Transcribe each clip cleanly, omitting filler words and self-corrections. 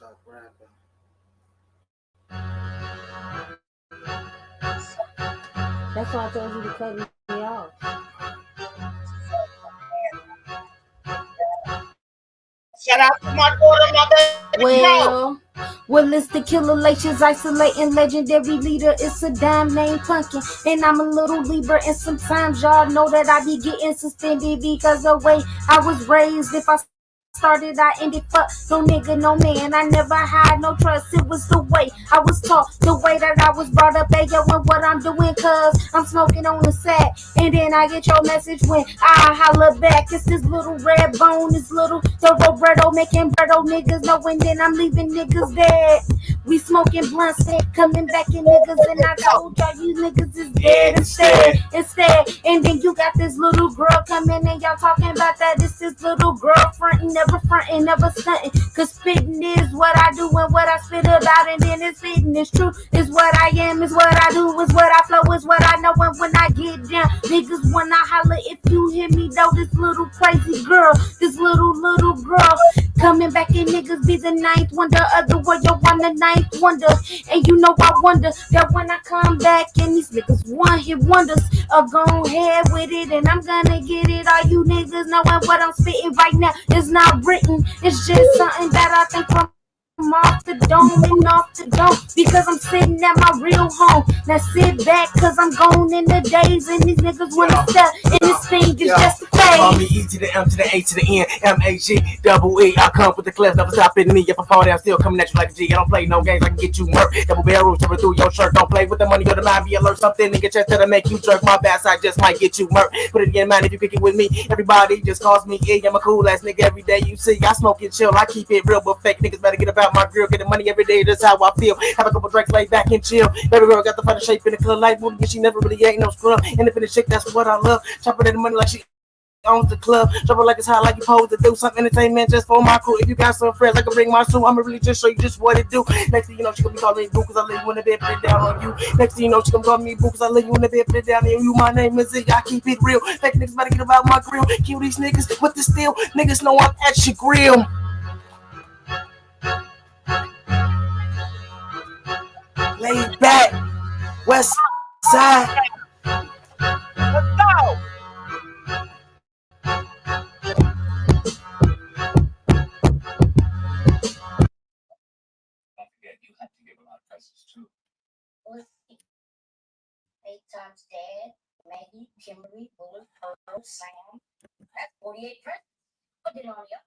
stop rapping. That's why I told you to cut me off. Shout out to my daughter, my baby bro. Well, it's the killer lations, isolating legendary leader. It's a dime named Pumpkin, and I'm a little Libra. And sometimes y'all know that I be getting suspended because the way I was raised. If I started, I ended. Fuck no nigga, no man. I never had no trust. It was the way I was taught, the way that I was brought up. Hey, yo, and what I'm doing, cuz I'm smoking on the sack. And then I get your message when I holler back. It's this little red bone, this little thoroughbredo making breado niggas knowing then I'm leaving niggas dead. We smoking blunts, coming back in niggas, and I told y'all you niggas is dead instead. And then you got this little girl coming and y'all talking about that. This little girl frontin', never stunting. Cause spitting is what I do and what I spit about, and then it's spitting is true. Is what I am, is what I do, is what I flow, is what I know. And when I get down, niggas wanna holler if you hear me though. This little crazy girl, this little girl coming back and niggas be the ninth wonder of the world. Yo, I'm the ninth wonder. And you know I wonder that when I come back and these niggas one hit wonders, go ahead with it and I'm gonna get it. All you niggas knowing what I'm spitting right now is not written. It's just something that I think from off the dome and off the dome, because I'm sitting at my real home. Now sit back, cause I'm gone in the days, and these niggas wanna step, and this thing is just a Call me phase. E to the M to the A to the N, MAG double E. I come with the cliff, never stopping me. If I fall down, still coming at you like a G. I don't play no games, I can get you murked. Double barrel tearing through your shirt. Don't play with the money or the mind. Be alert, something in your chest that'll make you jerk. My bad side just might get you murked. Put it in your mind if you kick it with me. Everybody just calls me E. I'm a cool ass nigga every day. You see, I smoke and chill. I keep it real, but fake niggas better get about my grill. Get the money every day. That's how I feel. Have a couple drinks, lay back and chill. Baby girl got the funny shape in the club like booty, she never really ain't no scrub. Independent chick, that's what I love. Chopping that money like she owns the club. Trouble like it's hot, like you supposed to do some entertainment just for my crew. If you got some friends, I can bring my suit. I'ma really just show you just what it do. Next thing you know, she gonna be calling me boo, cause I lay you in the bed, put it down on you. Next thing you know, she gonna call me boo, cause I lay you in the bed, put it down on you. My name is Z, I keep it real. Fake niggas better get about my grill. Kill these niggas with the steel. Niggas know I'm at your grill. Laid back, west side. Let's go. You have to give a lot of prices too. 8 times Dad, Maggie, Kimberly, Bullet, Pearl, Sam. That's 48 presents. Put it on you.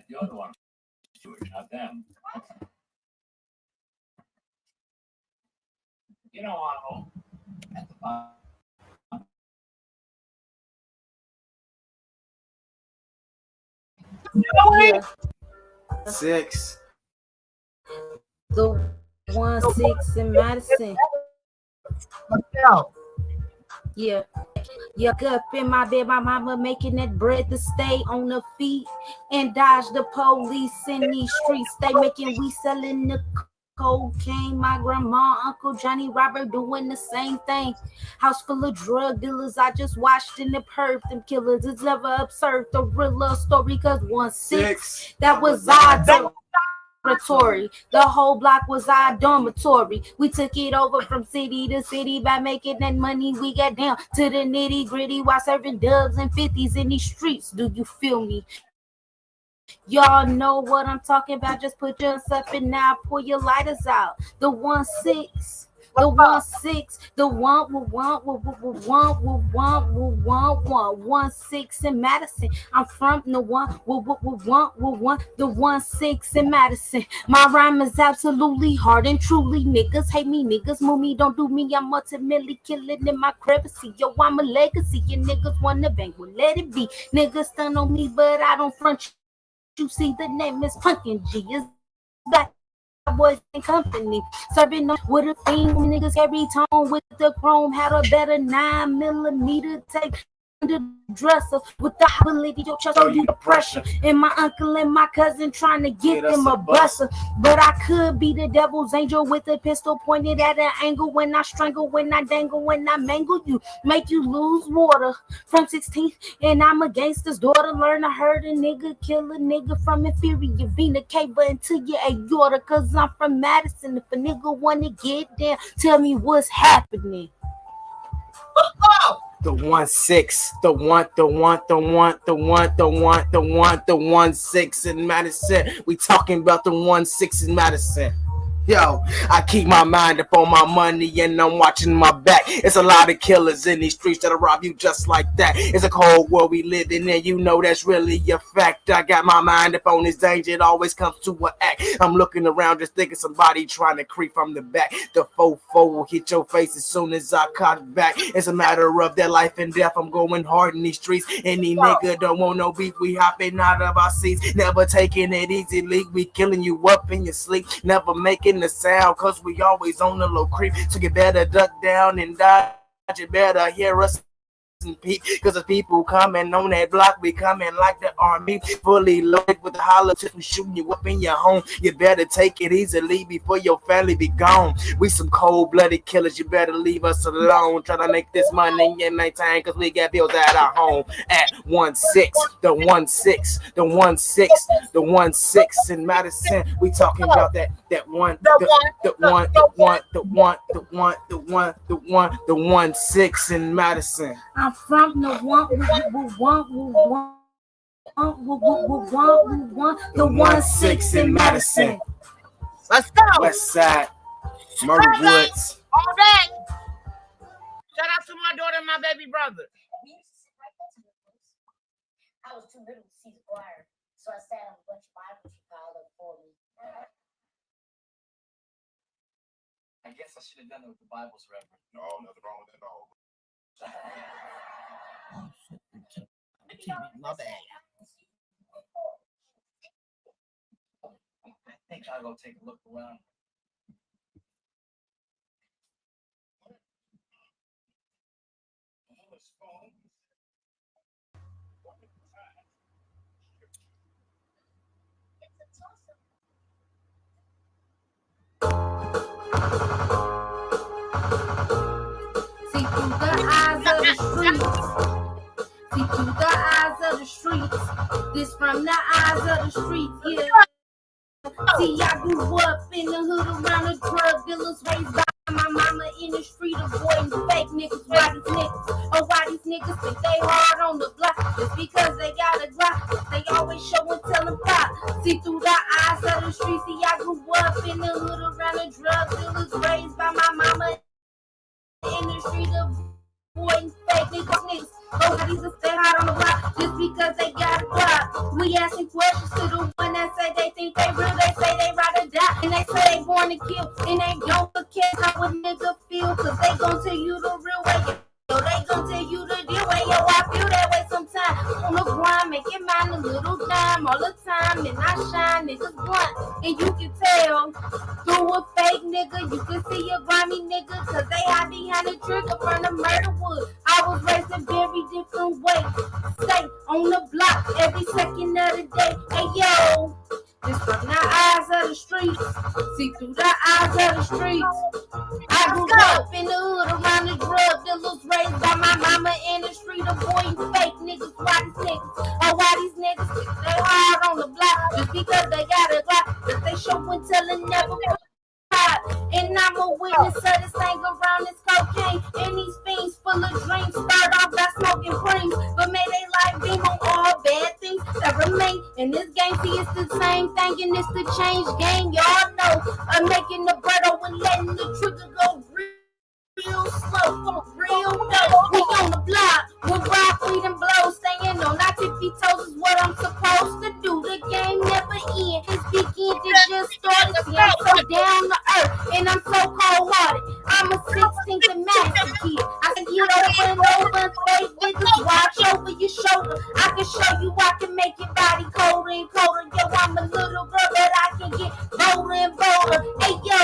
You're the one who's Jewish, not them. You know, Arnold, at the bottom. 6. The 1-6 in Madison. Yeah. Yuck up in my bed, my mama making that bread to stay on the feet and dodge the police in these streets. They making we selling the cocaine. My grandma, Uncle Johnny Robert doing the same thing. House full of drug dealers. I just watched in the perp. Them killers, it's never absurd. The real love story, cause 1-6, that was our territory. The whole block was our dormitory. We took it over from city to city by making that money. We got down to the nitty gritty while serving dubs and 50s in these streets. Do you feel me? Y'all know what I'm talking about. Just put yours up and now pull your lighters out. The 1-6. The 1-6, the 1-6 in Madison. I'm from the 1-6 in Madison. My rhyme is absolutely hard and truly. Niggas hate me, niggas move me, don't do me. I'm ultimately killing in my crevice. Yo, I'm a legacy. And niggas wanna bang, well let it be. Niggas stun on me, but I don't front you. See, the name is Pumpkin G. Is that boys in company, serving up with a theme. Niggas carry tone with the chrome, had a better 9mm tape. under the dresser with the ability to show you the pressure. And my uncle and my cousin trying to get them a buster. But I could be the devil's angel with a pistol pointed at an angle. When I strangle, when I dangle, when I mangle you, make you lose water. From 16, and I'm a gangster's daughter. Learn to hurt a nigga, kill a nigga from inferior vena cava into your aorta. Cause I'm from Madison. If a nigga wanna get down, tell me what's happening. The 1-6, the 1-6 in Madison. We talking about the 1-6 in Madison. Yo, I keep my mind up on my money and I'm watching my back. It's a lot of killers in these streets that'll rob you just like that. It's a cold world we live in and you know that's really a fact. I got my mind up on this danger, it always comes to an act. I'm looking around just thinking somebody trying to creep from the back. The fofo will hit your face as soon as I cut back. It's a matter of their life and death. I'm going hard in these streets. Any nigga don't want no beef, we hopping out of our seats. Never taking it easily, we killing you up in your sleep. Never making the sound, cause we always on the low creep. So you better duck down and dodge. You better hear us and peep, cause the people coming on that block, we coming like the army, fully loaded with the hollow tips, we shooting you up in your home. You better take it easily before your family be gone. We some cold-blooded killers, you better leave us alone. Try to make this money and maintain, cause we got bills at our home. At 1-6, the 1-6, the 1-6, the 1-6 in Madison. We talking about that one, the 1-6 in Madison. I'm from the 1-6 in Madison. Let's go. West Side, Murder Woods. All day. Shout out to my daughter and my baby brother. I was too little to see the choir, so I sat on a bunch of Bibles she piled up for me. I guess I should have done it with the Bibles, Reverend. No, nothing wrong with that at all. My bad. I think I'll go take a look around. See through the eyes of the streets. See through the eyes of the streets. This from the eyes of the streets, yeah. See, I grew up in the hood around the drug dealers, raised by my mama in the street, avoiding fake niggas. Why these niggas? Oh, why these niggas think they hard on the block? Just because they got a Glock, they always show and tell them pop. See through the eyes of the streets. See, I grew up in the hood around the drug dealers, raised by my mama in the street, avoiding fake niggas. Oh, these are stay hard on the block just because they got a Glock. We asking questions to the one that say they think they real, they say they ride or die, and they say they born to kill, and they don't care how a nigga feel, cause they gon' tell you the real way. Yo, they gon' tell you the deal way. Yo, I feel that way sometimes. On the grind, making mine a little dime all the time, and I shine, niggas blunt, and you can tell through a fake nigga, you can see a grimy nigga, cause they hide behind the trigger from the murder wood. I was raised a very different way. Stay on the block every second of the day. Hey yo, this from the eyes of the streets. See through the eyes of the streets. I grew up in the hood around the drug dealers, raised by my mama in the street, avoiding fake niggas. Why these niggas? Oh, why these niggas think they hard on the block just because they got a Glock? But they show and tell and never put. And I'm a witness of this thing around this cocaine. And these fiends full of dreams start off by smoking creams, but may they life beam on all bad things that remain in this game. See, it's the same thing and it's the change game. Y'all know I'm making the bread and letting the trigger go real slow, real dope. We on the block, we'll rock, weed and blow, staying on our tippy toes is what I'm supposed to do. The game never ends, it's begin to just start. See, I'm so down to earth and I'm so cold-hearted. I'm a 16th and master kid. I can get over and over and fake niggas, watch over your shoulder. I can show you I can make your body colder and colder. Yo, I'm a little girl that I can get bolder and bolder. Hey yo,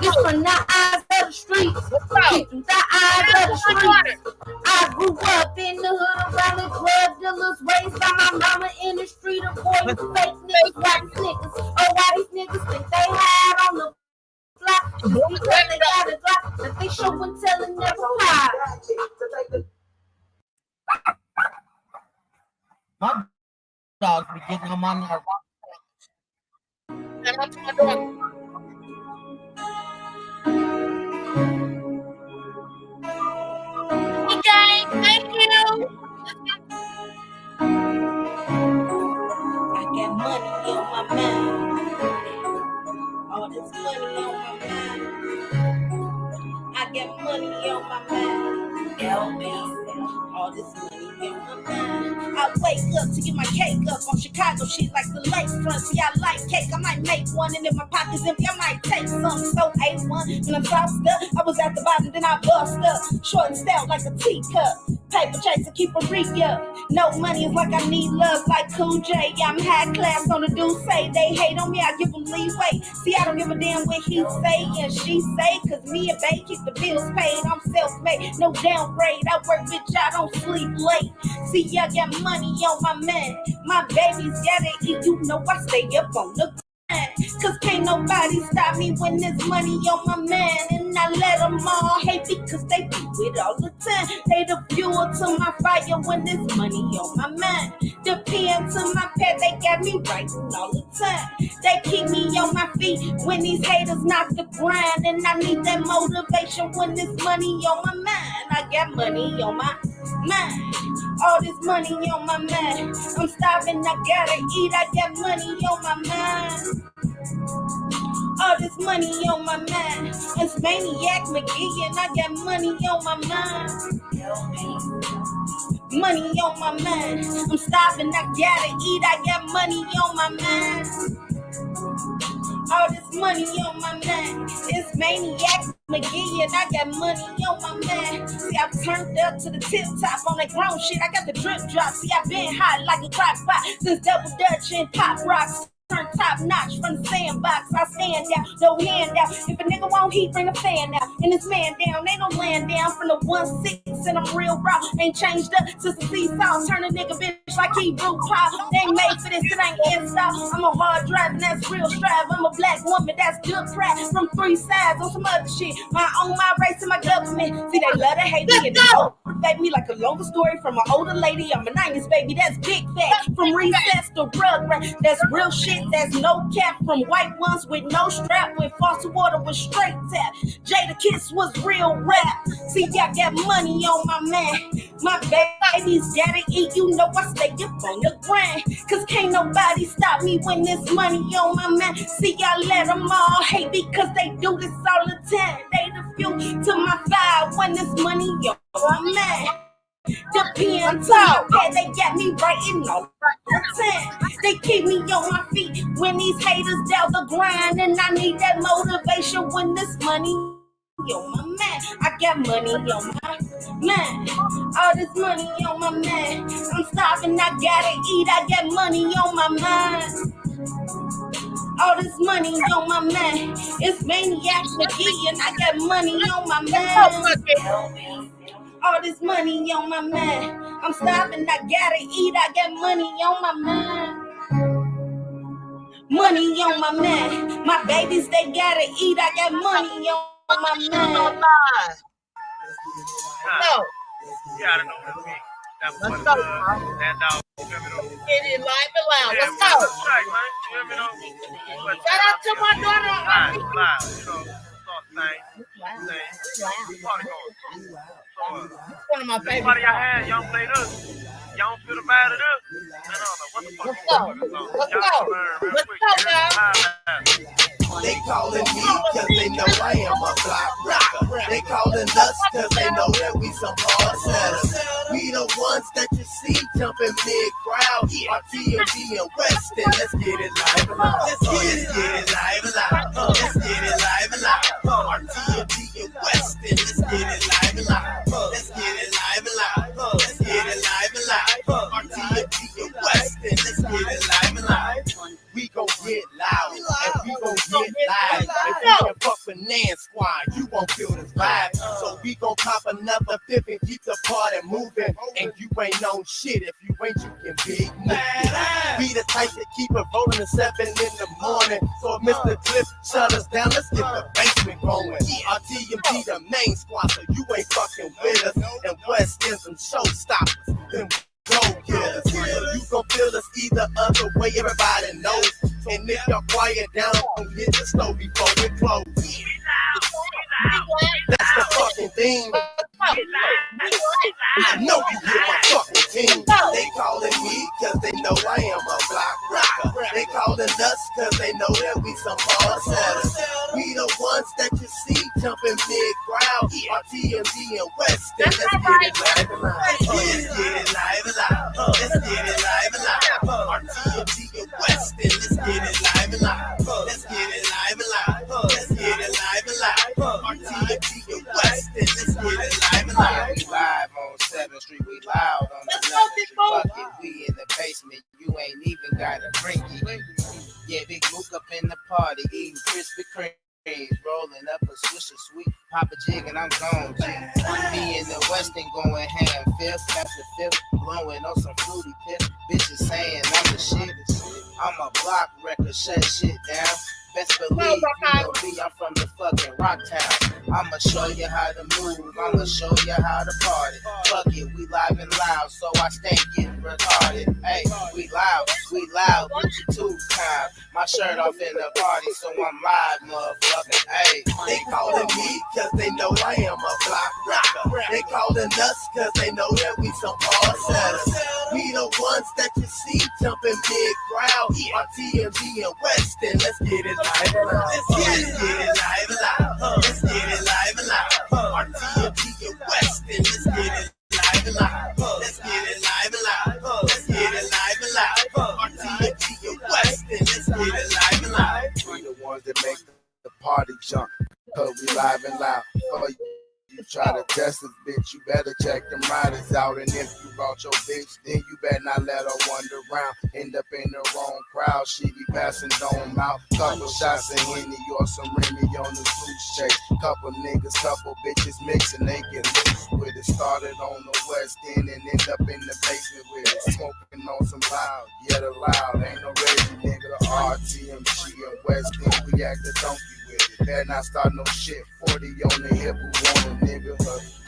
this from the eyes of the streets. Get through the eyes of the streets. I grew up in show and tell and never lie. My dogs be getting on my nerves. Shout out to my dog. Okay, thank you. I got money on my mind. All this money on my mind. I got money on my mind. All this money on my mind. I wake up to get my cake up on Chicago shit like the lakefront. See, I like cake. I might make one, and if my pocket's empty, I might take some. So A1 when I'm sauced up. I was at the bottom, then I bust up. Short and stout like a teacup. Paper chaser, keep a re-up. No money is like I need love, like Cool J. I'm high class on the do say. They hate on me, I give them leeway. See, I don't give a damn what he say and she say. Cause me and Bay keep the bills paid. I'm self-made, no downgrade. I work, bitch, I don't sleep late. See, I got money on my man. My babies gotta eat, you know I stay up on the grind. Cause can't nobody stop me when there's money on my man. And I let them all hate me cause they do it all the time. They the fuel to my fire when there's money on my mind. The pen to my pet, they got me writing all the time. They keep me on my feet when these haters knock the grind. And I need that motivation when there's money on my mind. I got money on my mind. All this money on my mind. I'm starving, I gotta eat. I got money on my mind. All this money on my mind. It's Maniac McGee and I got money on my mind. Money on my mind. I'm starving, I gotta eat. I got money on my mind. All this money on my mind. It's Maniac McGee and I got money on my mind. See, I turned up to the tip top on that grown shit. I got the drip drop. See, I been hot like a crock pot since Double Dutch and Pop Rocks. Turn top notch from the sandbox. I stand out, no handout. If a nigga won't heat, bring a fan out. And this man down, they don't land down from the 1-6. And I'm real raw, ain't changed up since the seesaw. Turn a nigga bitch like he root pop. They ain't made for this, it ain't install. I'm a hard driving, that's real strive. I'm a black woman, that's good crap. From 3 sides on some other shit. My own, my race, and my government. See, they love to hate me and they motivate me like a longer story from an older lady. I'm a 90s baby, that's big fat. From recess to rugrat, that's real shit. There's no cap from white ones with no strap. With faucet water with straight tap. Jada Kiss was real rap. See, I got money on my man. My babies gotta eat. You know I stay up on the grind. Cause can't nobody stop me when there's money on my man. See, I let them all hate because they do this all the time. They the fuel to my fire when there's money on my man. The pen talk, yeah, they got me writing all the time. They keep me on my feet when these haters down the grind. And I need that motivation when this money on my man. I got money on my man. All this money on my man. I'm starving, I gotta eat. I got money on my mind. All this money on my man. It's Maniac McGee and I got money on my man. All this money on my mind. I'm starving, I gotta eat. I got money on my mind. Money on my mind. My babies, they gotta eat. I got money on my mind. No. Yeah, I don't know what it means. That was Let's what go. it was. That dog. Get it live and loud. Yeah, Let's go. that's right, man. You know, Shout out to my daughter. live, you know, sort of thing. Party going. One of my This favorites. party y'all had, y'all play this. Y'all don't feel the bad of this. I don't know what the fuck. Let's go. Let's go. Let's go, guys. They calling me cause they know I am a block rocker. They calling us cause they know that we some hard setters. We the ones that you see jumping mid-crowd. Our TMD and Weston, let's get it live and loud. Let's get it live and loud. Let's get it live and loud. Our TMD and Weston, let's get it live and loud. Let's get it live and loud. Let's get it live and loud. Our TMD and Weston, let's get it live and loud. We gon' get loud and we gon' get live. If we can fuck finance squad. You won't feel this vibe. So we gon' pop another fifth and keep the party moving. And you ain't on shit. If you ain't, you can be be the type to keep it rolling at 7 in the morning. So if Mr. Cliff shut us down, let's get the basement going. Our TMG the main squad, so you ain't fucking with us. And West End some showstoppers, them go killers. So you gon' feel us either other way, everybody knows. And if y'all quiet down, hit the stove before we close. That's the fucking thing. I know you hear my fucking team. They calling me cause they know I am a block rocker. They calling us cause they know that we some hard sellers. We the ones that you see jumping mid-ground. Our TMG and West End. Let's get it live and live. Let's get it live and live. Let's get it live and live. Our TMG and West End. Let's get it live and live. Let's get it live and live. Let's get it live and live. Our TMG and West End. Let's get it live and live. We live on 7th Street, we loud on the 11th Street. Fuck it, we in the basement, you ain't even gotta drink it. Yeah, Big Luke up in the party, eating Krispy Kremes, rolling up a swish of sweet, pop a jig and I'm gone, G. Me in the West End going ham, fifth after fifth, blowing on some fruity pips. Bitches saying I'm the shit. I'm a block record, shut shit down. Best believe you know me, I'm from the fucking rock town. I'ma show you how to move, I'ma show you how to party. Fuck it, we live and loud, so I stay getting retarded. Hey, we loud, Gucci 2 time. My shirt off in the party, so I'm live, motherfucker. Hey, they calling me cause they know I am a block rocker. They calling us cause they know that we some hard sellers. We the ones that you see jumping big ground. Our TMG and West End. Let's get it live and loud. Let's get it live and loud. Let's get it live and loud. Our TMG and West End. Let's get it live and loud. Let's get it live and loud. Let's get it live and loud. Our TMG and West End. Let's get it live and loud. we the ones that make the party jump, cause we live and loud. Oh, you try to test us, bitch, you better check them riders out. And if you brought your bitch, then you better not let her wander around. End up in the wrong crowd, she be passing dome out. Couple shots of Henny or some Remy on the loose chase. Couple niggas, couple bitches mixing, they get loose with it. Started on the West End and end up in the basement with it. Smoking on some loud, yeah, the loud. Ain't no Reggie, nigga, the RTMG and West End, we act the donkey with it. Better not start no shit, 40 on the hip, who want a nigga,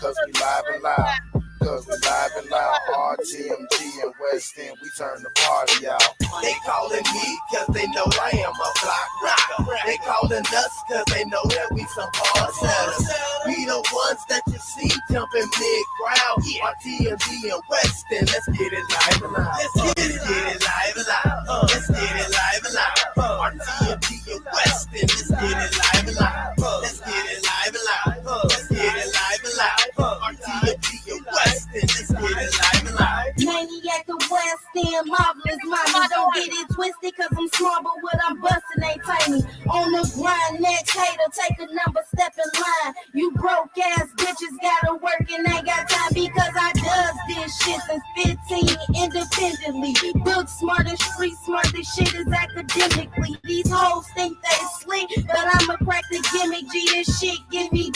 cause we live and loud. Cause we live and loud, RTMG and West End, we turn the party out. They calling me cause they know I am a block rocker. They calling us cause they know that we some hard sellers. We the ones that you see jumping mid-ground. Our TMG and West End. Let's get it live and loud. Let's get it live and loud. Let's get it live and loud. Our TMG and West End. Let's get it live and loud. Let's get it live and loud. Let's get it live and loud. Our TMG and West End. Let's get it live and loud. Maniac of West End, marvelous mommy. Don't get it twisted, cause I'm smart, but what I'm busting ain't tiny. On the grind, next hater, take a number, step in line. You broke ass bitches gotta work and ain't got time because I does this shit since 15 independently. Book smart and street smart, this shit is academically. These hoes think they slick, but I'ma crack the gimmick. G, this shit give me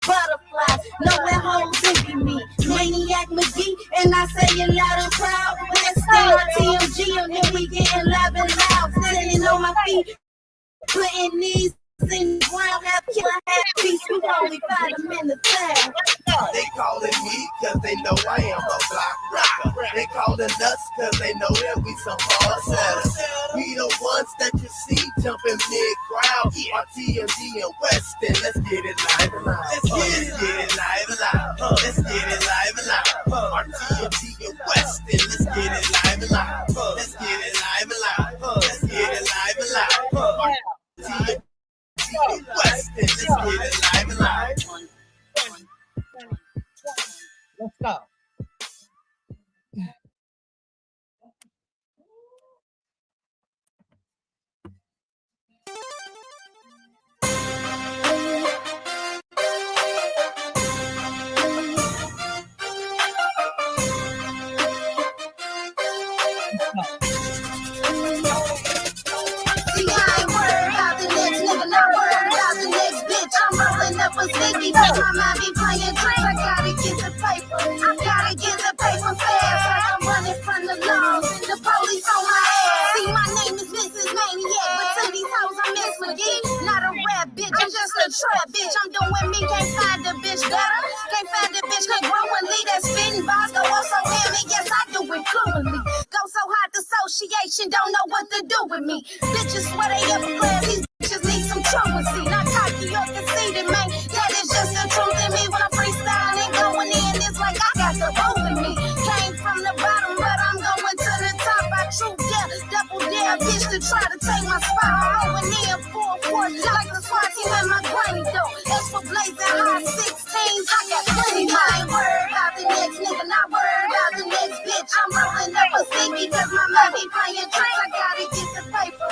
butterflies, nowhere hoes envy me. Maniac McGee, and I say it loud and proud. Let's stay on TMG, and then we getting live and loud. Standing on my feet, putting these in the ground. Half killer, half piece. We only find them in the town. They calling me cause they know I am a block rocker. They calling us cause they know that we some hard sellers. We the ones that you see jumping mid-ground. Our TMG and West End. Let's get it live and loud. Let's get it live and loud. Let's get it live and loud. Our TMG and West End. Let's get it live and loud. Let's get it live and loud. Let's get it live and loud. Our TMG and West End. Let's get it live and loud. Let's go. See, I ain't worried about the next nigga, not worried about the next bitch. sticky cause my mind be playing tricks. I gotta get the paper. I gotta get the paper fast. Like I'm running from the laws and the police on my ass. See, my name is Mrs. Maniac, but to these hoes I'm Miss McGee. Not a rap bitch, I'm just a trap bitch. I'm doing me, can't find a bitch better. Can't find a bitch, can't grow and lead that spitting bars. Go on so heavy, yes I do it fluently. Go so hot, the association don't know what to do with me. Bitches swear they ever glad these bitches need some truancy. Not cocky or conceited, man. That is just the truth in me. When I'm freestyling and going in, it's like I got the both in me. Came from the bottom, but I'm going to the top. I true dare, double dare, bitch to try to take my spot. I'm going in full force, like the SWAT team at my granny door. As for blazing high 16s, I got plenty. I ain't worried about the next nigga, not worried about the next bitch. I'm rolling up a sticky cause my mind be playing tricks. I gotta get the paper.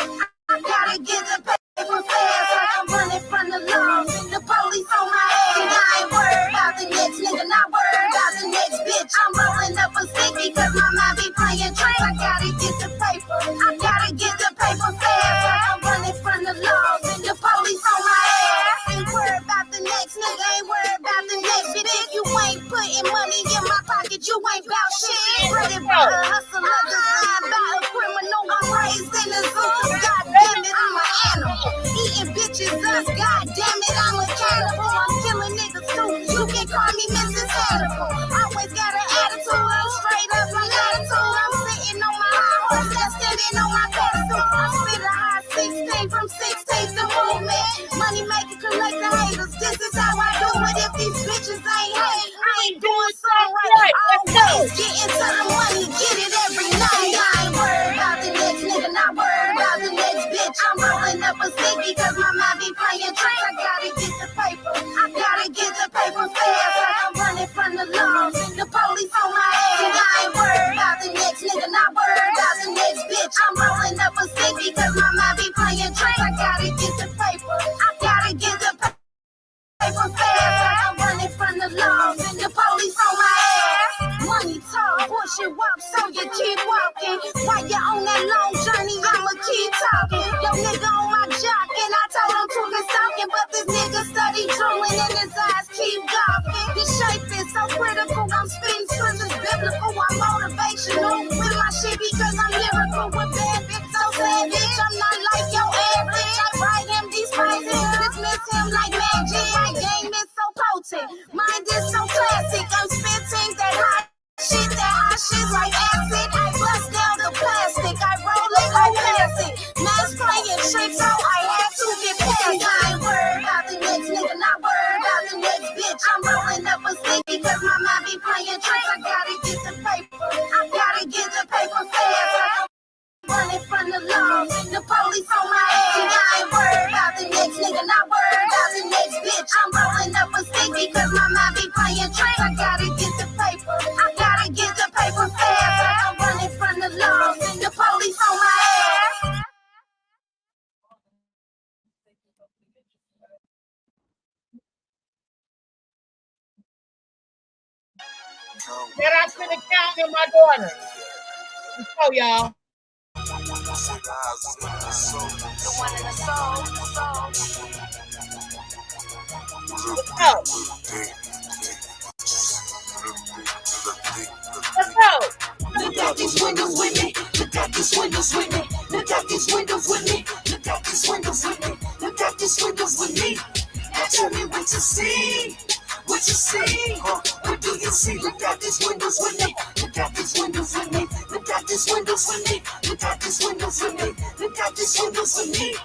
I gotta get the paper fast. Like I'm running from the laws and the police on my ass. And I ain't worried about the next nigga, not worried about the next bitch. I'm rolling up a sticky cause my mind be playing tricks. I gotta get the paper. I gotta get the paper fast. Like I'm running from the laws and the police on my ass. Ain't worried about the next nigga, ain't worried about the next bitch. If you ain't putting money in my pocket, you ain't bout shit. Ready by a hustler, designed by a criminal. I'm raised in the zoo. God damn it, I'm an animal. Eating bitches up, god damn it, I'm a cannibal. I'm killing niggas too. You can call me Mrs. Hannibal. Always got an attitude, I'm straight up my attitude. I'm sitting on my high horse, that's standing on my pedestal. I spit a high 16 from 16 to movement. Money making, collect the haters. This is how I do it. If these bitches ain't hate, I ain't doing something right. Always getting to the money, get it every night. I ain't worried about the next nigga, not worried about the next bitch. I'm rolling up a sticky cause my mind be playing tricks. I gotta get the paper. I gotta get the paper fast. Like I'm running from the laws and the police on my ass. And I ain't worried about the next nigga, not worried about the next bitch. I'm rolling up a sticky cause my mind be playing tricks. I gotta get the paper. I gotta get the paper fast. Like I'm running from the laws and the police on my ass. Money talk, bullshit walk, so you keep walking. While you're on that long journey, I'ma keep talking. Yo nigga on my jock and I told him to get stalking, but this nigga study drooling and his eyes keep gawking. This shape is so critical, I'm spitting scriptures biblical, I'm motivational with my shit because I'm lyrical with bad bitch, so savage. I'm not like your average. I write him these phrases, dismiss him like magic. My game is so potent, mine is so classic. I'm spitting that hot shit, that hot shit like acid. I bust down the plastic, I roll it, I pass it. Man's playing tricks, so I had to get past it. I ain't worried about the next nigga, not worried about the next bitch. I'm rolling up a sticky cause my mind be playing tricks. I gotta get the paper. I gotta get the paper fast. Like I'm running from the laws and the police on my ass. And I ain't worried about the next nigga, not worried about the next bitch. I'm rolling up a sticky cause my mind be playing tricks. I gotta get the paper. I gotta get the paper fast. Like I'm running from the laws and the police on my ass. Shout out to the county and my daughter. Let's go, y'all. Let's go. Look out these windows with me. Look out these windows with me. Look out these windows with me. Look out these windows with me. Look out these windows with me. Now tell me what you see. What you see? What do you see? Look out these windows with me. Look out these windows with me. Look out these windows with me. Look out these windows with me. Look out these windows with me.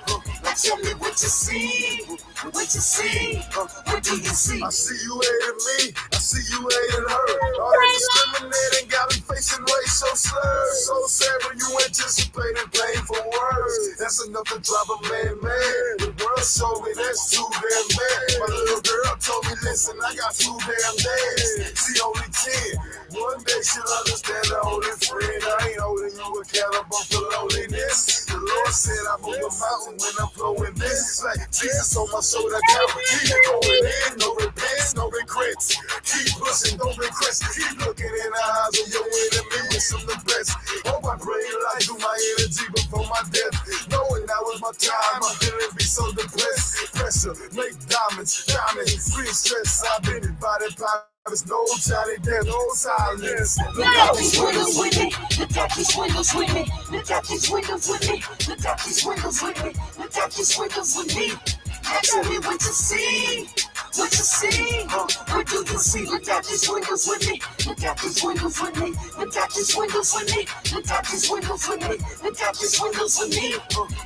Now tell me what you see. What you see? What do you see? I see you hating me. I see you hating her. All that discriminating got me facing racial slurs. So sad when you anticipating painful words. That's enough to drop a man mad. The world showed me that's too damn bad. My little girl told me, listen, I got 2 damn days. She only 10. One day she'll understand the only friend. I ain't holding you accountable for loneliness. The Lord said I move a mountain when I'm flowing this. It's like Jesus on my shoulder. Keep going in, no repents, no regrets. Keep pushing, don't regress. Keep looking in the eyes of your enemies from the best. Hope I pray life through my energy before my death. Knowing that was my time, I didn't be so depressed. Pressure, make diamonds, free stress. I've been invited by. There's no Johnny Depp, no silence. Look out these windows with me. Look out these windows with me. Look out these windows with me. Look out these windows with me. Look out these windows with me. Now tell me what you see. What you see? What do you see? Look out these windows with me. Look out these windows with me. Look out these windows with me. Look out these windows with me. Look out these windows with me.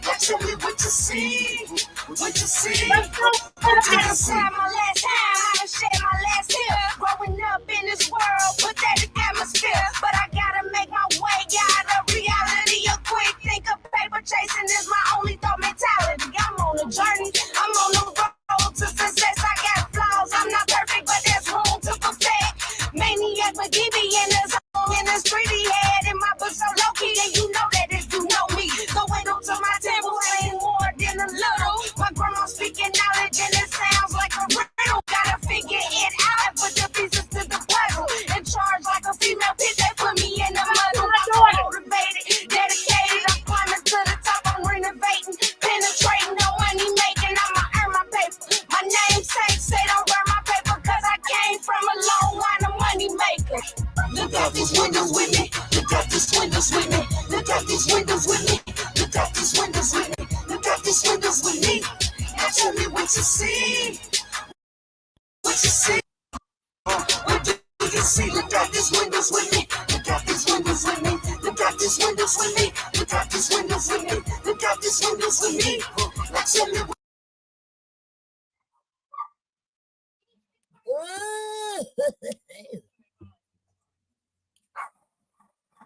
Now tell me what you see. What you see? What do you see? My last time, I done shed my last tear. Growing up in this world, put that in atmosphere. But I gotta make my way out of reality. A quick think of paper chasing is my only thought mentality. I'm on a journey, I'm on the road to success. I got flaws, I'm not perfect, but there's room to perfect. Maniac with DB in his home, in the street he had. In my book so low key, and you know that if you know me. So went up to my table, ain't more than a little. My grandma speaking knowledge, and it sounds like a riddle. Gotta figure it out, put the pieces to the puzzle. In charge like a female bitch, they put me in the muzzle. I'm motivated, dedicated, I'm climbing to the top, I'm renovating, penetrating, no money making, I'ma earn my paper. My namesake say don't burn my paper, cause I came from a long line of money makers. Look out these windows with me. Look out these windows with me. Look out these windows with me. Look out these windows with me. Look out these windows with me. Now tell me what you see. What you see? What do you see? Look out these windows with me. Look out these windows with me. Look out these windows with me. Look out these windows with me. Look out these windows with me. Now tell me what.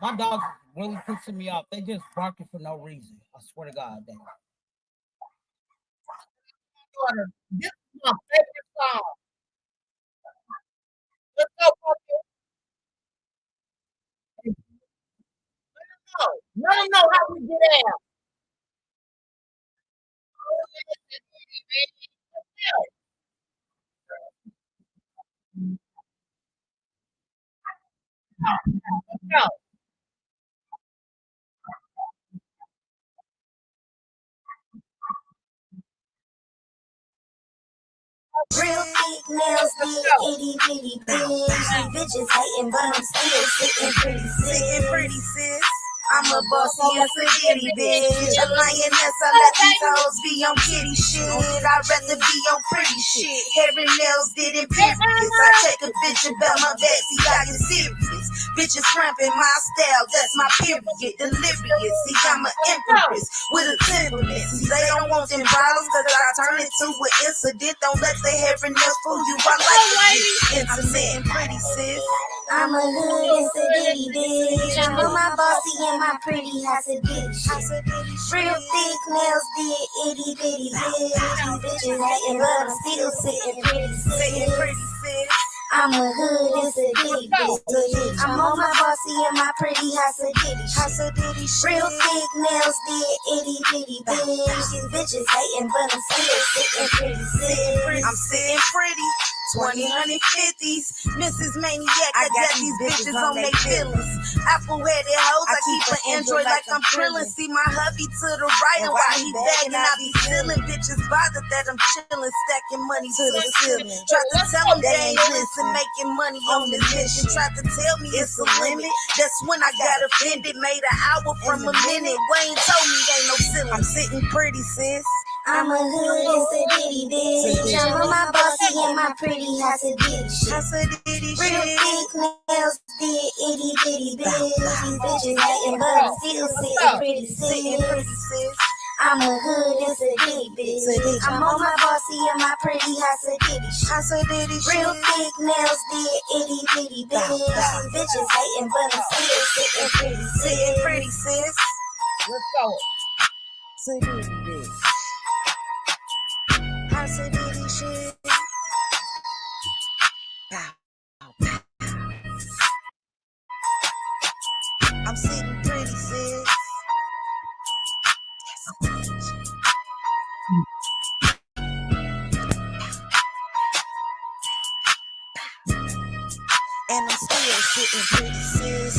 My dogs really pissing me off. They just barking for no reason. I swear to God. This is my favorite song. Let's go, puppy. Let them know how we get out. Let's go. Real thick nails, big itty bitty bitch. You bitches hating, but I'm still sitting pretty sis. I'm a bossy ass a kitty bitch. A lioness, I let these hoes be on kitty shit. I'd rather be on pretty shit. Hair and nails did in periods. I check a bitch about my back, see I get serious. Bitches cramping my style, that's my period. Delirious, see I'm an empress with a temperament. See they don't want them bottles, cause I turn it to an incident. Don't let the hair and nails fool you. I like to be intimate and pretty sis. I'm a hood incident bitch. I'm on my bossy and my pretty house a bitch. Real thick nails did itty bitty bitch. These bitches hating, but I'm still sitting pretty sis. I'm a hood incident bitch. I'm on my bossy and my pretty house a ditty. Real thick nails did itty bitty bitch. These bitches hating, but I'm still sitting pretty sis. I'm sitting pretty. 20s, 50s, Mrs. Maniac, I got these bitches on they feelings. Apple-headed hoes, I keep an Android like I'm drilling. See my hubby to the right, and while he bagging, I be stealing. Bitches bothered that I'm chilling, stacking money to the ceiling. Tried to tell them they ain't listen, making money on this mission. Tried to tell me it's a limit. That's when I got offended. Made an hour from a minute. Wayne told me ain't no ceiling. I'm sitting pretty, sis. I'm a hood incident bitch. I'm on my bossy and my pretty house a bitch. Real thick nails did itty bitty bitch. These bitches hating, but I'm still sitting pretty sis. I'm a hood incident bitch. I'm on my bossy and my pretty house a bitch. Real thick nails did itty bitty bitch. These bitches hating, but I'm still sitting pretty sis. Let's go. City bitch. House of ditty shit. I'm sitting pretty, sis. and I'm still sitting pretty, sis.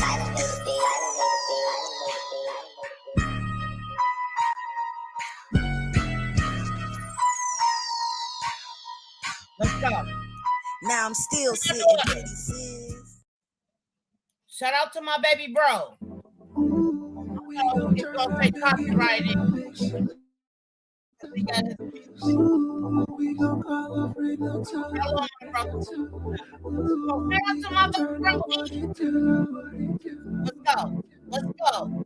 Let's go. Now I'm still sitting pretty, sis. Shout out to my baby bro. It's gonna say copyrighted. We got his Let's go. Let's go.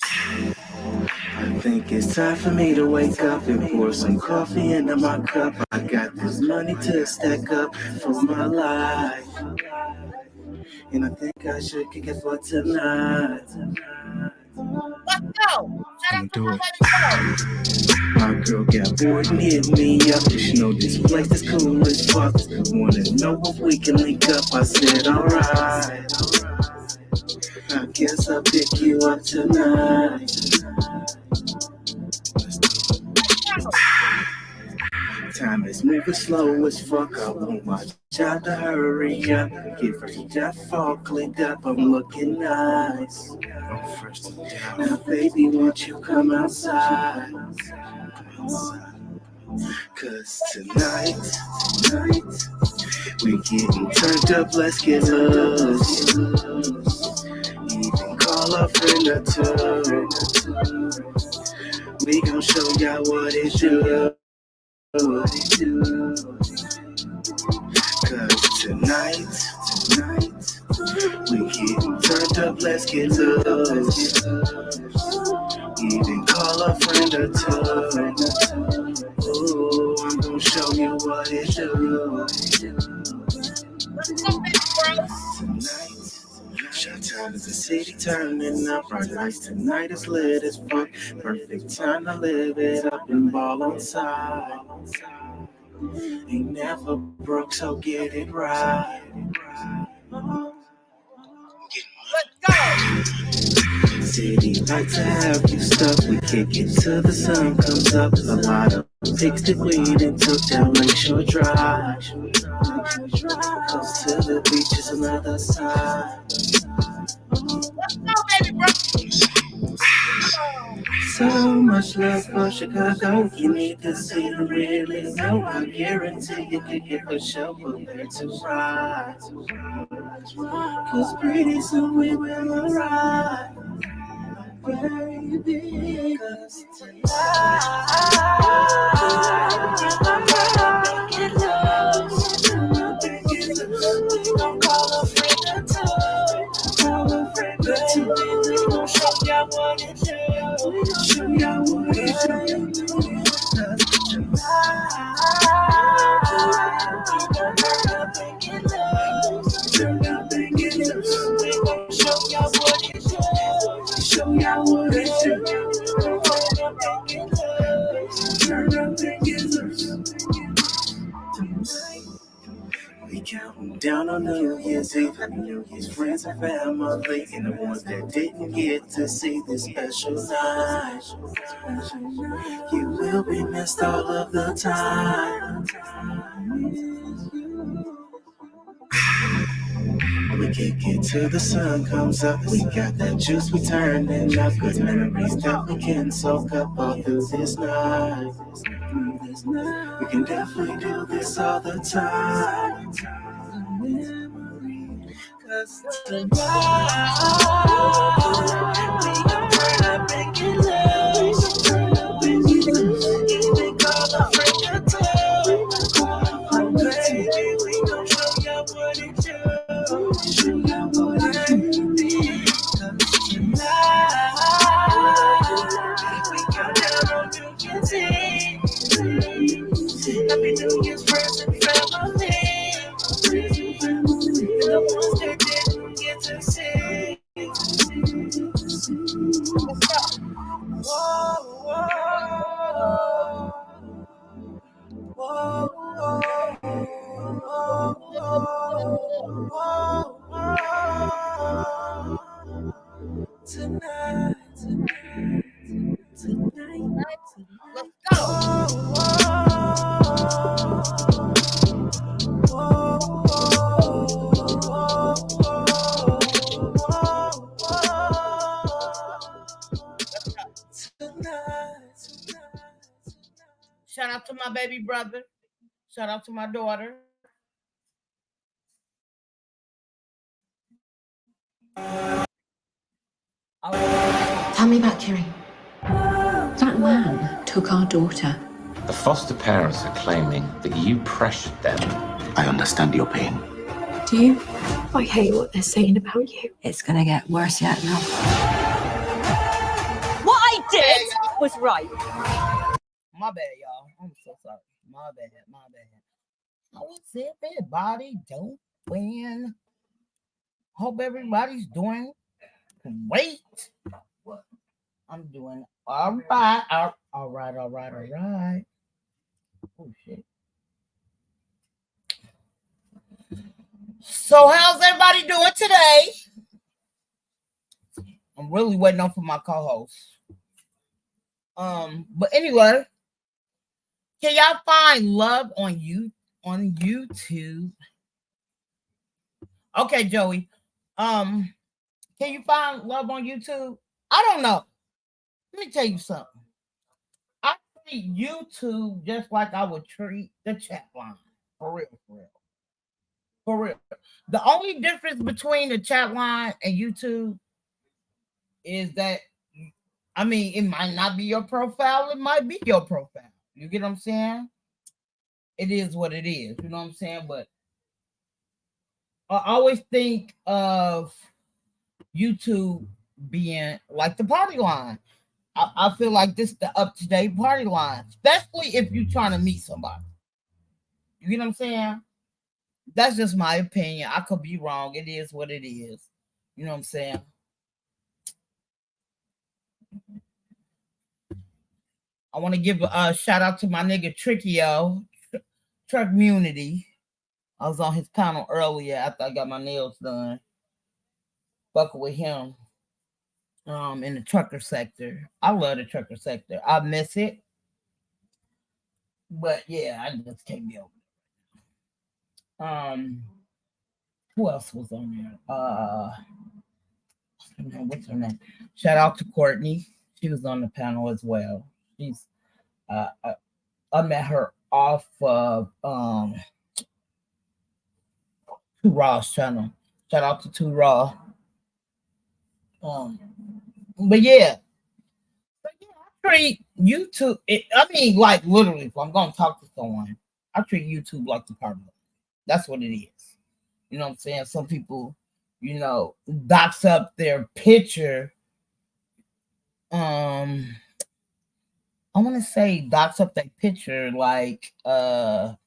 I think it's time for me to wake up and pour some coffee into my cup. I got this money to stack up for my life, and I think I should kick it for tonight. Let's go. Shout out to my baby bro. My girl got bored and hit me up. She know this place is cool as fuck. Wanna know if we can link up? I said alright. I guess I'll pick you up tonight. Time is moving slow as fuck. I want my job to hurry up. Get first job fall cleaned up. I'm looking nice. Now baby, won't you come outside? Cause tonight we getting turned up, let's get loose. Even call a friend or two. We gon' show y'all what it do. Cause tonight we getting turned up, let's get loose. Even call a friend or two. Ooh, I'm gonna show you what it do. Shot time is the city turning up. Our nights tonight is lit as fuck. Perfect time to live it up and ball on side. Ain't never broke, so get it right. Let's go. City lights have you stuck. We kick it till the sun comes up. A lot of pigs that we done took down Lakeshore Drive. Close to the beach is another side. Let's go, baby bro. So much love for Chicago. You need to see to really know. I guarantee you can get the show prepared to ride. Cause pretty soon we will arrive. Baby, cause tonight get loose. We gon' call a friend or two. Call a friend or two. We gon' show y'all what it do. Show y'all what it do. Cause tonight turn up and get loose. We gon' show y'all what it do. Show y'all what it do. Turn up and get loose. Turn up and get loose. Tonight, we counting down on New Year's Eve. New Year's friends and family, and the ones that didn't get to see this special night. You will be missed all of the time. We kick it till the sun comes up. We got that juice, we turning up. Good memories that we can soak up all through this night. We can definitely do this all the time. Cause tonight we gon' turn up and get loose. Turn up and get loose. Even call a friend or two. Baby, we gon' show y'all what it do. Show y'all what it do. Cause tonight we got down on New Year's Eve. Happy New Year's, friends and family. The ones that didn't get to see. Whoa, whoa, whoa, whoa, whoa. Tonight. Let's go. Whoa, whoa, whoa. Shout out to my baby brother. Shout out to my daughter. Tell me about Kiri. That man took our daughter. The foster parents are claiming that you pressured them. I understand your pain. Do you? I hate what they're saying about you. It's gonna get worse yet now. What I did was right. My bad, y'all. I'm so sorry. My bad. How is everybody doing? Hope everybody's doing great. I'm doing all right. All right. Oh shit. So how's everybody doing today? I'm really waiting on for my co-host. But anyway, can y'all find love on YouTube? Okay, Joey. Can you find love on YouTube? I don't know. Let me tell you something. I treat YouTube just like I would treat the chat line. For real. The only difference between the chat line and YouTube is that, I mean, it might not be your profile. It might be your profile. You get what I'm saying? It is what it is. You know what I'm saying? But I always think of YouTube being like the party line. I feel like this is the up-to-date party line, especially if you're trying to meet somebody. You get what I'm saying? That's just my opinion. I could be wrong. It is what it is. You know what I'm saying? I want to give a shout out to my nigga Trickio, Truck Community. I was on his panel earlier after I got my nails done. Fucking with him. In the trucker sector. I love the trucker sector. I miss it. But yeah, I just can't be over it. Who else was on there? What's her name? Shout out to Courtney. She was on the panel as well. She's I met her off of Two Raw's channel. Shout out to Two Raw. But yeah, I treat YouTube. I mean, like literally, if I'm gonna talk to someone, I treat YouTube like the party. That's what it is. You know what I'm saying? Some people, dox up their picture. I want to say dox up that picture like I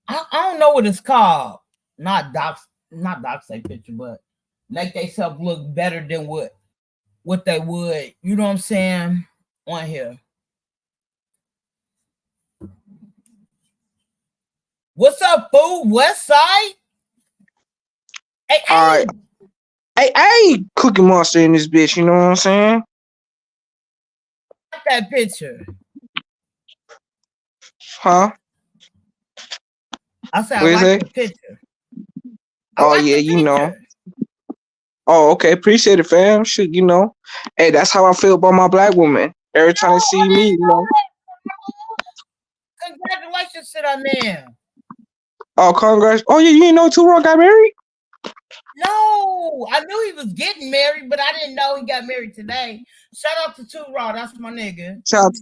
don't know what it's called. Not dox that picture, but make themselves look better than what they would, you know what I'm saying, on here. What's up, fool? West Side? Hey, all right. Hey, Cookie Monster in this bitch, you know what I'm saying? That picture. Huh? I said I like the picture. Oh, yeah, you know. Oh, okay. Appreciate it, fam. Shit, Hey, that's how I feel about my black woman. Every time they see me, Congratulations to that man. Oh, congrats. Oh, yeah, you didn't know Two Raw got married? No, I knew he was getting married, but I didn't know he got married today. Shout out to Two Raw. That's my nigga. Shout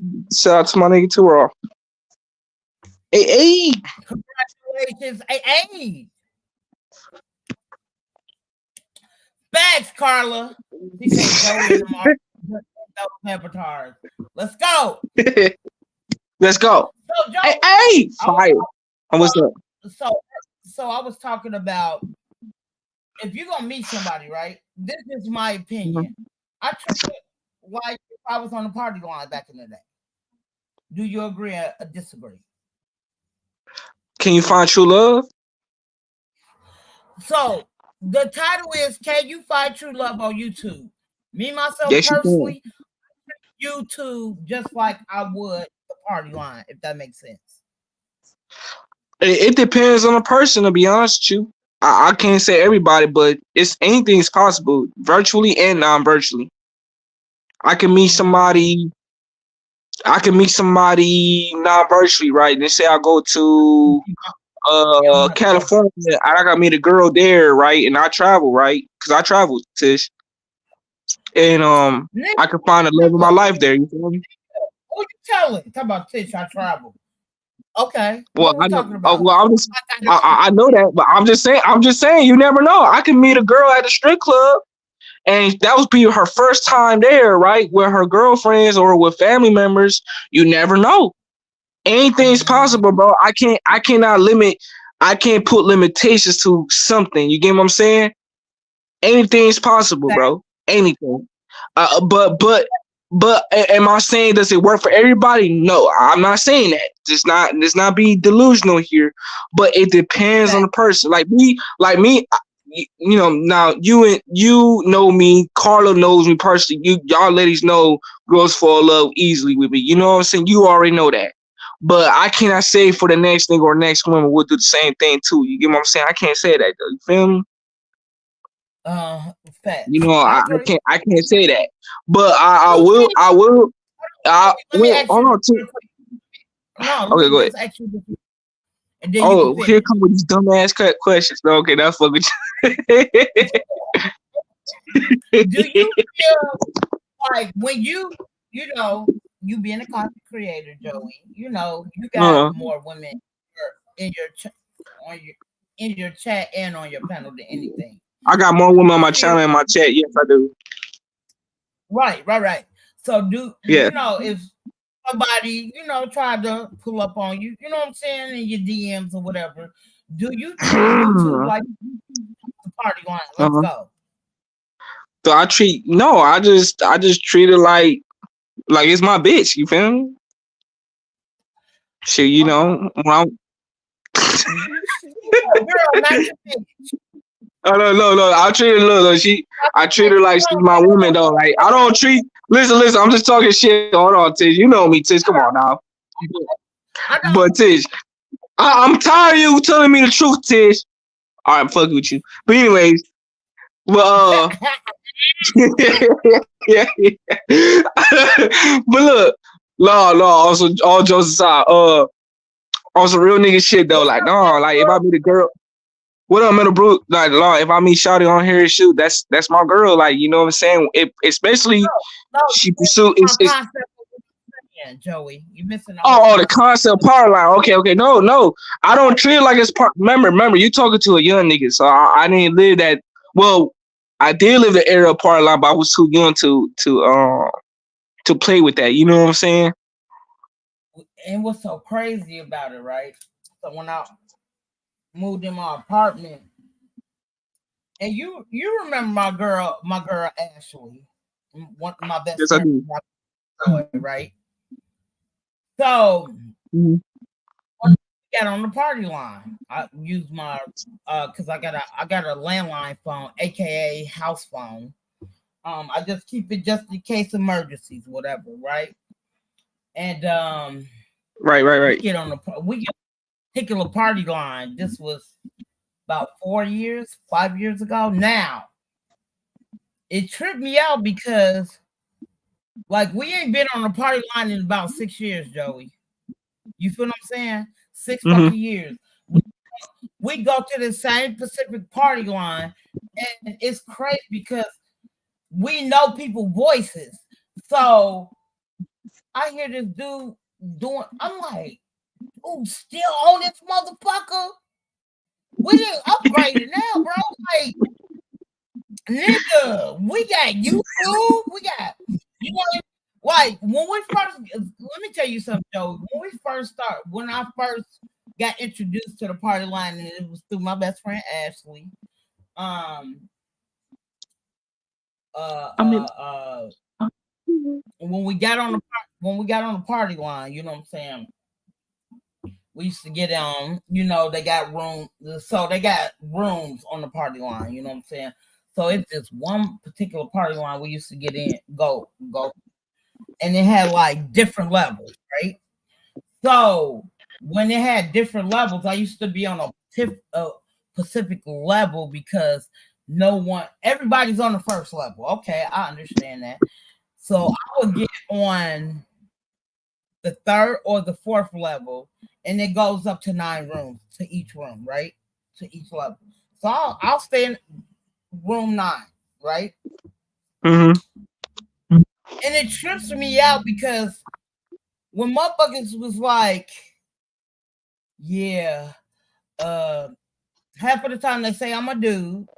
out to my nigga Two Raw. Hey. Congratulations. Hey. Facts, Carla. He said Joey in the market. Avatars. Let's go. Let's go. So, Joey, hey. Fire. What's up? So I was talking about if you're gonna meet somebody, right? This is my opinion. I treat it like if I was on the party line back in the day. Do you agree or disagree? Can you find true love? So the title is "Can You Find True Love on YouTube?" Me myself yes, personally, YouTube just like I would the party line, if that makes sense. It depends on the person, to be honest with you. I can't say everybody, but anything's possible, virtually and non-virtually. I can meet somebody I can meet somebody non-virtually, right? Let's say I go to California, and I gotta meet a girl there, right? And I travel, right? Because I travel, Tish. And I can find the love of my life there. You feel me? Who you telling? Talk about Tish, I travel. Okay. Well, What we I know. talking about? Well, I know that, but I'm just saying, you never know. I can meet a girl at a strip club, and that would be her first time there, right? With her girlfriends or with family members. You never know. Anything's possible, bro. I can't put limitations to something. You get what I'm saying? Anything's possible, bro. Anything. But am I saying does it work for everybody? No, I'm not saying that. Just not be delusional here. But it depends on the person. Like me. You know, now you know me. Carla knows me personally. Y'all ladies know girls fall in love easily with me. You know what I'm saying? You already know that. But I cannot say for the next nigga or next woman will do the same thing too. You get what I'm saying? I can't say that though. You feel me? Facts. You know, I can't say that. But I will Let me ask hold you on too. No, Okay, let go me ahead. just ask you this. And then you can Here come with these dumbass questions. No, okay, that's fucking. Do you feel like when you know, you being a content creator, Joey, you know, you got more women in your in your chat and on your panel than anything. I got more women on my channel and my chat. Yes, I do. Right. So Yeah. you know, if somebody, you know, tried to pull up on you, you know what I'm saying, in your DMs or whatever, do you treat YouTube like the party line? Let's go. So I just treat it like it's my bitch. You feel me? Shit, you know, when I'm no. I treat her I treat her like she's my woman though. Like I don't treat. Listen. I'm just talking shit. Hold on, Tish. You know me, Tish. Come on now. But Tish, I'm tired of you telling me the truth, Tish. All right, fuck with you. But anyways, well, yeah. But look, no. Also, all jokes aside, on some real nigga shit though. Like, no, like if I meet a girl. What up, Middle Brook? Like, if I meet Shawty on here, shoot, that's my girl. Like, you know what I'm saying? Especially she pursue it's Joey, you missing the concept part line. Okay. No. I don't treat it like it's part. Remember, you talking to a young nigga, so I didn't live that. Well, I did live the era of part line, but I was too young to play with that. You know what I'm saying? And what's so crazy about it, right? So when I moved in my apartment, and you remember my girl Ashley, my best friend, right? So when I got on the party line, I used my because I got a landline phone, aka house phone. I just keep it just in case emergencies, whatever, right? And right. We get on a particular party line. This was about 5 years ago. Now it tripped me out because like we ain't been on a party line in about 6 years, Joey. You feel what I'm saying? 6 fucking years. We go to the same Pacific party line, and it's crazy because we know people's voices. So I hear this dude doing. I'm like, "Oh, still on this motherfucker? We didn't upgrade it now, bro. Like, nigga, we got YouTube. We got, you know, like when we first. Let me tell you something, Joe. When I first got introduced to the party line, and it was through my best friend Ashley. When we got on the party line, you know what I'm saying? We used to get on, you know, they got rooms on the party line, you know what I'm saying? So it's just one particular party line we used to get in, go, and it had like different levels, right? So when it had different levels, I used to be on a Pacific level because everybody's on the first level. Okay, I understand that. So I would get on the third or the fourth level, and it goes up to 9 rooms to each room, right? To each level. So I'll stay in room 9, right? Mm-hmm. And it trips me out because when motherfuckers was like, yeah, half of the time they say I'm a dude.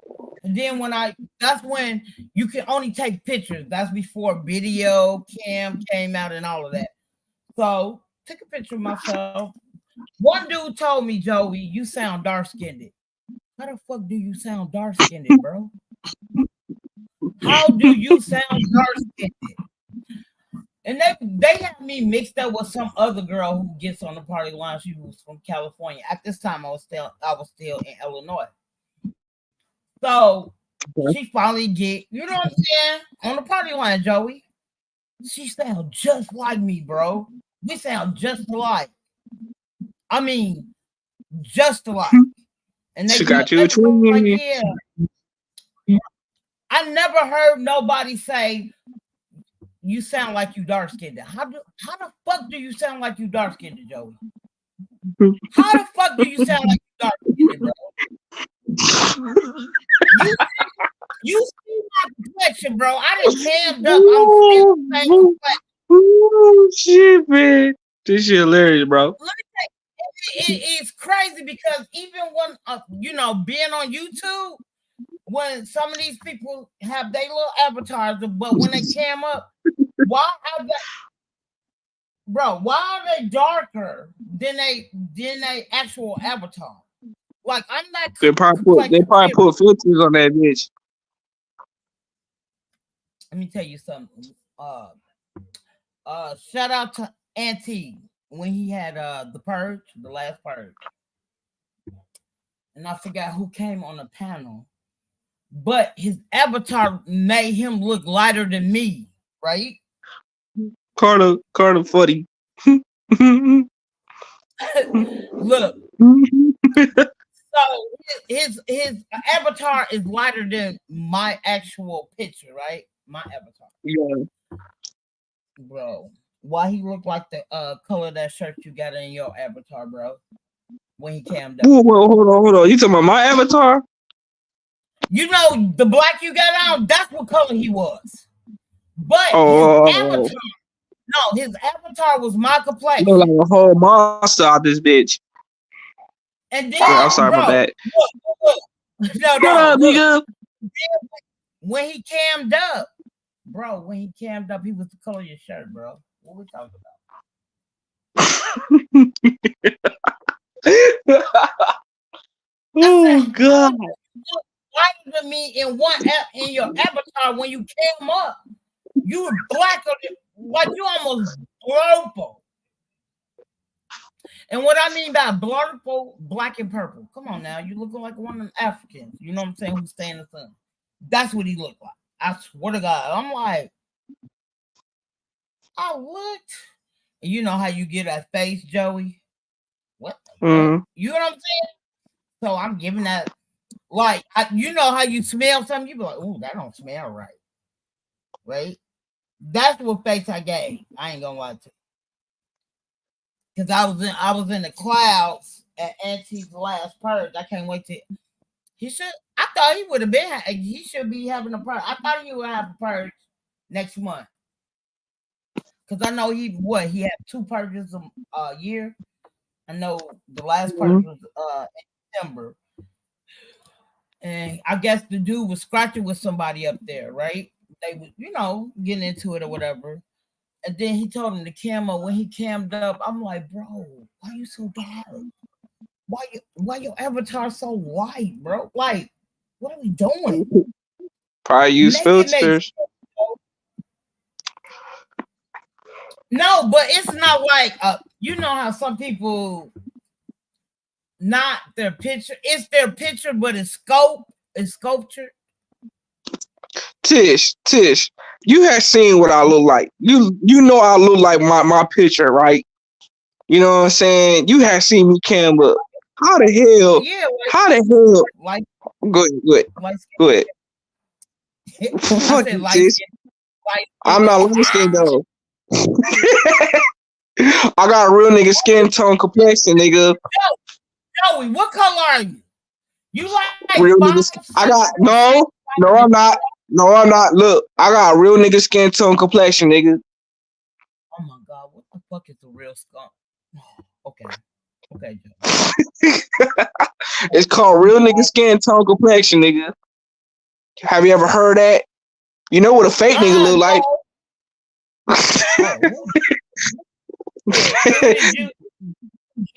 And then that's when you can only take pictures. That's before video cam came out and all of that. So took a picture of myself. One dude told me, Joey, you sound dark-skinned. How the fuck do you sound dark-skinned, bro? How do you sound dark-skinned? And they had me mixed up with some other girl who gets on the party line. She was from California. At this time, I was still in Illinois. So she finally get, you know what I'm saying, on the party line, Joey. She sound just like me, bro. We sound just alike. I mean, just alike. And She got you a twin. Like, yeah. I never heard nobody say you sound like you dark skinned. How the fuck do you sound like you dark skinned, Joey? How the fuck do you sound like you dark skinned, bro? You see my complexion, bro. I done cammed up. I'm still the same complexion. Oh shit, man. This shit hilarious, bro. Let me tell you, it's crazy because even when being on YouTube, when some of these people have their little avatars, but when they cam up, why are they darker than they actual avatar? Like I'm not. They probably put filters on that bitch. Let me tell you something. Shout out to Auntie when he had the last purge, and I forgot who came on the panel, but his avatar made him look lighter than me, right? Carter funny. Look. So his avatar is lighter than my actual picture, right? My avatar. Yeah. Bro, why he look like the color of that shirt you got in your avatar, bro? When he cammed up. Whoa, hold on. You talking about my avatar? You know the black you got on, that's what color he was. But his avatar was my complexion. Look like a whole monster out this bitch. And then, I'm sorry about that. Look. No. When he cammed up, bro, he was the color of your shirt, bro. What we talking about? Oh God! Lighter than me in your avatar when you came up, you were blacker, like you almost purple. And what I mean by blurple, black and purple. Come on now, you looking like one of them Africans. You know what I'm saying? Who stay in the sun. That's what he looked like. I swear to God. I'm like, I looked. And you know how you get that face, Joey? What? You know what I'm saying? So I'm giving that, like, you know how you smell something? You be like, ooh, that don't smell right. Right? That's what face I gave. I ain't gonna lie to you. Because I was in the clouds at Auntie's last purge. I can't wait to. I thought he would have been. He should be having a purge. I thought he would have a purge next month. Because I know he had 2 purges a year. I know the last purge was in December. And I guess the dude was scratching with somebody up there, right? They was, getting into it or whatever. And then he told him to cam up. When he cammed up, I'm like, bro, why you so dark? Why your avatar so light, bro? Like, what are we doing? Probably use filters. No, but it's not like you know how some people not their picture. It's their picture, but it's sculpture. Tish, you have seen what I look like. You know I look like my picture, right? You know what I'm saying? You have seen me cam up. How the hell? Yeah. Like, go ahead. Fuck you, Tish. I'm not light skinned though. I got a real nigga skin tone complexion, nigga. Joey, what color are you? You like Real nigga. 5'6"? I got no, I'm not. No, I'm not. Look, I got a real nigga skin tone complexion, nigga. Oh my god, what the fuck is a real skunk? Okay. Okay, Joey. It's called real nigga skin tone complexion, nigga. Have you ever heard that? You know what a fake nigga look like?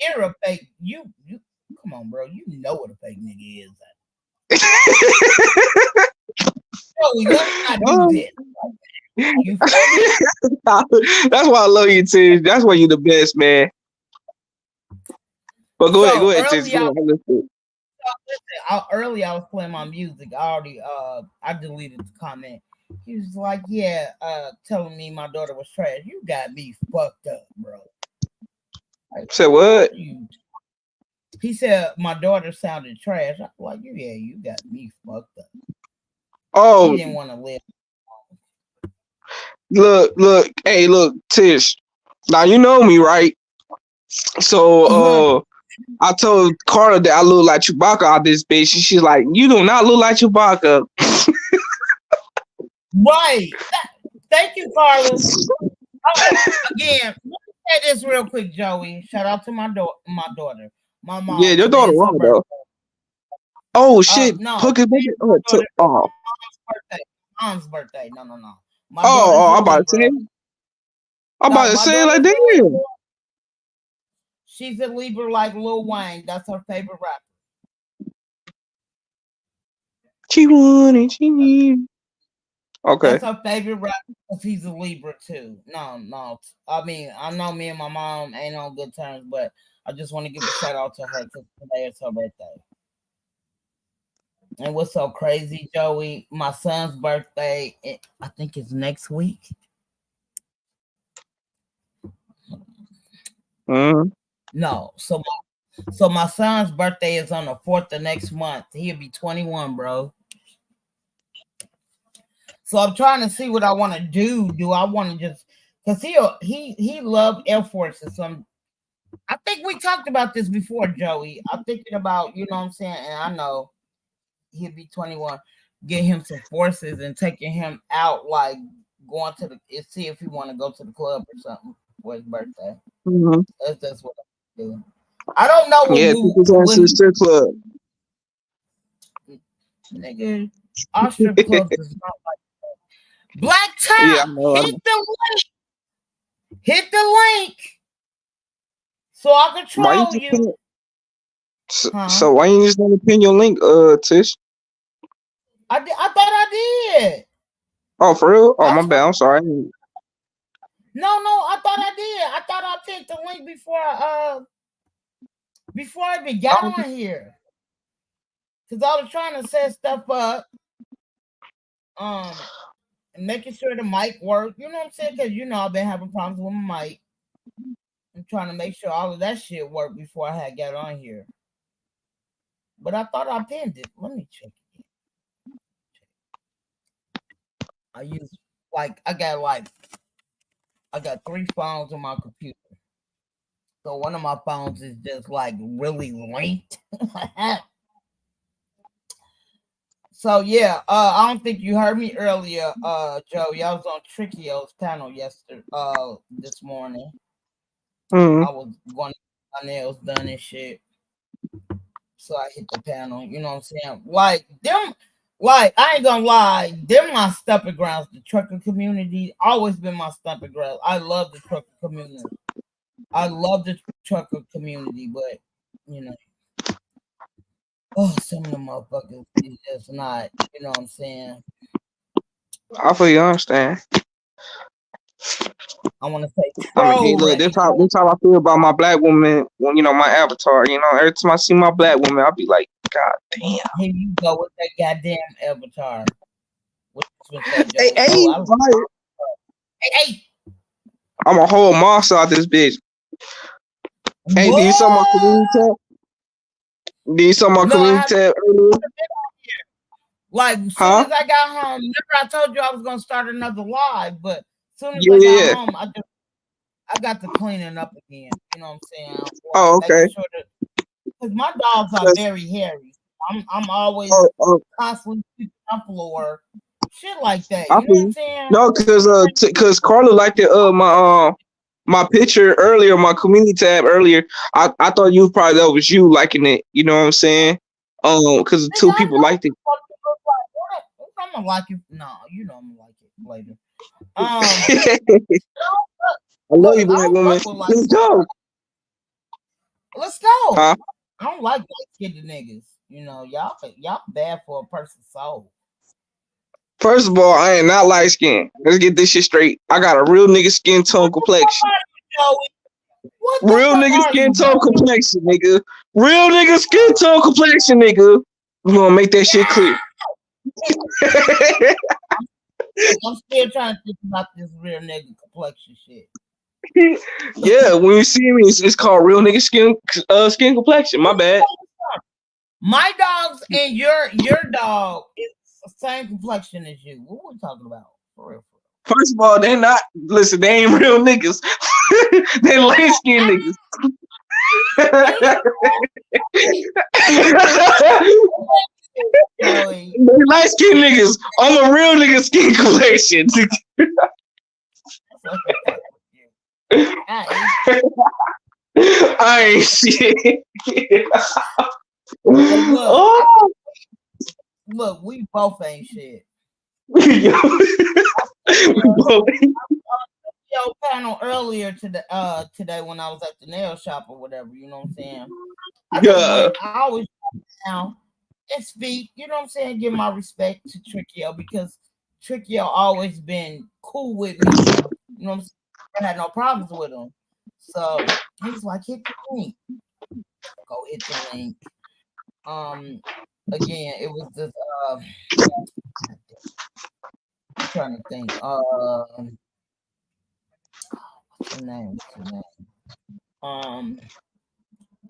You're a fake. You come on, bro. You know what a fake nigga is. Joey, let's not do this. You That's why I love you, Tish. That's why you the best, man. But go ahead, Tish. Earlier I was playing my music. I deleted the comment. He was like, yeah, telling me my daughter was trash. You got me fucked up, bro. Said what? He said my daughter sounded trash. I was like, yeah, you got me fucked up. Oh, he didn't want to live. Look, hey, look, Tish. Now you know me, right? So, I told Carla that I look like Chewbacca out this bitch. She's like, you do not look like Chewbacca. Right. Thank you, Carla. Again, let me say this real quick, Joey. Shout out to my daughter. My mom. Yeah, your daughter wrong though. Oh shit! No. Mom's birthday. No. I'm about to say. I'm about to say like that. She's a Libra like Lil Wayne. That's her favorite rapper. She wanted. Okay. That's her favorite rapper because he's a Libra too. No. I mean, I know me and my mom ain't on good terms, but I just want to give a shout out to her because today is her birthday. And what's so crazy, Joey? My son's birthday, I think it's next week. No, so my son's birthday is on the 4th of next month. He'll be 21, bro. So I'm trying to see what I want to do. Do I want to just because he loved Air Forces? So I think we talked about this before, Joey. I'm thinking about, you know what I'm saying, and I know he'll be 21. Get him some forces and taking him out, like going to see if he want to go to the club or something for his birthday. That's what I'm doing. I don't know what to strip club. Nigga, our strip club is not like that. Black Top, hit the link so I can troll you. So why you just want to pin your link, Tish? I thought I did. Oh, for real? Oh, my bad. I'm sorry. No, I thought I did. I thought I picked the link before I even got on here. Because I was trying to set stuff up. And making sure the mic worked. You know what I'm saying? Because I've been having problems with my mic. I'm trying to make sure all of that shit worked before I had got on here. But I thought I pinned it. Let me check it. I got 3 phones on my computer. So one of my phones is just like really linked. So yeah, I don't think you heard me earlier, Joey. I was on Trickio's panel this morning. I was going to get my nails done and shit. So I hit the panel, you know what I'm saying? Like them, like I ain't gonna lie, them my stomping grounds. The trucker community always been my stomping grounds. I love the trucker community. But some of the motherfuckers is just not, you know what I'm saying? I feel you understand. I want to say, look, this how I feel about my black woman. When my avatar, every time I see my black woman, I'll be like, God damn. Here you go with that goddamn avatar. Hey, I'm a whole monster out this bitch. Hey, do you saw my community tab? Earlier? Like, as soon as I got home, remember I told you I was gonna start another live, but as soon as I got home, I got to cleaning up again. You know what I'm saying? Oh, Making okay. sure that because my dogs are very hairy. I'm always constantly sweeping the floor, shit like that. I You know feel what I'm you. saying? No, cause Carla liked it. My picture earlier, my community tab earlier. I thought you probably that was you liking it. You know what I'm saying? Cause Nigga, two I people know liked it. what the fuck you look like. I'm gonna like you. No, you know I'm gonna like it later. I love you, Look, I black don't woman. fuck with like. Let's go. Let's go. Huh? I don't like light-skinned niggas. You know, y'all bad for a person's soul. First of all, I ain't not light skinned. Let's get this shit straight. I got a real nigga skin tone complexion. What the Real fuck nigga are skin you, tone Joey? complexion, nigga. Real nigga skin tone complexion, nigga. We gonna make that shit clear. I'm still trying to think about this real nigga complexion shit. Yeah, when you see me, it's called real nigga skin complexion. My bad. My dogs and your dog is the same complexion as you. What are we talking about? For real. First of all, they not listen. They ain't real niggas. They light skinned niggas. They light skinned niggas. I'm a real nigga skin complexion. I ain't shit. Look, we both ain't shit. Yo, panel earlier today when I was at the nail shop or whatever, you know what I'm saying? I always down and speak, you know what I'm saying, give my respect to Trickio because Trickio always been cool with me. You know what I'm saying? I had no problems with him. So he was like, hit the link. Go hit the link. Again, it was this I'm trying to think. What's her name?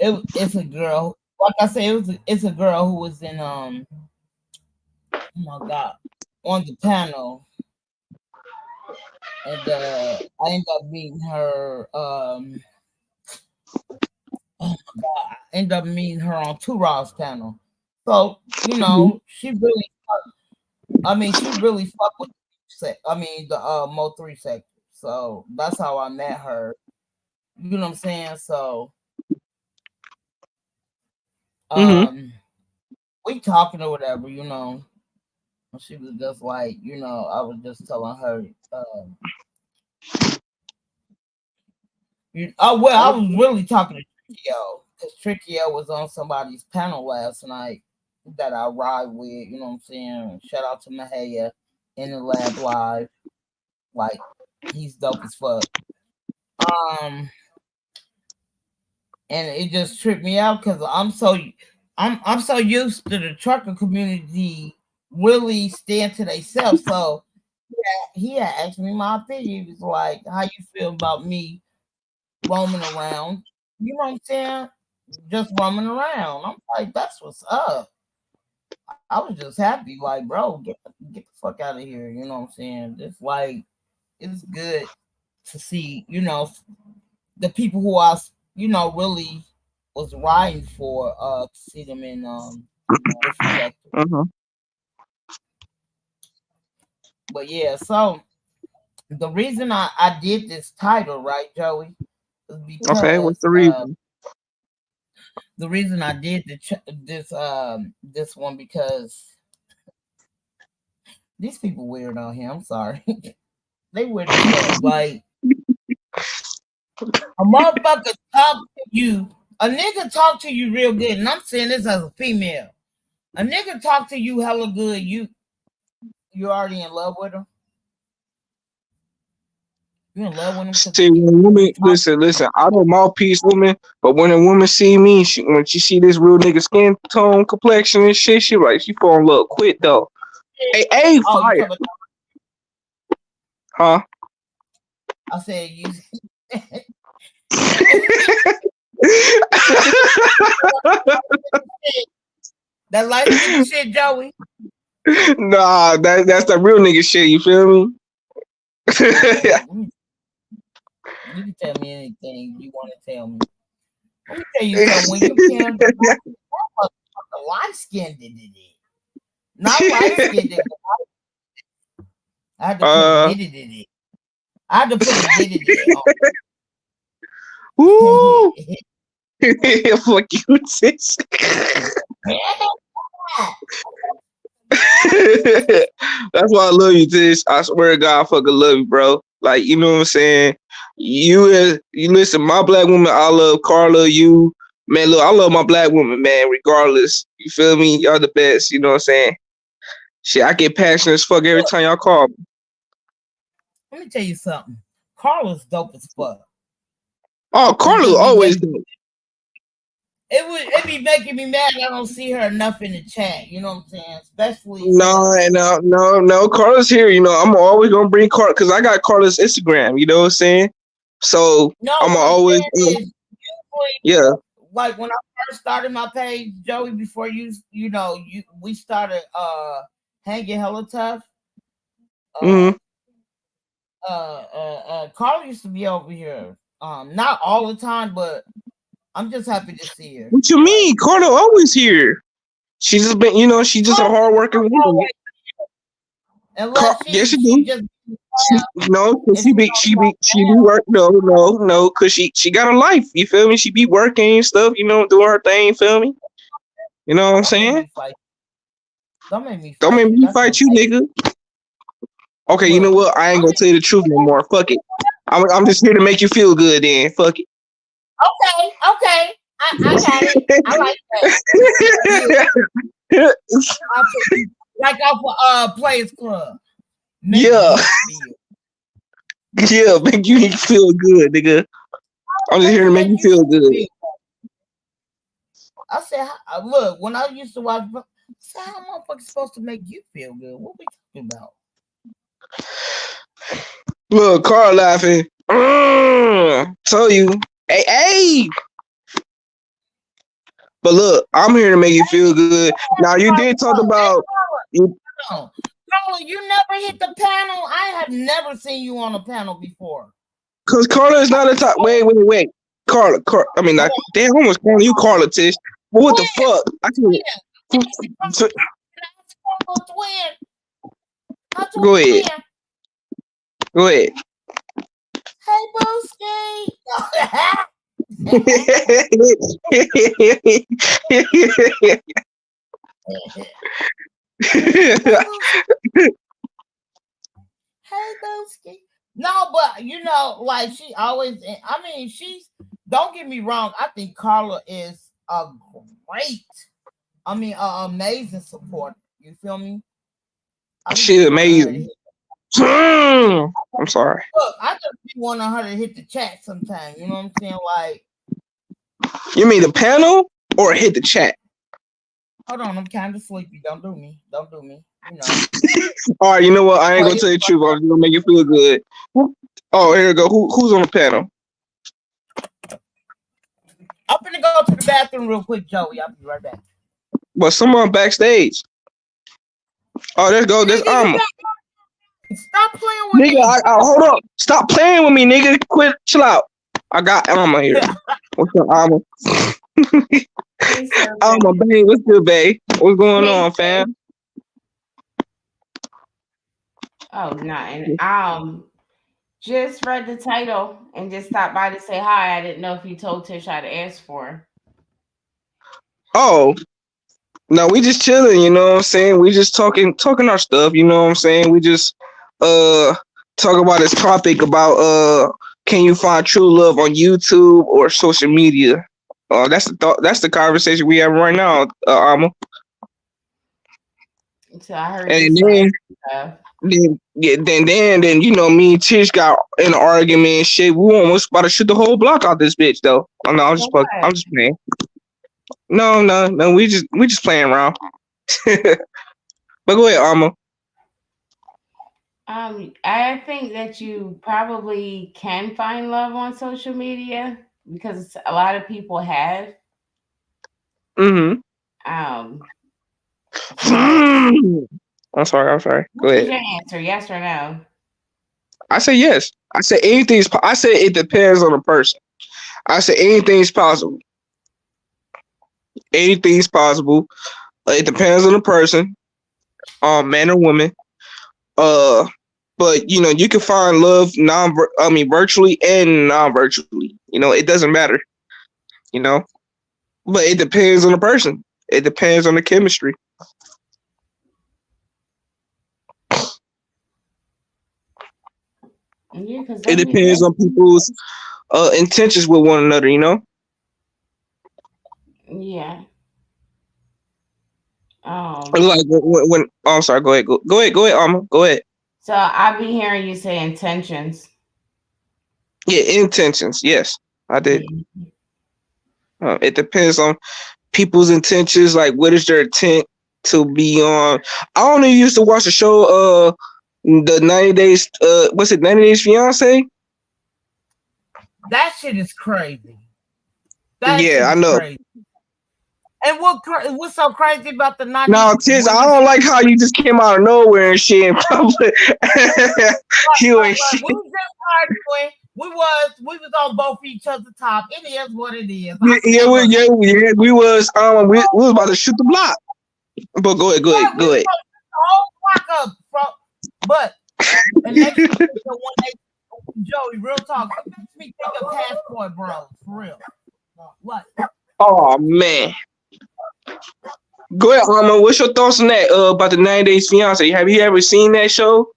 It's a girl. Like I said, it's a girl who was in oh my god, on the panel, and I ended up meeting her. Oh my god, I ended up meeting her on Two Raw's panel. So you know, she really fucked with the Mo3 sector. So that's how I met her. You know what I'm saying? So we talking or whatever, you know. She was just like, you know, I was just telling her, I was really talking to Trickio because Trickio was on somebody's panel last night that I ride with, you know what I'm saying? Shout out to Mahaya in the lab live. Like, he's dope as fuck. And it just tripped me out because I'm so used to the trucker community really stand to themselves. So he had asked me my opinion. He was like, how you feel about me roaming around? You know what I'm saying? Just roaming around. I'm like, that's what's up. I was just happy, like, bro, get the fuck out of here. You know what I'm saying? Just like, it's good to see, you know, the people who I, you know, really was riding for to see them in different sectors. But yeah, so the reason I did this title, right, Joey, is because what's the reason? The reason I did this one because these people weird on here. I'm sorry, they weird as fuck. Like a motherfucker talk to you, a nigga talk to you real good, and I'm saying this as a female. A nigga talk to you hella good, you already in love with him. You in love with him? See, when a woman, listen, I don't mouthpiece women, but when a woman see me, when she see this real nigga skin tone, complexion and shit, she like, she fall in love quick though. Hey, fire. Huh? I said you. That light nigga shit, Joey. Nah, that's the real nigga shit. You feel me? You can tell me anything you want to tell me. Let me tell you something. When you came, light skinned did it. Not light skinned. I had to put it. I had to put it on. Woo! Fuck you, sis. That's why I love you, Tish. I swear to God, I fucking love you, bro. Like, you know what I'm saying? You listen, my black woman, I love Carla, you. Man, look, I love my black woman, man, regardless. You feel me? Y'all the best, you know what I'm saying? Shit, I get passionate as fuck every time y'all call me. Let me tell you something. Carla's dope as fuck. Oh, Carla always dope. It be making me mad. I don't see her enough in the chat. You know what I'm saying? Especially no. Carla's here. You know, I'm always gonna bring Carla because I got Carla's Instagram. You know what I'm saying? So I'm always yeah. Like when I first started my page, Joey, before we started hanging hella tough. Carla used to be over here. Not all the time, but I'm just happy to see her. What you mean? Carla always here. She's just been, she's just a hard working woman. Yes, she do. She be work. No, cause she got a life. You feel me? She be working and stuff. Doing her thing. Feel me? You know what I'm saying? Don't make me fight you, nigga. Okay, you know what? I ain't gonna tell you the truth no more. Fuck it. I'm just here to make you feel good. Then fuck it. Okay. I got it. I like that. Like off of Players Club. Yeah, make you feel good, nigga. I'm just here to make you feel good. I said, look, when I used to watch, I said, how motherfuckers supposed to make you feel good? What we talking about? Look, Carl laughing. Tell you, hey. But look, I'm here to make you feel good. Now you did talk about Carla, you never hit the panel. I have never seen you on a panel before. Cause Carla is not a top. Wait. Carla. I mean, damn, I almost calling you Carla, Tish. But what the fuck? Go ahead. Hey, Hey, Booski. No, but like she always. I mean, don't get me wrong. I think Carla is a great. Amazing supporter. You feel me? She's amazing. I'm sorry. Look, I just be wanting her to hit the chat sometime. You know what I'm saying? Like, you mean the panel or hit the chat? Hold on, I'm kind of sleepy. Don't do me. All right, you know what? I ain't gonna tell you the truth. I'm gonna make you feel good. Oh, here we go. Who's on the panel? I'm gonna go to the bathroom real quick, Joey. I'll be right back. But someone backstage. Oh, there's Alma. Stop playing with me. Nigga, hold up. Stop playing with me, nigga. Quit. Chill out. I got Alma here. What's up, Alma? Alma, babe. What's good, babe? What's going on, fam? Oh, nothing. Just read the title and just stopped by to say hi. I didn't know if you told Tish how to ask for her. Oh. No, we just chilling, you know what I'm saying? We just talking our stuff, you know what I'm saying? We just talk about this topic about can you find true love on YouTube or social media? That's the conversation we have right now, Alma. So I heard and then me and Tish got in an argument and shit. We almost about to shoot the whole block out this bitch though. Oh, no, I'm just playing. No, we just playing around. But go ahead, Alma. I think that you probably can find love on social media because a lot of people have. I'm sorry. Go What ahead. is your answer? Yes or no? I say yes. I said anything's. I said it depends on the person. I said anything's possible. Anything's possible. It depends on the person, man or woman. Uh, but you know, you can find love virtually and non-virtually. You know, it doesn't matter. You know, but it depends on the person. It depends on the chemistry. Yeah, because It depends on people's intentions with one another. You know. Yeah. Like when oh, I'm sorry. Go ahead. Go ahead. Alma. Go ahead. So I be hearing you say intentions. Yeah, intentions. Yes, I did. It depends on people's intentions. Like, what is their intent to be on? I only used to watch the show. The 90 Days. What's it? 90 Days Fiance. That shit is crazy. Yeah, I know. Crazy. And what's so crazy about the 90s? No, Tiz, I don't like how you just came out of nowhere and shit in public. You ain't shit. We was just arguing. We was on both each other's top. It is what it is. Yeah, we was about to shoot the block. But go ahead. The whole block up, but and next Joey, real talk. It makes me think of Passport Bros, for real. What? Oh man. Go ahead, Alma. What's your thoughts on that? About the 90 Days Fiance. Have you ever seen that show?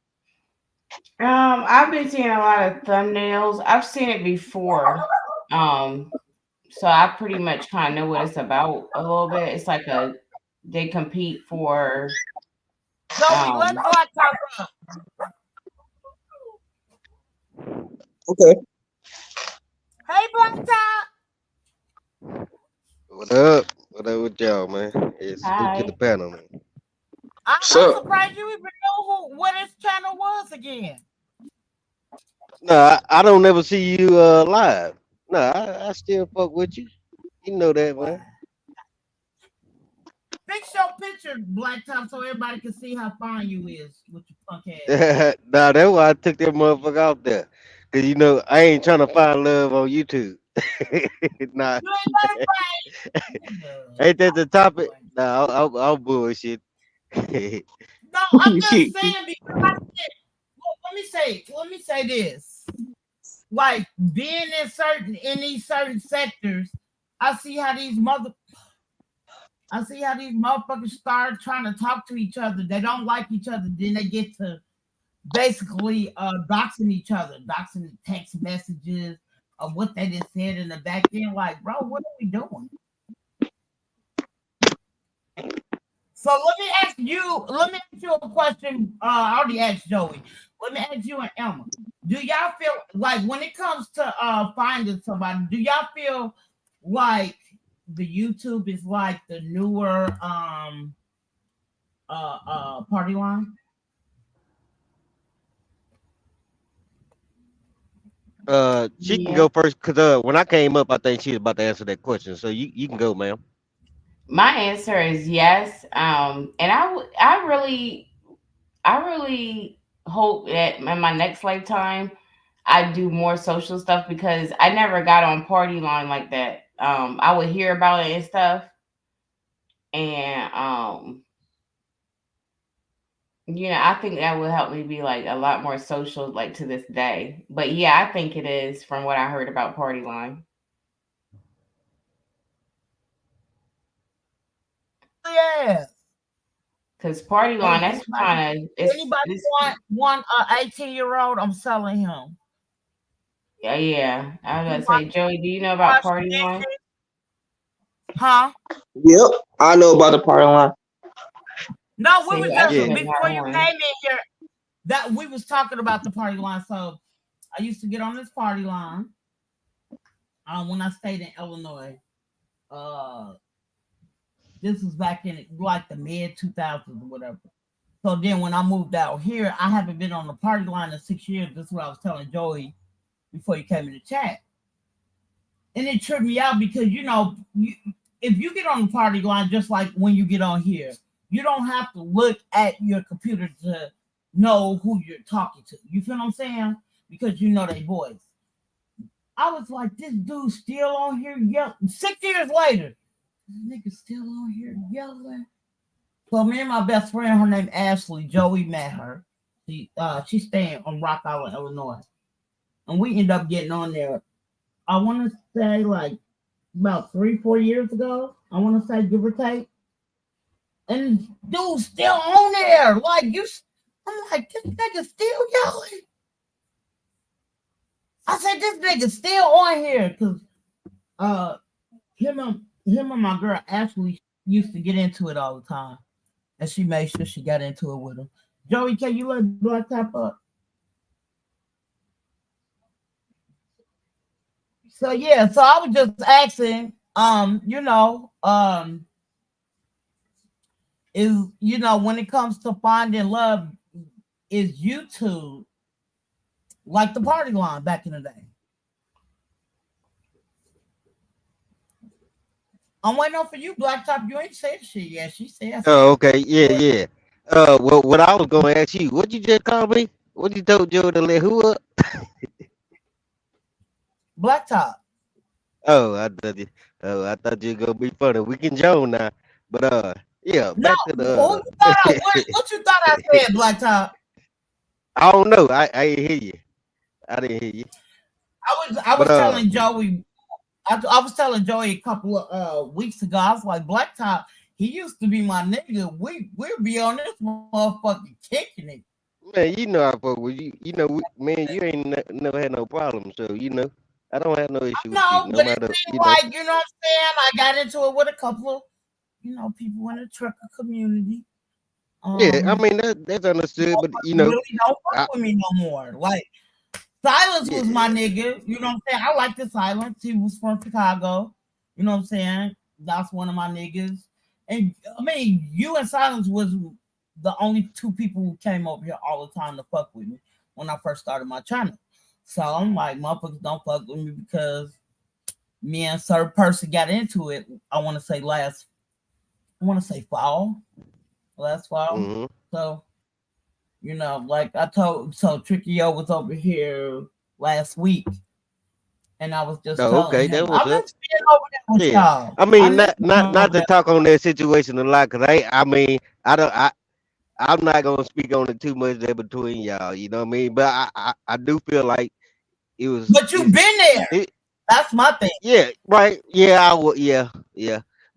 I've been seeing a lot of thumbnails. I've seen it before. So I pretty much kind of know what it's about a little bit. It's like they compete for. Let's Black Top up. Okay. Hey, Black Top. What up? What up with y'all, man? It's Luke in the panel, man. I'm surprised you even know what his channel was again. No, I don't never see you live. No, I still fuck with you. You know that, man. Fix your picture, Black Top, so everybody can see how fine you is with your punk ass. Nah, that's why I took that motherfucker out there. Cause you know I ain't trying to find love on YouTube. Nah. Ain't that the topic? Nah, I'll bullshit. No, I'm just saying because let me say this. Like being in these certain sectors, I see how these motherfuckers start trying to talk to each other. They don't like each other. Then they get to basically doxing each other, doxing the text messages of what they just said in the back end. Like, bro, what are we doing? So let me ask you a question. I already asked Joey. Let me ask you and Emma. Do y'all feel like when it comes to finding somebody, do y'all feel like the YouTube is like the newer party line? She can go first because when I came up, I think she was about to answer that question. So you can go, ma'am. My answer is yes. And I really hope that in my next lifetime I do more social stuff because I never got on party line like that. I would hear about it and stuff. And I think that would help me be like a lot more social like to this day. But yeah, I think it is from what I heard about party line. Yeah. Because party line, that's kind of anybody want 18-year-old, I'm selling him. Yeah. I was gonna say, Joey, do you know about party line? Huh? Yep, I know about the party line. No, we was just before you came in here that we was talking about the party line. So I used to get on this party line when I stayed in Illinois. This was back in like the mid 2000s or whatever. So then when I moved out here, I haven't been on the party line in 6 years. That's what I was telling Joey before you came in the chat. And it tripped me out because, if you get on the party line, just like when you get on here, you don't have to look at your computer to know who you're talking to. You feel what I'm saying? because you know their voice. I was like, this dude still on here yelling. 6 years later, this nigga still on here yelling. So me and my best friend, her name Ashley, Joey met her. She's staying on Rock Island, Illinois, and we end up getting on there. I want to say like about 3-4 years ago. I want to say give or take. And dude's still on there. Like I'm like, this nigga still yelling. I said, this nigga still on here because him and my girl Ashley used to get into it all the time, and she made sure she got into it with him. Joey, can you let Black Top up? So yeah, so I was just asking, is when it comes to finding love, is YouTube like the party line back in the day? I'm waiting on for you, Blacktop. You ain't said shit yet. She said. Oh, okay. Yeah. Well, what I was gonna ask you, what you just called me? What you told Joe to let who up? Blacktop. Oh, I thought you were gonna be funny. We can join now, but yeah, No, back to what you thought I said, Blacktop? I don't know. I didn't hear you. I didn't hear you. I was telling Joey. I was telling Joey a couple of weeks ago. I was like, Blacktop. He used to be my nigga. We'll be on this motherfucking kicking it. Man, you know I fuck with you. You know, man, you ain't never had no problem. So I don't have no issue with you. No but matter, it seemed like, you know what I'm saying? I got into it with a couple of, people in the trucker community. Yeah, I mean that's understood, but really don't fuck with me no more. Like Silence was my nigga. You know what I'm saying? I like the Silence. He was from Chicago. You know what I'm saying? That's one of my niggas. And I mean, you and Silence was the only two people who came over here all the time to fuck with me when I first started my channel. So I'm like, motherfuckers don't fuck with me because me and a certain person got into it. I want to say last fall. Last fall. Mm-hmm. So, like I told, Tricky O was over here last week, and I was just telling him, that was I've been staying over there with y'all. I mean, not to talk on that situation a lot, cause I'm not gonna speak on it too much there between y'all. You know what I mean? But I do feel like it was. But you've been there. That's my thing. Yeah, right. Yeah, I would. Yeah.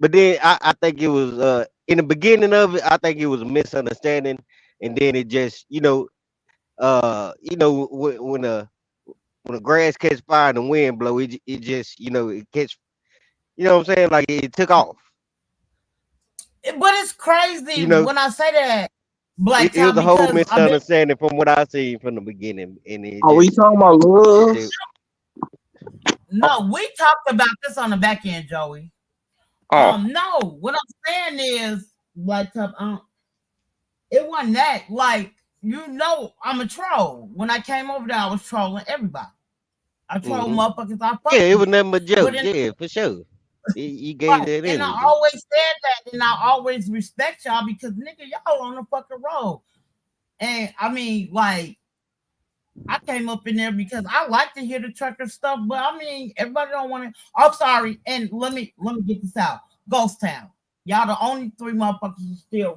But then I think it was in the beginning of it. I think it was a misunderstanding, and then it just when the grass catch fire and the wind blow, it just it catch. You know what I'm saying? Like it took off. But it's crazy when I say that. Black it was a whole misunderstanding from what I seen from the beginning. And are we talking about love? No, we talked about this on the back end, Joey. No, what I'm saying is, Black Top, it wasn't that. Like, I'm a troll. When I came over there, I was trolling everybody. I troll motherfuckers. It was nothing but jokes. Yeah, for sure. You gave that energy. And I always said that, and I always respect y'all because nigga, y'all on the fucking road. And I mean, like, I came up in there because I like to hear the trucker stuff, but I mean, everybody don't want to. I'm sorry, and let me get this out. Ghost Town, y'all the only three motherfuckers who still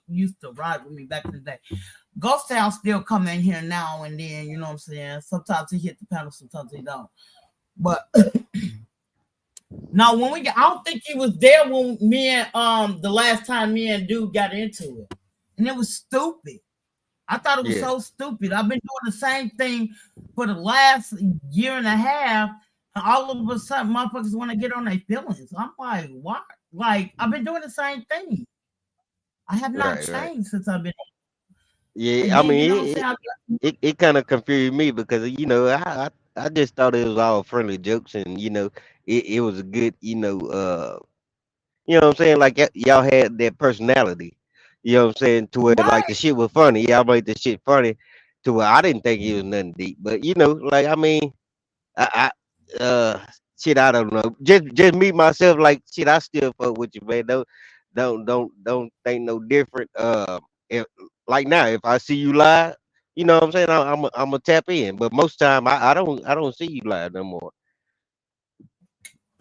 used to ride with me back in the day. Ghost Town still come in here now and then, you know what I'm saying? Sometimes he hit the panel, sometimes he don't. But now I don't think he was there when me and the last time me and dude got into it. And it was stupid. I thought it was so stupid. I've been doing the same thing for the last year and a half, and all of a sudden motherfuckers want to get on their feelings. I'm like, what? Like, I've been doing the same thing. I have not changed since I've been. Yeah, I mean, it kind of confused me because I just thought it was all friendly jokes, and it was a good what I'm saying, like y'all had that personality, you know what I'm saying, to where like the shit was funny. Y'all made the shit funny to where I didn't think it was nothing deep, but like I mean, shit, I don't know, just me myself, like shit, I still fuck with you, man. Don't think no different. If like now, if I see you live, you know what I'm saying? I'm gonna tap in, but most time I don't see you live no more.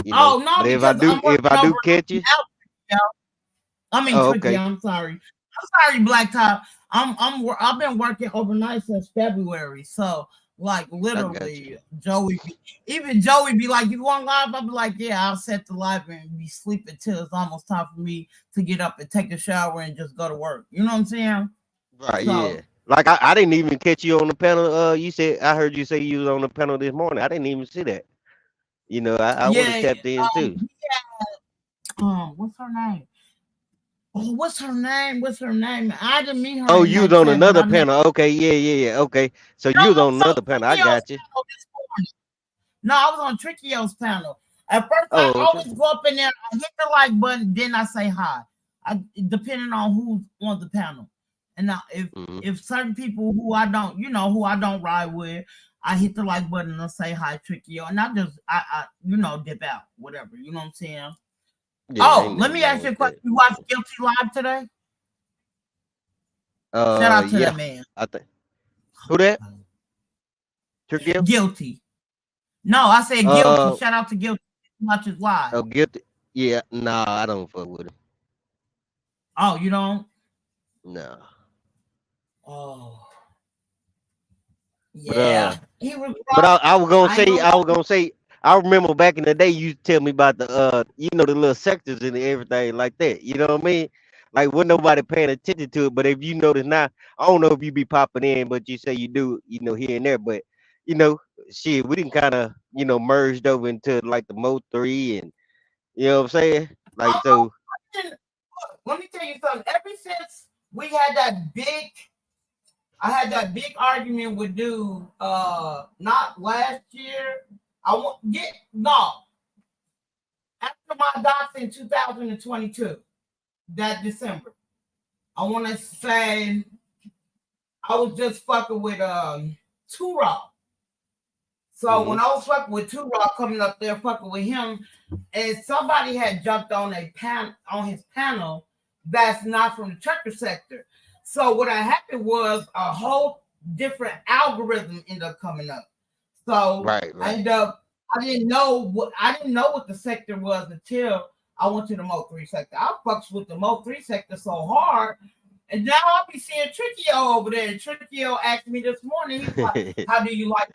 You know, Oh no, but because I'm if working I do overnight catch you, now. I mean oh Tricky. okay, I'm sorry. I'm sorry, Black Top. I've been working overnight since February. So like I got you. literally, even Joey be like, "You want live?" I'll be like, "Yeah." I'll set the live and be sleeping till it's almost time for me to get up and take a shower and just go to work. You know what I'm saying? Right, yeah. So Like I didn't even catch you on the panel. You said I heard you say you was on the panel this morning. I didn't even see that. You know, I would have yeah, tapped in too. what's her name? Oh, what's her name? What's her name? I didn't meet her Oh, in you was on Night Chat, but another I met. panel. Okay, yeah. Okay, so No, you was I on was another on panel. I Trickio's got you. panel this morning. No, I was on Trickio's panel. At first, I Oh, okay. always go up in there, I hit the like button, then I say hi. Depending on who's on the panel. And now, Hmm. if certain people who I don't, who I don't ride with, I hit the like button and say hi, Trickio, and I dip out, whatever. You know what I'm saying? Yeah, Oh, ain't let nothing me wrong ask you a with question. that. You watched Guilty Live today? Shout out to that Yeah, man. I think who that? Turkey? Guilty. No, I said guilty. Uh, Shout out to Guilty. Watch his live. oh, guilty. Yeah, nah, I don't fuck with him. Oh, you don't? No, Oh, but yeah. He was But rough. I ain't I gonna was gonna say, I remember back in the day, you tell me about the, you know, the little sectors and everything like that. You know what I mean? Like, wasn't nobody paying attention to it. But if you notice now, I don't know if you be popping in, but you say you do, you know, here and there. But you know, shit, we didn't kind of, you know, merged over into like the Mo 3, and you know what I'm saying? Like, so, let me tell you something. Ever since we had that big, I had that big argument with dude. Not last year. I want get no after my docs in 2022, that December. I want to say I was just fucking with Two Rock. So hmm when I was fucking with Two Rock coming up there fucking with him, and somebody had jumped on his panel that's not from the trucker sector. So what had happened was a whole different algorithm ended up coming up. So right, I right. ended up I didn't know what the sector was until I went to the Mo 3 sector. I fucks with the Mo 3 sector so hard. And now I'll be seeing Trickio over there. And Trickio asked me this morning, he was like, how do you like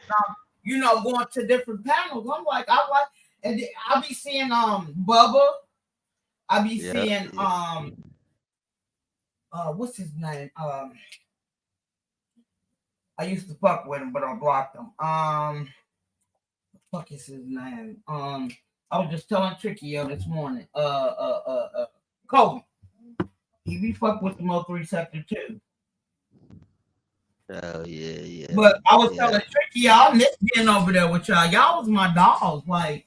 going to different panels? I'm like, I like, and I'll be seeing Bubba. I'll be Yeah, seeing yeah. what's his name? I used to fuck with him, but I blocked him. Fuck is his name? I was just telling Trickio this morning. Kobe. He be fuck with the Mo 3 sector too. Oh yeah, yeah, But I was yeah. telling Tricky, y'all miss being over there with y'all. Y'all was my dogs. Like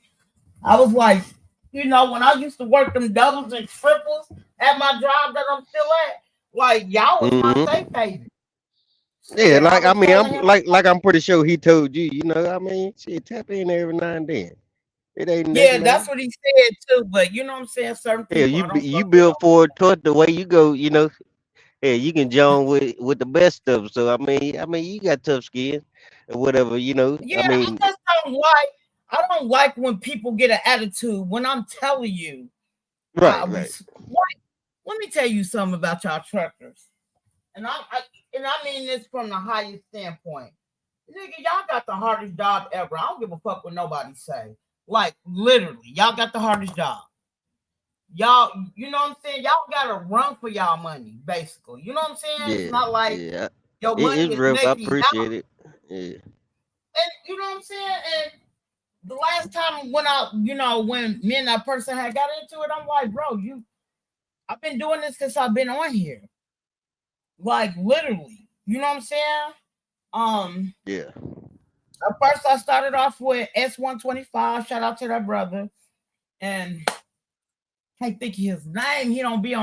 I was like, when I used to work them doubles and triples at my job that I'm still at, like y'all was my hmm safe haven. Yeah, Shit, I like I was mean, I'm telling him, like I'm pretty sure he told you. You know, I mean, shit, tap in every now and then. It ain't yeah, nothing, that's man. what he said too. But you know what I'm saying? Certain Yeah, people I don't you fuck with. build forward toward the way you go. You know, yeah, you can join with the best stuff. So I mean, you got tough skin or whatever. You know, Yeah, I I mean, just don't like. I don't like when people get an attitude. When I'm telling you, right, right. like. Let me tell you something about y'all truckers. And I mean this from the highest standpoint. Nigga, y'all got the hardest job ever. I don't give a fuck what nobody say. Like literally, y'all got the hardest job. Y'all, you know what I'm saying? Y'all gotta run for y'all money, basically. You know what I'm saying? It's Yeah, not like yeah. your money It's is rough. I making y'all. appreciate it. Yeah. And you know what I'm saying? And the last time when me and that person had got into it, I'm like, bro, I've been doing this since I've been on here. Like literally. You know what I'm saying? Yeah. At first I started off with S125. Shout out to that brother. And I can't think of his name. He don't be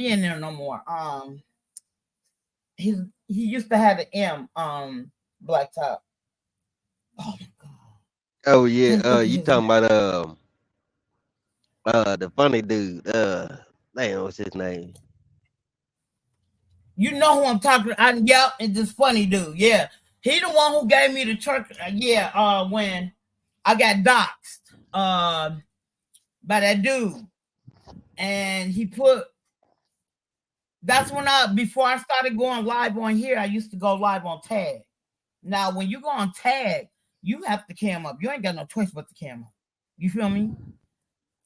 in there no more. He used to have an M, black top. Oh my god. Oh I yeah. can't think of You his name. talking about the funny dude. Damn, what's his name? You know who I'm talking. Yeah, and this funny dude. Yeah, he the one who gave me the church. Yeah, when I got doxxed, by that dude, and he put. That's when before I started going live on here, I used to go live on Tag. Now, when you go on Tag, you have to cam up. You ain't got no choice but to cam up. You feel me?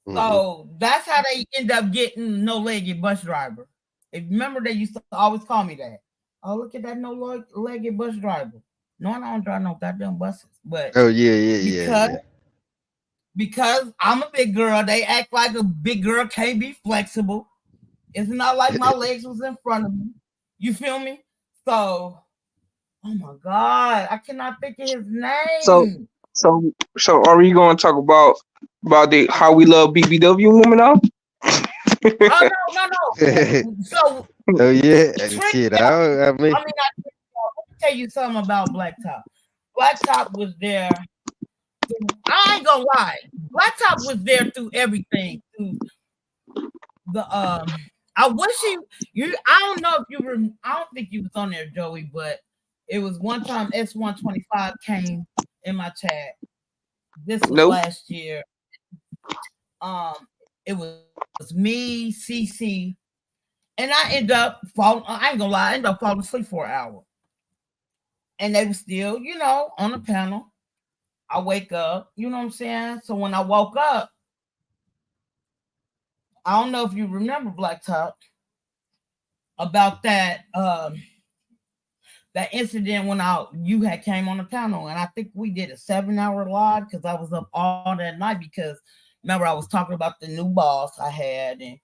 So that's how they end up getting no-legged bus driver. If you remember, they used to always call me that. Oh, look at that no-legged bus driver. No, I don't drive no goddamn buses. But because I'm a big girl, they act like a big girl can't be flexible. It's not like my legs was in front of me. You feel me? So, oh my God, I cannot think of his name. So are we going to talk about how we love BBW women now? Oh no. So oh yeah, shit. I mean, let me tell you something about Blacktop. Blacktop was there. I ain't gonna lie. Blacktop was there through everything. Through the I wish you. I don't know if you were. I don't think you was on there, Joey. But it was one time S125 came in my chat. This was last year. It was me, CC, and I ended up falling. I ain't gonna lie. I ended up falling asleep for an hour, and they were still, on the panel. I wake up. You know what I'm saying? So when I woke up, I don't know if you remember Blacktop about that that incident when you had came on the panel, and I think we did a 7-hour live because I was up all that night because remember I was talking about the new boss I had, and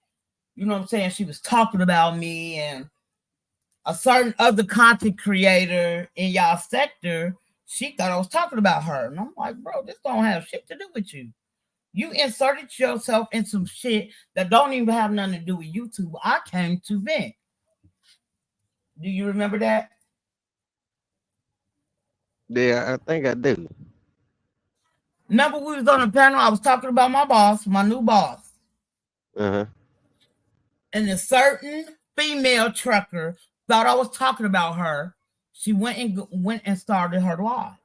you know what I'm saying, she was talking about me and a certain other content creator in y'all sector. She thought I was talking about her, and I'm like, bro, this don't have shit to do with you. You inserted yourself in some shit that don't even have nothing to do with YouTube. I came to vent. Do you remember that? Yeah, I think I do. Remember we was on the panel, I was talking about my boss, my new boss. Uh-huh. And a certain female trucker thought I was talking about her. She went and started her live.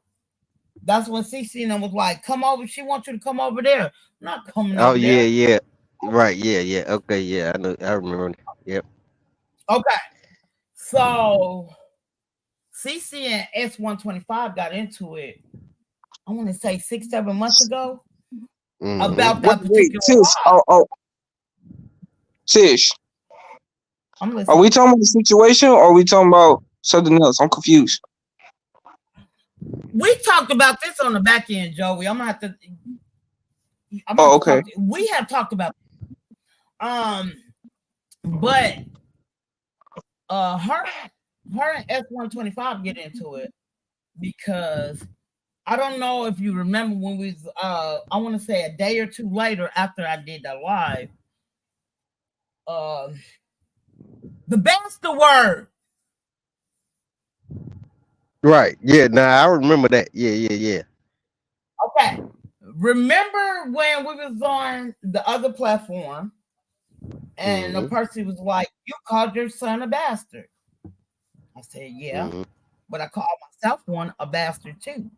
That's when CC and them was like, come over. She wants you to come over there. I'm not coming over there. Yeah. Right, yeah. Okay, yeah, I know. I remember. Yep. Okay. So CC and S125 got into it, I want to say 6-7 months ago, about that particular sis, sis. I'm listening. Are we talking about the situation or are we talking about something else? I'm confused. We talked about this on the back end, Joey. I'm gonna have to. Okay. We have talked about. But her and S125 get into it because I don't know if you remember when we was I want to say a day or two later after I did that live. The bastard word. Right. Yeah. Nah, I remember that. Yeah. Okay. Remember when we was on the other platform and the person was like, you called your son a bastard. I said, yeah. But I called myself one a bastard too.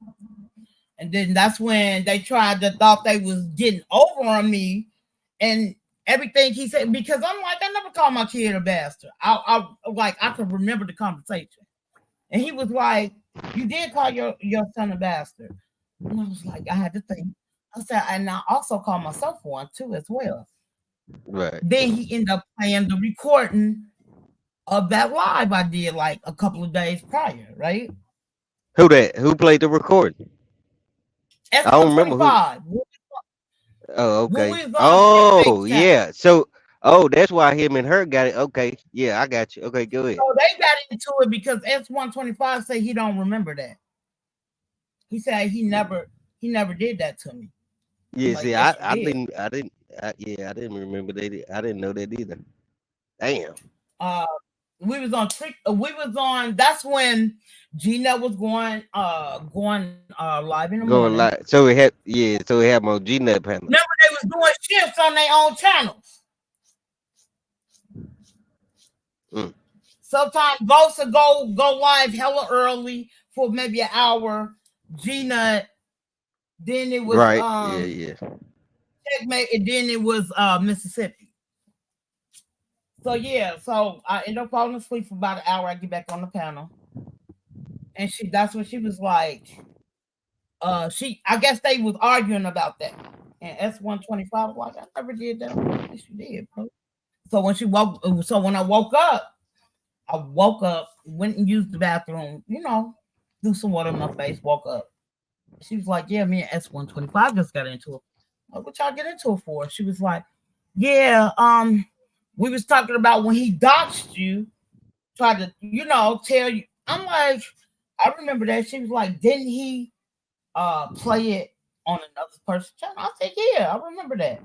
And then that's when they thought they was getting over on me and everything he said, because I'm like, I never called my kid a bastard. I could remember the conversation. And he was like, you did call your son a bastard. And I was like, I had to think. I said, and I also called myself one too as well. Right. Then he ended up playing the recording of that live I did like a couple of days prior, right? Who that? Who played the recording? I don't remember who. Oh, okay. Oh, yeah. So, that's why him and her got it. Okay. Yeah, I got you. Okay, go ahead. So they got into it because S125 said he don't remember that. He said he never did that to me. Yeah, like, see, I didn't remember that. I didn't know that either. Damn. We was on. That's when Gina was going live in the morning. Going live. So it had more Gina panels. Remember they was doing shifts on their own channels. Sometimes Ghost will go live hella early for maybe an hour. Gina, then it was Right. Yeah. Yeah. Checkmate, and then it was Mississippi. So yeah, so I end up falling asleep for about an hour. I get back on the panel, and that's when she was like, I guess they was arguing about that. And S125 was like, I never did that. I'm like, yes, you did, bro. So when I woke up, went and used the bathroom, threw some water in my face, woke up. She was like, yeah, me and S125 just got into it. Like, what y'all get into it for? She was like, yeah, we was talking about when he doxed you, tried to, tell you. I'm like, I remember that. She was like, didn't he play it on another person's channel? I said, yeah, I remember that.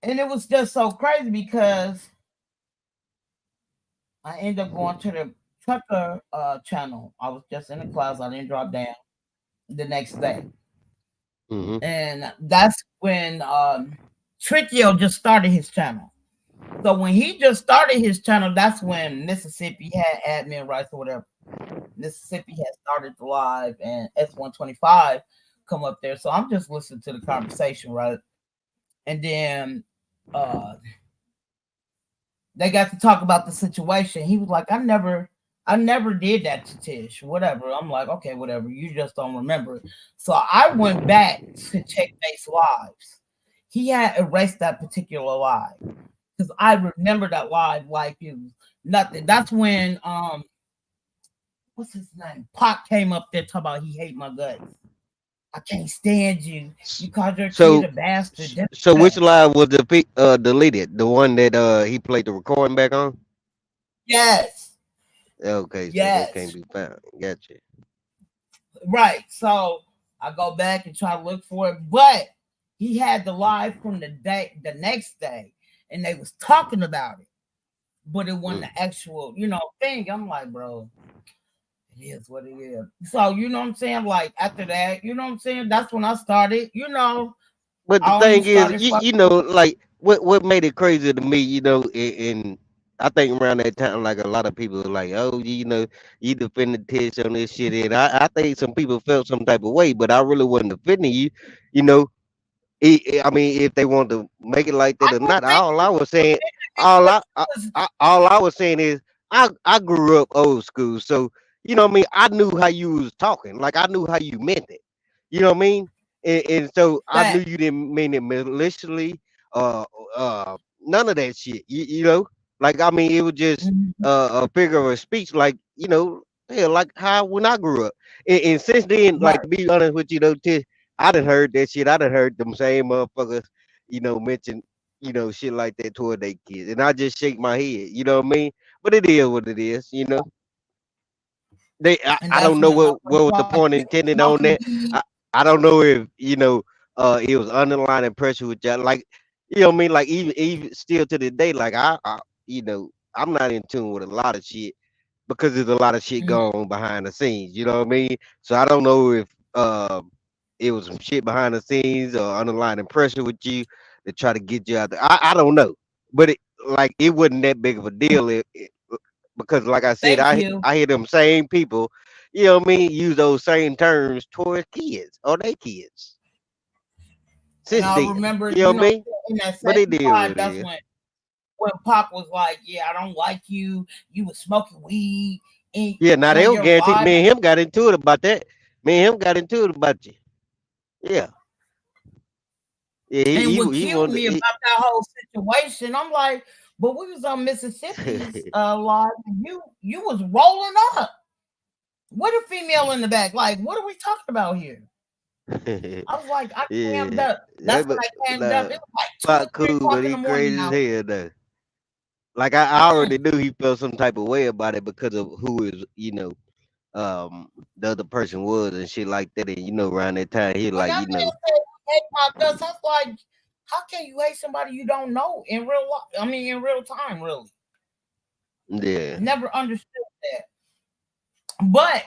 And it was just so crazy because I ended up going to the trucker channel. I was just in the class. I didn't drop down the next day. Mm-hmm. And that's when Trickio just started his channel. So when he just started his channel, that's when Mississippi had admin rights or whatever. Mississippi had started the live and S125 come up there. So I'm just listening to the conversation, right? And then they got to talk about the situation. He was like, I never did that to Tish, whatever. I'm like, okay, whatever. You just don't remember it. So I went back to check base lives. He had erased that particular live because I remember that live like it was nothing. That's when what's his name? Pac came up there talking about he hate my guts. I can't stand you. You called your kid a bastard. So which live was deleted? The one that he played the recording back on? Yes. Okay, so yes. that can't be found. Gotcha. Right. So I go back and try to look for it, but he had the live from the next day, and they was talking about it, but it wasn't the actual, thing. I'm like, bro, it is what it is. So you know what I'm saying? Like after that, you know what I'm saying? That's when I started, But the thing is, like what made it crazy to me, and I think around that time, like a lot of people were like, oh, you defended Tish on this shit, and I think some people felt some type of way, but I really wasn't defending you, you know. I mean, if they want to make it like that or not, all I was saying, all I was saying is, I grew up old school, so what I mean. I knew how you was talking, like I knew how you meant it. You know what I mean? And so I knew you didn't mean it maliciously, uh, none of that shit. Like I mean, it was just a figure of speech, like hell, like how when I grew up, and since then, like to be honest with you, though, Tish, I done heard that shit. I done heard them same motherfuckers, mention, shit like that toward their kids. And I just shake my head, you know what I mean? But it is what it is. I don't know what was the point intended on that. I don't know if, it was underlying pressure with y'all. Like, you know what I mean? Like even still to the day, like I'm not in tune with a lot of shit because there's a lot of shit going on behind the scenes. You know what I mean? So I don't know if it was some shit behind the scenes or underlying pressure with you to try to get you out there. I don't know, but it wasn't that big of a deal because like I said, I hear them same people, you know what I mean, use those same terms towards kids or their kids. Since I then, remember, you know what I mean? in that But same it is time, what that's it is. when Pac was like, "Yeah, I don't like you. You was smoking weed." Yeah, now on they'll your guarantee. live. Me and him got into it about that. Me and him got into it about you. Yeah. Yeah, And what he killed wanted. me about that whole situation, I'm like, but we was on Mississippi's live, and you was rolling up. What a female in the back. Like, what are we talking about here? I was like, I cammed Yeah, up. That's when I cammed up. It was like 2 or Pop 3 cool, o'clock but in the he morning crazy as now. hell though. Like I already knew he felt some type of way about it because of who is, the other person was and shit like that. And around that time he Like, like, I man said, hate my guts. I was like, how can you hate somebody you don't know in real life? I mean, in real time, really. yeah. Never understood that. But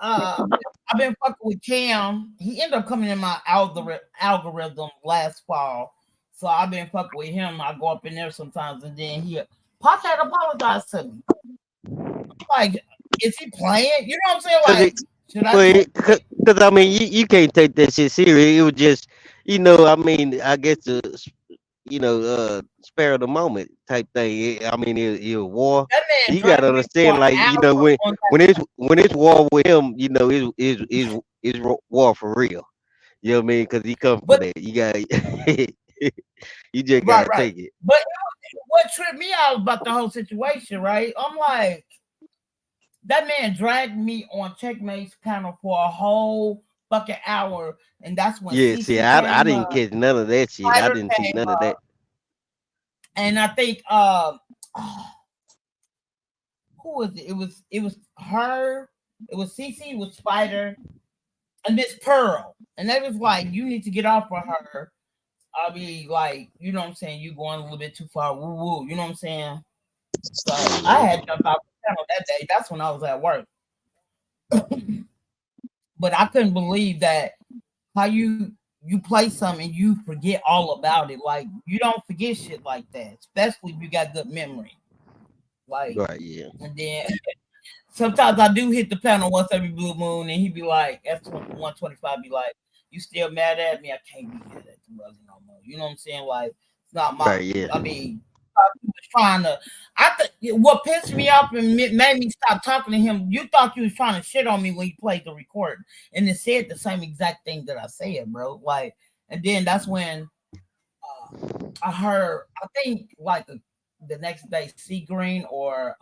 I've been fucking with Cam. He ended up coming in my algorithm last fall. So I've been fucking with him. I go up in there sometimes, and then Pop had apologized to me. Like, is he playing? You know what I'm saying? Cause Like, it, should I well, take it? cause I mean, you can't take that shit serious. It was just, I mean, I guess spare the moment type thing. I mean, it was war. That man You gotta dragged me for understand, an like, hour on when it's war with him, is war for real. You know what I mean? Cause he come for but that. You got, you just right, gotta right. take it. But what tripped me out about the whole situation, right? I'm like, that man dragged me on Checkmate's panel for a whole fucking hour, and that's when Yeah, see, CC I came didn't up, catch none of that shit. I Spider didn't see came none of that. up, and I think who was it? It was her, it was CC with Spider and Miss Pearl. And they was like, you need to get off of her. I mean, like, you know what I'm saying? You going a little bit too far, woo woo, you know what I'm saying? So I Yeah, had jumped off the panel that day. That's when I was at work. But I couldn't believe that how you play something and you forget all about it. Like, you don't forget shit like that, especially if you got good memory. Like, right, yeah, and then sometimes I do hit the panel once every blue moon, and he be like, F125 be like, you still mad at me? I can't be mad at the brother no more. You know what I'm saying? Like, it's not my. right, yeah, I mean, he was trying to. What pissed me off and made me stop talking to him. You thought you was trying to shit on me when you played the recording, and it said the same exact thing that I said, bro. Like, and then that's when I heard. I think like the next day, C Green or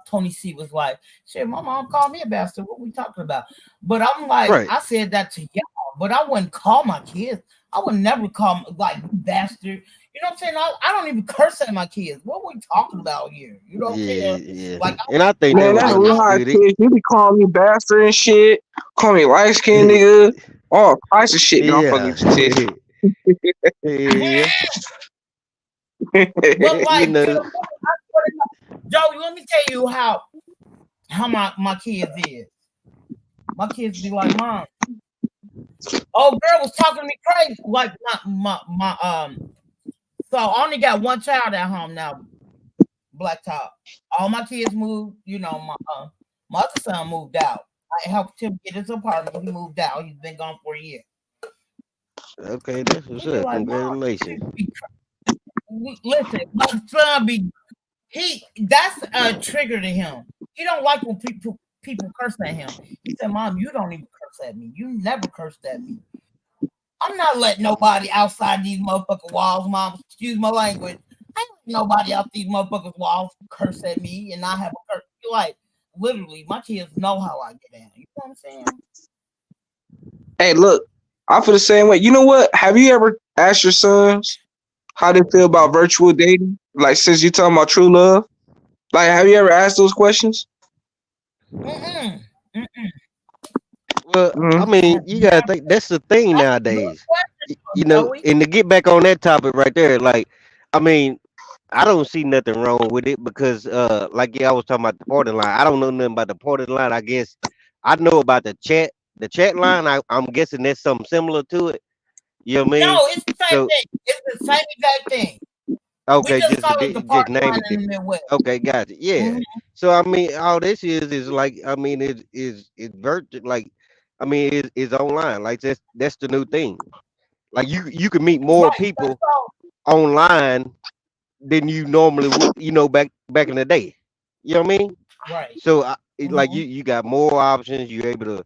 Tony C was like, "Shit, my mom called me a bastard. What we talking about?" But I'm like, right. I said that to y'all, but I wouldn't call my kids. I would never call them, like, bastard. You know what I'm saying? I don't even curse at my kids. What are we talking about here? You know what I'm Yeah, saying? yeah. Like, And I think that Man, was that's a lie, understood. kid. You be calling me bastard and shit. Call me light skinned It, nigga. All kinds of shit that I'm fucking yeah, said. yeah. but You like to know, the point, I swear to God, Joey, let me tell you how my kids is. My kids be like, Mom, old girl was talking to me crazy. Like my so I only got one child at home now, Black Top. All my kids moved, my other son moved out. I helped him get his apartment. He moved out. He's been gone for a year. okay, that's what's He be up. like, Mom, Congratulations. listen, my son be that's a trigger to him. He don't like when people curse at him. He said, Mom, you don't even curse at me. You never cursed at me. I'm not letting nobody outside these motherfucking walls, Mom. Excuse my language. I ain't letting nobody out these motherfucking walls curse at me and I have a curse. Like, literally, my kids know how I get down. You know what I'm saying? Hey, look, I feel the same way. You know what? Have you ever asked your sons how they feel about virtual dating? Like, since you're talking about true love, like, have you ever asked those questions? Mm-mm. Mm-mm. Well, I Mm-hmm. mean, you gotta think that's the thing That's a good nowadays. question, Joey. And to get back on that topic right there, like, I mean, I don't see nothing wrong with it because, like, yeah, I was talking about the party line. I don't know nothing about the party line. I guess I know about the chat line. I'm guessing that's something similar to it. You know what I mean? No, it's the same So, thing. It's the same exact thing. We okay, just call it the just party name line it in the different. Midwest. Okay, gotcha. Yeah. Mhm. So I mean, all this is like, I mean, it's virtual. Like, I mean, it's online. Like that's the new thing. Like you can meet more Right. people online than you normally would. Back in the day. You know what I mean? Right. So like Mhm. you got more options. You're able to,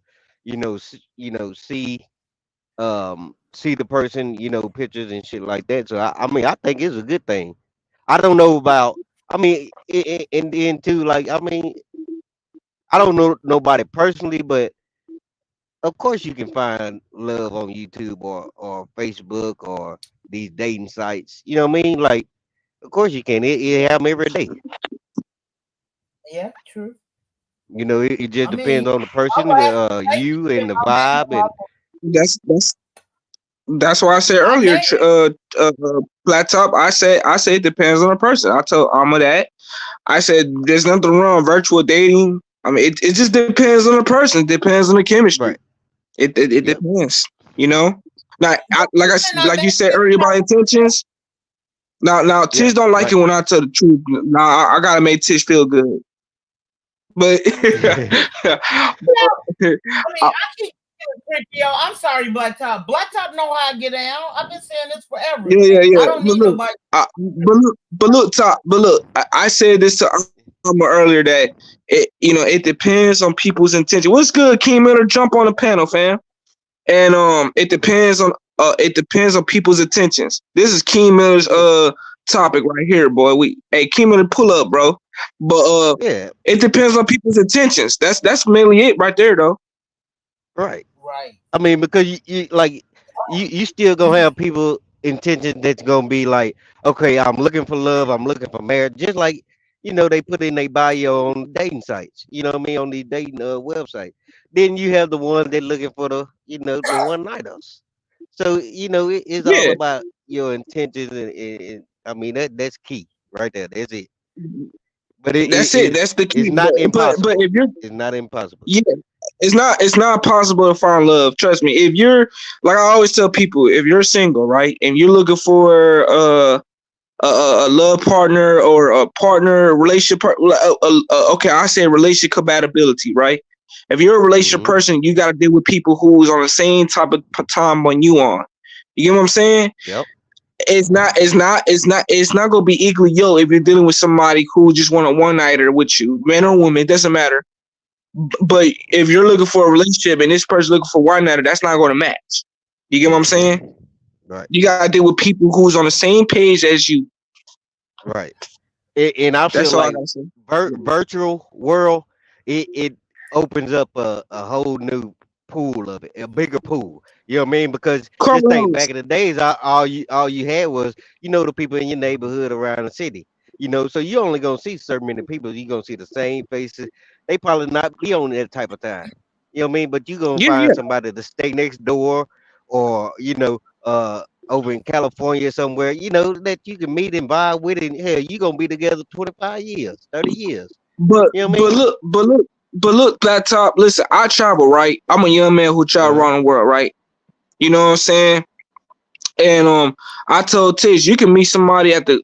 see the person, pictures and shit like that. So I mean, I think it's a good thing. I don't know about. I mean, and then too, like, I mean, I don't know nobody personally, but of course you can find love on YouTube or Facebook or these dating sites. You know what I mean? Like, of course you can. It happen every day. Yeah, true. It just I mean, depends on the I person, would have to say you in and the my baby vibe, and That's why I said I earlier, dated. flat top. I say it depends on the person. I told Alma that. I said there's nothing wrong with virtual dating. I mean, it just depends on the person. It depends on the chemistry. right. It Yep. depends. You know, But even I like you said dated. earlier about intentions. Now, Yeah, Tish don't like right. it when I tell the truth. Now, I gotta make Tish feel good. But, I mean, I keep yo. I'm sorry, Black Top. Black Top know how I get down. I've been saying this forever. yeah. I don't But need look, nobody. but look. I said this to Alma earlier that it depends on people's intention. What's good, King Miller? Jump on the panel, fam. And it depends on people's intentions. This is King Miller's topic right here, boy. King Miller, pull up, bro. But Yeah, it depends on people's intentions. That's mainly it right there, though. right. Right. I mean, because you still gonna have people intention that's gonna be like, okay, I'm looking for love, I'm looking for marriage, just like they put in their bio on dating sites. You know what I mean, on these dating websites. Then you have the ones that looking for the one nighters. So it's all Yeah, about your intentions, and I mean that's key right there. That's it. But that's it. That's the it's key. not But impossible. if you're It's not impossible. yeah, it's not possible to find love. Trust me. If you're like I always tell people, if you're single, right, and you're looking for a love partner or a partner relationship, okay, I say relationship compatibility, right? If you're a relationship Hmm. person, you got to deal with people who's on the same type of time when you on. You get what I'm saying? Yep. It's not gonna be equally yo if you're dealing with somebody who just want a one nighter with you, man or woman, it doesn't matter. But if you're looking for a relationship and this person looking for one nighter, that's not going to match. You get what I'm saying? Right. You gotta deal with people who's on the same page as you. Right. And I feel That's all I like gotta say. virtual world, it opens up a whole new pool of it, a bigger pool. You know what I mean? Because Come just think on. back in the days, all you had was the people in your neighborhood around the city. So you only gonna see certain many people. You gonna see the same faces. They probably not be on that type of time. You know what I mean? But you gonna Yeah. find somebody to stay next door, or over in California somewhere, that you can meet and vibe with, and hell, you gonna be together 25 years, 30 years. But You know what I but mean? look, Flat Top. Listen, I travel, right? I'm a young man who travel Uh-huh. around the world, right? You know what I'm saying? And I told Tish, you can meet somebody at the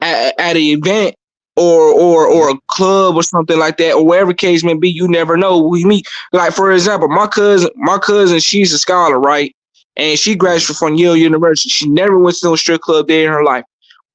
at an event or Yep. a club or something like that, or wherever case may be. You never know who you meet. Like for example, my cousin, she's a scholar, right? And she Hmm. graduated from Yale University. She never went to no strip club day in her life.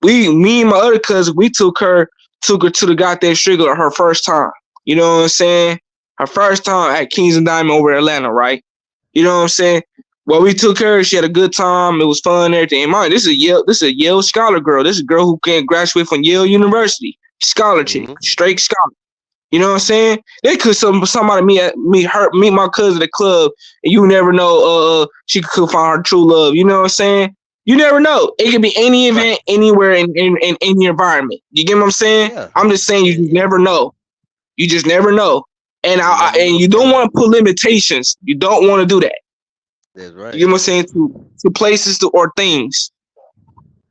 Me and my other cousin, we took her to the goddamn strip club her first time. You know what I'm saying? Her first time at Kings and Diamond over Atlanta, right? You know what I'm saying? Well, we took her. She had a good time. It was fun and everything. And mind, this is a Yale scholar girl. This is a girl who can graduate from Yale University. Scholar chick, Hmm. straight scholar. You know what I'm saying? They could somebody meet my cousin at the club, and you never know. She could find her true love. You know what I'm saying? You never know. It could be any Right. event, anywhere in any environment. You get what I'm saying? Yeah. I'm just saying you Yeah. just Yeah. never know. You just never know. And You never and know. you don't Right. want to put limitations. You don't want to do that. That's You right. get what I'm saying? To places or things,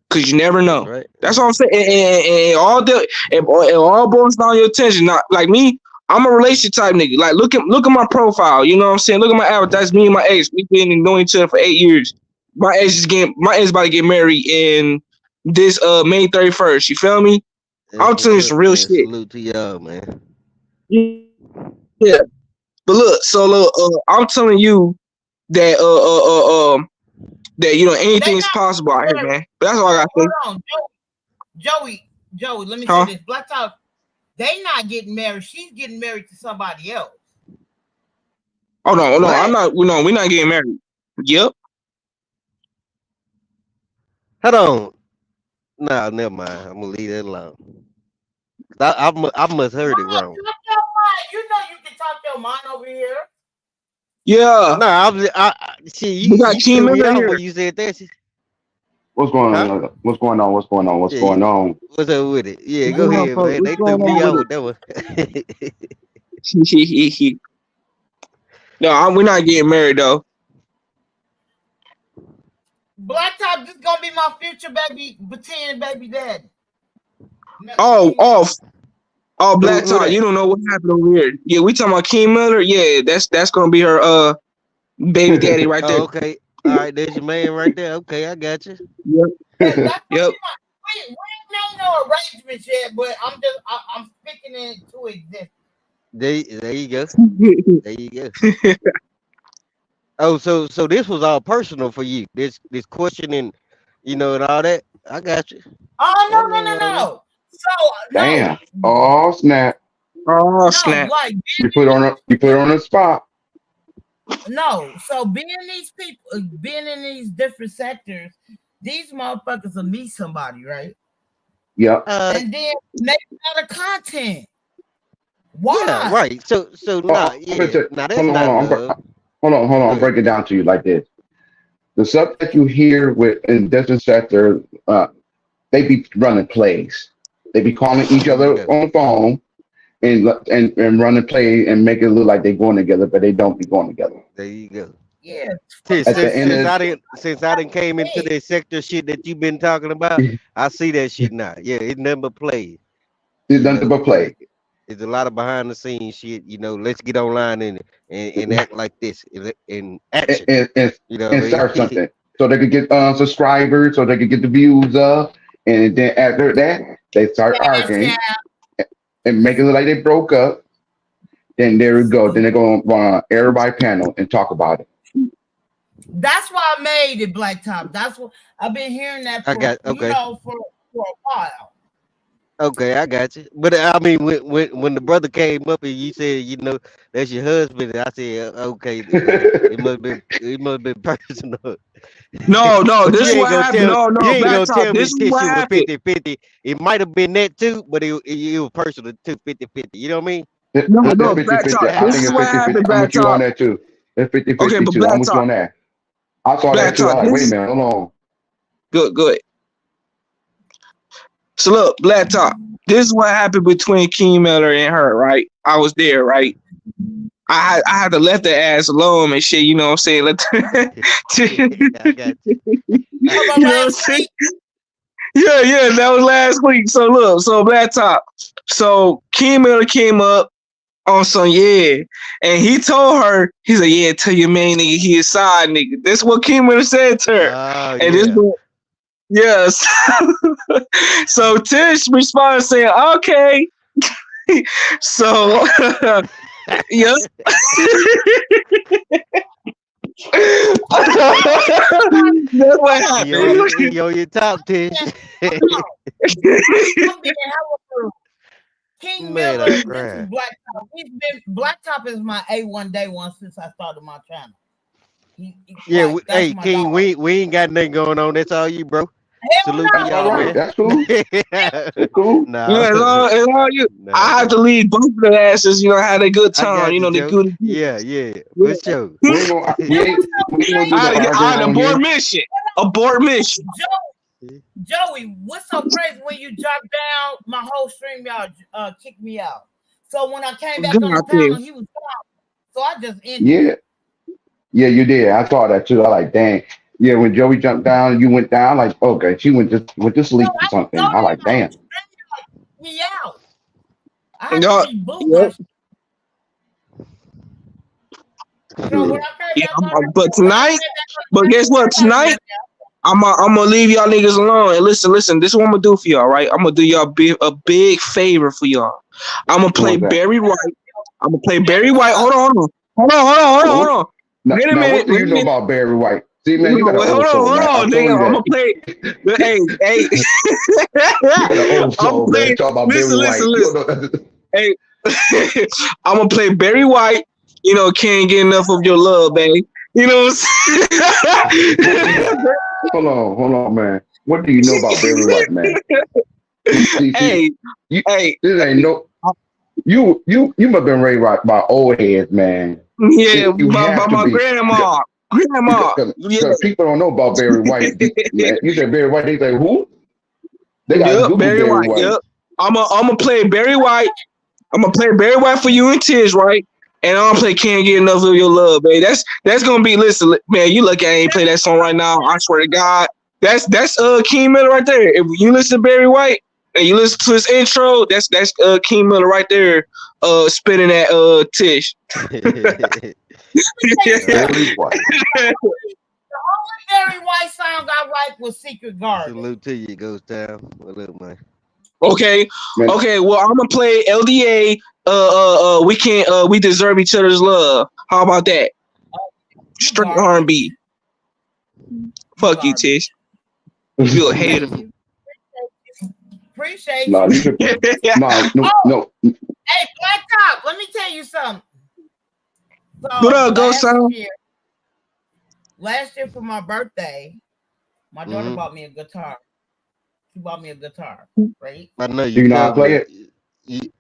because you never That's know. right. That's what I'm saying. It all boils down to your attention. Not like me. I'm a relationship type nigga. Like look at my profile. You know what I'm saying? Look at my avatar. That's me and my ex. We've been knowing each other for 8 years. My ex about to get married in this May 31st. You feel me? That's I'm telling what's you up, some real man. shit. Salute to y'all, man. Yeah. But look, I'm telling you that that They anything is not. possible out here, man. But that's all I gotta Hold say. on, Joey. Let me say Huh? this. Black Top, they not getting married. She's getting married to somebody else. Oh no, I'm What? not. No, we're not getting married. Yep. Hold on. No, never mind. I'm gonna leave that alone. 'Cause I must heard it Mom, wrong. talk your mind. You know you can talk your mind over here. Yeah. No, see, We got you King threw me Miller off here. when you said that. What's going Huh? on? What's going on? What's going on? What's Yeah, going on? what's up with it? Yeah, What's go going on, ahead, folks? man. What's They threw going me on off with with that one. it? No, we're not getting married though. Black Top, this gonna be my future baby, pretend baby daddy. Oh, Black Who Tie. You that? don't know what happened over here. Yeah, we talking about King Miller. Yeah, that's gonna be her baby daddy right there. Oh, okay. All right, there's your man right there. Okay, I got you. Yep. Yep. We ain't no arrangements yet, but I'm speaking into existence. There you go. There you go. Oh, so this was all personal for you. This questioning, and all that. I got you. Oh I know what I mean. no. So Damn. no, Oh snap! Oh no, snap. like You put on the spot. no. So being in these different sectors, these motherfuckers will meet somebody, right? Yep. And then make a lot of content. Why? Yeah, right. So I'm yeah. gonna tell- Now that's hold not on, love. hold on. Go I'll ahead. break it down to you like this. The stuff that you hear in different sector, they be running plays. They be calling each There you other go. on the phone and running play and make it look like they're going together, but they don't be going together. There you go. Yeah. Since At the end since I didn't came into the sector shit that you've been talking about, I see that shit now. Yeah, it's nothing but play. it's nothing but play. It's a lot of behind the scenes shit. Let's get online and act like this in action. and You know what I mean? start something so they could get subscribers, so they could get the views up, and then after that they start arguing and make it look like they broke up. Then there we go. Then they're going on everybody panel and talk about it. That's why I made it Black Top. That's what I've been hearing that for for a while. Okay, I got you. But I mean, when the brother came up and you said, that's your husband, I said, okay, it must been personal. No, But this you is ain't what gonna happened. tell No, you ain't Black gonna Top, tell me this is this what shit was happened. 50-50. It might have been that too, but it was personal too, 50-50. You know what I mean? No, It's Black 50-50. Top, I this think is it's what 50-50. happened, I'm Black with you on Top. that too. It's Okay, 50-50 but too. I'm Black with you Top, on that. I saw that too. I was like, wait a minute, hold on. Good. So look, Black Top, this is what happened between King Miller and her, right? I was there, right? I had to let the ass alone and shit, you know what I'm saying? I got you. You know what I'm saying? Yeah, that was last week. So look, Black Top. So King Miller came up on some, and he told her, he said, yeah, tell your main nigga he a side nigga. That's what King Miller said to her. Oh, and yeah. Yes. So Tish responded saying, okay. So, yep. That's what happened. Yo, your top, Tish. King Man, Miller, I'm this is crying. Black Top. Black Top is my A1 day one since I started my channel. Yeah, that's hey my King, dog. we ain't got nothing going on. That's all you, bro. Salute to y'all, All right, man. that's cool. That's cool. Nah. Yeah, it's all you. Nah, I have to lead both of the asses, had a good I got time, you, they Joe. good. Yeah, for sure. We ain't gonna do I the had arguing on abort here. mission. Abort mission. Joey, what's so crazy when you drop down my whole stream, y'all kicked me out. So when I came back on the panel, he was gone. So I just ended. Yeah, you did. I saw that too. I like, dang. Yeah, when Joey jumped down, you went down. Like, okay, she went to sleep or something. I like, damn. Me out. I had to reboot my shit. So when I came back on But tonight, guess what? Tonight, I'm gonna leave y'all niggas alone. And listen. This is what I'm gonna do for y'all, right? I'm gonna do y'all a big favor for y'all. I'm gonna play Barry White. I'm gonna play Barry White. Hold on. Wait a minute. What do you know about Barry White? See, man, you got an old soul, man. I'm nigga. I'm gonna play. Hey. You got an old soul, man. Talk about Barry White. Listen. Hey, I'm gonna play Barry White. Can't get enough of your love, babe. You know what I'm saying? Hold on, man. What do you know about Barry White, man? Hey. This ain't no. You must have been raised by old heads, man. Yeah, by my grandma. Because people don't know about Barry White. Man, you said Barry White, they say who? They got Google Barry White. Yep. I'm gonna play Barry White. I'm gonna play Barry White for you and Tiz, right? And I'm gonna play Can't Get Enough of Your Love, baby. That's gonna be, listen, man, you look at, I ain't play that song right now. I swear to God. That's King Miller right there. If you listen to Barry White and you listen to his intro, that's King Miller right there, spitting at Tish. The only Barry White song I like was Secret Garden. Salute to you, Ghost Town. What up, man? Okay. Okay. Well, I'm gonna play LDA. We can't. We deserve each other's love. How about that? Straight R&B. Fuck you, Tish. You a hater. Appreciate No, you. you should, no. Hey, Black Top, let me tell you something. So What up, Ghost Town? Last year for my birthday, my daughter bought me a guitar. She bought me a guitar, right? I know you. Do you know how to play it?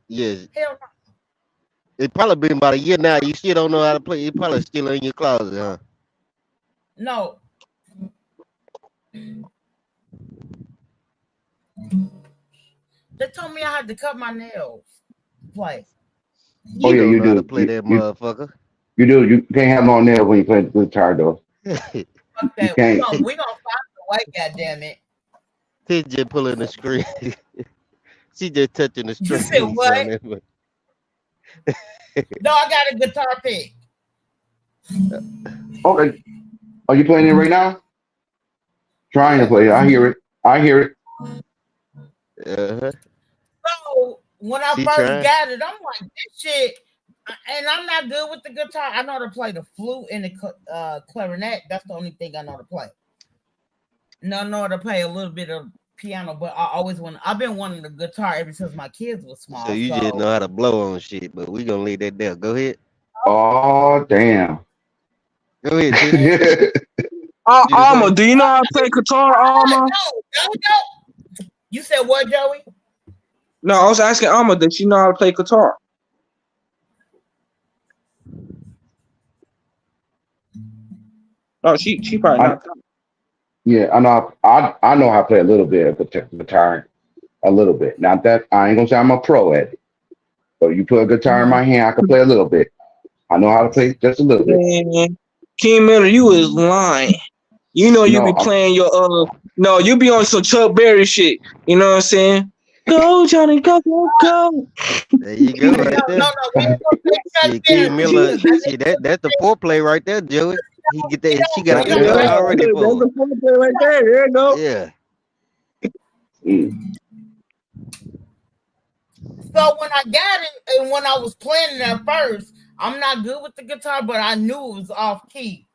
Yes. Hell no. It's probably been about a year now. You still don't know how to play. It's probably still in your closet, huh? No. They told me I had to cut my nails to play. Oh yeah, you know how do. to play that motherfucker. You do. You can't have long nails when you play the guitar, though. Fuck You that. can't. We gonna find a way, goddammit. She's just pulling the string. She just touching the You strings. said what? on it. No, I got a guitar pick. Okay. Are you playing it right now? Trying to play it. I hear it. I hear it. Uh-huh. So when I She first trying. got it, I'm like, this shit. And I'm not good with the guitar. I know how to play the flute and the clarinet. That's the only thing I know how to play. No, I know how to play a little bit of piano, but I've been wanting the guitar ever since my kids were small. So you just know how to blow on shit, but we gonna leave that there. Go ahead. Oh damn. Go ahead, Tish. Alma, do you know how to play guitar, Alma? No. You said what, Joey? No, I was asking Alma, does she know how to play guitar? No, she probably not. Yeah, I know. I know how to play a little bit of guitar, a little bit. Not that I ain't gonna say I'm a pro at it. So you put a guitar in my hand, I can play a little bit. I know how to play just a little bit. Man, King Miller, you is lying. You know you be playing your no, you be on some Chuck Berry shit. You know what I'm saying? Go, Johnny, go. There you go, right there. See, King Miller. See that's the foreplay right there, Joey. He get that. She got a guitar already for. That's the foreplay right there. There you go. Yeah. So when I got it and when I was playing it at first, I'm not good with the guitar, but I knew it was off key.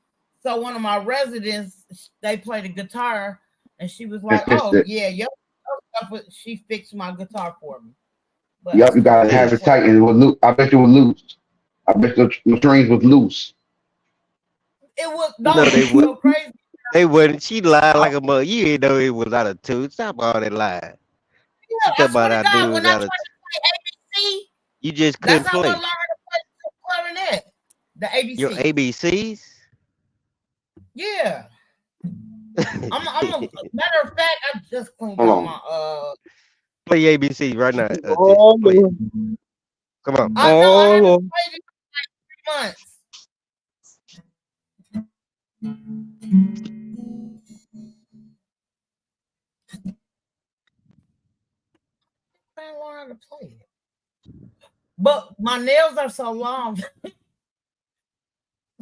So one of my residents, they played the guitar, and she was like, "Oh yeah, yep." She fixed my guitar for me. But Yep, you gotta have it tight, and it was loose. I bet you it was loose. I bet the strings was loose. It was No, they so crazy. They wouldn't. She lied like a mother. You ain't know it was out of tune. Stop all that lying. Yeah, Talk about I I God, do when it I out tried of. to play ABC, You just couldn't that's how I play learned to play the clarinet. The ABC. your ABCs. Yeah. I'm a matter of fact, I just cleaned Hold out on. my Play ABC right now. Oh, Play it. Come on. I know I haven't played it in like 3 months. I don't know how to play it. But my nails are so long.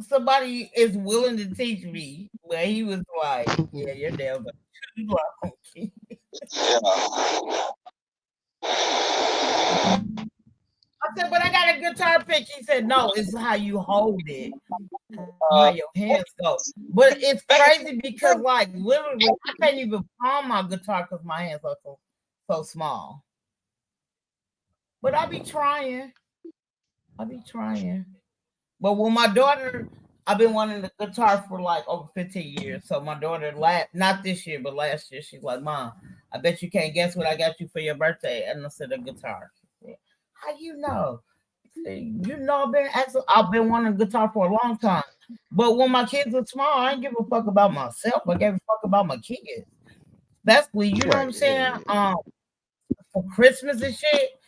Somebody is willing to teach me. Where he was like, "Yeah, your nails are too long." I said, "But I got a guitar pick." He said, "No, it's how you hold it, how your hands go." But it's crazy because, like, literally, I can't even palm my guitar because my hands are so small. But I be trying. But when my daughter, I've been wanting the guitar for like over 15 years. So my daughter, not this year, but last year, she's like, "Mom, I bet you can't guess what I got you for your birthday." And I said, "A guitar." She said, "How you know?" You know, I've been wanting a guitar for a long time. But when my kids were small, I didn't give a fuck about myself. I gave a fuck about my kids. Basically, you know what I'm saying? For Christmas and shit,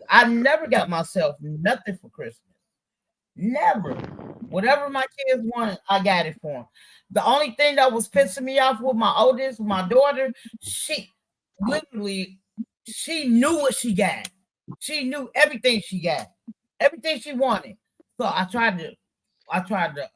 I never got myself nothing for Christmas. Never. Whatever my kids wanted, I got it for them. The only thing that was pissing me off with my oldest, my daughter, she knew what she got. She knew everything she got, everything she wanted. So I tried to I tried to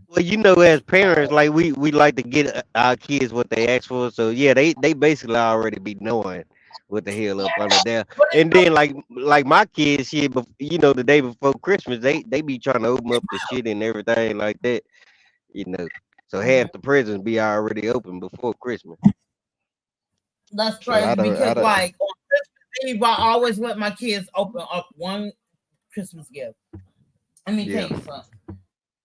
Well, you know, as parents, like we like to get our kids what they ask for. So yeah, they basically already be knowing what the hell up under there. And then like my kids shit, you know, the day before Christmas, they be trying to open up the shit and everything like that. You know, so half the presents be already open before Christmas. that's So crazy I because don't. like on Christmas Eve, I always let my kids open up one Christmas gift. Let me tell Yeah. you something.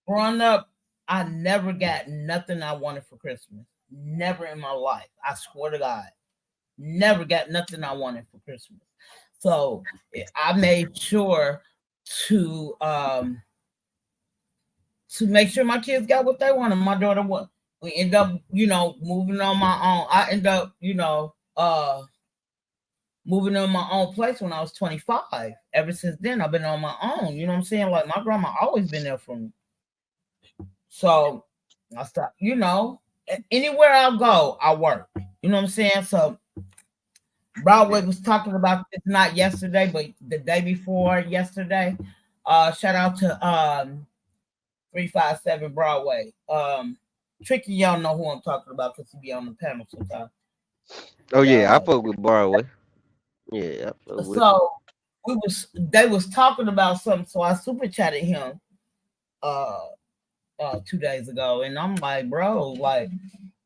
Growing up, I never got nothing I wanted for Christmas. Never in my life. I swear to God. Never got nothing I wanted for Christmas. So I made sure to make sure my kids got what they wanted. My daughter was. We end up, moving on my own. I end up, moving on my own place when I was 25. Ever since then, I've been on my own. You know what I'm saying? Like my grandma always been there for me. So I stopped, anywhere I go, I work. You know what I'm saying? So Broadway was talking about this not yesterday, but the day before yesterday. Shout out to 357 Broadway. Tricky, y'all know who I'm talking about because he be on the panel sometimes. Oh yeah, I fuck with Broadway. Yeah, I fuck with. So they was talking about something, so I super chatted him 2 days ago, and I'm like, bro, like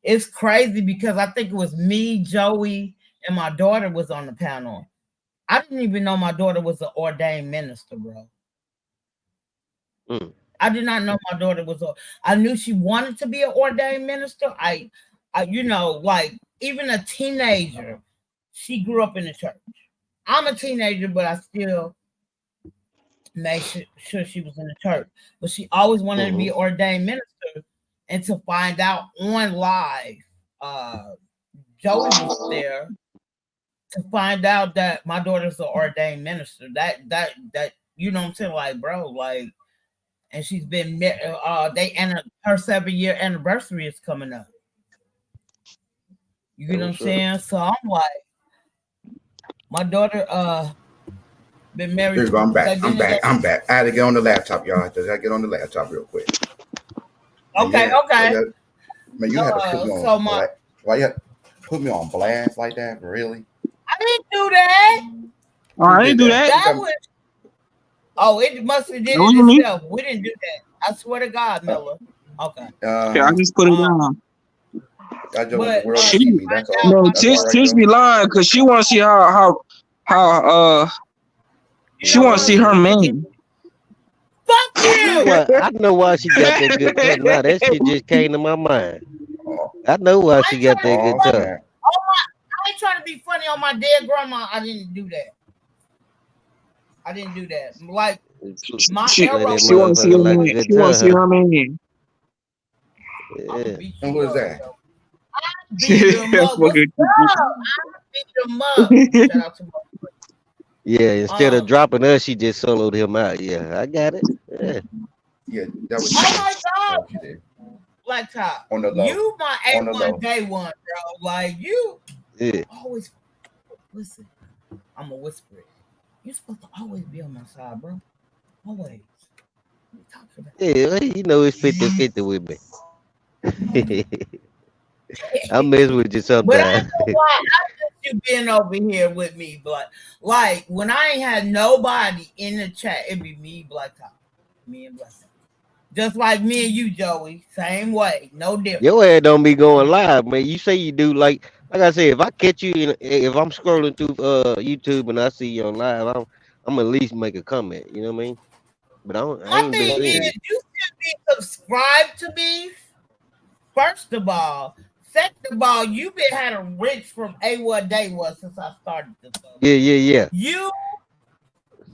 it's crazy because I think it was me, Joey, and my daughter was on the panel. I didn't even know my daughter was an ordained minister, bro. I did not know my daughter was. I knew she wanted to be an ordained minister. I like even a teenager, she grew up in the church. I'm a teenager, but I still made sure she was in the church. But she always wanted to be an ordained minister, and to find out on live, Joey was there to find out that my daughter's an ordained minister. That you know what I'm saying, like, bro, like. And she's been her 7-year anniversary is coming up. You know what I'm saying? So I'm like, my daughter been married. Here we go. I'm back. I had to get on the laptop, y'all. I gotta get on the laptop real quick. Okay. Man, you had to put me on why you had to put me on blast like that? Really? I didn't do that. I didn't do that. It must have did it itself. We didn't do that. I swear to God, Miller. Okay. Yeah, I just put it down. Tish be lying because she want to see how she want to see her man. Fuck you! I know why she got that good tongue. Now that shit just came to my mind. I know why she got that good tongue. I ain't trying to be funny on my dead grandma. I didn't do that. Like my arrow. She want to see her man. She want to see her man. Yeah. And what is that? I beat him up. I beat him up. Shout out to my Yeah, instead of dropping us, she just soloed him out. Yeah, I got it. Yeah, that was. Oh my God! Black Top, on the low. You my A1 day one, bro. Like you always listen. I'm a whisper. You're supposed to always be on my side, bro. Always. Yeah, you know it's 50-50 with me. I mess with you sometimes. But I know why you been over here with me, but like when I ain't had nobody in the chat, it be me, Black Top. Me and Black Top. Just like me and you, Joey. Same way. No difference. Your ass don't be going live, man. You say you do like I said, if I catch you if I'm scrolling through YouTube and I see you on live, I'm at least make a comment, you know what I mean? But I ain't been seeing it. You should be subscribed to me. First of all. Second of all, you've been had a rich from A1 Day one since I started this. Yeah.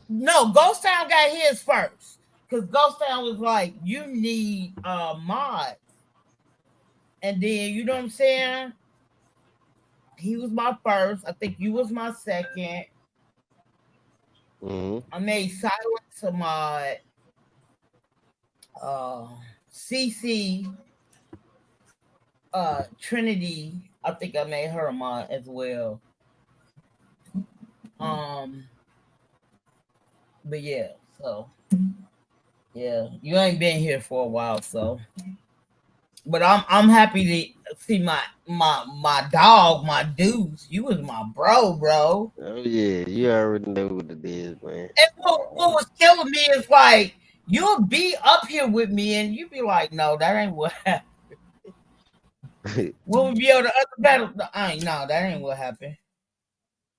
Ghost Town got his first. Because Ghost Town was like, you need mods. And then, you know what I'm saying? He was my first. I think you was my second. I made Silence a mod. CC Trinity, I think I made her a mod as well. But yeah, so Yeah, you ain't been here for a while, so. But I'm happy to see my dog, my dudes. You was my bro. Oh yeah, you already know what it is, man. And what was killing me is like you'll be up here with me, and you be like, "No, that ain't what happened." Will we be able to other battle? No, that ain't what happened.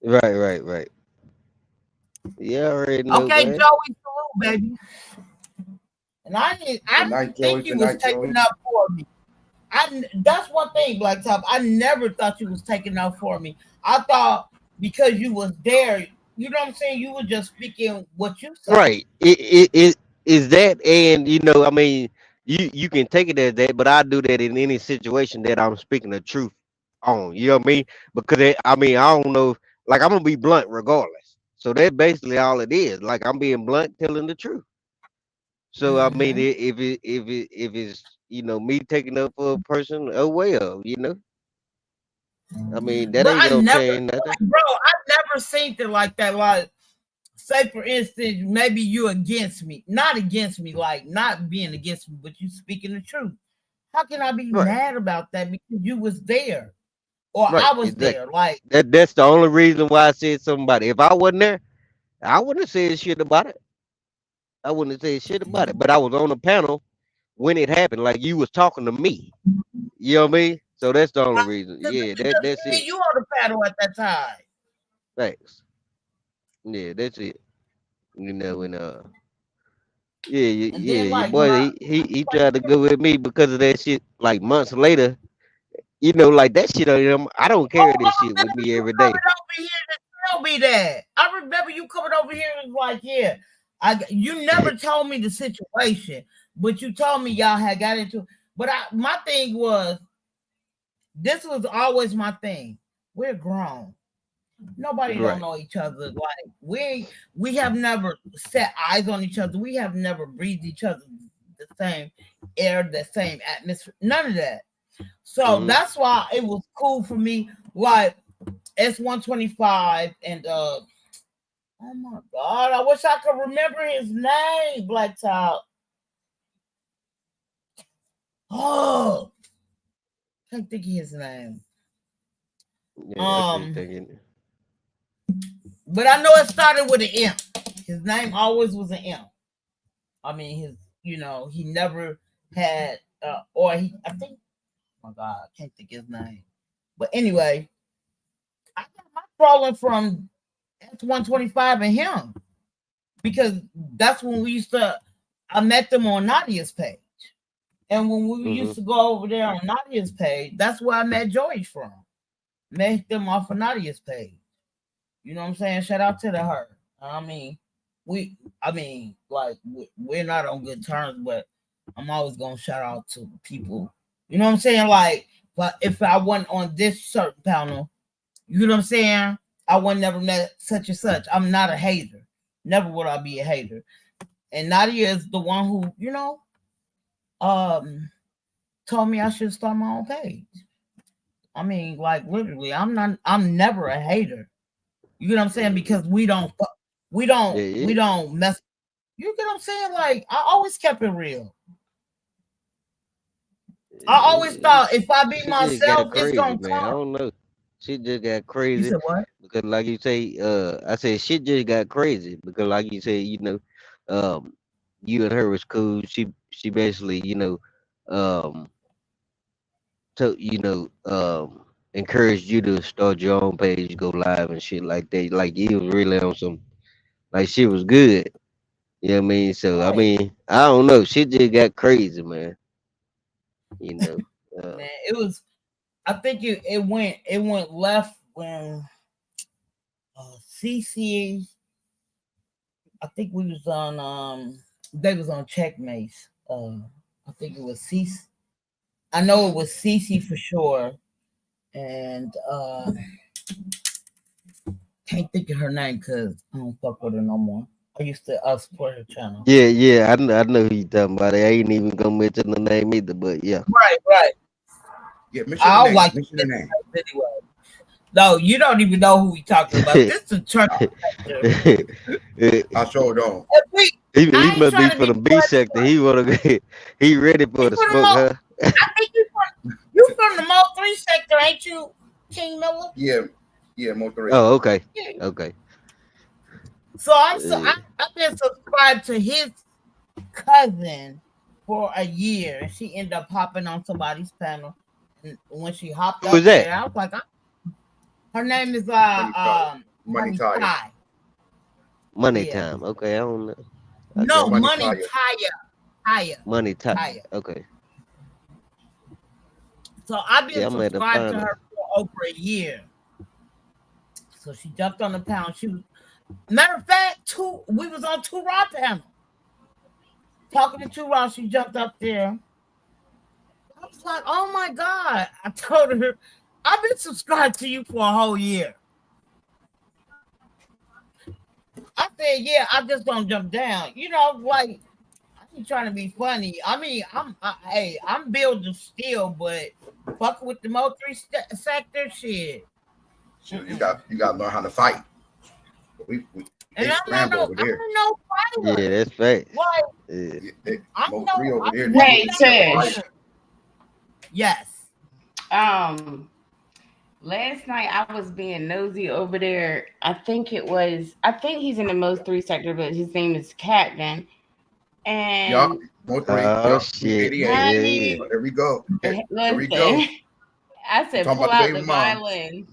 Right. You already know, Okay, man. Joey, salute, baby. And I Good didn't night, think Joey. you Good was night, Joey. taking up for me. That's one thing, Black Top. I never thought you was taking up for me. I thought because you was there, you know what I'm saying. You were just speaking what you say. Right. It is that, and you know, I mean, you can take it as that, but I do that in any situation that I'm speaking the truth on. You know what I mean? Because I mean, I don't know. Like I'm gonna be blunt regardless. So that's basically all it is. Like I'm being blunt, telling the truth. So I mean, Mm-hmm. if it's me taking up for a person, oh well, I mean that But ain't I gonna never, change nothing. bro. I never seen it like that. Like, say for instance, maybe you against me, not against me, like not being against me, but you speaking the truth. How can I be Right, mad about that because you was there or right, I was there? exactly. Like, That's the only reason why I said something about it. If I wasn't there, I wouldn't have said shit about it. I wouldn't have said shit about it. But I was on the panel when it happened, like you was talking to me. You know what I mean? So that's the only reason. because Yeah, it was just that's me it. and you on the panel at that time. Thanks. Yeah, that's it. And yeah, And then your like boy, he tried to go with me because of that shit. Like months later, like that shit. I don't oh, carry I this shit with remember me you every coming day. over here to tell me that. I remember you coming over here and like, yeah, you never told me the situation, but you told me y'all had got into. But my thing was, this was always my thing. We're grown. Nobody don't Right. know each other. Like we have never set eyes on each other. We have never breathed each other the same air, the same atmosphere. None of that. So Hmm. that's why it was cool for me. Like S125 and oh my god, I wish I could remember his name, Black Top. Oh, can't think of his name. Yeah, I can't think of it. But I know it started with an M. His name always was an M. I mean, he never had, I think, oh my God, I can't think his name. But anyway, I got my trolling from S125 and him because that's when I met them on Nadia's page. And when we Hmm. used to go over there on Nadia's page, that's where I met George from. Met them off of Nadia's page. You know what I'm saying? Shout out to her. I mean, we're not on good terms, but I'm always gonna shout out to people. You know what I'm saying? Like, but if I wasn't on this certain panel, you know what I'm saying? I would never met such and such. I'm not a hater. Never would I be a hater. And Nadia is the one who, um, told me I should start my own page. I mean, like literally, I'm never a hater. You get what I'm saying? Because Yeah, we don't mess. You get what I'm saying? Like I always kept it real. I always thought if I be shit just got myself, it's crazy, gonna man. I come. don't know. Shit just got You crazy said what? because, like you say, I said shit just got crazy because, like you say, um, you and her was cool. She basically, um, encouraged you to start your own page, go live and shit like that. Like you was really on some, like shit was good. You know what I mean? So I Right, mean, I don't know. Shit just got crazy, man. You know. Uh, man. It was. I think it went left when CC. I think we was on they was on checkmates. I think it was CC. I know it was CC for sure, and can't think of her name because I don't fuck with her no more. I used to support her channel. I know who you talking about. I ain't even gonna mention the name either, but yeah. Right. Yeah, mention the I don't name. like to Mention the name. anyway. No, you don't even know who we talking about. This is a church. I sure don't. He I ain't must be trying to for be the B funny, sector. but He wanna get. He ready for you the from the smoke, huh? I think you from the Mo 3 sector, ain't you, King Miller? Yeah, more three. Oh, okay, Yeah. okay. So I've been subscribed to his cousin for a year, and she ended up hopping on somebody's panel. And when she hopped Who is up that? there, I was like, her name is Money Money Tire. Ty. Money Yeah. time. Okay, I don't know. I No, got you. Money Taya. Money time. Taya. Okay. So I've Yeah, been I'm gonna have to subscribed to find her. her for over a year. So she jumped on the panel. She was, matter of fact, we was on 2 Raw panel. Talking to 2 Raw, she jumped up there. I was like, oh my God. I told her, I've been subscribed to you for a whole year. I said, yeah, I just don't jump down. You know, like, I ain't trying to be funny. I mean, I'm building steel, but fuck with the Mo 3 sector shit. Shoot, you got to learn how to fight. And they scramble over there. I'm no fighter. Yeah, that's facts. Like, Yeah. I'm three over there. Hey, Tish. Yes. Last night I was being nosy over there. I think he's in the Mo 3 sector, but his name is Captain. And Yup, Mo 3. Oh shit. 88. Yeah. There we go. There we go. listen, I said Talking pull about the out baby the mom. violin.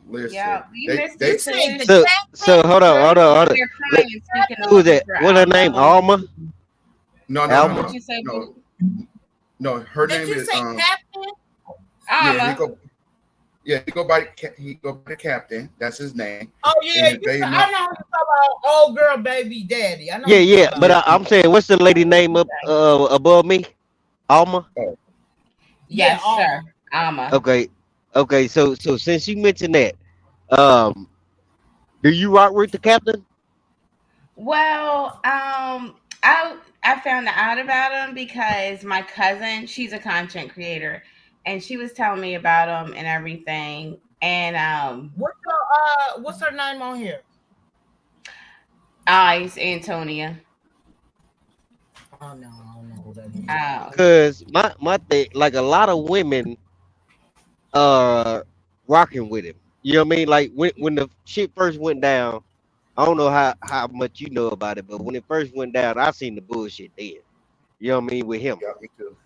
Listen, Yeah, you missed they it. Tish. So hold on. They're crying and speaking Who is that? over What's her name? Alma? No. What you say? No, her Did name you is say Captain? Alma. He go by the Captain. That's his name. Oh yeah, I know you talk about old girl baby daddy. I know. Yeah. But I'm saying, what's the lady name up above me? Alma. Yes, sir. Alma. Okay. So since you mentioned that, do you rock with the Captain? Well, I found out about him because my cousin, she's a content creator, and she was telling me about him and everything. And what's her name on here? It's Antonia. Oh no, I don't know who that is. Because my thing, like a lot of women rocking with him. You know what I mean? Like when the shit first went down, I don't know how much you know about it, but when it first went down, I seen the bullshit then. You know what I mean with him. Yeah, me too.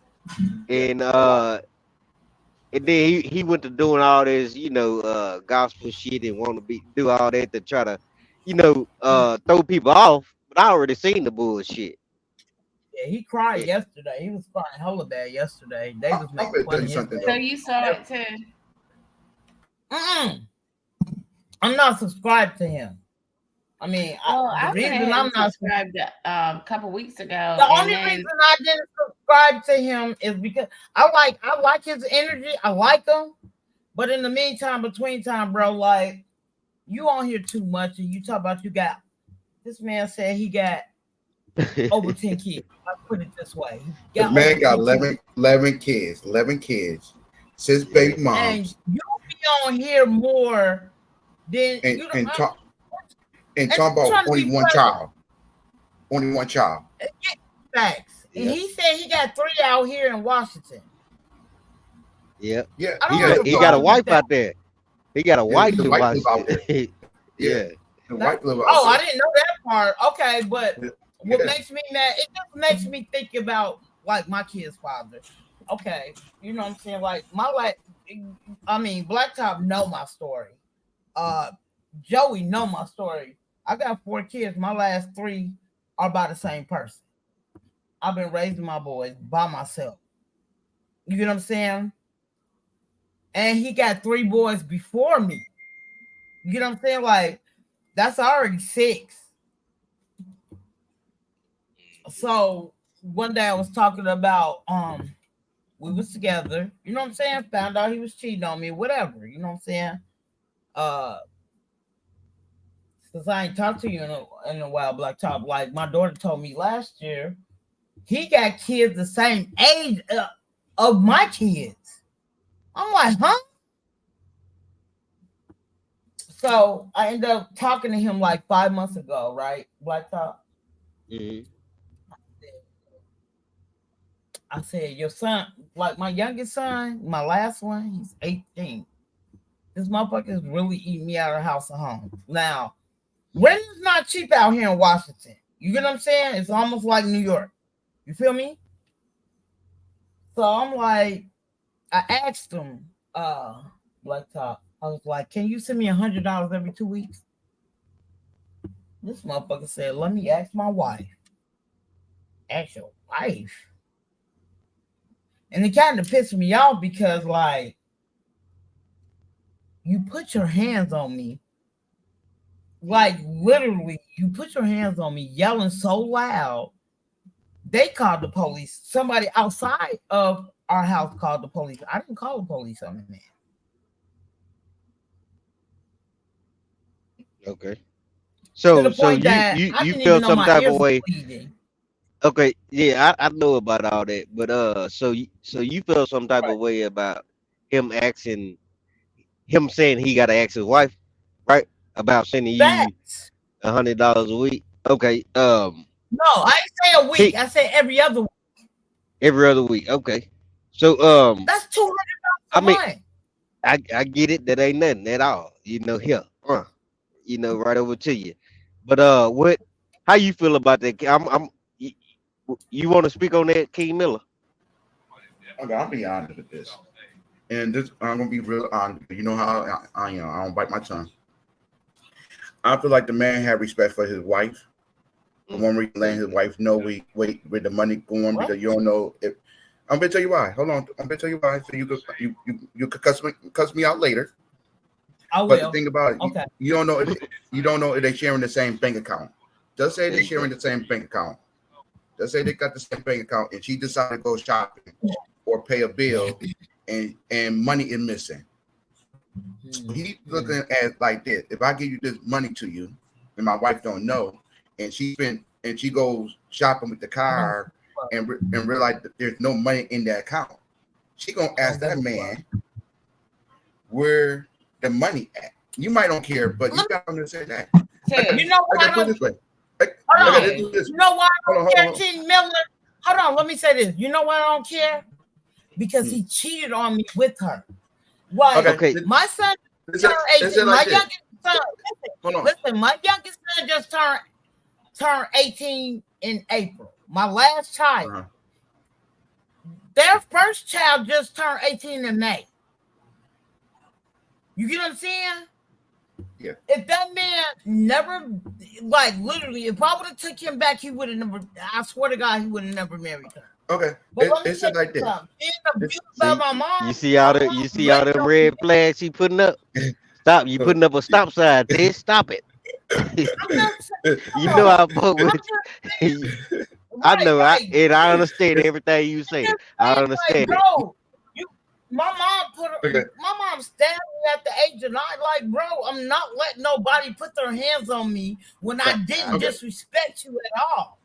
And then he went to doing all this, gospel shit and want to do all that to try to, throw people off. But I already seen the bullshit. Yeah, he cried yesterday. He was crying hella bad yesterday. They was making fun of him. So you saw it too? I'm not subscribed to him. I mean, I the reason I'm not subscribed a couple weeks ago. The only reason I didn't subscribe to him is because I like his energy. I like him, but in the meantime, between time, bro, like you on here too much, and you talk about this man said he got over 10 kids. I put it this way. The man got 11 kids. 11 kids. 6 baby moms. And you be on here more than talk about only one child. Only one child. Facts. And he said he got 3 out here in Washington. Yep. Yeah. He got a wife out there. He got a wife in Washington. Yeah. I didn't know that part. Okay, but what makes me mad, it just makes me think about like my kid's father. Okay, you know what I'm saying? Like Blacktop know my story. Joey know my story. I got 4 kids. My last 3 are by the same person. I've been raising my boys by myself. You get what I'm saying? And he got 3 boys before me. You get what I'm saying? Like, that's already 6. So one day I was talking about we was together, you know what I'm saying? Found out he was cheating on me, whatever, you know what I'm saying? Since I ain't talked to you in a while, Black Top, like my daughter told me last year, he got kids the same age of my kids. I'm like, huh? So I ended up talking to him like 5 months ago, right? Black Talk. Mm-hmm. I said, your son, like my youngest son, my last one, he's 18. This motherfucker is really eating me out of house and home. Now, rent is not cheap out here in Washington. You get what I'm saying? It's almost like New York. You feel me? So I'm like, I asked him, Black Top, I was like, can you send me $100 every 2 weeks? This motherfucker said, let me ask my wife. Ask your wife? And it kind of pissed me off because, like, you put your hands on me. Like, literally, you put your hands on me yelling so loud. They called the police. Somebody outside of our house called the police. I didn't call the police on the man. Okay. So you that you I you didn't feel even know some my type ears of were way. bleeding. Okay, yeah, I know about all that, but so you feel some type of way about him saying he got to ask his wife, right? About sending you Facts. $100 a week. Okay. No, I didn't say a week. I said every other week. Every other week. Okay. So That's $200 I a mean, month. I get it. That ain't nothing at all. Here, right over to you. But what? How you feel about that? You want to speak on that, King Miller? Okay, I'll be honest with this. And this, I'm gonna be real honest. You know how I am. I don't bite my tongue. I feel like the man had respect for his wife. The one reason letting his wife know wait where the money going because you don't know if. I'm gonna tell you why. Hold on. I'm gonna tell you why. So you could cuss me out later. I will. But the thing about it, okay. you don't know if they're sharing the same bank account. Just say they're sharing the same bank account. Just say they got the same bank account and she decided to go shopping or pay a bill and money is missing. So he's looking at like this. If I give you this money to you and my wife don't know and she goes shopping with the car and realize that there's no money in that account, she gonna ask that man where the money at. You might don't care, but you got to understand that. You know what? I put it this way. You know why I don't care, King Miller? Hold on, let me say this. You know why I don't care? Because he cheated on me with her. Like, okay. My son turned 18. My youngest son, listen, my youngest son just turned 18 in April. My last child. Their first child just turned 18 in May. You get what I'm saying? Yeah. If that man never, like, literally, if I would have took him back, he would have never. I swear to God, he would have never married her. Okay, but it's just like this. You see all the red flags she putting up. Stop! You putting up a stop sign. This stop it. You know I fuck with you. I know. I understand everything you say. I understand it. Bro, my mom stabbed me at the age of 9. Like, bro, I'm not letting nobody put their hands on me when I didn't disrespect you at all.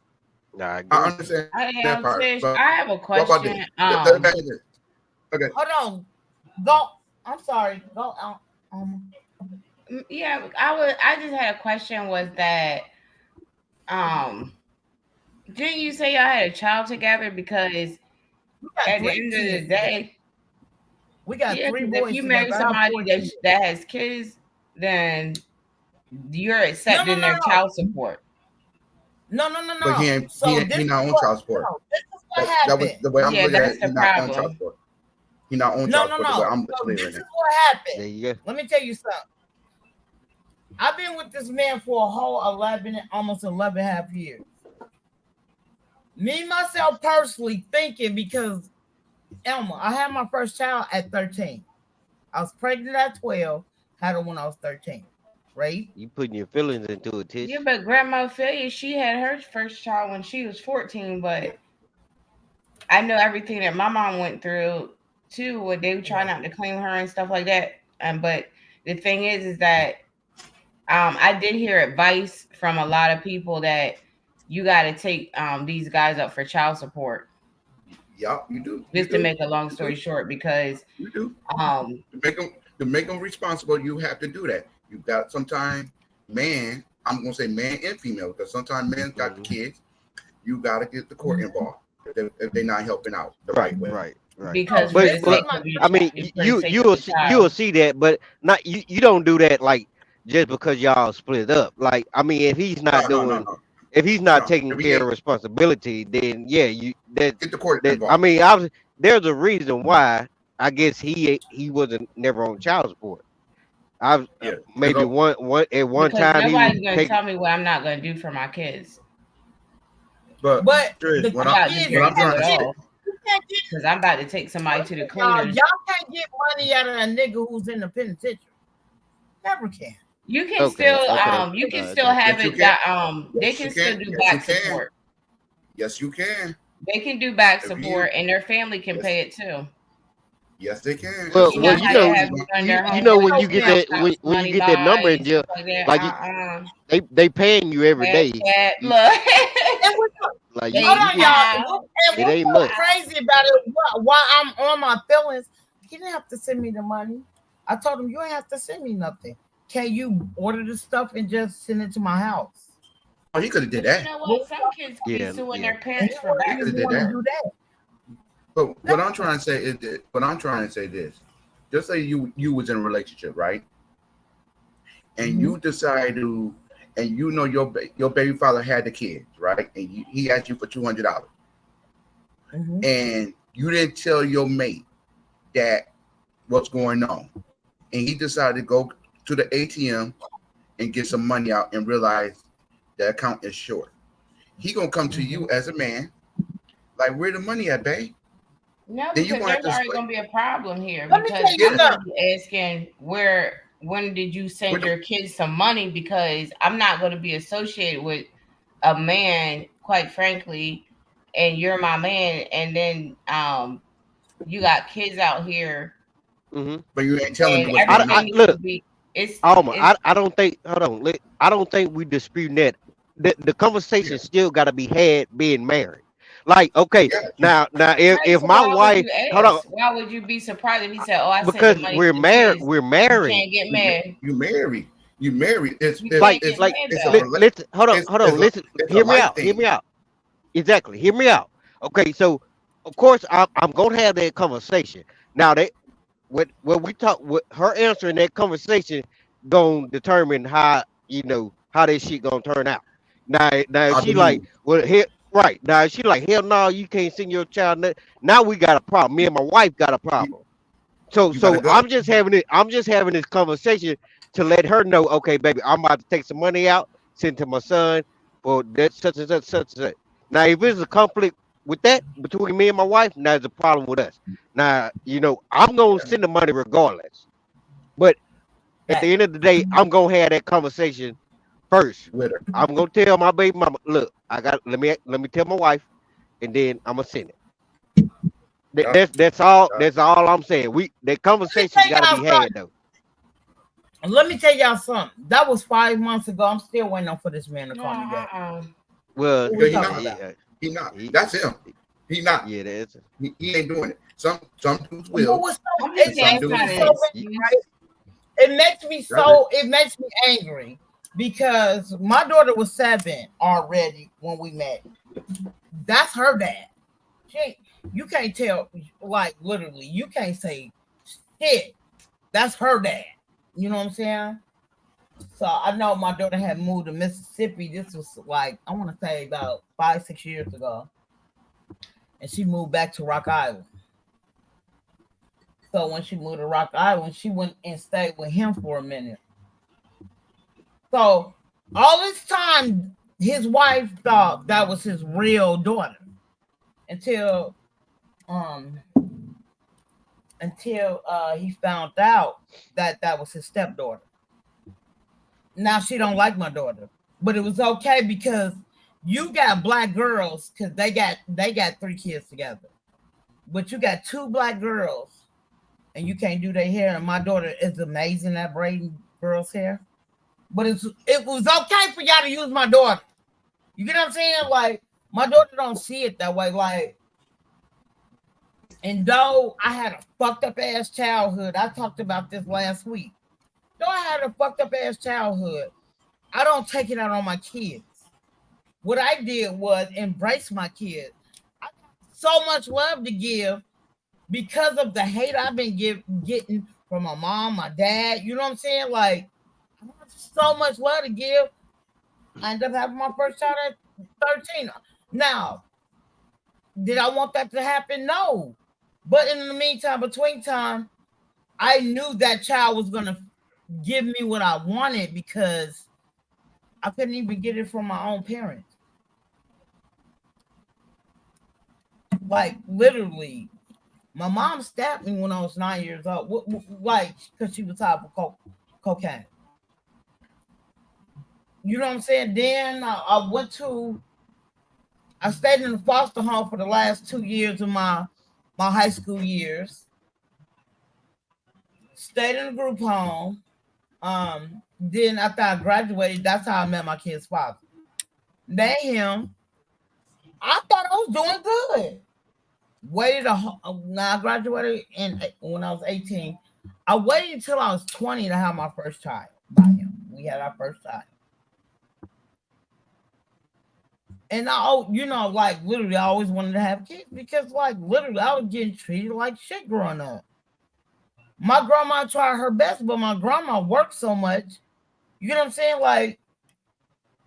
I understand that part. I have a question. Okay. Hold on. Go. I'm sorry. Go. Yeah, I just had a question. Was that didn't you say y'all had a child together? Because at the end of the day, we got 3 boys. If you marry somebody that has kids, then you're accepting their child support. No. But he not on child support. This is what happened. That was the way I'm looking at it. He's not on child support. He's not on child support. The way I'm so clearing this it. is what happened. Let me tell you something. I've been with this man for a whole almost 11.5 years. Me, myself, personally thinking, because Elma, I had my first child at 13. I was pregnant at 12, had her when I was 13. Right? You putting your feelings into it, Tish. Yeah, but Grandma Ophelia, she had her first child when she was 14, but I know everything that my mom went through too, where they would try not to claim her and stuff like that. But the thing is that I did hear advice from a lot of people that you got to take these guys up for child support. Yeah, you do. Just to make a long story short, because you do. To make them responsible, you have to do that. You got sometimes man. I'm gonna say man and female because sometimes men got the kids. You got to get the court involved if they're not helping out the right way. Right. Because But for the sake of I mean, you'll see that, but not you don't do that like just because y'all split up. Like, I mean, if he's not doing, if he's not taking care of responsibility, then yeah, you that get the court that. involved. I mean, there's a reason why. I guess he wasn't never on child support. Maybe one at one because time nobody's gonna tell me what I'm not gonna do for my kids. But I'm about to what I'm trying to say. Because I'm about to take somebody to the cleaners. Y'all can't get money out of a nigga who's in the penitentiary. Never can. You can still have it that they can still do back support. Yes, you can. They can do back support and their family can pay it too. Yes, they can. Well, you know when you get that when you get that number in jail, like they paying you every day. Look, like hold on, y'all. It ain't much. Crazy about it. While I'm on my feelings, he didn't have to send me the money. I told him you ain't have to send me nothing. Can you order the stuff and just send it to my house? Oh, he could have did that. You know what? Some kids be suing their parents for back do that. But what I'm trying to say is this. What I'm trying to say this. Just say you was in a relationship, right? And you decide to, and you know your baby father had the kids, right? And he asked you for $200, and you didn't tell your mate that what's going on, and he decided to go to the ATM and get some money out and realize the account is short. He gonna come to you as a man, like, where the money at, babe? No, because there's already gonna be a problem here. Let me Because tell you I'm asking when did you send your kids some money? Because I'm not going to be associated with a man, quite frankly, and you're my man, and then you got kids out here. But you ain't telling me what's going on. Look, I don't think. Hold on. I don't think we disputing that. The conversation still got to be had being married. Like, okay, now if my wife, hold on, why would you be surprised if he said, "Oh, I because sent the money we're to the married, kids." we're married. You can't get married. You married. It's listen, hold on, listen, hear me out. Exactly, hear me out. Okay, so of course I'm gonna have that conversation. Now what we talk, what her answer in that conversation gonna determine how this shit gonna turn out. Now if she like, well, here. Right now, she like, hell no, you can't send your child. Now we got a problem. Me and my wife got a problem. So I'm just having this conversation to let her know, okay, baby, I'm about to take some money out, send to my son for that such and such, such and such. Now, if there's a conflict with that between me and my wife, now there's a problem with us. Now, I'm gonna send the money regardless. But at the end of the day, I'm gonna have that conversation first. I'm gonna tell my baby mama, look, let me tell my wife, and then I'm gonna send it. That's all I'm saying. That conversation gotta be had though. Let me tell y'all something. That was 5 months ago. I'm still waiting for this man to call me back. Well, he not. That's him. He not. Yeah, that's he ain't doing it. Some dudes will. It makes me angry. Because my daughter was 7 already when we met. That's her dad. You can't tell, like, literally, you can't say shit. That's her dad. You know what I'm saying? So I know my daughter had moved to Mississippi. This was like, I want to say about 5-6 years ago. And she moved back to Rock Island. So when she moved to Rock Island, she went and stayed with him for a minute. So all this time, his wife thought that was his real daughter until he found out that was his stepdaughter. Now she don't like my daughter, but it was okay because you got black girls because they got 3 kids together, but you got 2 black girls and you can't do their hair. And my daughter is amazing at braiding girls' hair. But it was okay for y'all to use my daughter. You get what I'm saying? Like, my daughter don't see it that way. Like, and though I had a fucked up ass childhood, I talked about this last week. Though I had a fucked up ass childhood, I don't take it out on my kids. What I did was embrace my kids. I got so much love to give because of the hate I've been getting from my mom, my dad. You know what I'm saying? Like, I have so much love to give. I ended up having my first child at 13. Now, did I want that to happen? No. But in the meantime, between time, I knew that child was gonna give me what I wanted because I couldn't even get it from my own parents. Like literally, my mom stabbed me when I was 9 years old. Like because she was high for cocaine. You know what I'm saying? Then I stayed in the foster home for the last 2 years of my high school years. Stayed in a group home. Then after I graduated, that's how I met my kid's father. Met him. I thought I was doing good. Waited now I graduated when I was 18. I waited until I was 20 to have my first child by him. We had our first child. And like literally, I always wanted to have kids because, like, literally, I was getting treated like shit growing up. My grandma tried her best, but my grandma worked so much. You know what I'm saying? Like,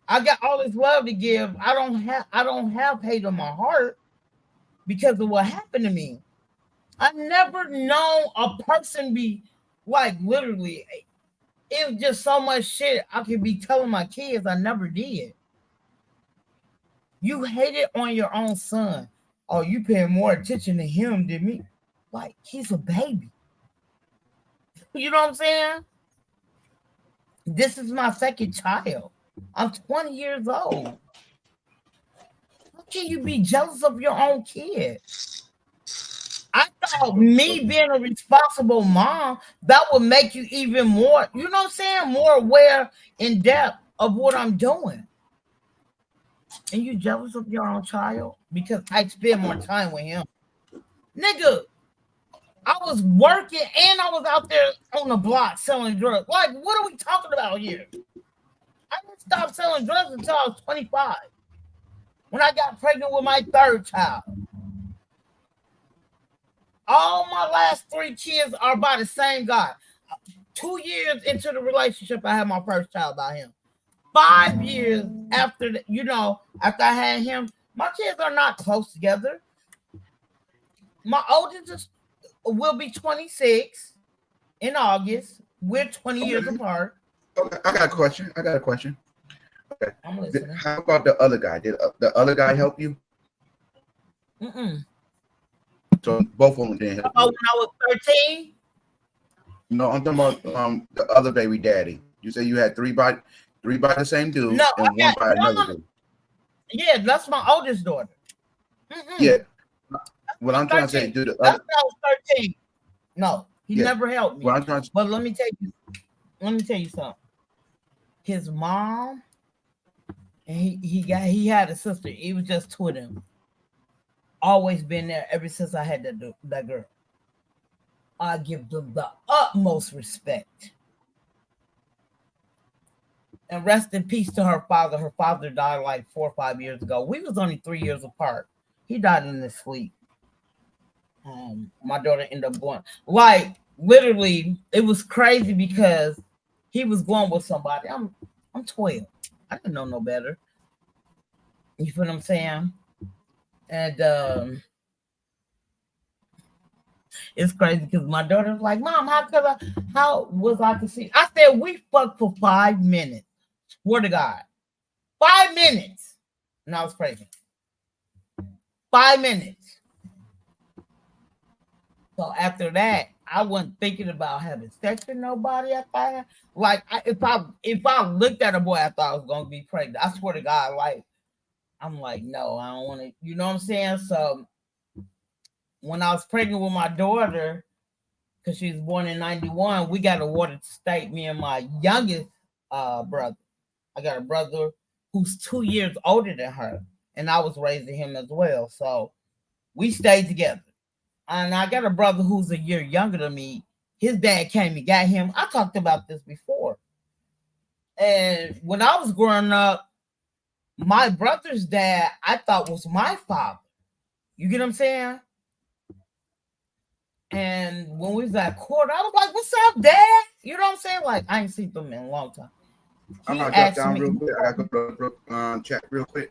I got all this love to give. I don't have hate in my heart because of what happened to me. I never known a person be like literally. It was just so much shit I could be telling my kids. I never did. You hate it on your own son. Oh, you paying more attention to him than me. Like, he's a baby. You know what I'm saying? This is my second child. I'm 20 years old. How can you be jealous of your own kid? I thought me being a responsible mom, that would make you even more, you know what I'm saying? More aware in depth of what I'm doing. And you jealous of your own child? Because I spend more time with him. Nigga, I was working and I was out there on the block selling drugs. Like, what are we talking about here? I didn't stop selling drugs until I was 25. When I got pregnant with my third child. All my last 3 kids are by the same guy. 2 years into the relationship, I had my first child by him. 5 years after, after I had him, my kids are not close together. My oldest will be 26 in August. We're 20 years apart. Okay, I got a question. Okay. I'm listening. How about the other guy? Did the other guy help you? Mm-mm. So both of them didn't help you. When I was 13? No, I'm talking about the other baby daddy. You say you had three by the same dude and one by another dude. Yeah, that's my oldest daughter. Mm-mm. Yeah. What I'm trying to say, dude, that's when I was 13. No, he never helped me. But let me tell you something. His mom, and he had a sister. He was just 2 of them. Always been there ever since I had that girl. I give them the utmost respect. And rest in peace to her father. Her father died like 4 or 5 years ago. We was only 3 years apart. He died in his sleep. My daughter ended up going. Like, literally, it was crazy because he was going with somebody. I'm 12. I didn't know no better. You feel what I'm saying? And it's crazy because my daughter's like, Mom, how was I to see? I said, we fucked for 5 minutes. Swear to God. 5 minutes. And I was pregnant. 5 minutes. So after that, I wasn't thinking about having sex with nobody. If I looked at a boy, I thought I was gonna be pregnant. I swear to God, I'm like, no, I don't want to. You know what I'm saying? So when I was pregnant with my daughter, because she was born in 91, we got awarded state. Me and my youngest brother. I got a brother who's 2 years older than her, and I was raising him as well. So we stayed together. And I got a brother who's a year younger than me. his dad came and got him. I talked about this before. And when I was growing up, my brother's dad, I thought was my father. You get what I'm saying? And when we was at court, I was like, "What's up, Dad?" You know what I'm saying? Like, I ain't seen them in a long time. I'm gonna drop down real quick. I gotta go to the chat real quick.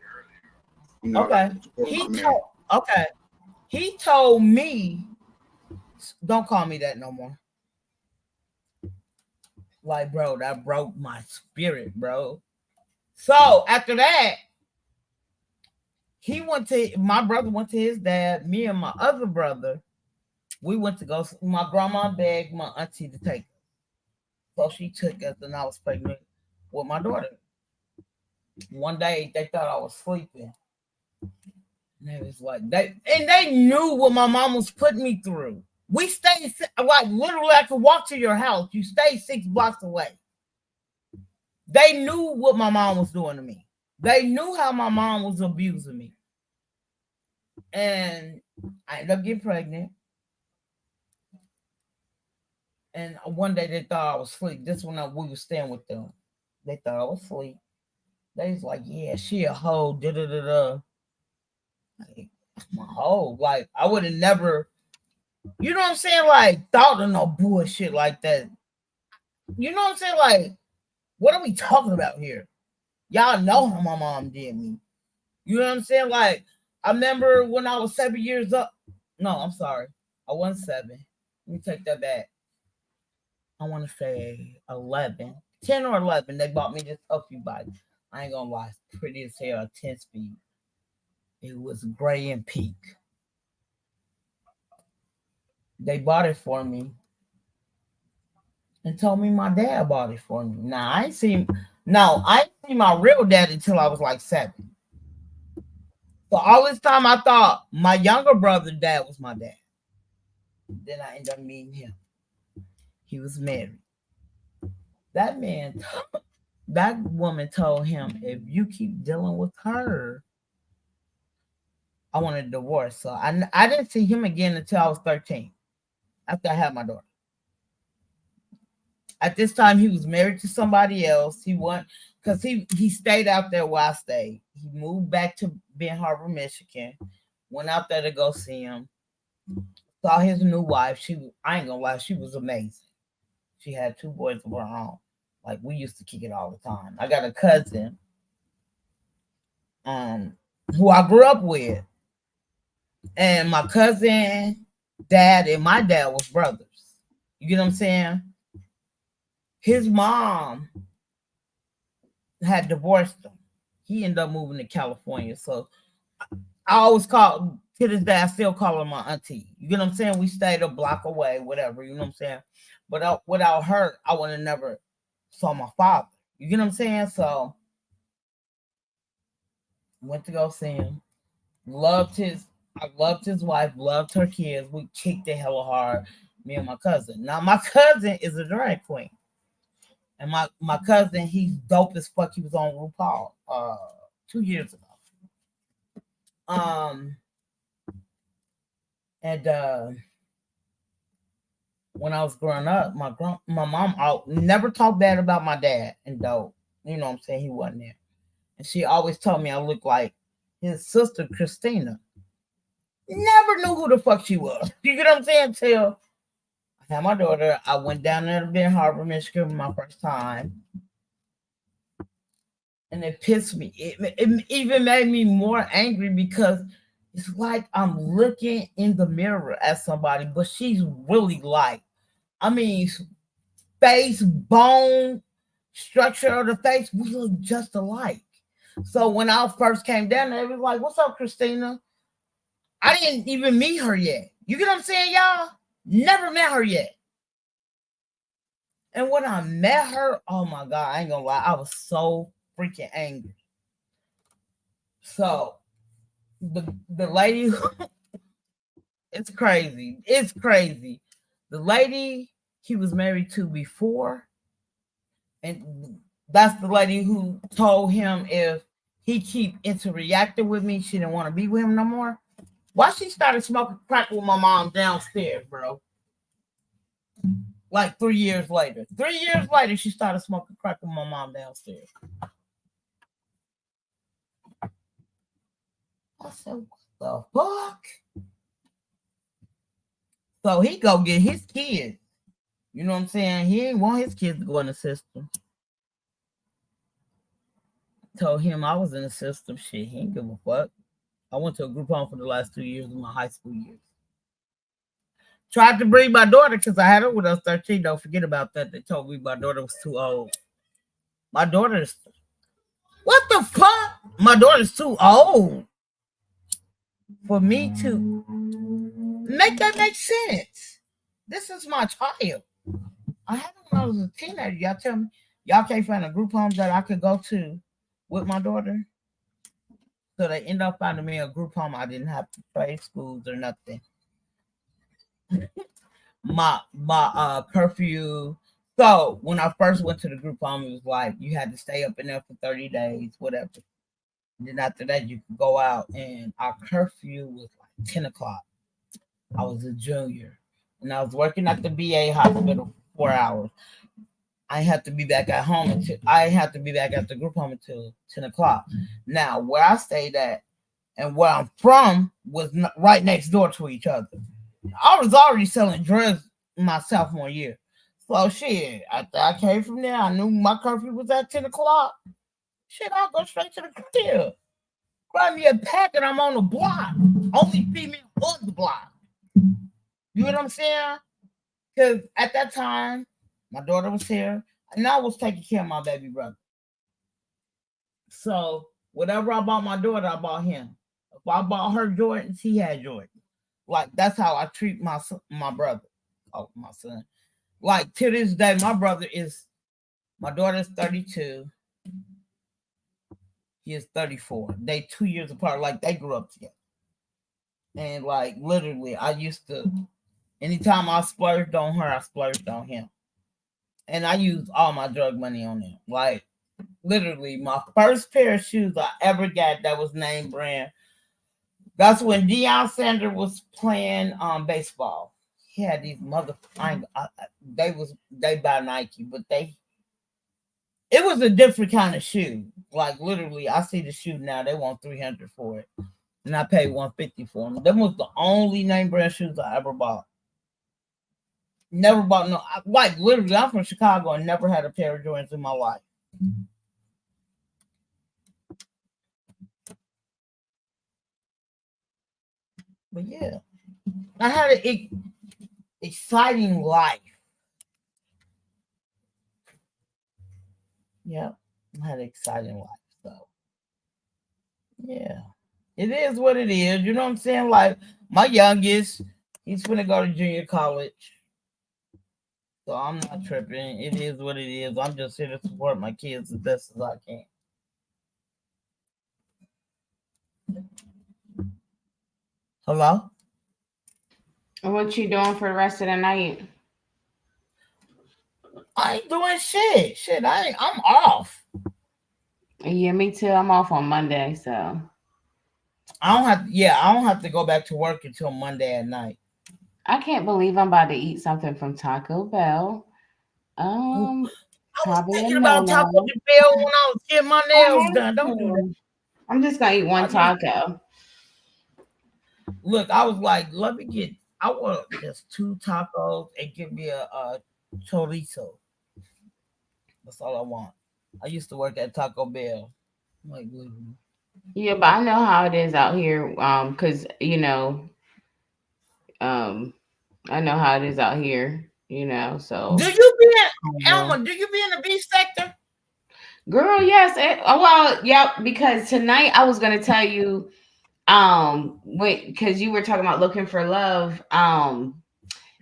You know, okay. He told me, don't call me that no more. Like, bro, that broke my spirit, bro. So after that, my brother went to his dad. Me and my other brother, we went to go. My grandma begged my auntie to take us. So she took us, and I was pregnant with my daughter. One day they thought I was sleeping. And they was like, they knew what my mom was putting me through. We stayed, like, literally, I could walk to your house. You stayed 6 blocks away. They knew what my mom was doing to me. They knew how my mom was abusing me. And I ended up getting pregnant. And one day they thought I was asleep. This one we was staying with them. They thought I was asleep. They was like, yeah, she a hoe, da-da-da-da. Like, I'm a hoe. Like, I would have never, you know what I'm saying? Like, thought of no bullshit like that. You know what I'm saying? Like, what are we talking about here? Y'all know how my mom did me. You know what I'm saying? Like, I remember when I was 7 years up. No, I'm sorry. I wasn't 7. Let me take that back. I want to say 11. 10 or 11. They bought me this Huffy bike. I ain't gonna lie. It's pretty as hell. 10 speed. It was gray and pink. They bought it for me and told me my dad bought it for me. Now, I ain't seen my real dad until I was like 7. So all this time I thought my younger brother's dad was my dad. Then I ended up meeting him. He was married. That woman told him, if you keep dealing with her, I want a divorce. So I didn't see him again until I was 13, after I had my daughter. At this time, he was married to somebody else. He went, because he stayed out there where I stayed. He moved back to Ben Harbor, Michigan. Went out there to go see him. Saw his new wife. I ain't gonna lie, she was amazing. She had 2 boys of her own. Like, we used to kick it all the time. I got a cousin who I grew up with. And my cousin, dad, and my dad was brothers. You get what I'm saying? His mom had divorced him. He ended up moving to California. So I always to this day, I still call her my auntie. You get what I'm saying? We stayed a block away, whatever, you know what I'm saying? But without her, I would have never saw my father. You get what I'm saying? So went to go see him. I loved his wife, loved her kids. We kicked the hell hard, me and my cousin. Now, my cousin is a drag queen. And my cousin, he's dope as fuck. He was on RuPaul 2 years ago. And when I was growing up, my mom never talked bad about my dad and dope. You know what I'm saying? He wasn't there. And she always told me I looked like his sister, Christina. Never knew who the fuck she was. You get what I'm saying? Till I had my daughter. I went down there to Ben Harbor, Michigan my first time. And it pissed me. It even made me more angry because it's like I'm looking in the mirror at somebody, but she's really like, face, bone, structure of the face, we look just alike. So when I first came down there, it was like, what's up, Christina? I didn't even meet her yet. You get what I'm saying, y'all? Never met her yet. And when I met her, oh my God, I ain't gonna lie, I was so freaking angry. So the lady, it's crazy. It's crazy. The lady he was married to before, and that's the lady who told him if he keep interacting with me, she didn't want to be with him no more. Why she started smoking crack with my mom downstairs, bro? Like 3 years later. 3 years later, she started smoking crack with my mom downstairs. I said, what the fuck? So he go get his kids. You know what I'm saying? He ain't want his kids to go in the system. Told him I was in the system. Shit, he ain't give a fuck. I went to a group home for the last 2 years of my high school years. Tried to bring my daughter because I had her when I was 13. Don't forget about that. They told me my daughter was too old. My daughter's... What the fuck? My daughter's too old for me to make that make sense. This is my child. I had her when I was a teenager. Y'all tell me, y'all can't find a group home that I could go to with my daughter? So they end up finding me a group home. I didn't have to trade schools or nothing. my curfew. So when I first went to the group home, it was like you had to stay up in there for 30 days, whatever. And then after that, you could go out, and our curfew was like 10 o'clock. I was a junior, and I was working at the VA hospital for 4 hours. I had to be back at home until I had to be back at the group home until 10 o'clock. Now, where I stayed at and where I'm from was right next door to each other. I was already selling drugs my sophomore year. So shit, after I came from there, I knew my curfew was at 10 o'clock. Shit, I'll go straight to the crib. Grab me a pack and I'm on the block. Only female on the block. You know what I'm saying? Because at that time, my daughter was here, and I was taking care of my baby brother. So whatever I bought my daughter, I bought him. If I bought her Jordans, he had Jordans. Like that's how I treat my brother. Oh, my son. Like to this day, my daughter's 32. He is 34. They 2 years apart. Like they grew up together. And like literally, I used to. Anytime I splurged on her, I splurged on him. And I used all my drug money on him. Like, literally, my first pair of shoes I ever got that was name brand. That's when Deion Sanders was playing baseball. He had these they buy Nike, but it was a different kind of shoe. Like, literally, I see the shoe now, they want $300 for it. And I paid $150 for them. That was the only name brand shoes I ever bought. Never bought no, like literally, I'm from Chicago and never had a pair of Jordans in my life. But yeah, I had an exciting life. Yeah, I had an exciting life. So, yeah, it is what it is. You know what I'm saying? Like, my youngest, he's going to go to junior college. So I'm not tripping. It is what it is. I'm just here to support my kids as best as I can. Hello? What you doing for the rest of the night? I ain't doing shit. I'm off. Yeah, me too. I'm off on Monday, so I don't have to go back to work until Monday at night. I can't believe I'm about to eat something from Taco Bell. I was Probably thinking about Taco Bell when I was getting my nails done. Don't do that. I'm just gonna eat one taco. Look, I was like, I want just 2 tacos and give me a chorizo. That's all I want. I used to work at Taco Bell. Like, yeah, but I know how it is out here. Because I know how it is out here. So do you be in Elma? Do you be in the beef sector? Girl, yes. Because tonight I was gonna tell you, because you were talking about looking for love.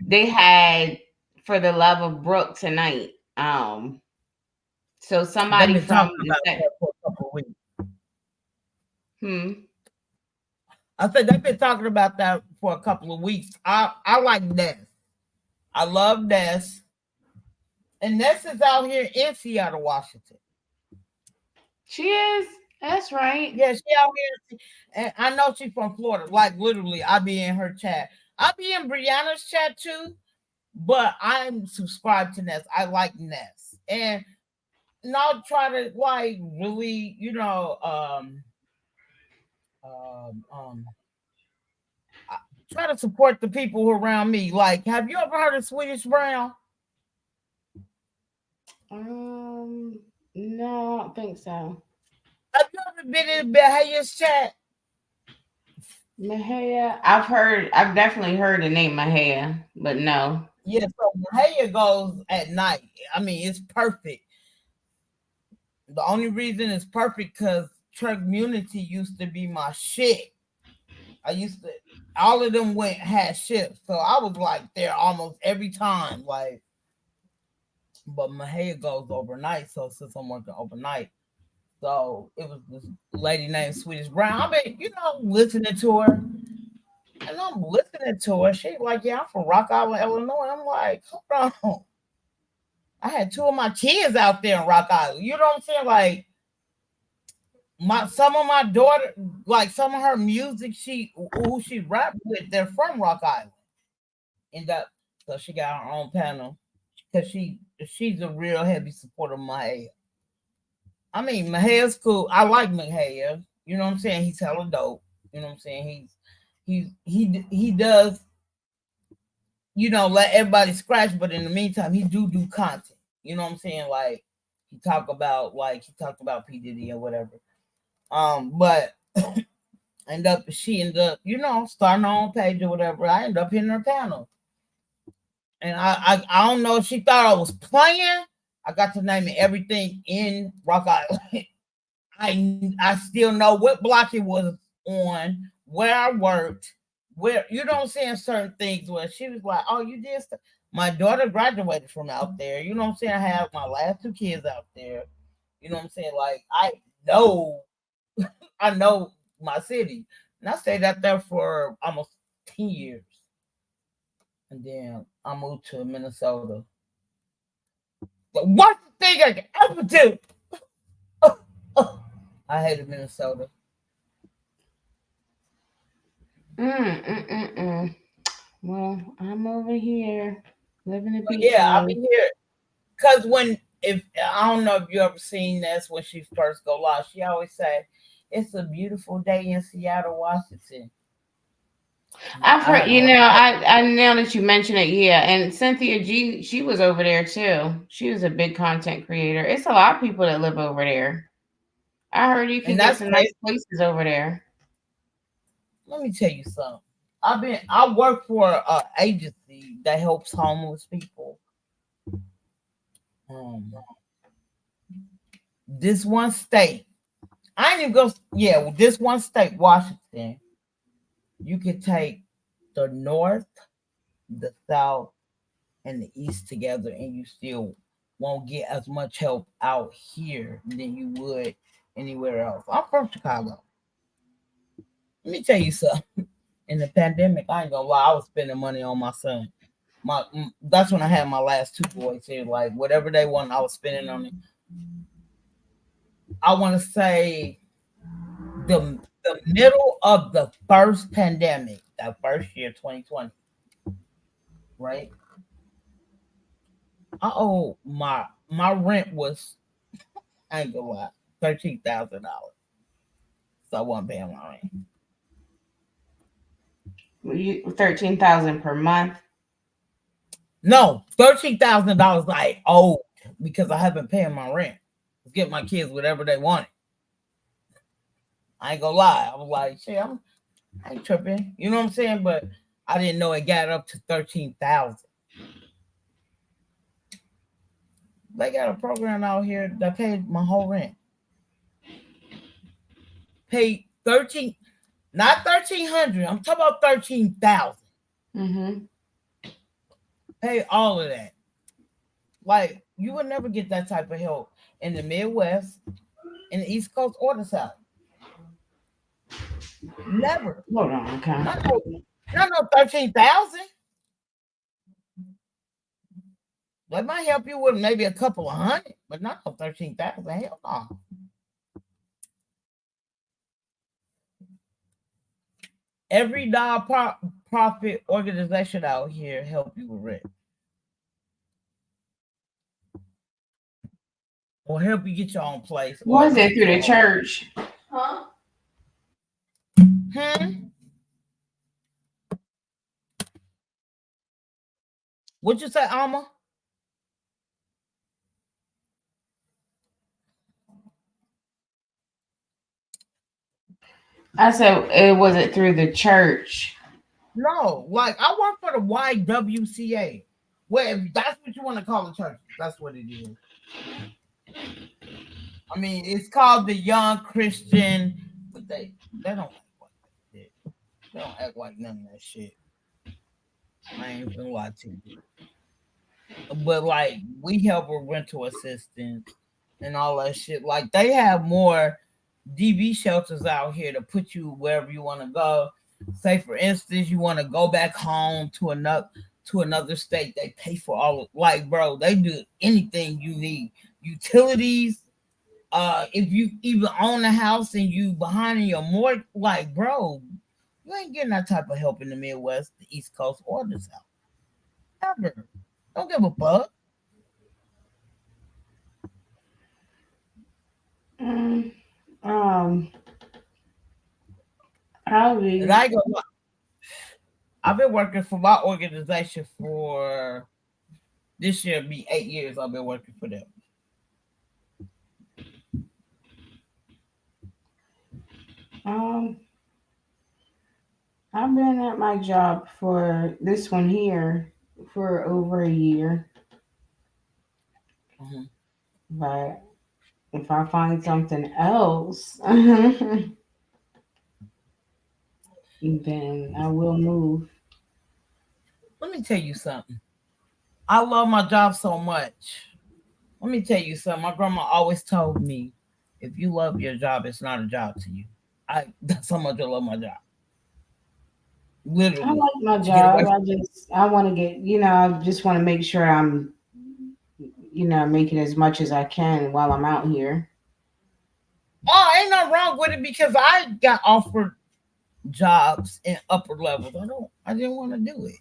They had For the Love of Brooke tonight. So somebody from that for a couple of weeks. I said they've been talking about that for a couple of weeks. I like Ness. I love Ness. And Ness is out here in Seattle, Washington. She is. That's right. Yeah, she out here. And I know she's from Florida. Like, literally, I be in her chat. I be in Brianna's chat, too. but I'm subscribed to Nest. I like Nest, and I'll try to like really, try to support the people who are around me. Like, have you ever heard of Swedish Brown? No, I don't think so. Have you ever been in Behavior's chat? Mahia, I've definitely heard the name Mahia, but no. Yeah, so Behavior goes at night. I mean, it's perfect. The only reason it's perfect because community used to be my shit. I used to, all of them had shifts, so I was like there almost every time. Like, but my hair goes overnight, so since I'm working overnight, so it was this lady named Swedish Brown. I mean, listening to her, and I'm listening to her. She's like, "Yeah, I'm from Rock Island, Illinois." I'm like, "Hold on." I had two of my kids out there in Rock Island. You know what I'm saying? Like, some of my daughter, like some of her music, who she rapped with, they're from Rock Island. So she got her own panel because she's a real heavy supporter of Mahia. I mean, Mahia's cool. I like Mahia. You know what I'm saying? He's hella dope. You know what I'm saying? He does, let everybody scratch, but in the meantime, he do content. You know what I'm saying? Like he talked about P. Diddy or whatever. But she ended up, starting her own page or whatever. I ended up hitting her panel. And I don't know if she thought I was playing. I got to name everything in Rock Island. I still know what block it was on, where I worked, where, you know what I'm saying, certain things where she was like, "Oh, you did stuff." My daughter graduated from out there. You know what I'm saying? I have my last two kids out there. You know what I'm saying? Like, I know my city. And I stayed out there for almost 10 years. And then I moved to Minnesota. The worst thing I could ever do. I hated Minnesota. Well, I'm over here living the beach Yeah, I'll life. be here. Because if I don't know if you ever seen this when she first go live, she always say, "It's a beautiful day in Seattle, Washington." I've heard, I now that you mention it, yeah. And Cynthia G, she was over there too. She was a big content creator. It's a lot of people that live over there. I heard you can And get that's some crazy. nice places over there. Let me tell you something. I work for an agency that helps homeless people. This one state, I ain't even go. Yeah, with this one state, Washington, you can take the north, the south, and the east together, and you still won't get as much help out here than you would anywhere else. I'm from Chicago. Let me tell you something. In the pandemic, I ain't gonna lie, I was spending money on my son. That's when I had my last two boys here. Like whatever they want, I was spending on it. I want to say the middle of the first pandemic, that first year, 2020, right? My rent was, I ain't gonna lie, $13,000. So I wasn't paying my rent. Were you 13,000 per month? No, $13,000 like owed because I haven't paid my rent. Let's get my kids whatever they wanted. I ain't gonna lie. I was like, shit, I ain't tripping. You know what I'm saying? But I didn't know it got up to 13,000. They got a program out here that paid my whole rent. Paid 13, not 1,300. I'm talking about 13,000. Pay all of that. Like you would never get that type of help in the Midwest, in the East Coast, or the South. Never. Hold on, okay. Not no 13,000. That might help you with maybe a couple of hundred, but not no 13,000. Hell no. Every non-profit organization out here help you with rent. or help you get your own place. Or Was it rent through your the own. church? What'd you say, Alma? I said, it was it through the church? No, like I work for the YWCA. Well, if that's what you want to call the church, that's what it is. I mean, it's called the Young Christian, but they don't act like that. They don't act like none of that shit. I ain't gonna lie to you. But like we help with rental assistance and all that shit. Like they have more DV shelters out here to put you wherever you want to go. Say for instance, you want to go back home to another state. They pay for all of, like bro, they do anything you need. Utilities. If you even own a house and you behind in your mortgage, like bro, you ain't getting that type of help in the Midwest, the East Coast, or the South. Ever. Don't give a fuck. Probably. And I go, I've been working for my organization for this year be 8 years. I've been working for them. I've been at my job for this one here for over a year. But if I find something else, then I will move. Let me tell you something. I love my job so much. Let me tell you something. My grandma always told me, if you love your job, it's not a job to you. That's how much I love my job. Literally. I like my job. I want to get, I just want to make sure I'm, making as much as I can while I'm out here. Oh, ain't nothing wrong with it because I got offered jobs in upper levels. I didn't want to do it.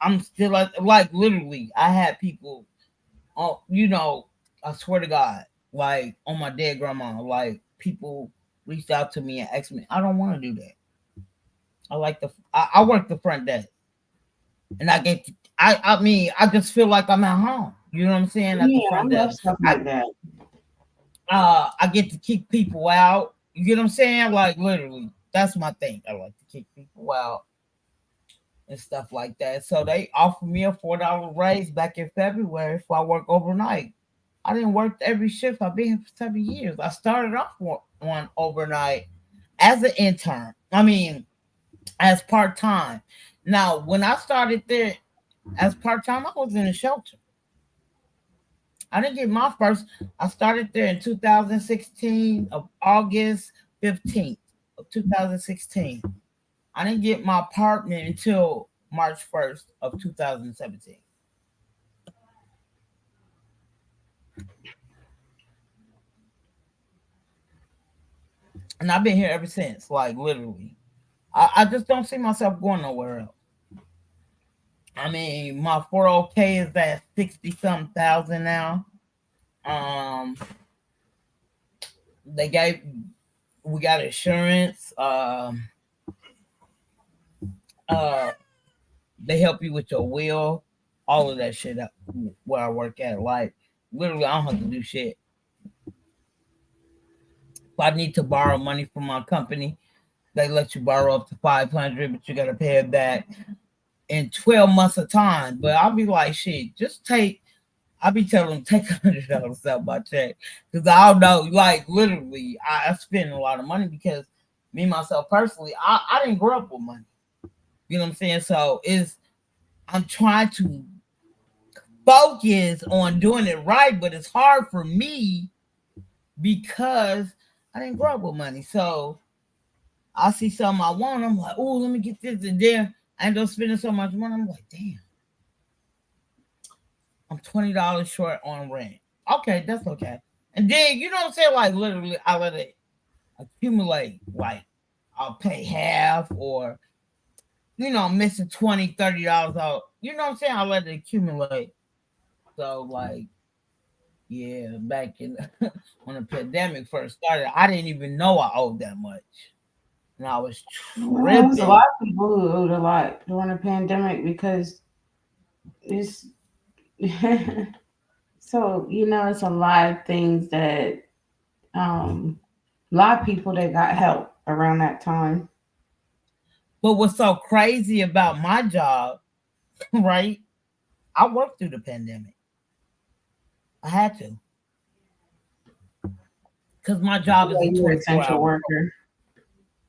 I'm still like literally. I had people, I swear to God, like on my dead grandma, like people reached out to me and asked me. I don't want to do that. I work the front desk, and I get. I mean, I just feel like I'm at home. You know what I'm saying? At the I front love desk, stuff like that. I get to kick people out. You get what I'm saying? Like literally, that's my thing. I like to kick people out and stuff like that. So they offered me a $4 raise back in February if I work overnight. I didn't work every shift. I've been here for 7 years. I started off on overnight as an intern. I mean, as part time. Now, when I started there as part time, I was in a shelter. I didn't get my first. I started there in 2016 of August 15th of 2016. I didn't get my apartment until March 1st of 2017. And I've been here ever since, like literally. I just don't see myself going nowhere else. I mean, my 401k is at 60 something thousand now. They gave we got insurance. They help you with your will, all of that shit up where I work at. Like literally, I don't have to do shit. If I need to borrow money from my company, they let you borrow up to 500, but you gotta pay it back in 12 months of time. But I'll be like, shit, just take. I'll be telling them take $100 out my check because I don't know. Like literally, I spend a lot of money because me myself personally, I didn't grow up with money. You know what I'm saying? So I'm trying to focus on doing it right, but it's hard for me because I didn't grow up with money. So I see something I want, I'm like, oh, let me get this, and then I end up spending so much money. I'm like, damn, I'm $20 short on rent. Okay, that's okay. And then you know what I'm saying? Like literally, I let it accumulate. Like I'll pay half, or I'm missing $20, $30 out. You know what I'm saying? I let it accumulate. So like Yeah, back in when the pandemic first started, I didn't even know I owed that much, and I was Well, there's a lot tripping. of people who owed a lot during the pandemic because it's so it's a lot of things that a lot of people that got help around that time. But what's so crazy about my job, right? I worked through the pandemic. I had to because my job is Yeah, a you're an 24 essential hour. worker.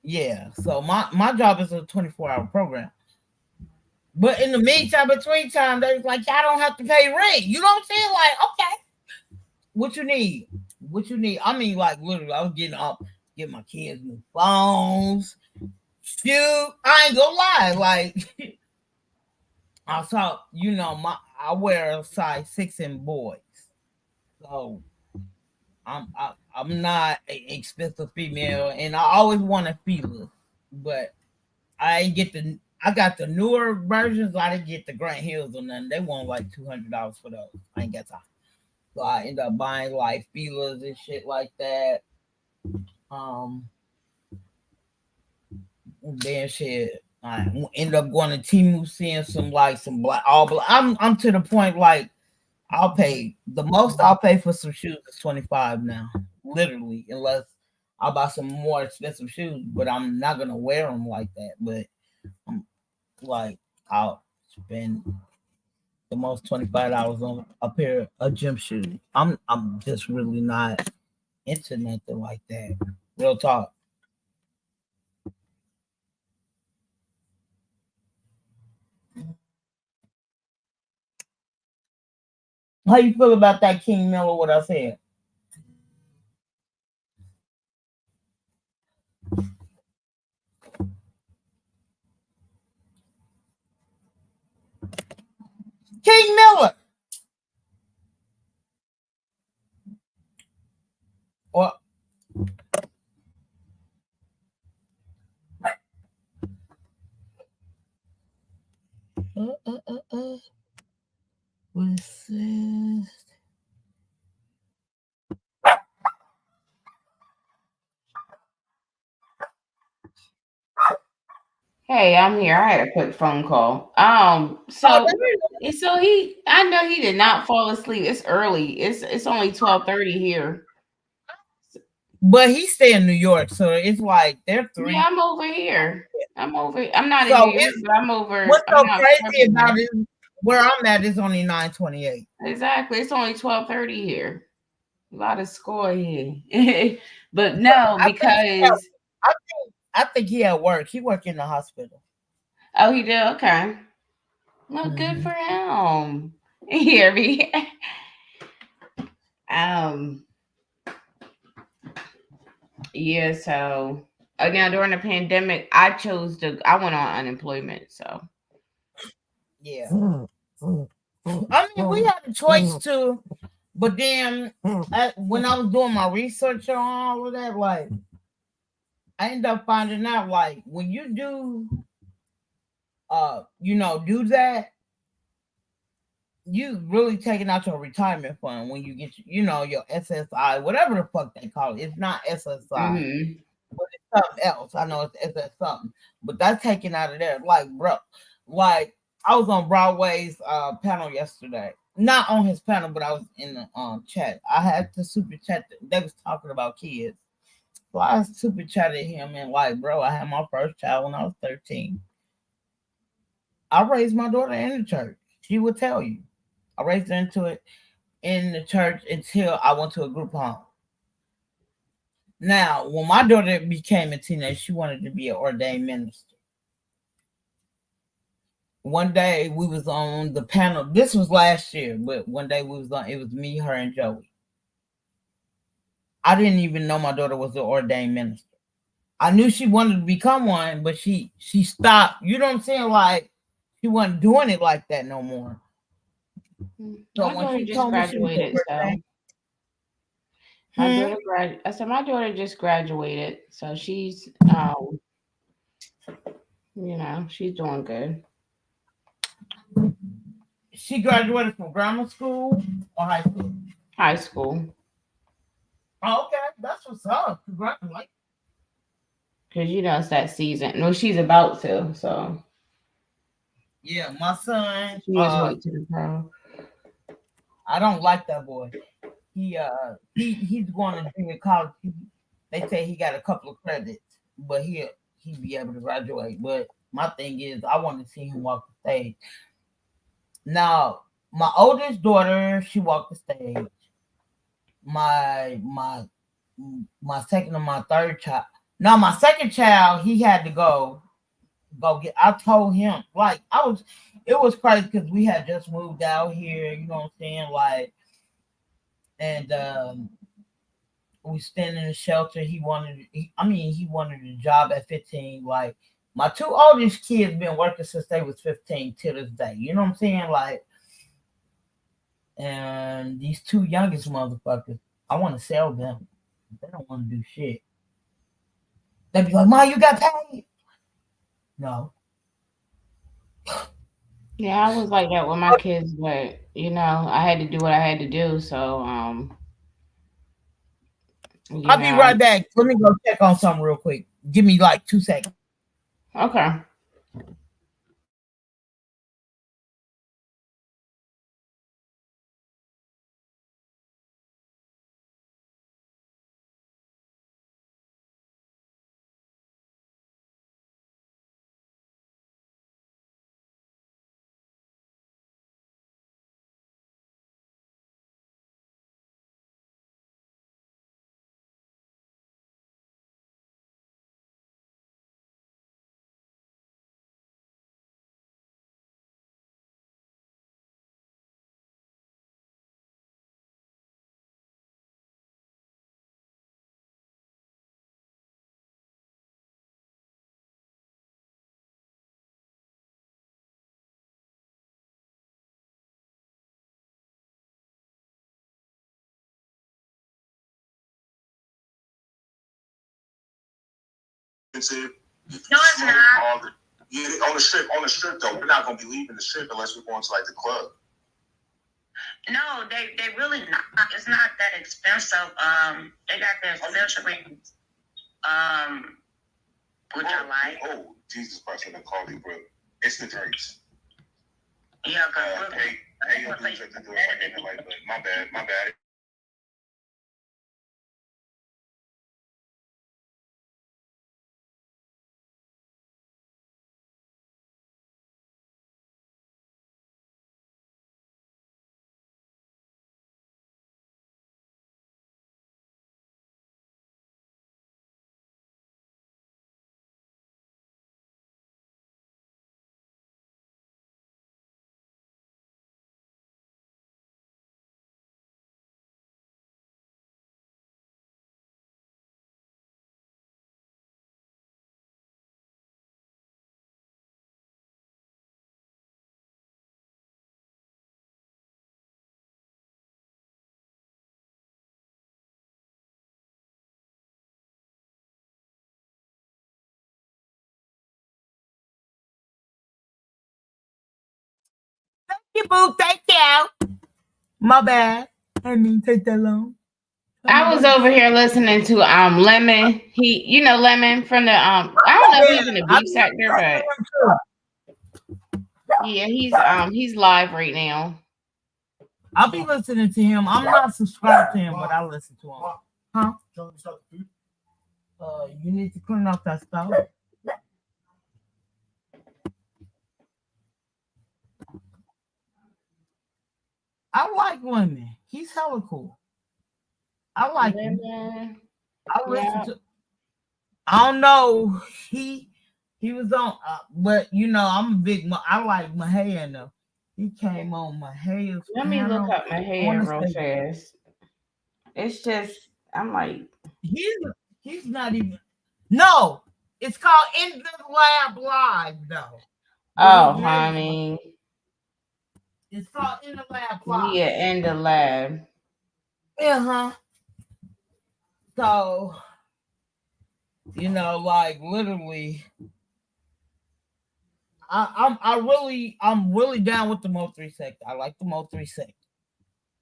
Yeah, so my job is a 24-hour program. But in the meantime, between time, they was like, y'all don't have to pay rent. You know what I'm saying? Like, okay, what you need? What you need? I mean, like literally, I was getting up, get my kids new phones. Shoot, I ain't gonna lie. Like, I saw, I wear a size 6 in boys, so I'm not an expensive female, and I always want a feeler, but I ain't get the. I got the newer versions. I didn't get the Grant Hills or nothing. They want like $200 for those. I ain't got time. So I end up buying like feelers and shit like that. Um, then shit. I end up going to Timu seeing some black all black. I'm to the point like I'll pay the most I'll pay for some shoes is 25 now. Literally, unless I'll buy some more expensive shoes, but I'm not gonna wear them like that. But I'm like I'll spend the most $25 on a pair of gym shoes. I'm just really not into nothing like that. Real talk. How you feel about that King Miller? What I said? King Miller. Or what's this? Hey, I'm here. I had a quick phone call. Oh, So I know he did not fall asleep. It's early. It's only 12:30 here. but he stay in New York, so it's like they're Yeah, three. I'm over here. I'm not in So New York, it's but I'm over. what's I'm so not far crazy from about there. it? Where I'm at is only 9:28. Exactly. It's only 12:30 here. A lot of score here. But no, I think because I think he at work. He work in the hospital. oh, he did. Okay. Well, good Hmm. for him. Hear me. Um. Yeah. So now during the pandemic, I went on unemployment. So Yeah. I mean, we had a choice too, but then when I was doing my research on all of that, like I ended up finding out like when you do that, you really taking out your retirement fund when you get your SSI, whatever the fuck they call it. It's not SSI, mhm. but it's something else. I know it's SS something, but that's taken out of there. Like, bro, like I was on Broadway's panel yesterday. Not on his panel, but I was in the chat. I had to super chat. They was talking about kids. So I super chatted him and like, bro, I had my first child when I was 13. I raised my daughter in the church. She would tell you. I raised her into it in the church until I went to a group home. Now, when my daughter became a teenager, she wanted to be an ordained minister. One day we was on the panel. This was last year, but one day we was on. It was me, her, and Joey. I didn't even know my daughter was an ordained minister. I knew she wanted to become one, but she stopped. You know what I'm saying? Like she wasn't doing it like that no more. My So when daughter she just told me she was graduated, so ordained, I said my daughter just graduated, so she's she's doing good. she graduated from grammar school or high school. High school. Oh, okay, that's what's up. Congratulations. Because it's that season. No, she's about to, so Yeah, my son. she just went to the prom. I don't like that boy. He's going to junior college. They say he got a couple of credits, but he be able to graduate. But my thing is, I want to see him walk the stage. Now, my oldest daughter, she walked the stage. My second and my third child. Now, my second child, he had to go get. I told him it was crazy because we had just moved out here. You know what I'm saying? And we stand in the shelter. He wanted a job at 15. Like my two oldest kids been working since they was 15 to this day. You know what I'm saying? And these two youngest motherfuckers, I want to sell them. They don't want to do shit. They be like, "Ma, you got paid?" No. Yeah, I was like that with my kids, but I had to do what I had to do. So, I'll be right back. Let me go check on something real quick. Give me like 2 seconds. Okay. No, it's not. Yeah, on the strip though, we're not gonna be leaving the strip unless we're going to like the club. No, they really not. It's not that expensive. They got their special rings. Which I like. Oh, Jesus Christ, I'm gonna call you, bro. It's the drinks. Yeah, hey, your dudes at the door if I get the light, but my bad. You boo, thank you. My bad. I didn't mean to take that long. I was over here listening to Lemon. Lemon from the I don't know if he's in the beef sector, but yeah, he's live right now. I'll be listening to him. I'm not subscribed to him, but I listen to him. Huh? You need to clean up that stuff. I like Lemon. He's hella cool. I like him. I listen to. I don't know. He was on, but I'm a big. I like Mahaya though. He came on Mahaya's. Let me look up Mahaya real fast. It's just I'm like he's not even. No, it's called In the Lab Live though. Oh, honey. It's called In the Lab Live. Yeah, in the lab. So, like literally, I'm really down with the Mo3 sector. I like the Mo3 sector.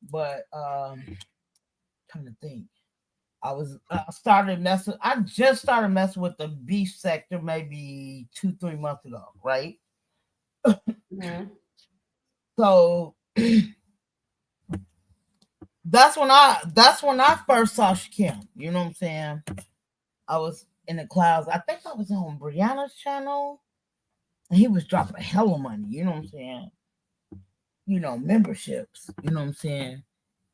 But trying to think. I just started messing with the beef sector maybe 2-3 months ago, right? Mm-hmm. So that's when I first saw Shakim. You know what I'm saying? I was in the clouds. I think I was on Brianna's channel, and he was dropping hella money. You know what I'm saying? Memberships. You know what I'm saying?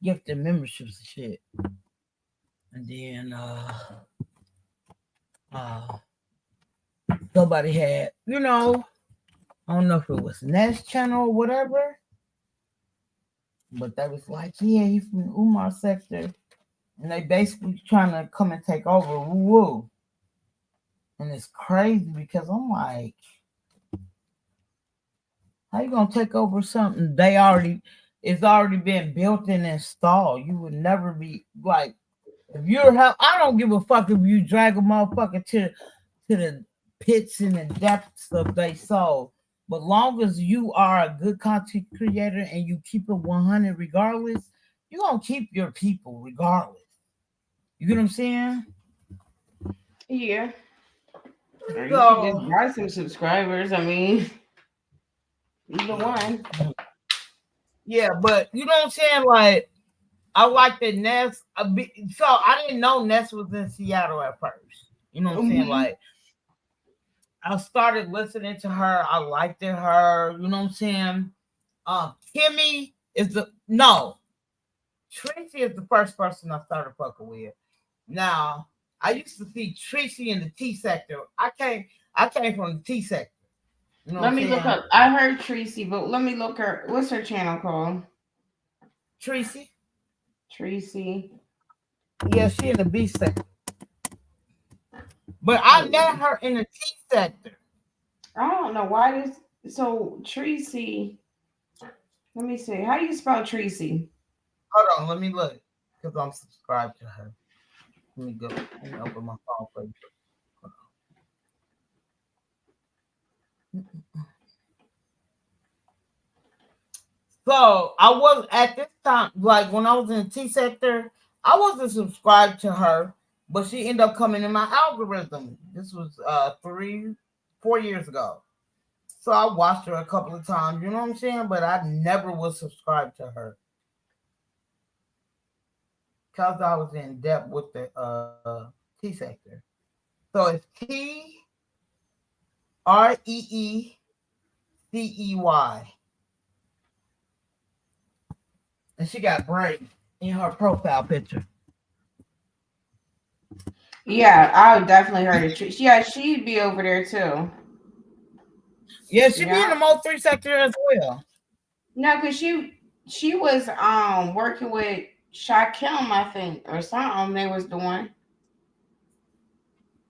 Gifted memberships and shit. And then somebody had, I don't know if it was Nest channel or whatever, but they was like, yeah, he's from the Umar sector, and they basically trying to come and take over. Woo. And it's crazy because I'm like, how you gonna take over something it's already been built and installed? You would never be like, if you're I don't give a fuck if you drag a motherfucker to the pits and the depths of their soul. But long as you are a good content creator and you keep it 100 regardless, you're gonna keep your people regardless. You get what I'm saying? Yeah. Or you So, can just buy some subscribers. I mean, either one. yeah, but you know what I'm saying? Like, I like that Ness. So I didn't know Ness was in Seattle at first. You know what I'm saying? Like, I started listening to her. I liked her. You know what I'm saying? Kimmy is Tracy is the first person I started fucking with. Now, I used to see Tracy in the T sector. I came from the T sector. You know Let what I'm me look saying? up. I heard Tracy, but let me look her. What's her channel called? Tracy. Yeah, she in the B sector. But I met her in the T sector. I don't know why this. So Tracy. Let me see. How do you spell Tracy? Hold on, let me look because I'm subscribed to her. Let me go. Let me open my phone for you. So I was at this time, like when I was in the T sector, I wasn't subscribed to her, but she ended up coming in my algorithm. This was 3-4 years ago. So I watched her a couple of times, you know what I'm saying? But I never was subscribed to her. Because I was in depth with the T sector. So it's TREECEY. And she got braids in her profile picture. Yeah, I would definitely heard of Tracy. Yeah, she'd be over there too. Yeah, she be in the Mo 3 sector as well. No, because she was working with Shakim, I think, or something they was doing.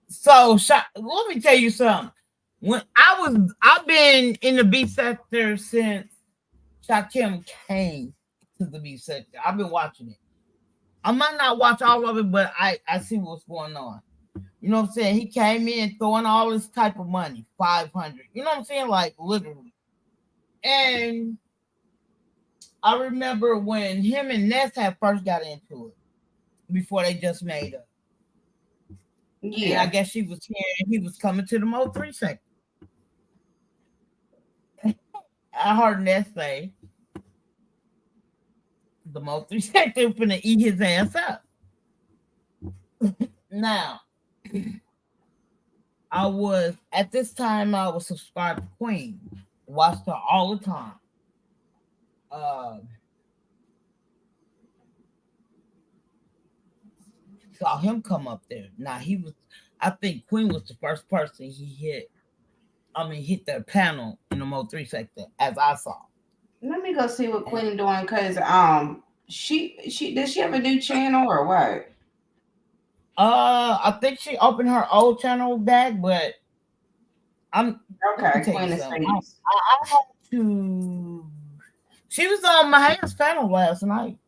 So let me tell you something. I've been in the B sector since Shakim came to the B sector. I've been watching it. I might not watch all of it, but I see what's going on. You know what I'm saying? He came in throwing all this type of money, 500. You know what I'm saying? Like literally. And I remember when him and Ness had first got into it before they just made up. Yeah. And I guess she was here and he was coming to the Mo 3 sector. I heard Ness say the Mo 3 sector finna eat his ass up. Now, at this time I was subscribed to Queen. Watched her all the time. Saw him come up there. Now I think Queen was the first person he hit. Hit the panel in the Mo 3 sector as I saw. Let me go see what Queen doing, cause she does she have a new channel or what? I think she opened her old channel back, but I'm okay. Queen of States. I had to. She was on Maha's panel last night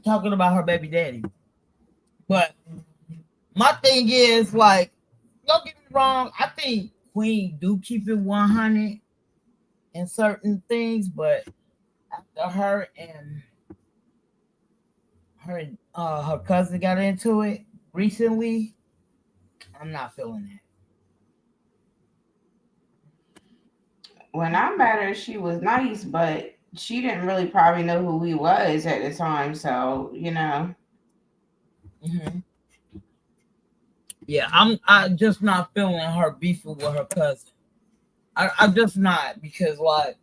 talking about her baby daddy. But my thing is, like, don't get me wrong, I think Queen do keep it 100 in certain things, but after her cousin got into it recently, I'm not feeling that. When I met her, she was nice, but she didn't really probably know who we was at the time. So, you know. Mm-hmm. Yeah, I'm just not feeling her beefing with her cousin. I'm just not, because like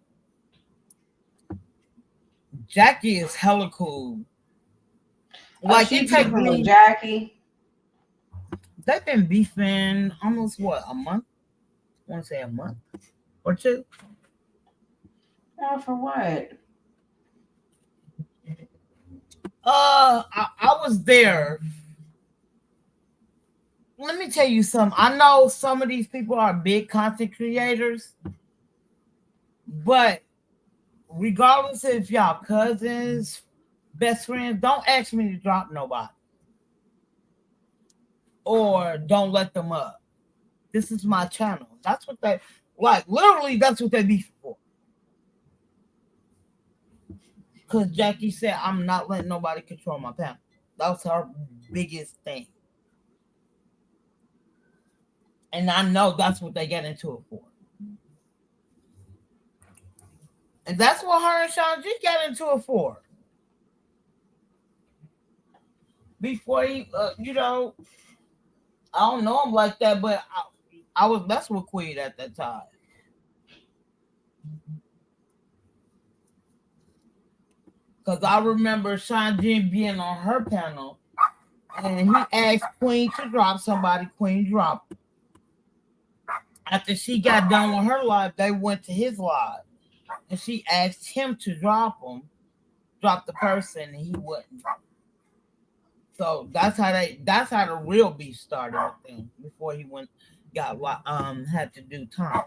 Jackie is hella cool. Like she it take beefing with me. Jackie. They've been beefing almost what, a month? I want to say a month or two. Oh, for what? I was there. Let me tell you something. I know some of these people are big content creators, but regardless if y'all cousins, best friends, don't ask me to drop nobody or don't let them up. This is my channel. That's what they like. Literally, that's what they beef for. Because Jackie said, I'm not letting nobody control my panel. That was her biggest thing. And I know that's what they get into it for. And that's what her and Sean G got into it for. Before he, I don't know him like that, but I was messing with Queen at that time. Because I remember Sean G being on her panel, and he asked Queen to drop somebody. Queen dropped. After she got done with her live, they went to his live, and she asked him to drop the person, and he wouldn't. So that's how the real beef started with him before he had to do time.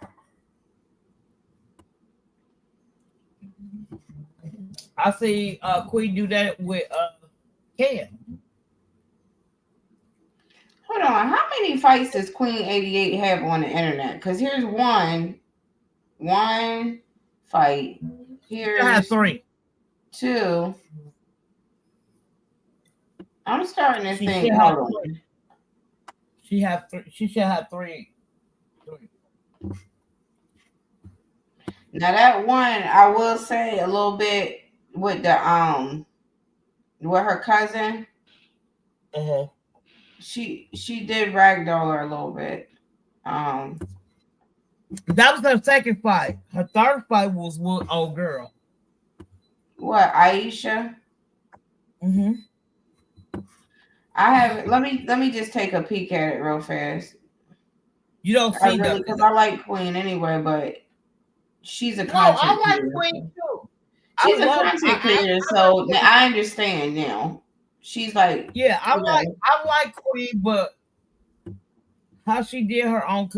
I see Queen do that with Ken. Hold on. How many fights does Queen 88 have on the internet? Because here's one fight. Here's 3. 2. I'm starting to think. Hold on. She should have 3. Now that one, I will say a little bit with the with her cousin. Uh-huh. She did ragdoll her a little bit. That was her second fight. Her third fight was with old girl. What, Aisha? Mm-hmm. I have. Let me just take a peek at it real fast. You don't see that because I like Queen anyway, but she's a content creator. I like Queen too. She's a content creator, so I understand now. She's like, yeah, I like Queen, but how she did her own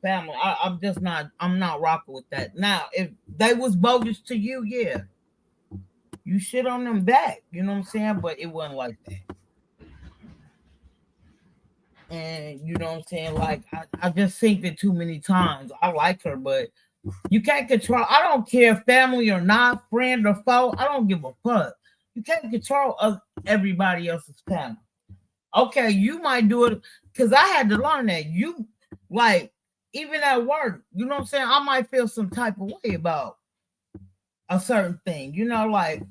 family, I'm not rocking with that. Now, if they was bogus to you, yeah, you shit on them back. You know what I'm saying? But it wasn't like that. And you know what I'm saying? Like I just think that too many times. I like her, but you can't control. I don't care family or not, friend or foe. I don't give a fuck. You can't control everybody else's panel. Okay, you might do it because I had to learn that. You like even at work, you know what I'm saying? I might feel some type of way about a certain thing. You know, like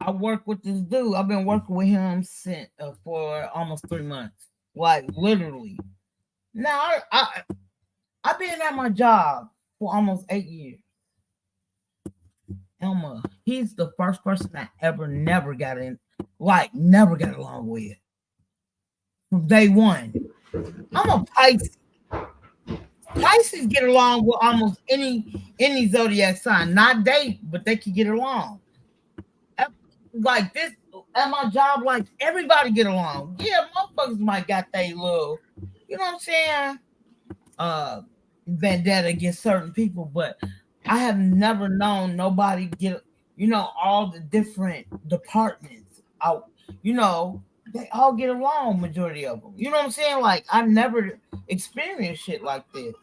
I work with this dude. I've been working with him since for almost 3 months. Like literally. Now I've been at my job for almost 8 years. Elma, he's the first person I never got along with. From day one. I'm a Pisces. Pisces get along with almost any zodiac sign. Not date, but they can get along. Like this at my job, like everybody get along. Yeah, motherfuckers might got they little, you know what I'm saying? Vendetta against certain people, but I have never known nobody get, all the different departments out, they all get along, majority of them. You know what I'm saying? Like I never experienced shit like this.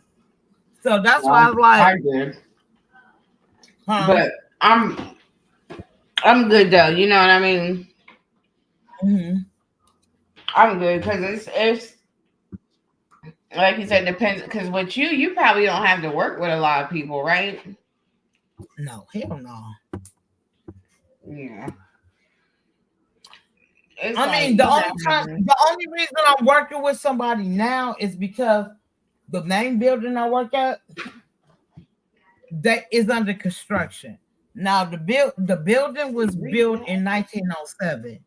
So that's why I was like, But I'm good though. You know what I mean? Mm-hmm. I'm good because it's like you said, depends. Because with you probably don't have to work with a lot of people, right? No, hell no. Yeah. I mean, the only reason I'm working with somebody now is because the main building I work at that is under construction. Now the building was built in 1907.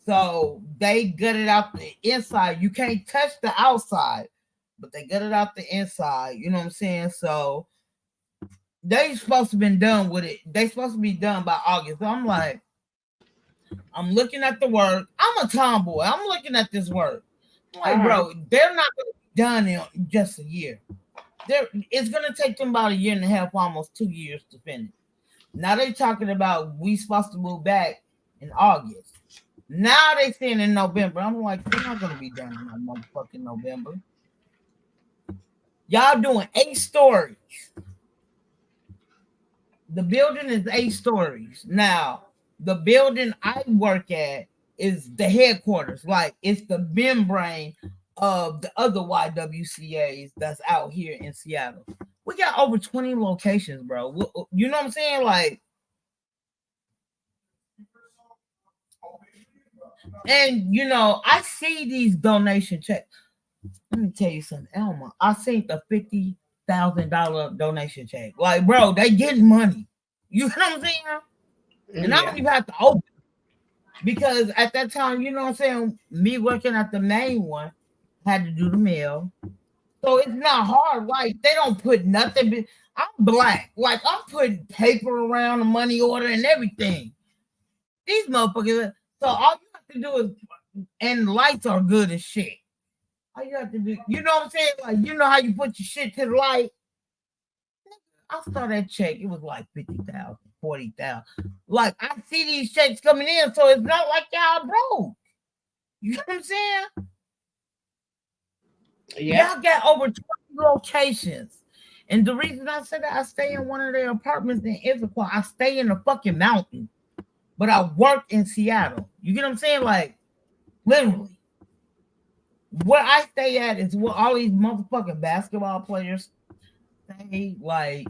So they gutted out the inside. You can't touch the outside, but they gutted out the inside. You know what I'm saying? So they supposed to been done with it. They supposed to be done by August. So I'm like, I'm looking at the work. I'm a tomboy. I'm looking at this work. I'm like, bro, they're not gonna be done in just a year. It's gonna take them about a year and a half, almost 2 years to finish. Now they talking about we supposed to move back in August. Now they saying in November. I'm like, they're not gonna be done in no motherfucking November. Y'all doing 8 stories. The building is 8 stories. Now, the building I work at is the headquarters. Like, it's the membrane of the other YWCAs that's out here in Seattle. We got over 20 locations, bro. You know what I'm saying? Like, and you know, I see these donation checks. Let me tell you something, Elma. I seen the $50,000 donation check. Like, bro, they getting money. You know what I'm saying? And I don't even have to open because at that time, you know what I'm saying, me working at the main one had to do the mail. So it's not hard. Like, they don't put nothing. I'm black. Like, I'm putting paper around the money order and everything. These motherfuckers. So all you have to do is, and the lights are good as shit. All you have to do, you know what I'm saying? Like, you know how you put your shit to the light? I saw that check. It was like 50,000, 40,000. Like, I see these checks coming in, so it's not like y'all broke. You know what I'm saying? Yeah. Y'all got over 20 locations. And the reason I said that, I stay in one of their apartments in Issaquah. I stay in the fucking mountain, but I work in Seattle. You get what I'm saying? Like, literally. Where I stay at is where all these motherfucking basketball players stay, like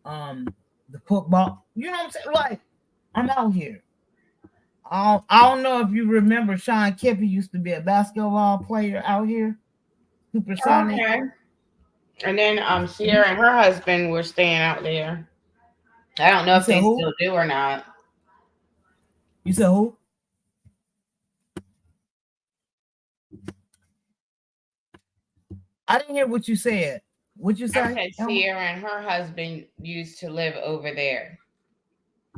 the football. You know what I'm saying? Like, I'm out here. I don't know if you remember Sean Kippy used to be a basketball player out here. Supersonic. Okay. And then Sierra and her husband were staying out there. I don't know if they still do or not. You said who? I didn't hear what you said. What you say? I said Sierra and her husband used to live over there.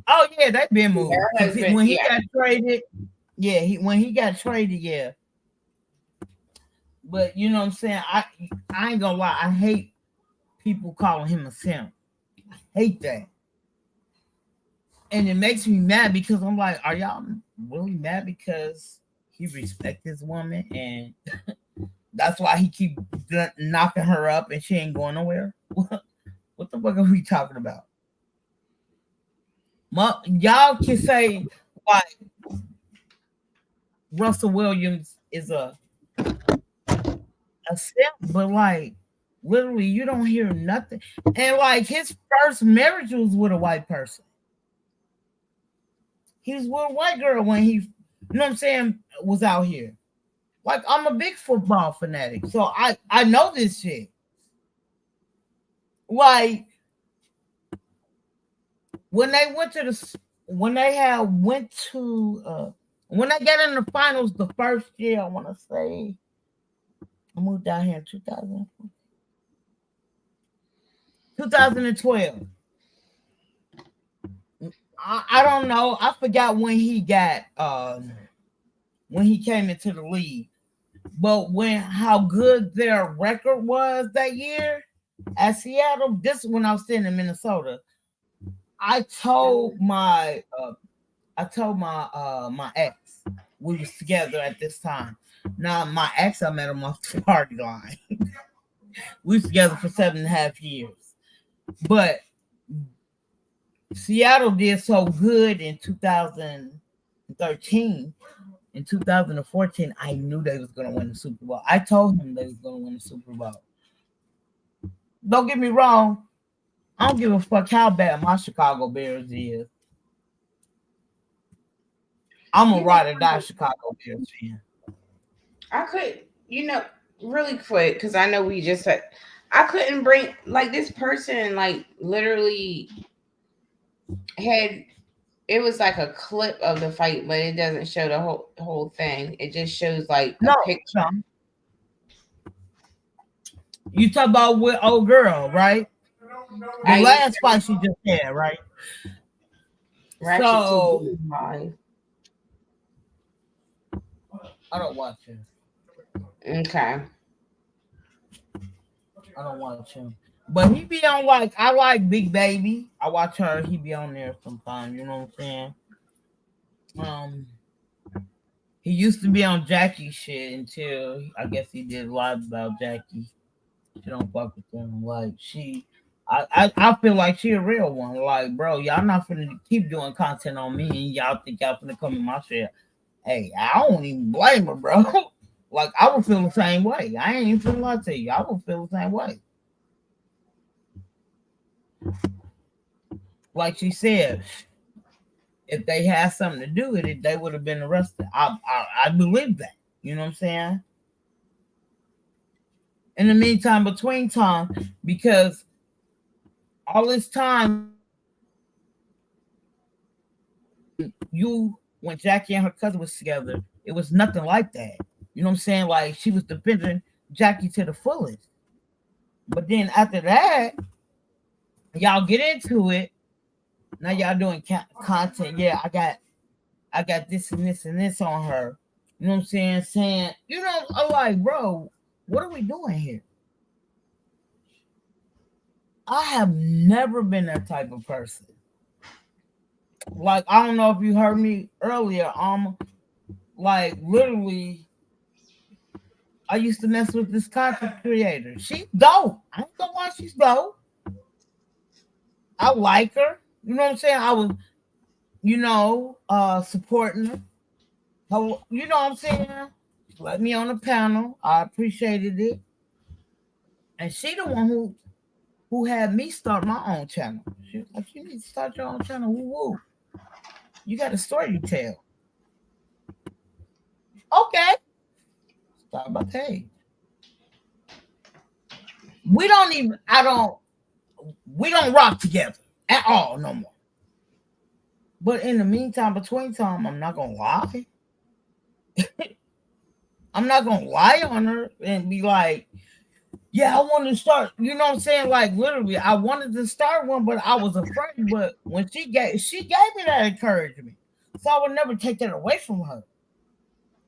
Oh yeah, they've been moved. When he got traded, when he got traded, yeah. But you know what I'm saying? I ain't gonna lie, I hate people calling him a simp. I hate that. And it makes me mad because I'm like, are y'all really mad because he respects his woman and that's why he keep knocking her up and she ain't going nowhere? What the fuck are we talking about? Y'all can say like Russell Williams is a simp, but like literally you don't hear nothing. And like his first marriage was with a white person. He was with a white girl when he, you know what I'm saying, was out here. Like, I'm a big football fanatic, so I know this shit. Like, when they got in the finals the first year, I want to say, I moved down here in 2012. I don't know. I forgot when he got when he came into the league. But how good their record was that year at Seattle, this is when I was sitting in Minnesota. I told my my ex, we was together at this time. Now my ex, I met him off the party line. We was together for 7.5 years. But Seattle did so good in 2013. In 2014, I knew they was gonna win the Super Bowl. I told him they was gonna win the Super Bowl. Don't get me wrong. I don't give a fuck how bad my Chicago Bears is. I'm a ride or die Chicago Bears fan. I could, really quick, because I know we just said I couldn't bring like this person like literally had it was like a clip of the fight, but it doesn't show the whole thing. It just shows like a picture. No. You talk about with old girl, right? The last fight she just had, right? So I don't watch him. Okay. I don't watch him. But he be on I like Big Baby. I watch her. He be on there sometimes. You know what I'm saying? He used to be on Jackie shit until I guess he did live about Jackie. She don't fuck with them. Like I feel like she a real one. Like, bro, y'all not finna keep doing content on me and y'all think y'all finna come in my shit. Hey, I don't even blame her, bro. Like, I would feel the same way. I ain't even finna lie to you. I would feel the same way. Like she said, if they had something to do with it, they would have been arrested. I believe that. You know what I'm saying? In the meantime, between time, because all this time, when Jackie and her cousin was together, it was nothing like that. You know what I'm saying? Like, she was defending Jackie to the fullest. But then after that, y'all get into it. Now y'all doing content. Yeah, I got this and this and this on her. You know what I'm saying? I'm like, bro, what are we doing here? I have never been that type of person. Like, I don't know if you heard me earlier. Like, literally, I used to mess with this content creator. She's dope. I don't know why she's dope. I like her. You know what I'm saying? I was, supporting her. You know what I'm saying? She let me on the panel. I appreciated it. And she the one who had me start my own channel. She was like, you need to start your own channel. Woo woo. You got a story to tell. Okay. Start my page. We don't rock together at all no more. But in the meantime, between time, I'm not gonna lie. I'm not gonna lie on her and be like, yeah, I want to start. You know what I'm saying? Like, literally, I wanted to start one, but I was afraid. But when she gave me that encouragement, so I would never take that away from her.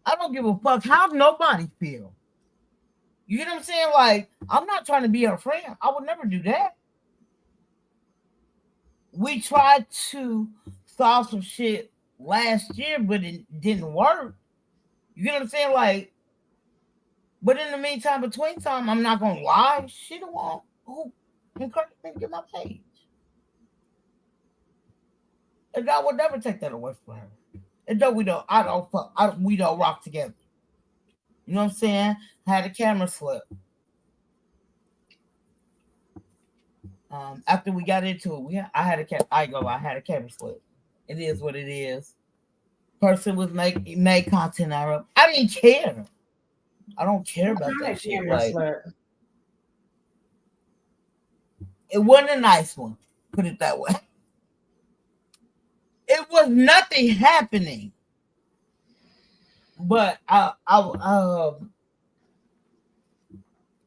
I don't give a fuck how nobody feel. You know what I'm saying? Like, I'm not trying to be her friend. I would never do that. We tried to solve some shit last year, but it didn't work. You know what I'm saying? Like, but in the meantime, between time, I'm not gonna lie. She the one who encouraged me to get my page. And I would never take that away from her. And though we don't rock together. You know what I'm saying? I had a camera slip. After we got into it, I had a camera slip. It is what it is. Person was made content out of. I didn't care. I don't care about that shit. Like, it wasn't a nice one. Put it that way. It was nothing happening. But I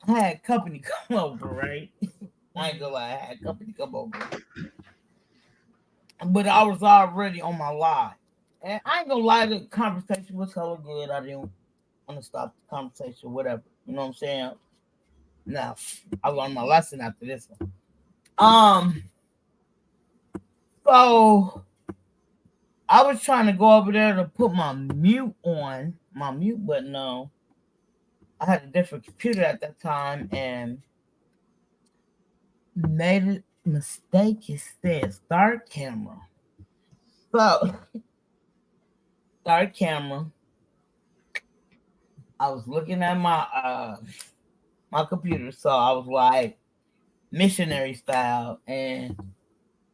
had company come over, right? I ain't gonna lie, I had company come over. But I was already on my live. And I ain't gonna lie, the conversation was hella good. I didn't want to stop the conversation, whatever. You know what I'm saying? Now, I learned my lesson after this one. So I was trying to go over there to put my mute button on. I had a different computer at that time and made mistake it said start camera. So start camera. I was looking at my computer, so I was like missionary style, and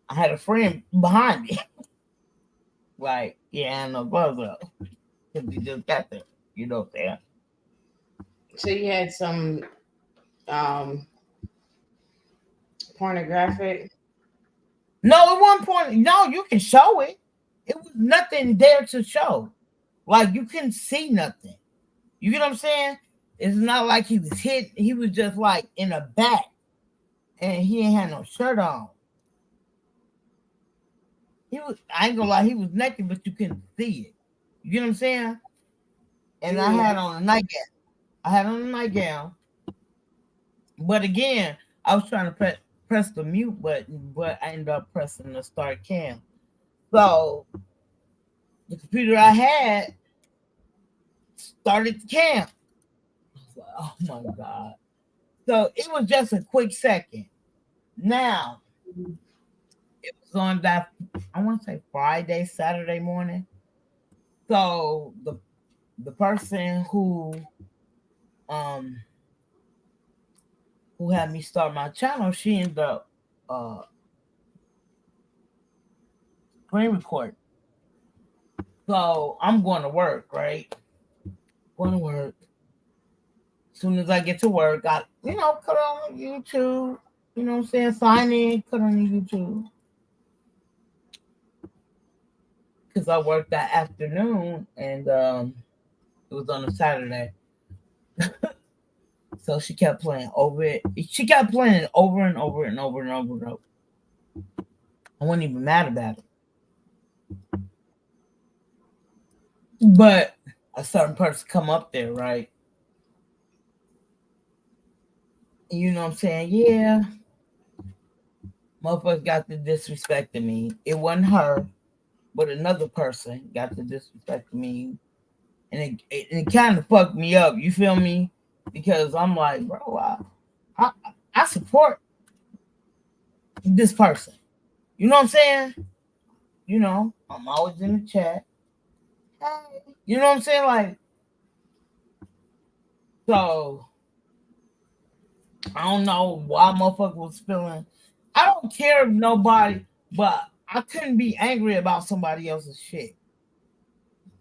I had a friend behind me. Like, yeah, no buzzer. Because we just got there. You know what I'm saying? So you had some pornographic. No, at one point, no, you can show it. It was nothing there to show. Like, you couldn't see nothing. You get what I'm saying? It's not like he was hit. He was just like in a back, and he ain't had no shirt on. He was, I ain't gonna lie, he was naked, but you couldn't see it. You get what I'm saying? And I had on a nightgown. I had on a nightgown. But again, I was trying to press the mute button, but I ended up pressing the start cam. So the computer I had started the cam. I was like, oh my God. So it was just a quick second. Now, it was on that, I want to say Friday, Saturday morning. So the person who had me start my channel, she ended up screen recording. So I'm going to work, right? Going to work. As soon as I get to work, I, cut on YouTube. You know what I'm saying? Sign in, cut on YouTube. Because I worked that afternoon, and it was on a Saturday. So she kept playing over it. She kept playing it over and over and over and over and over. I wasn't even mad about it. But a certain person come up there, right? You know what I'm saying? Yeah. Motherfuckers got to disrespecting me. It wasn't her, but another person got to disrespect me. And it kind of fucked me up. You feel me? Because I'm like, bro, I support this person. You know what I'm saying? You know, I'm always in the chat. Hey. You know what I'm saying? Like, so I don't know why motherfucker was feeling. I don't care if nobody, but I couldn't be angry about somebody else's shit.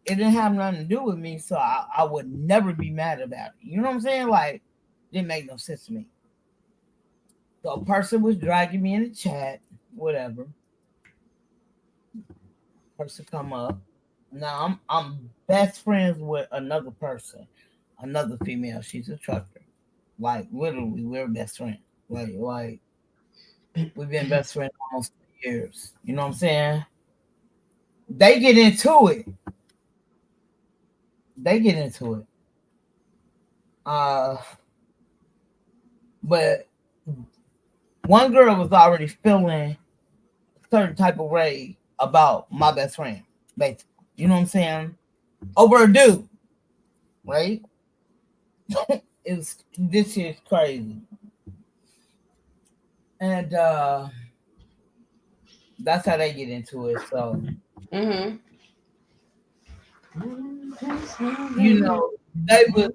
It didn't have nothing to do with me, so I would never be mad about it. You know what I'm saying? Like, it didn't make no sense to me. So a person was dragging me in the chat, whatever. Person come up. Now I'm best friends with another person, another female. She's a trucker. Like, literally, we're best friends. Like we've been best friends almost 3 years. You know what I'm saying? They get into it. But one girl was already feeling a certain type of way about my best friend, basically. You know what I'm saying? Over a dude, right? This shit's crazy. And that's how they get into it. So you know, they was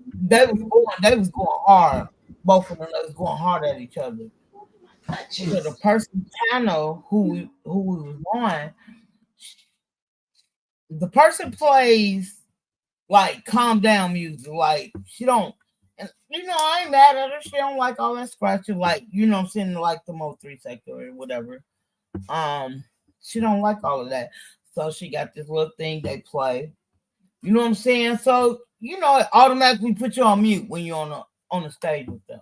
going hard. Both of them was going hard at each other. So the person channel who was on, the person plays like calm down music. Like, she don't, and I ain't mad at her. She don't like all that scratching, like, I'm saying, like the Mo 3 sector or whatever. She don't like all of that. So she got this little thing they play. You know what I'm saying? So, it automatically put you on mute when you're on the stage with them.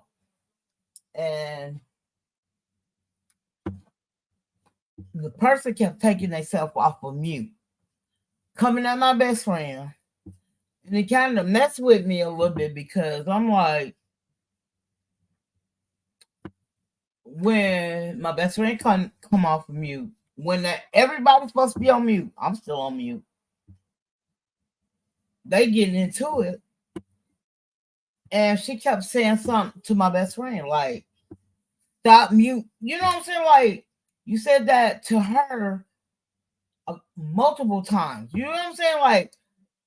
And the person kept taking themselves off of mute, coming at my best friend. And it kind of messed with me a little bit because I'm like, when my best friend come off of mute, when everybody's supposed to be on mute, I'm still on mute. They getting into it. And she kept saying something to my best friend, like, stop mute. You know what I'm saying? Like you said that to her multiple times. You know what I'm saying? Like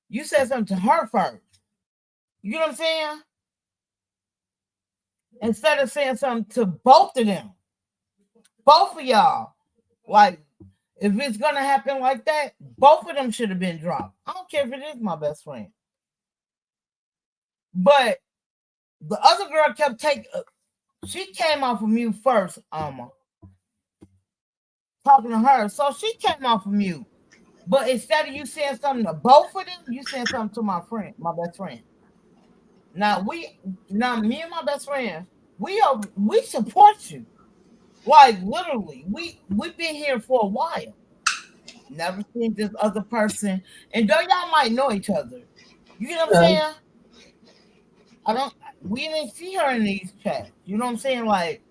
you said something to her first. You know what I'm saying? Instead of saying something to both of them, both of y'all. Like if it's gonna happen like that, both of them should have been dropped. I don't care if it is my best friend. But the other girl kept taking. She came off of mute first, talking to her. So she came off of mute. But instead of you saying something to both of them, you saying something to my friend, my best friend. Now me and my best friend, we support you. Like literally, we've been here for a while. Never seen this other person, and though y'all might know each other, you know what I'm saying? We didn't see her in these chats. You know what I'm saying? Like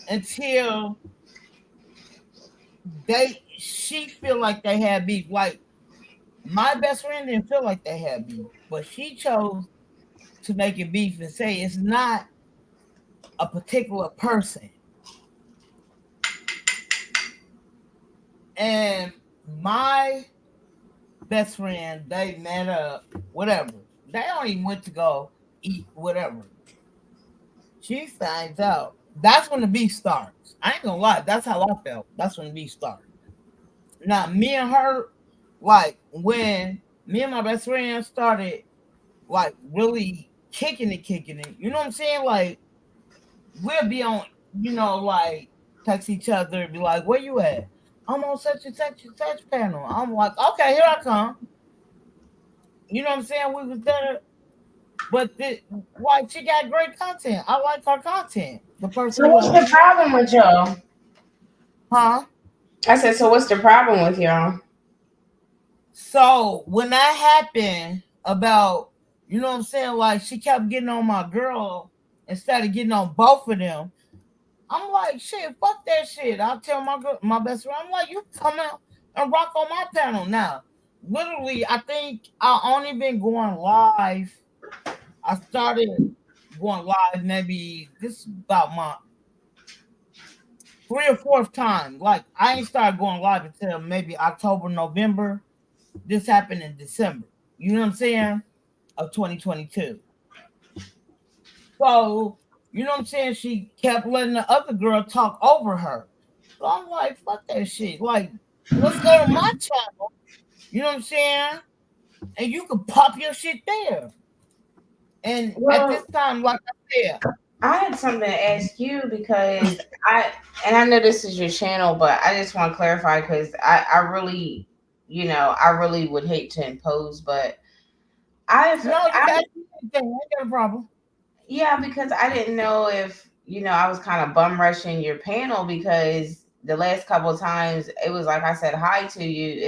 until she feel like they had beef. Like my best friend didn't feel like they had beef, but she chose to make it beef and say it's not a particular person. And my best friend, they met up, whatever. They only went to go eat, whatever. She finds out. That's when the beef starts. I ain't gonna lie. That's how I felt. That's when the beef started. Now, me and her, like, when me and my best friend started, like, really kicking it, you know what I'm saying? Like, we'll be on, like, text each other and be like, where you at? I'm on such and such panel. I'm like, okay, here I come. You know what I'm saying? We was there. But like she got great content. I like her content. The person. So what's the problem with y'all? Huh? I said, so what's the problem with y'all? So when that happened about, you know what I'm saying? Like she kept getting on my girl instead of getting on both of them. I'm like, shit, fuck that shit. I'll tell my best friend, I'm like, you come out and rock on my panel now. Literally, I think I only been going live. I started going live maybe this is about my 3rd or 4th time. Like I ain't started going live until maybe October, November. This happened in December. You know what I'm saying? Of 2022. So, you know what I'm saying? She kept letting the other girl talk over her. So I'm like, fuck that shit. Like, let's go to my channel. You know what I'm saying? And you can pop your shit there. And at this time, like I said, I had something to ask you because I know this is your channel, but I just want to clarify because I really, I really would hate to impose, but I got a problem. Yeah, because I didn't know if I was kind of bum rushing your panel because the last couple of times it was like I said hi to you.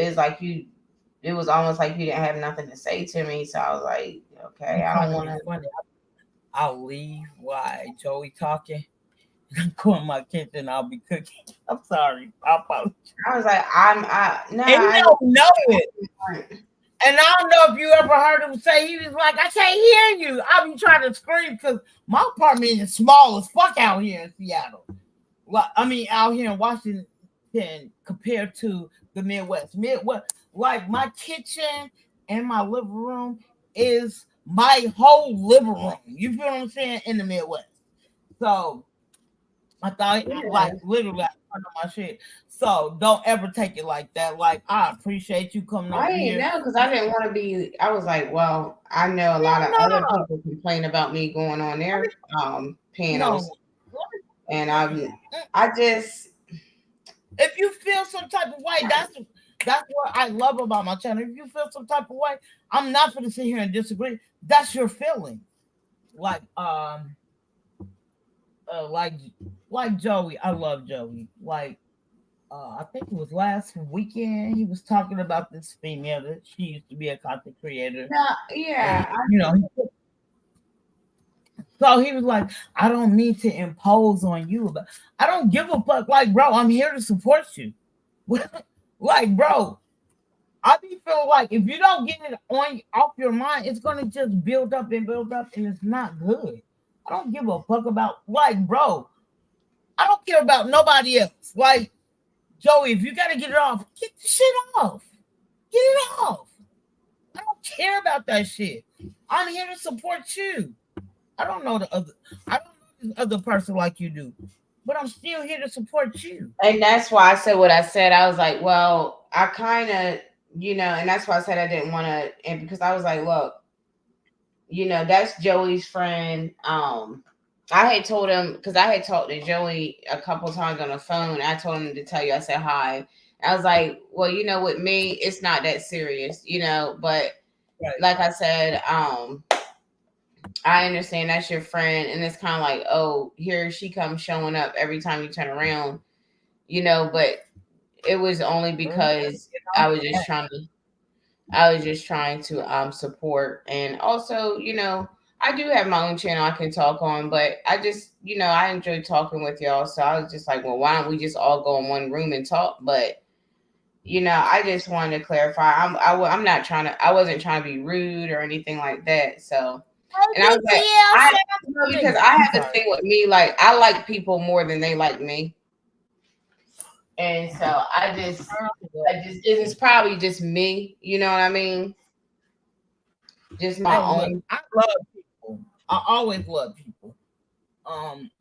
It was almost like you didn't have nothing to say to me. So I was like, okay, I don't want to. I'll leave while Joey talking. I'm going to my kitchen. I'll be cooking. I'm sorry. I apologize. I was like, no. And you don't know it. And I don't know if you ever heard him say, he was like, I can't hear you. I'll be trying to scream because my apartment is small as fuck out here in Seattle. Out here in Washington compared to the Midwest. Like my kitchen and my living room is my whole living room. You feel what I'm saying? In the Midwest. So I thought, like, literally, I turned on my shit. So don't ever take it like that. Like, I appreciate you coming over here. I didn't know because I didn't want to be. I was like, well, I know a lot of other people complain about me going on their panels, and I just. If you feel some type of way, that's what I love about my channel. If you feel some type of way, I'm not going to sit here and disagree. That's your feeling. Like Joey, I love Joey. Like, I think it was last weekend he was talking about this female that she used to be a content creator. Yeah, and, so he was like, I don't mean to impose on you, but I don't give a fuck. Like, bro, I'm here to support you. Like, bro, I be feeling like if you don't get it off your mind, it's gonna just build up, and it's not good. I don't give a fuck about, like, bro. I don't care about nobody else. Like, Joey, if you got to get it off, get the shit off. Get it off. I don't care about that shit. I'm here to support you. I don't know the other person like you do, but I'm still here to support you. And that's why I said what I said. I was like, well, I kind of, and that's why I said I didn't want to, and because I was like, look, that's Joey's friend. I had told him, because I had talked to Joey a couple times on the phone. I told him to tell you, I said hi. I was like, well, with me, it's not that serious, but like I said, I understand that's your friend, and it's kind of like, oh, here she comes showing up every time you turn around, but it was only because I was just trying to support. And also, I do have my own channel I can talk on, but I just, I enjoy talking with y'all. So I was just like, well, why don't we just all go in one room and talk? But I just wanted to clarify. I'm not trying to. I wasn't trying to be rude or anything like that. So, and I was like, because I have this thing with me, like I like people more than they like me, and so I just it's probably just me. You know what I mean? Just my own. I love people. I always love people.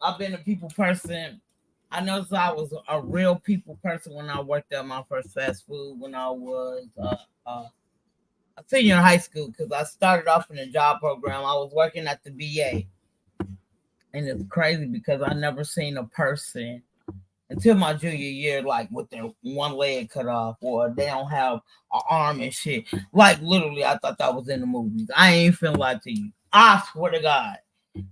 I've been a people person. I noticed I was a real people person when I worked at my first fast food when I was a senior in high school, because I started off in a job program. I was working at the VA. And it's crazy because I never seen a person until my junior year, like with their one leg cut off, or they don't have an arm and shit. Like literally, I thought that was in the movies. I ain't finna lie to you. I swear to God.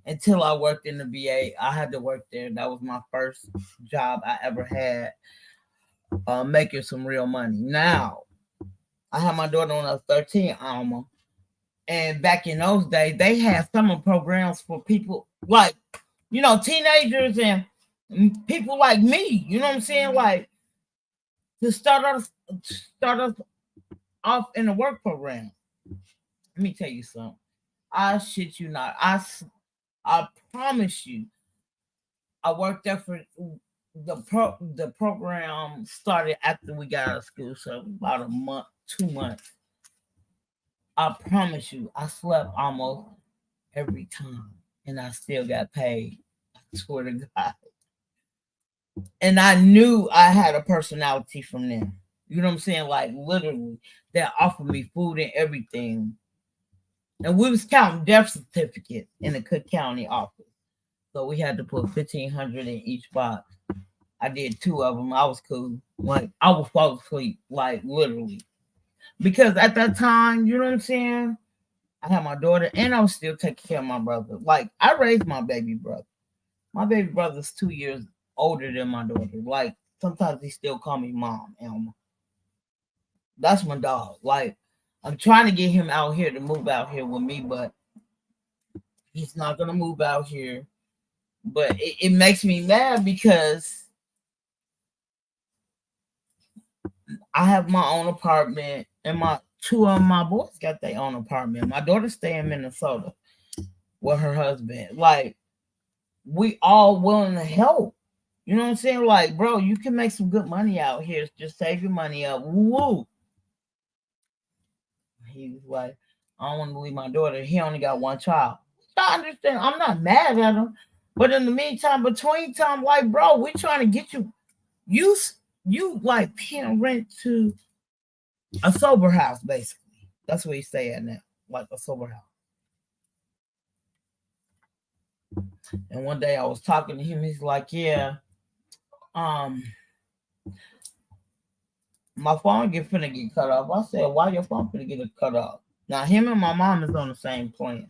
Until I worked in the VA, I had to work there. That was my first job I ever had, making some real money. Now, I had my daughter when I was 13, Alma. And back in those days, they had summer programs for people like, teenagers and people like me. You know what I'm saying? Like, to start us off in the work program. Let me tell you something. I shit you not. I promise you, I worked there for the program started after we got out of school, so about a month, 2 months. I promise you, I slept almost every time, and I still got paid. I swear to God. And I knew I had a personality from them. You know what I'm saying? Like literally, they offered me food and everything. And we was counting death certificates in the Cook County office. So we had to put 1,500 in each box. I did 2 of them. I was cool. Like I would fall asleep, like literally. Because at that time, you know what I'm saying? I had my daughter and I was still taking care of my brother. Like I raised my baby brother. My baby brother's 2 years older than my daughter. Like sometimes he still call me mom, Elma. That's my dog. Like I'm trying to get him out here to move out here with me, but he's not gonna move out here. But it makes me mad because I have my own apartment and my 2 of my boys got their own apartment. My daughter stay in Minnesota with her husband. Like we all willing to help. You know what I'm saying? Like, bro, you can make some good money out here. Just save your money up. Woo. He was like, I don't want to leave my daughter. He only got 1 child. I understand. I'm not mad at him. But in the meantime, between time, like, bro, we're trying to get you. You like paying rent to a sober house, basically. That's what he's saying now. Like a sober house. And one day I was talking to him. He's like, yeah, my phone finna get cut off. I said, why your phone finna get cut off? Now him and my mom is on the same plan.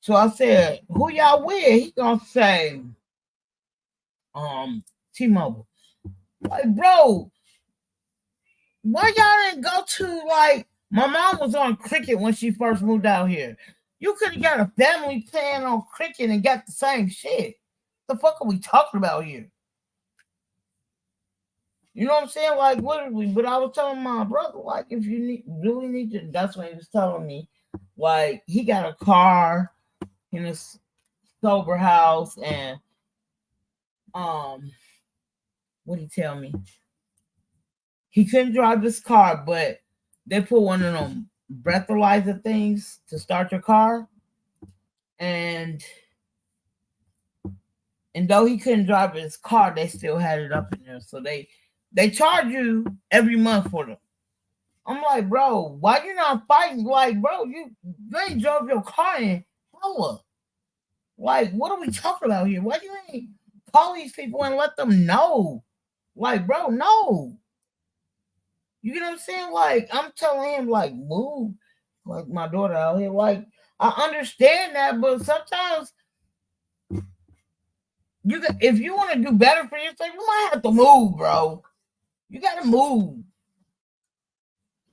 So I said, who y'all with? He gonna say, T-Mobile. Like, bro, why y'all didn't go to, like, my mom was on Cricket when she first moved out here. You could have got a family plan on Cricket and got the same shit. The fuck are we talking about here? You know what I'm saying? Like, literally. But I was telling my brother, like, if you really need to, that's what he was telling me. Like, he got a car in a sober house, and what he tell me? He couldn't drive his car, but they put one of them breathalyzer things to start your car, and though he couldn't drive his car, they still had it up in there. So they charge you every month for them. I'm like, bro, why you not fighting? Like, bro, you ain't drove your car in hella. Like, what are we talking about here? Why you ain't call these people and let them know? Like, bro, no. You get what I'm saying? Like, I'm telling him, like, move. Like, my daughter out here. Like, I understand that, but sometimes if you want to do better for yourself, you might have to move, bro. You got to move.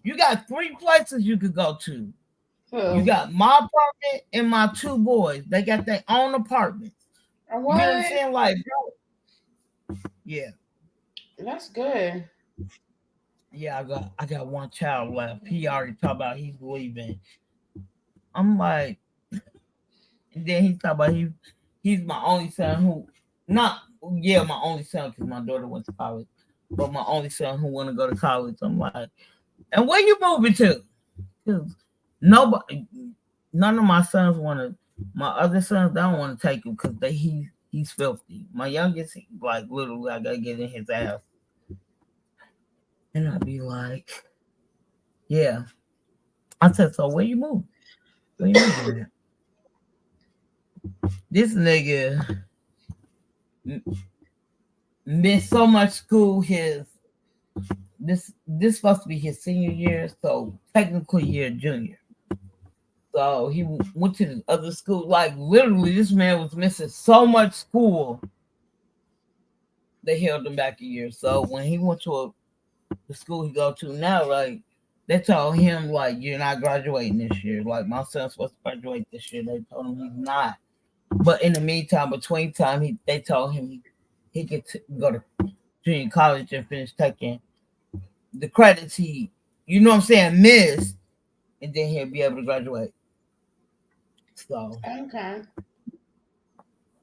You got 3 places you could go to. You got my apartment and my 2 boys. They got their own apartments. What? You know what I'm saying? Like, bro. Yeah. That's good. Yeah, I got 1 child left. He already talked about he's leaving. I'm like, and then he talked about he's my only son who my only son because my daughter went to college, but my only son who want to go to college. I'm like, and where you moving to? Because none of my sons want to. My other sons don't want to take him because he's filthy. My youngest, like literally, I gotta get in his ass, and I'd be like, yeah. I said, so where you moving? Where you moving at? This nigga missed so much school. This supposed to be his senior year, so technically year junior. So he went to the other school. Like literally, this man was missing so much school. They held him back a year. So when he went to the school he go to now, like they told him like you're not graduating this year. Like my son's supposed to graduate this year. They told him he's not. But in the meantime, between time, they told him he could go to junior college and finish taking the credits he, you know what I'm saying, missed, and then he'll be able to graduate. So okay,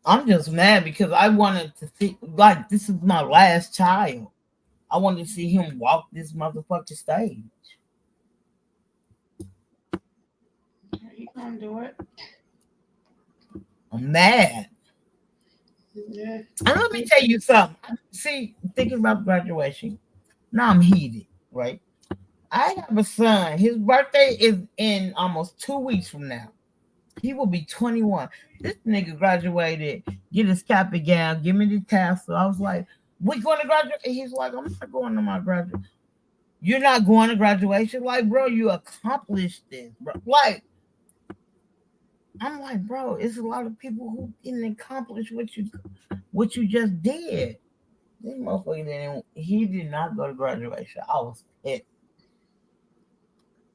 I'm just mad because I wanted to see, like, this is my last child. I wanted to see him walk this motherfucking stage. He gonna do it. I'm mad. Yeah. And let me tell you something. See, thinking about graduation, now I'm heated, right? I have a son. His birthday is in almost 2 weeks from now. He will be 21. This nigga graduated, get his cap and gown, give me the tassel. I was like, we going to graduate? He's like, I'm not going to my graduation. You're not going to graduation? Like, bro, you accomplished this, bro. Like, I'm like, bro, it's a lot of people who didn't accomplish what you just did. This motherfucker he did not go to graduation. I was pissed.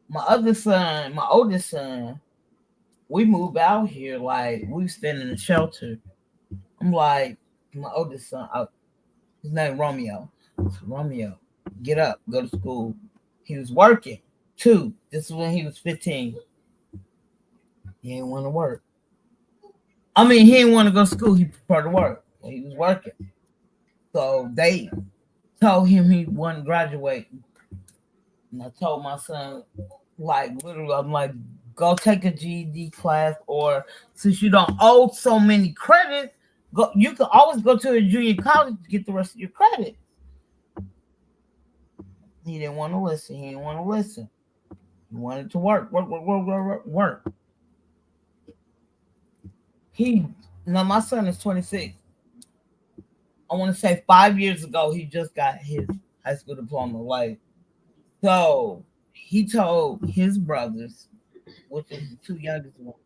My oldest son, we moved out here, like we staying in a shelter. I'm like, my oldest son, his name Romeo. Romeo, get up, go to school. He was working too. This is when he was 15. He didn't want to work. I mean, he didn't want to go to school. He preferred to work. He was working. So they told him he wasn't graduating. And I told my son, like, literally, I'm like, go take a GED class, or since you don't owe so many credits, you can always go to a junior college to get the rest of your credit. He didn't want to listen. He wanted to work. My son is 26. I want to say 5 years ago, he just got his high school diploma. Like, so he told his brothers, which is the 2 youngest ones,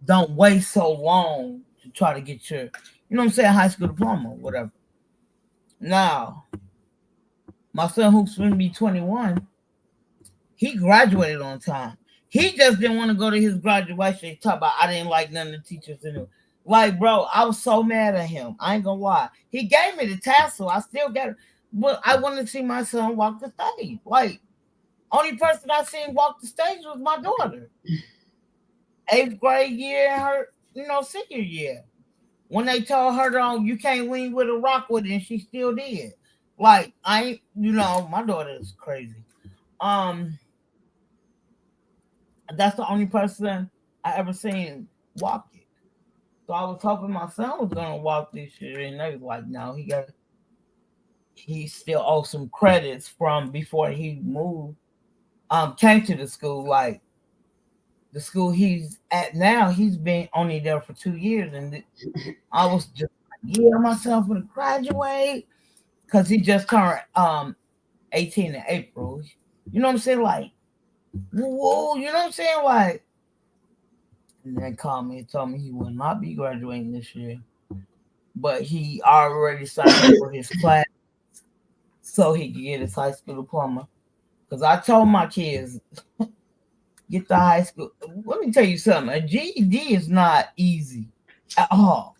don't wait so long to try to get your, you know what I'm saying, high school diploma, whatever. Now, my son who's going to be 21, he graduated on time. He just didn't want to go to his graduation. He talked about, I didn't like none of the teachers in it. Like, bro, I was so mad at him. I ain't gonna lie. He gave me the tassel. I still got it. But I wanted to see my son walk the stage. Like, only person I seen walk the stage was my daughter. 8th grade year and her, senior year. when they told her, "Don't you can't lean with a rock with it," and she still did. Like I ain't, my daughter is crazy. Um, that's the only person I ever seen walk it. So I was hoping my son was gonna walk this year, and they was like, "No, he still owes some credits from before he moved, came to the school. Like the school he's at now, he's been only there for 2 years, and I was just like, yeah, myself gonna graduate because he just turned 18 in April. You know what I'm saying? Like, whoa, you know what I'm saying? Like, and then called me and told me he will not be graduating this year, but he already signed up for his class so he could get his high school diploma. Because I told my kids, get the high school. Let me tell you something. A GED is not easy at all.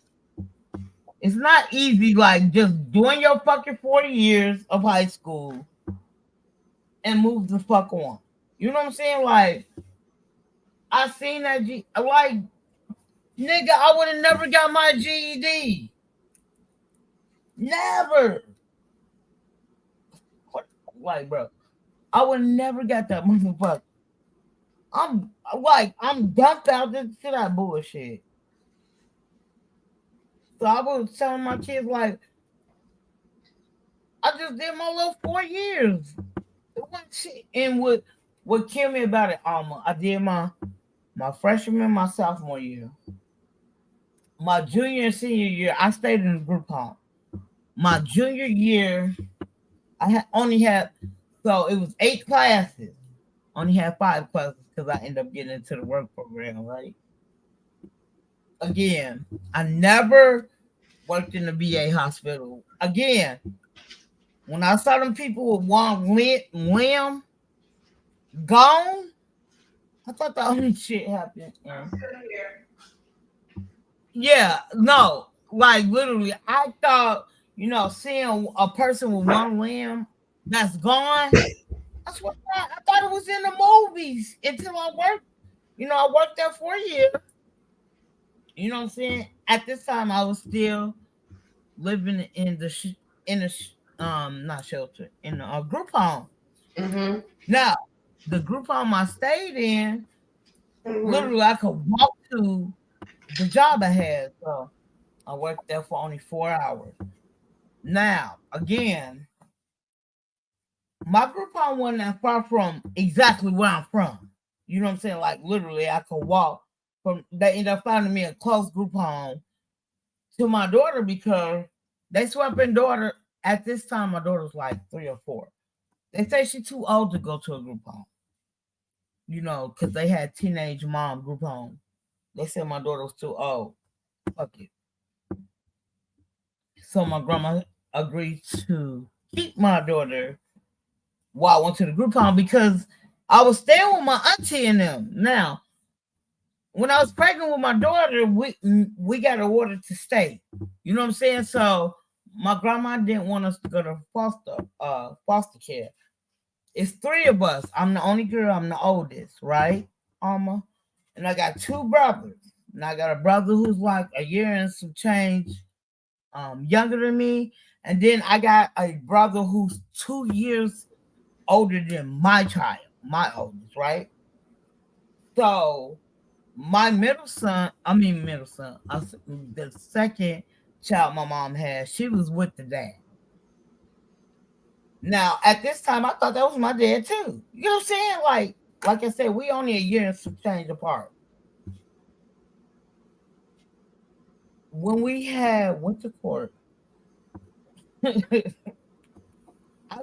It's not easy like just doing your fucking 40 years of high school and move the fuck on. You know what I'm saying? Like, I seen that like, nigga, I would have never got my GED. Never. Like, bro, I would never got that motherfucker. I'm dumbfounded to that bullshit. So I was telling my kids, like, I just did my little 4 years. And what killed me about it, Alma, I did my freshman, my sophomore year. My junior and senior year, I stayed in the group home. My junior year, only had, so it was 8 classes. Only had 5 classes because I ended up getting into the work program, right? Again, I never worked in the VA hospital. Again, when I saw them people with one limb gone, I thought the only shit happened. Yeah, no, like literally, I thought, seeing a person with one limb that's gone, that's what I thought it was in the movies until I worked. I worked there for a year. You know what I'm saying? At this time, I was still living in not shelter, in a group home. Mm-hmm. Now, the group home I stayed in, literally, I could walk to the job I had. So I worked there for only 4 hours. Now, again, my group home wasn't that far from exactly where I'm from. You know what I'm saying? Like, literally, I could walk from, they ended up finding me a close group home to my daughter because they swept in daughter. At this time, my daughter was like 3 or 4. They say she's too old to go to a group home. Because they had teenage mom group home. They said my daughter was too old. Fuck it. So my grandma agreed to keep my daughter while I went to the group home because I was staying with my auntie and them. Now, when I was pregnant with my daughter, we got an order to stay. You know what I'm saying? So my grandma didn't want us to go to foster care. It's 3 of us. I'm the only girl. I'm the oldest, right, Alma? And I got 2 brothers. And I got a brother who's like a year and some change younger than me. And then I got a brother who's 2 years older than my child, my oldest, right? So my the second child my mom had, she was with the dad. Now, at this time, I thought that was my dad too. You know what I'm saying? Like I said, we only a year and some change apart. When we went to court, I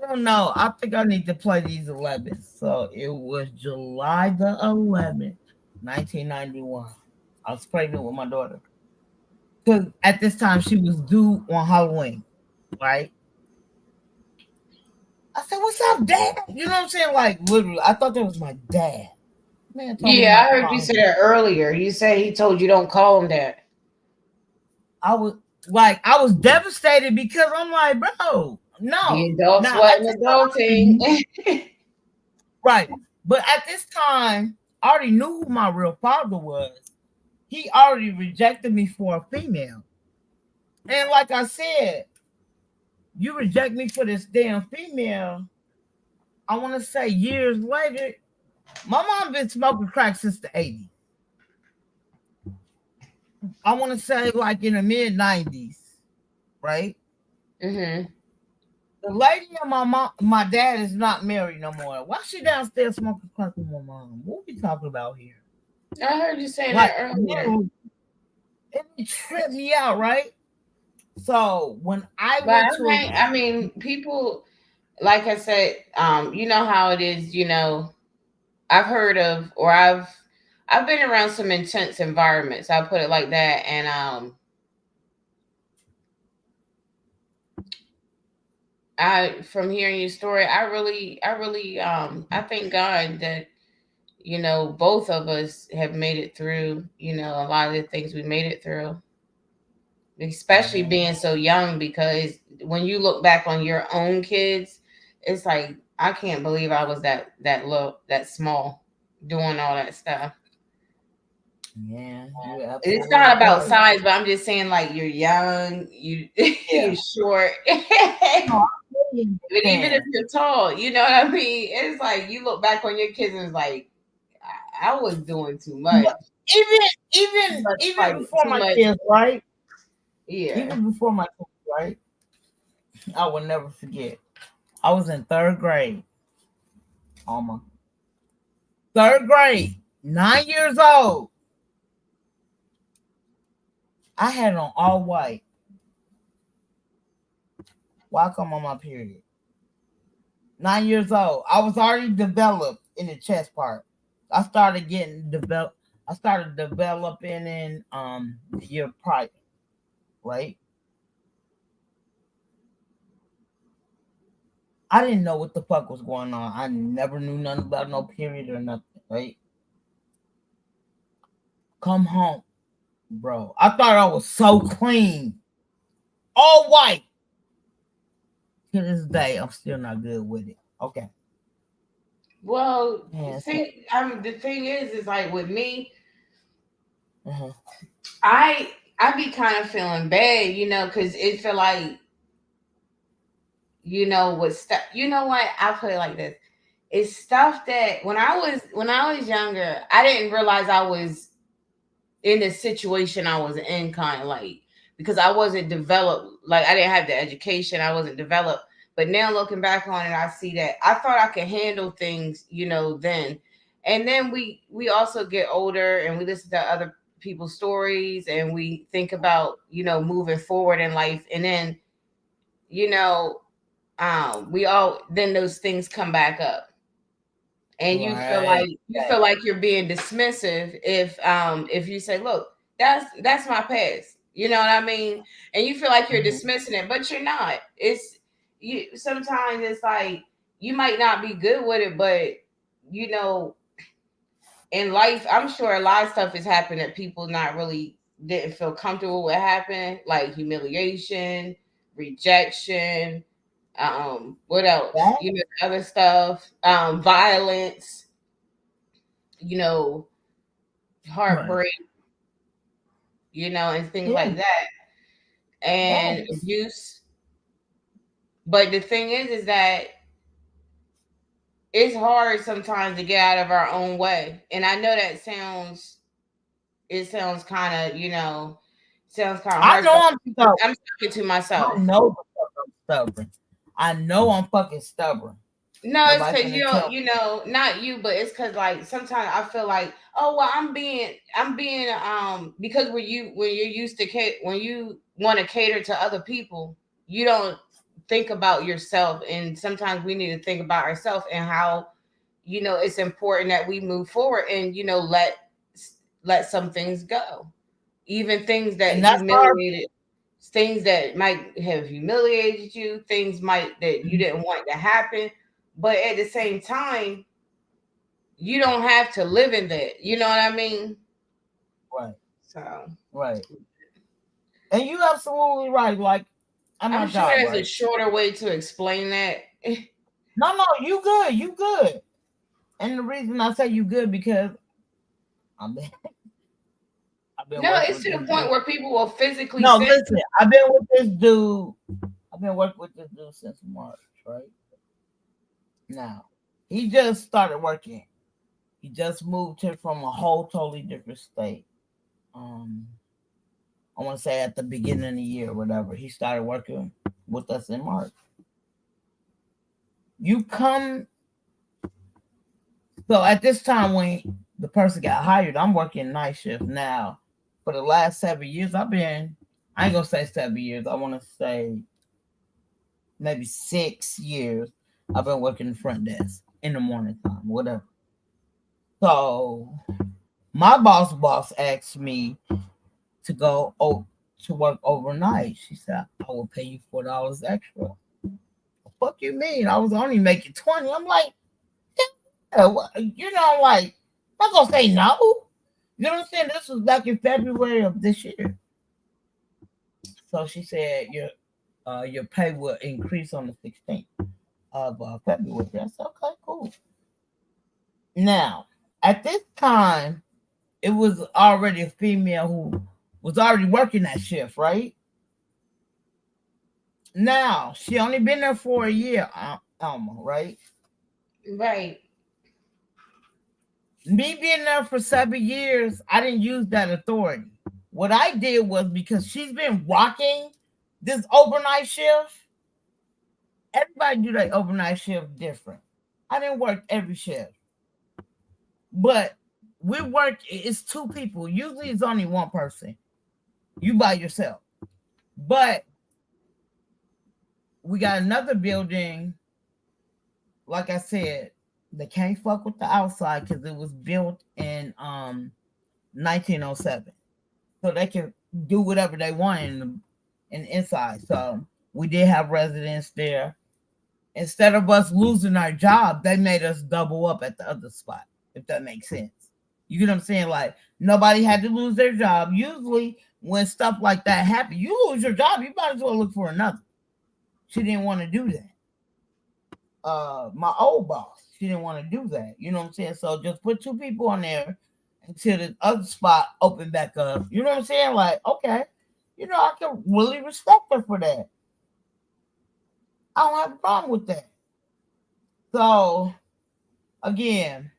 don't know. I think I need to play these 11. So it was July the 11th, 1991. I was pregnant with my daughter. Because at this time, she was due on Halloween, right? I said, "What's up, Dad?" You know what I'm saying? Like, literally, I thought that was my dad. Man told me Yeah, not I to heard call you him. say that earlier. You said he told you don't call him that. I was devastated because I'm like, bro, no. The adults Now, wasn't adulting. Right. But at this time, I already knew who my real father was. He already rejected me for a female. And like I said, you reject me for this damn female. I want to say years later, my mom been smoking crack since the 80s. I want to say like in the mid 90s, right? Mm-hmm. The lady and my dad is not married no more. Why she downstairs smoking crack with my mom? What we talking about here? I heard you saying Like, that earlier. it tripped me out, right? So when I But went to I mean, people, like I said, you know how it is. I've heard of, or I've been around some intense environments. I'll put it like that, and I from hearing your story, I thank God that both of us have made it through. A lot of the things we made it through, especially being so young. Because when you look back on your own kids, it's like I can't believe I was that low, that small, doing all that stuff. Yeah, It's not about size, but I'm just saying, like, you're young, you're short. But even if you're tall, you know what I mean? It's like you look back on your kids and it's like, I was doing too much. Even before too my much. kids, right? Yeah. Even before my kids, right? I will never forget. I was in third grade. Almost. Third grade, 9 years old. I had on all white. Why come on my period? 9 years old. I was already developed in the chest part. I started getting developed. I started developing in the year prior, right? I didn't know what the fuck was going on. I never knew nothing about no period or nothing, right? Come home, bro. I thought I was so clean. All white. To this day, I'm still not good with it. Okay. Well, Yeah, see, the thing is like with me, uh-huh. I be kind of feeling bad, because it feel like, with stuff. You know what? I'll put it like this: it's stuff that when I was younger, I didn't realize I was in the situation I was in, kind of like, because I wasn't developed. Like, I didn't have the education. I wasn't developed. But now looking back on it, I see that I thought I could handle things, then. And then we also get older and we listen to other people's stories and we think about, moving forward in life. And then, then those things come back up. And you feel like you're being dismissive if you say, look, that's my past, you know what I mean? And you feel like you're dismissing it, but you're not. It's you Sometimes it's like you might not be good with it, but in life, I'm sure a lot of stuff has happened that people not really didn't feel comfortable with happening, like humiliation, rejection, what else, other stuff, violence, heartbreak, and things like that, and abuse. But the thing is that it's hard sometimes to get out of our own way. And I know that sounds kind of, sounds kind of I harsh. know I'm stubborn. I'm talking to myself. I know I'm stubborn. I know I'm fucking stubborn. No, it's because not you, but it's because like sometimes I feel like, oh well, I'm being because when you're used to when you want to cater to other people, you don't think about yourself, and sometimes we need to think about ourselves and how it's important that we move forward and let some things go, even things that humiliated. Things that might have humiliated you, things that you didn't want to happen, but at the same time, you don't have to live in that. You know what I mean? Right. So right. And you absolutely right. Like I'm sure there's a shorter way to explain that. No, you good. You good. And the reason I say you good because I No, it's to the point where people will physically No, send. listen, I've been with this dude. I've been working with this dude since March, right? Now, he just started working. He just moved here from a whole totally different state. I want to say at the beginning of the year, or whatever. He started working with us in March. You come. So at this time when the person got hired, I'm working night shift now. For the last 7 years, I ain't gonna say 7 years. I want to say maybe 6 years. I've been working the front desk in the morning time, whatever. So my boss asked me to go to work overnight. She said, I will pay you $4 extra. Fuck you mean? I was only making 20. I'm like, yeah, like, I'm not gonna say no. You know what I'm saying? This was back in February of this year. So she said your pay will increase on the 16th of February. I said, okay, cool. Now, at this time, it was already a female who was already working that shift, right? Now, she only been there for a year, Alma, right? Right. Me being there for 7 years, I didn't use that authority. What I did was, because she's been rocking this overnight shift, everybody do their overnight shift different. I didn't work every shift. But it's two people. Usually it's only one person. You by yourself. But we got another building, like I said, they can't fuck with the outside because it was built in 1907. So they can do whatever they want in inside. So we did have residents there. Instead of us losing our job, they made us double up at the other spot, if that makes sense. You get what I'm saying? Like, nobody had to lose their job. Usually, when stuff like that happens, you lose your job, you might as well look for another. She didn't want to do that. My old boss, she didn't want to do that. You know what I'm saying? So just put two people on there until the other spot opened back up. You know what I'm saying? Like, okay, I can really respect her for that. I don't have a problem with that. So, again,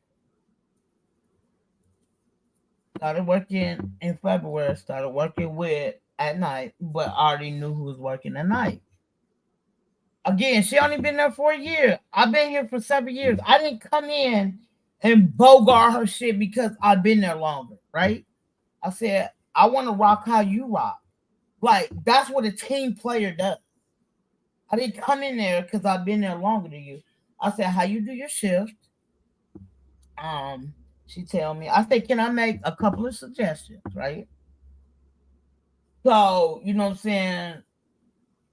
started working in February, started working with at night, but I already knew who was working at night. Again, she only been there for a year. I've been here for 7 years. I didn't come in and bogart her shit because I've been there longer, right? I said, I want to rock how you rock. Like, that's what a team player does. I didn't come in there because I've been there longer than you. I said, how you do your shift? She tell me, I said, can I make a couple of suggestions, right? So, you know what I'm saying?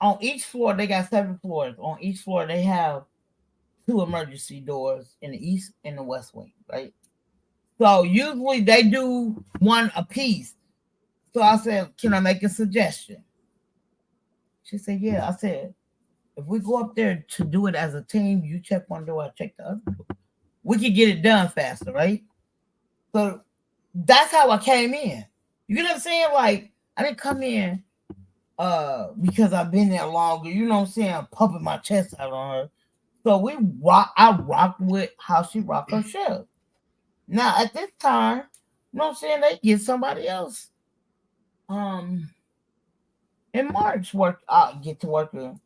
On each floor, they got 7 floors. On each floor, they have 2 emergency doors in the east and the west wing, right? So usually they do one a piece. So I said, can I make a suggestion? She said, yeah. I said, if we go up there to do it as a team, you check one door, I check the other door. We could get it done faster, right? So that's how I came in. You get what I'm saying? Like, I didn't come in because I've been there longer. You know what I'm saying? I'm pumping my chest out on her. So I rocked with how she rocked her shift. Now at this time, you know what I'm saying? They get somebody else. In March, get to work with.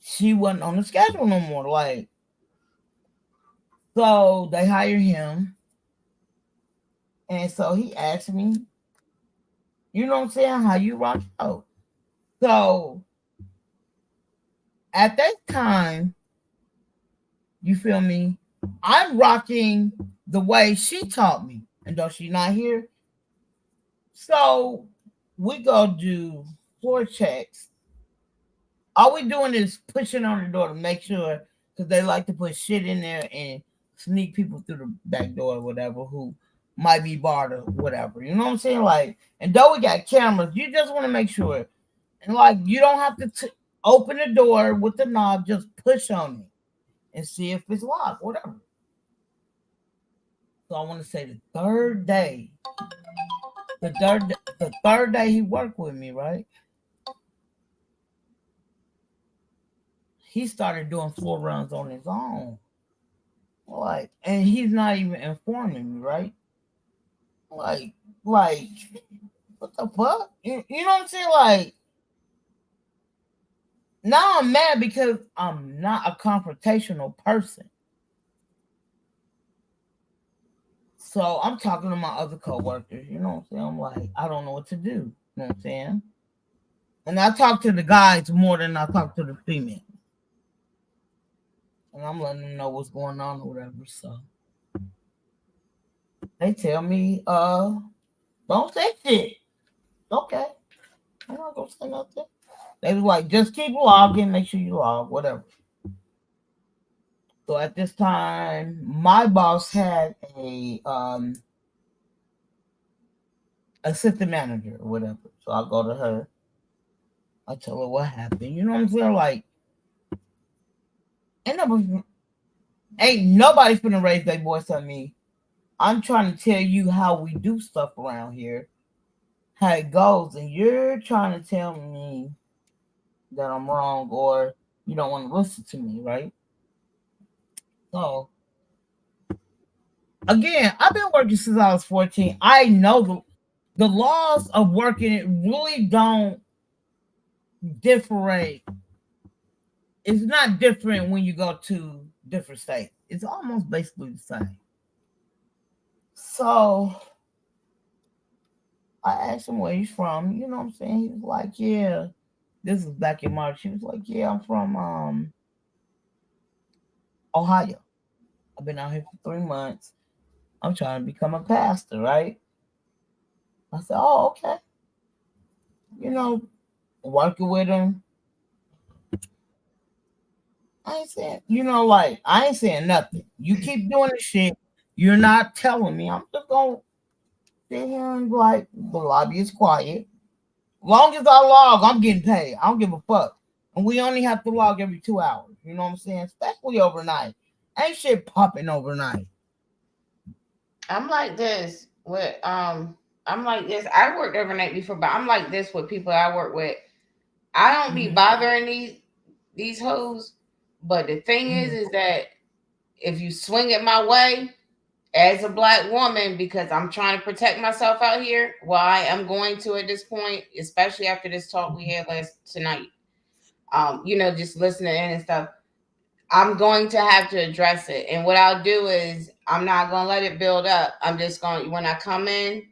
She wasn't on the schedule no more. Like, so they hired him. And so he asked me, you know what I'm saying, how you rock out. So at that time, you feel me? I'm rocking the way she taught me. And though she's not here. So we go do floor checks. All we doing is pushing on the door to make sure, because they like to put shit in there and sneak people through the back door or whatever who might be barred or whatever. You know what I'm saying? Like, and though we got cameras, you just want to make sure. And like, you don't have to open the door with the knob, just push on it and see if it's locked, whatever. So I want to say the third day the third day he worked with me, right? He started doing floor runs on his own. Like, and he's not even informing me, right? Like, like, what the fuck? You know what I'm saying? Like, now I'm mad because I'm not a confrontational person. So I'm talking to my other coworkers, you know what I'm saying? I'm like, I don't know what to do. You know what I'm saying? And I talk to the guys more than I talk to the females. And I'm letting them know what's going on or whatever. So they tell me, don't say shit. Okay. I'm not gonna say nothing. They was like, just keep logging, make sure you log, whatever. So at this time, my boss had a assistant manager or whatever. So I go to her. I tell her what happened. You know what I'm saying? Like, ain't nobody finna raise their voice on me. I'm trying to tell you how we do stuff around here, how it goes, and you're trying to tell me that I'm wrong or you don't want to listen to me, right? So again, I've been working since I was 14. I know the laws of working it really don't differentiate. It's not different when you go to different states. It's almost basically the same. So I asked him where he's from. You know what I'm saying? He was like, yeah. This was back in March. He was like, yeah, I'm from Ohio. I've been out here for 3 months. I'm trying to become a pastor, right? I said, oh, okay. You know, working with him. I ain't saying, like, I ain't saying nothing. You keep doing the shit. You're not telling me. I'm just going to sit here and like, the lobby is quiet. Long as I log, I'm getting paid. I don't give a fuck. And we only have to log every 2 hours. You know what I'm saying? Especially overnight. Ain't shit popping overnight. I'm like this with I'm like this. I worked overnight before, but I'm like this with people I work with. I don't be bothering these hoes. But the thing is that if you swing it my way as a black woman, because I'm trying to protect myself out here, well, I am going to at this point, especially after this talk we had last tonight. Just listening in and stuff. I'm going to have to address it. And what I'll do is I'm not going to let it build up. I'm just going, when I come in,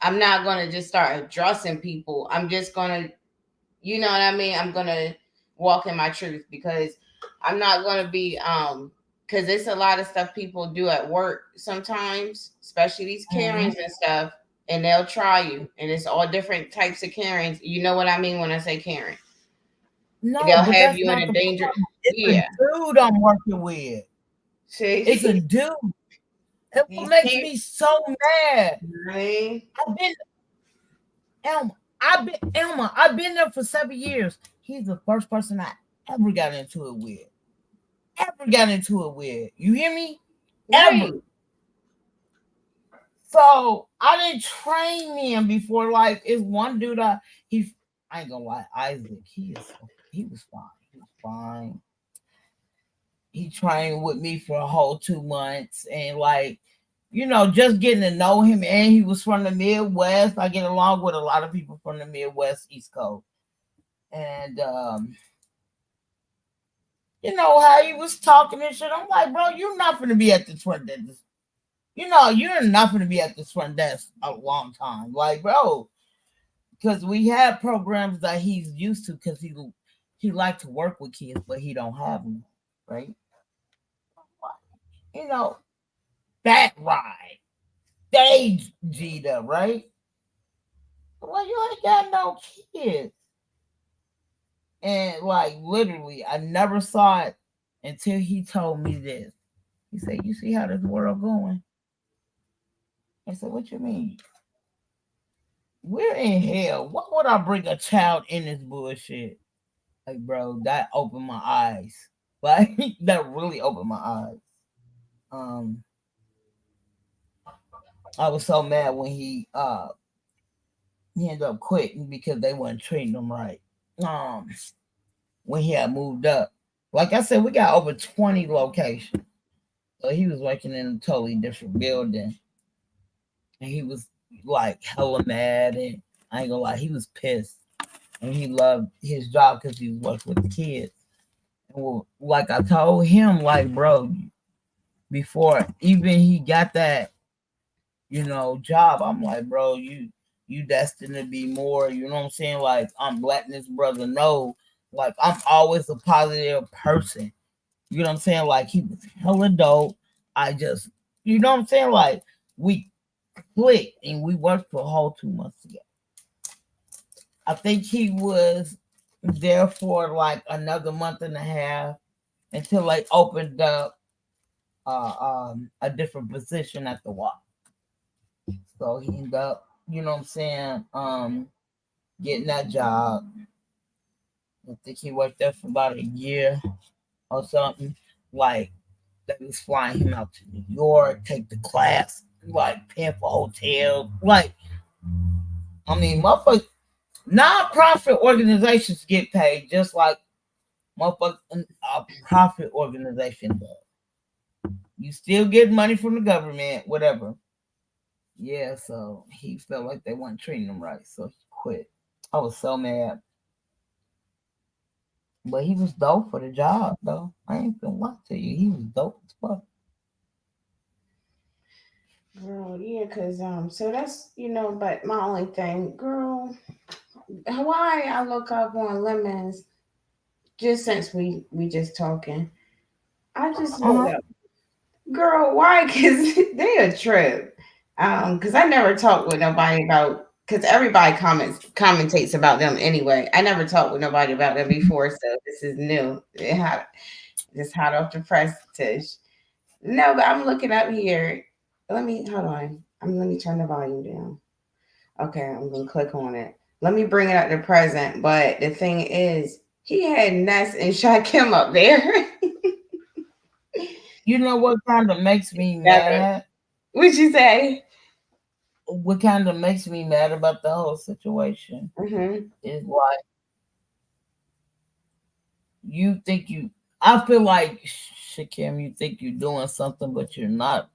I'm not going to just start addressing people. I'm just going to, you know what I mean? I'm going to walk in my truth because I'm not going to be, because it's a lot of stuff people do at work sometimes, especially these Karens and stuff, and they'll try you. And it's all different types of Karens. You know what I mean when I say Karen? No, they'll but have that's you in not a the danger. problem. It's Yeah. a dude I'm working with. See? It's a dude. It makes me so mad. Right? Elma, I've been there for 7 years. He's the first person I ever got into it with. You hear me? Right. Ever. So I didn't train him before. Like, it's one dude I ain't gonna lie, Isaac. He was fine. He was fine. He trained with me for a whole 2 months, and like, just getting to know him. And he was from the Midwest. I get along with a lot of people from the Midwest, East Coast, and how he was talking and shit. I'm like, bro, you're not gonna be at the front desk. You're not gonna be at the front desk a long time, like, bro, because we have programs that he's used to because he liked to work with kids, but he don't have them, right? That ride. Stage G'd right? Well, you ain't got no kids. And like, literally, I never saw it until he told me this. He said, you see how this world going? I said, what you mean? We're in hell. Why would I bring a child in this bullshit? Like, bro, that opened my eyes. Like, that really opened my eyes. I was so mad when he he ended up quitting because they weren't treating him right. When he had moved up, like I said, we got over 20 locations. So he was working in a totally different building, and he was like hella mad, and I ain't gonna lie, he was pissed, and he loved his job because he was working with the kids. And well, like I told him, like bro, before even he got that, job, I'm like, bro, you destined to be more. You know what I'm saying? Like I'm letting this brother know, like I'm always a positive person. You know what I'm saying? Like he was hella dope. I just, you know what I'm saying? Like we clicked and we worked for a whole 2 months together. I think he was there for like another month and a half until they opened up a different position at the Y. So he ended up, you know what I'm saying, getting that job. I think he worked there for about a year or something. Like they was flying him out to New York, take the class, like paying for hotels. Like, I mean, motherfuckers, non-profit organizations get paid just like motherfuckers a profit organization does. You still get money from the government, whatever. Yeah, so he felt like they weren't treating him right, so he quit. I was so mad. But he was dope for the job, though. I ain't gonna lie to you. He was dope as fuck. Girl, yeah, cause so that's but my only thing, girl, why I look up on lemons just since we just talking. I just look up, girl, why? Cause they a trip. Cause I never talk with nobody about because everybody commentates about them anyway. I never talked with nobody about them before, so this is new. Just hot off the press, Tish. No, but I'm looking up here. Let me hold on. Let me turn the volume down. Okay, I'm gonna click on it. Let me bring it up to present. But the thing is, he had Ness and Shakim up there. You know what kind of makes me mad? What'd you say? What kind of makes me mad about the whole situation is like you think you. I feel like Shakim, you think you're doing something, but you're not.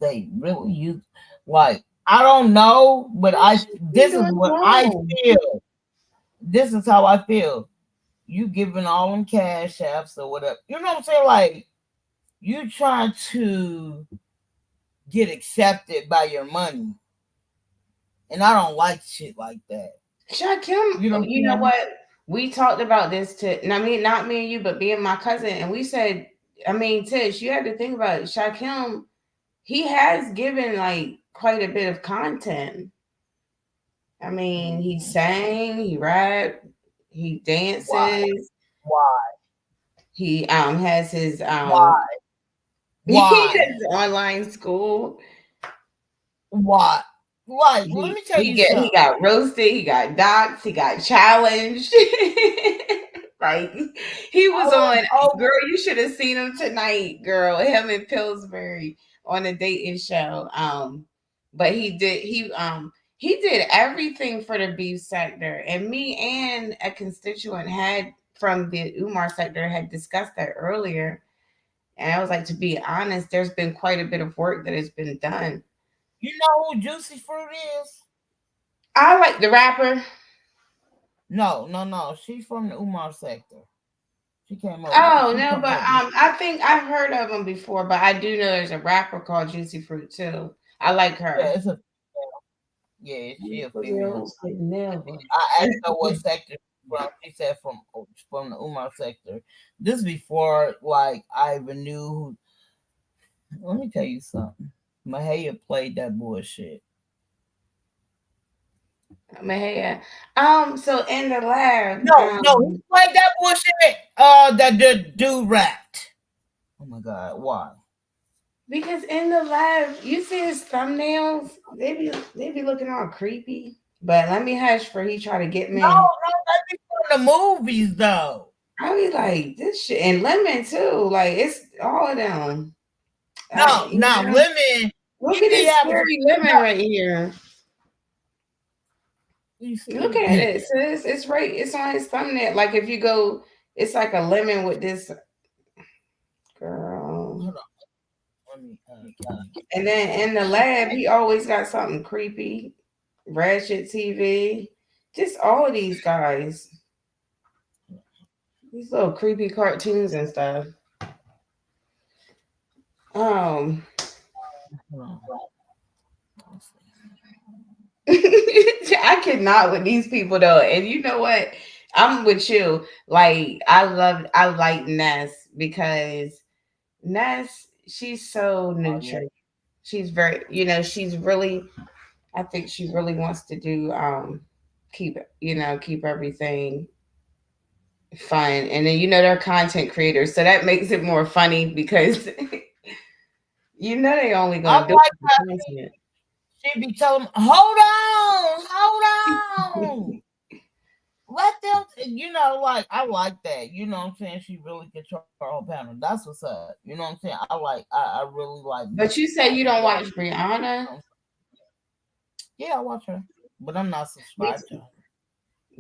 They really you like. I don't know, but this is what I feel. This is how I feel. You giving all them cash apps or whatever. You know what I'm saying? Like you trying to get accepted by your money. And I don't like shit like that. Shakim, you know what? We talked about this I mean, not me and you, but me and my cousin, and we said, I mean, Tish, you have to think about it. Shakim, he has given like quite a bit of content. I mean, he sang, he rapped, he dances. Why? He has his Why? his online school. Why? Like, let me tell you something. He got roasted, he got doxed, he got challenged. Like he was on girl, you should have seen him tonight, girl. Him in Pillsbury on a dating show. But he did everything for the beef sector. And me and a constituent had from the Umar sector had discussed that earlier. And I was like, to be honest, there's been quite a bit of work that has been done. You know who Juicy Fruit is? I like the rapper. No. She's from the Umar sector. She came over. Oh no, but I think I've heard of him before, but I do know there's a rapper called Juicy Fruit too. I like her. Yeah, she a female. Never. I asked her what sector from. She said from the Umar sector. This before like I even knew who. Let me tell you something. Mahaya played that bullshit. Mahaya. So in the lab. No, he played that bullshit. That the dude rapped. Oh my god, why? Because in the lab, you see his thumbnails, they be looking all creepy. But let me hush for he try to get me. No, that be from the movies though. I be like this shit and Lemon too. Like it's all of them. No, Lemon. Look at this scary Lemon right here. Look at it, sis. It's right. It's on his thumbnail. Like if you go, it's like a lemon with this girl. Hold on. Let me, And then in the lab, he always got something creepy. Ratchet TV. Just all of these guys. These little creepy cartoons and stuff. I cannot with these people though. And you know what? I'm with you. Like I like Ness because Ness, she's so neutral. She's very, she's really, I think she really wants to do keep everything fun. And then they're content creators, so that makes it more funny because they only I gonna do like how content. she be telling them, hold on. Let them, like I like that. You know what I'm saying? She really control her own panel. That's what's up. You know what I'm saying? I really like. But you say you don't watch Brianna? Yeah, I watch her, but I'm not subscribed to her.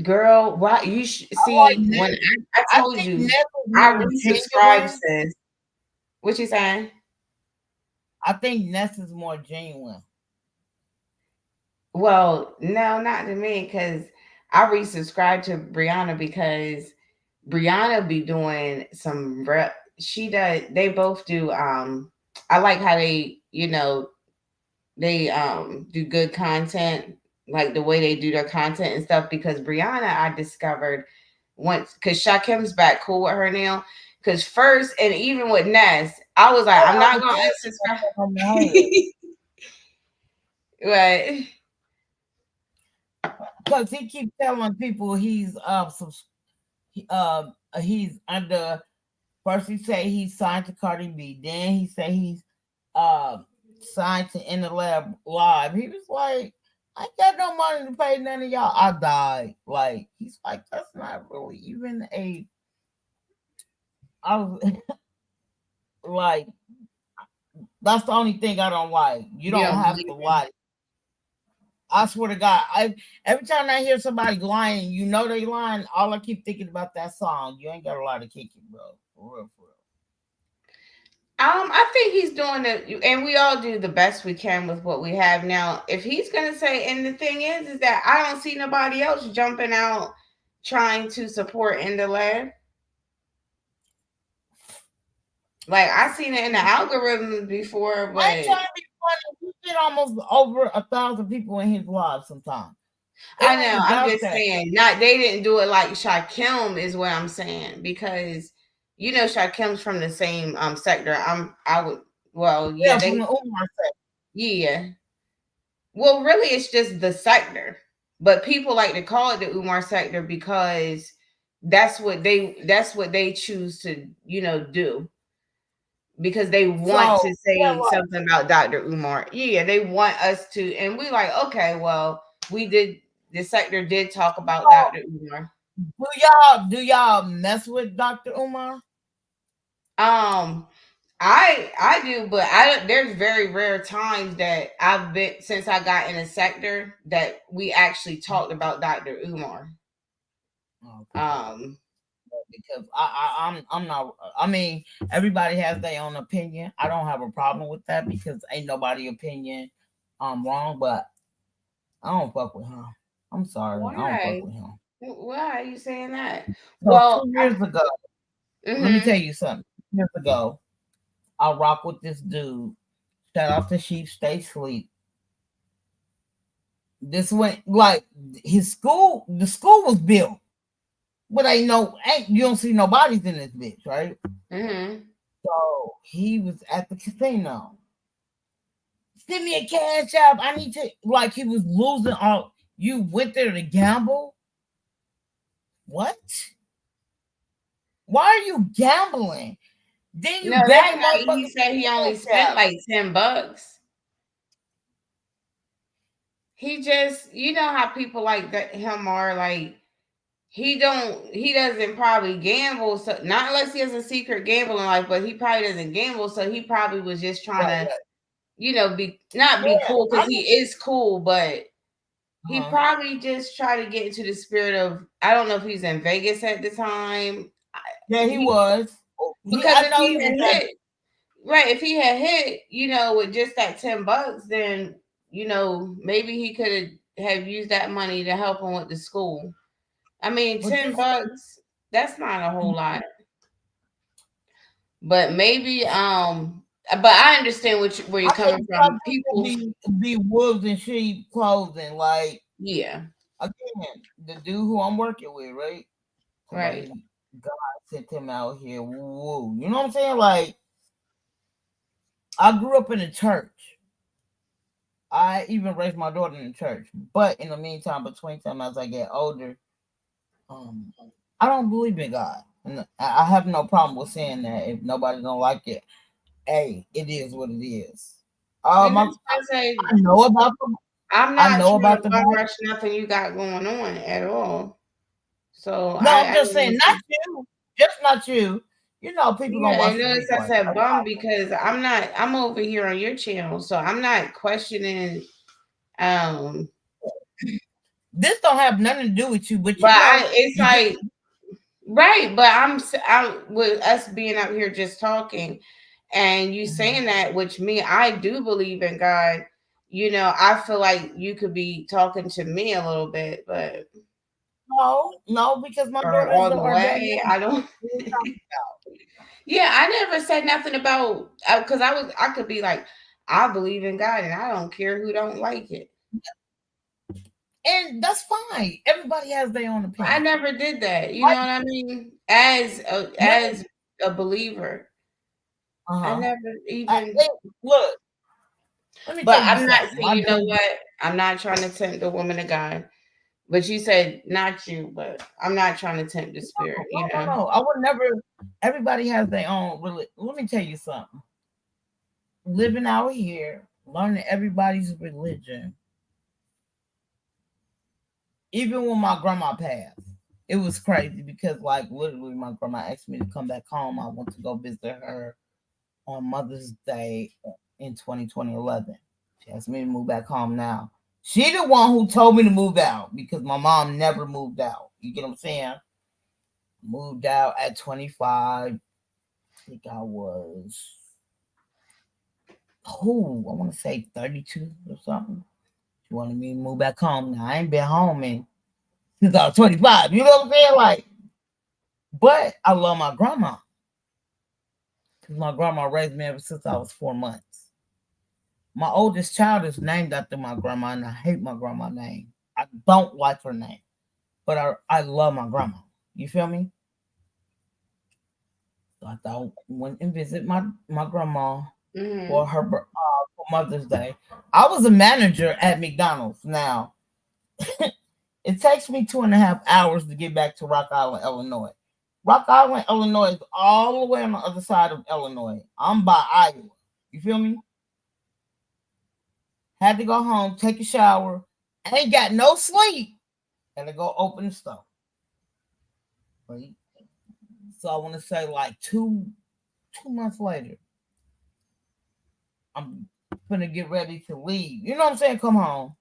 Girl, why you see when I told you I resubscribed, sis. What you saying? I think Ness is more genuine. Well, no, not to me, because I resubscribed to Brianna because Brianna be doing some rep. She does. They both do. I like how they, they do good content, like the way they do their content and stuff. Because Brianna, I discovered once, because Shakim's back cool with her now. Because first, and even with Ness, I was like, I'm not gonna unsubscribe. Right. Because he keeps telling people he's under. First he say he's signed to Cardi B, then he say he's signed to In the Lab Live. He was like, I ain't got no money to pay none of y'all. I died. Like he's like, that's not really even a. I was like, that's the only thing I don't like. You don't have to lie. I swear to God, every time I hear somebody lying, they lying. All I keep thinking about that song. You ain't got a lot of kicking, bro. For real, for real. I think he's doing it, and we all do the best we can with what we have now. If he's gonna say, and the thing is that I don't see nobody else jumping out trying to support In the Lab. Like I seen it in the algorithms before, but I ain't trying to be funny. We get almost over 1,000 people in his live sometimes. I know. I'm just saying, they didn't do it like Shakim is what I'm saying, because Shakim's from the same sector. From the Umar sector. Yeah. Well, really, it's just the sector, but people like to call it the Umar sector because that's what they choose to do. Because they want to say something about Dr. Umar. Yeah, they want us to, and we like, okay, well, the sector did talk about Dr. Umar. Do y'all mess with Dr. Umar? I do, but there's very rare times that I've been, since I got in a sector, that we actually talked about Dr. Umar. Okay. Because I'm not. I mean, everybody has their own opinion. I don't have a problem with that because ain't nobody opinion wrong. But I don't fuck with him. I'm sorry. Why? I don't fuck with him. Why are you saying that? Well, 2 years ago, let me tell you something. 2 years ago, I rock with this dude. Shout out to Sheep Stay Sleep. This went like his school. The school was built. But you don't see no bodies in this bitch, right? So he was at the casino. Send me a cash app. I need to, like, he was losing all. You went there to gamble? What? Why are you gambling? Then you he said he only spent like $10. He just, how people like that him are like, he doesn't probably gamble, so not unless he has a secret gambling life, but he probably doesn't gamble, so he probably was just trying to be cool, because he is cool, but He probably just tried to get into the spirit of, I don't know if he's in Vegas at the time. Yeah, he was. Because if he had hit, right, if he had hit, with just that $10, then maybe he could have used that money to help him with the school. I mean, $10, that's not a whole lot. But maybe, but I understand where you're coming from. People be wolves in sheep clothing, like yeah. Again, the dude who I'm working with, right? Right. God sent him out here. Woo. You know what I'm saying? Like, I grew up in the church. I even raised my daughter in the church. But in the meantime, between time as I get older, I don't believe in God. And I have no problem with saying that. If nobody don't like it, hey, it is what it is. I know about them. I'm not I know about the Bible. Rush nothing you got going on at all. So no, I'm just saying, not you, just not you. You know, people gonna watch. Notice I said bum because I'm over here on your channel, so I'm not questioning. This don't have nothing to do with you, but it's like right. But I'm with us being out here just talking, and you saying that, which me, I do believe in God. I feel like you could be talking to me a little bit, but no, because my daughter all the way. I don't. Yeah, I never said nothing about because I could be like, I believe in God and I don't care who don't like it. And that's fine. Everybody has their own opinion. I never did that. You know what I mean? As a believer, I never even look. But I'm not saying, you know what? I'm not trying to tempt the woman of God. But you said not you, but I'm not trying to tempt the spirit. No, I would never. Everybody has their own. Let me tell you something. Living out here, learning everybody's religion. Even when my grandma passed, it was crazy because, like, literally, my grandma asked me to come back home. I went to go visit her on Mother's Day in 2011. She asked me to move back home now. She the one who told me to move out because my mom never moved out. You get what I'm saying? Moved out at 25. I think I was, I want to say 32 or something. She wanted me to move back home. Now, I ain't been home since I was 25. You know what I'm saying? Like, but I love my grandma. Because my grandma raised me ever since I was 4 months. My oldest child is named after my grandma, and I hate my grandma's name. I don't like her name. But I love my grandma. You feel me? So I thought went and visit my grandma for her for Mother's Day. I was a manager at McDonald's. Now, it takes me 2.5 hours to get back to Rock Island, Illinois. Rock Island, Illinois is all the way on the other side of Illinois. I'm by Iowa. You feel me? Had to go home, take a shower. Ain't got no sleep. Had to go open the stove. Right? So I want to say like 2 months later, I'm gonna get ready to leave. You know what I'm saying? Come home.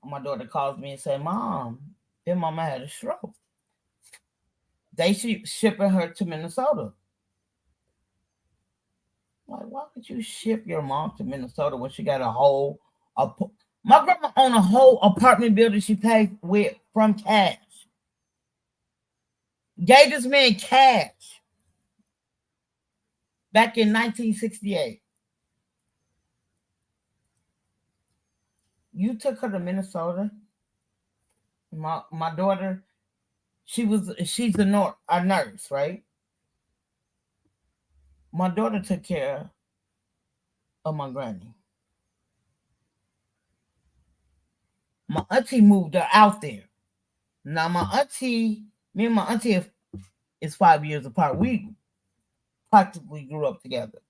My daughter calls me and say, "Mom, your mama had a stroke. They shipping her to Minnesota." Like, why would you ship your mom to Minnesota when she got my grandma owned a whole apartment building she paid with from cash. Gave this man cash back in 1968. You took her to Minnesota. My daughter, she's a nurse, right? My daughter took care of my granny. My auntie moved her out there. Now me and my auntie is 5 years apart. We practically grew up together.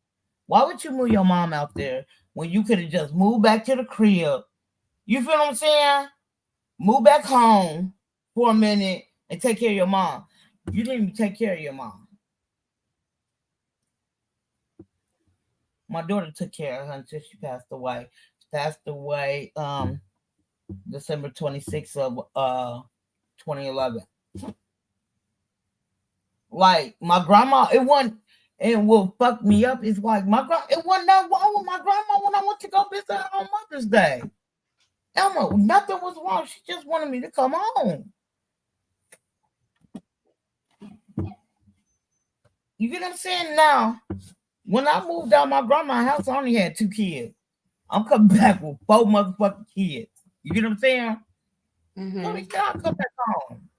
Why would you move your mom out there when you could have just moved back to the crib? You feel what I'm saying? Move back home for a minute and take care of your mom. You didn't even take care of your mom. My daughter took care of her until she passed away. passed away December 26th of 2011. Like my grandma, it will fuck me up. It's like it wasn't that wrong with my grandma when I went to go visit her on Mother's Day. Elma, nothing was wrong. She just wanted me to come home. You get what I'm saying? Now, when I moved out my grandma's house, I only had 2 kids. I'm coming back with 4 motherfucking kids. You get what I'm saying? So we gotta come back home.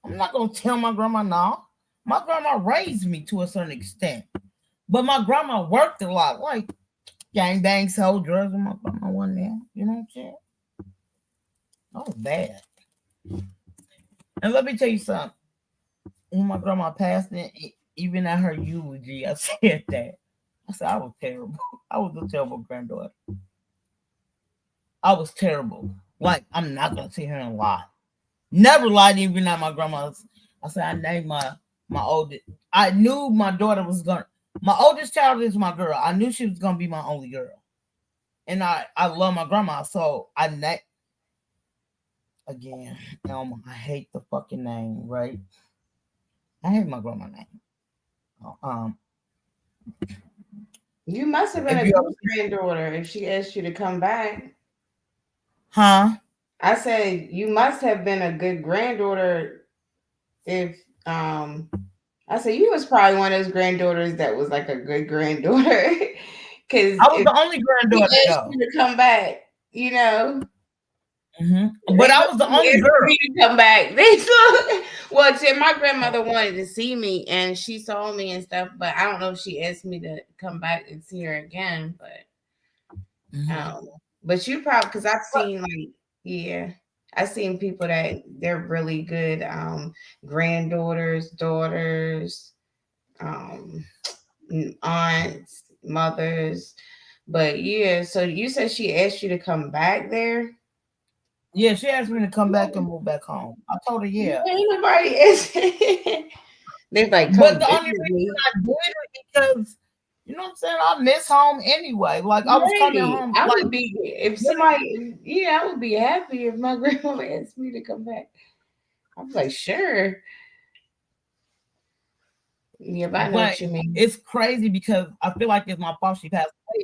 I'm not gonna tell my grandma no. My grandma raised me to a certain extent, but my grandma worked a lot, like gang bang, sold drugs, and my grandma wasn't there. You know what I'm saying? That was bad. And let me tell you something. When my grandma passed, even at her eulogy, I said that. I said I was terrible. I was a terrible granddaughter. I was terrible. Like, I'm not gonna sit here and lie. Never lied, even at my grandma's. I said I named my oldest. I knew my daughter was gonna. My oldest child is my girl. I knew she was gonna be my only girl, and I love my grandma. So again, Elma, I hate the fucking name, right? I hate my grandma's name. You must have been a good granddaughter if she asked you to come back. Huh? I said you must have been a good granddaughter if I said you was probably one of those granddaughters that was like a good granddaughter. Cause I was the only granddaughter though. You to come back, you know. But I was the only girl. Me to come back. Well, my grandmother wanted to see me and she saw me and stuff, but I don't know if she asked me to come back and see her again. But you probably because I've seen I've seen people that they're really good granddaughters, daughters, aunts, mothers. But yeah, so you said she asked you to come back there. Yeah, she asked me to come back and move back home. I told her, yeah. Ain't nobody asked. They're like, but the only reason I did it because, you know what I'm saying, I miss home anyway. Like, I was coming home. I would be, if somebody, I would be happy if my grandmother asked me to come back. I was like, sure. Yeah, but I know what you mean. It's crazy because I feel like it's my fault she passed away.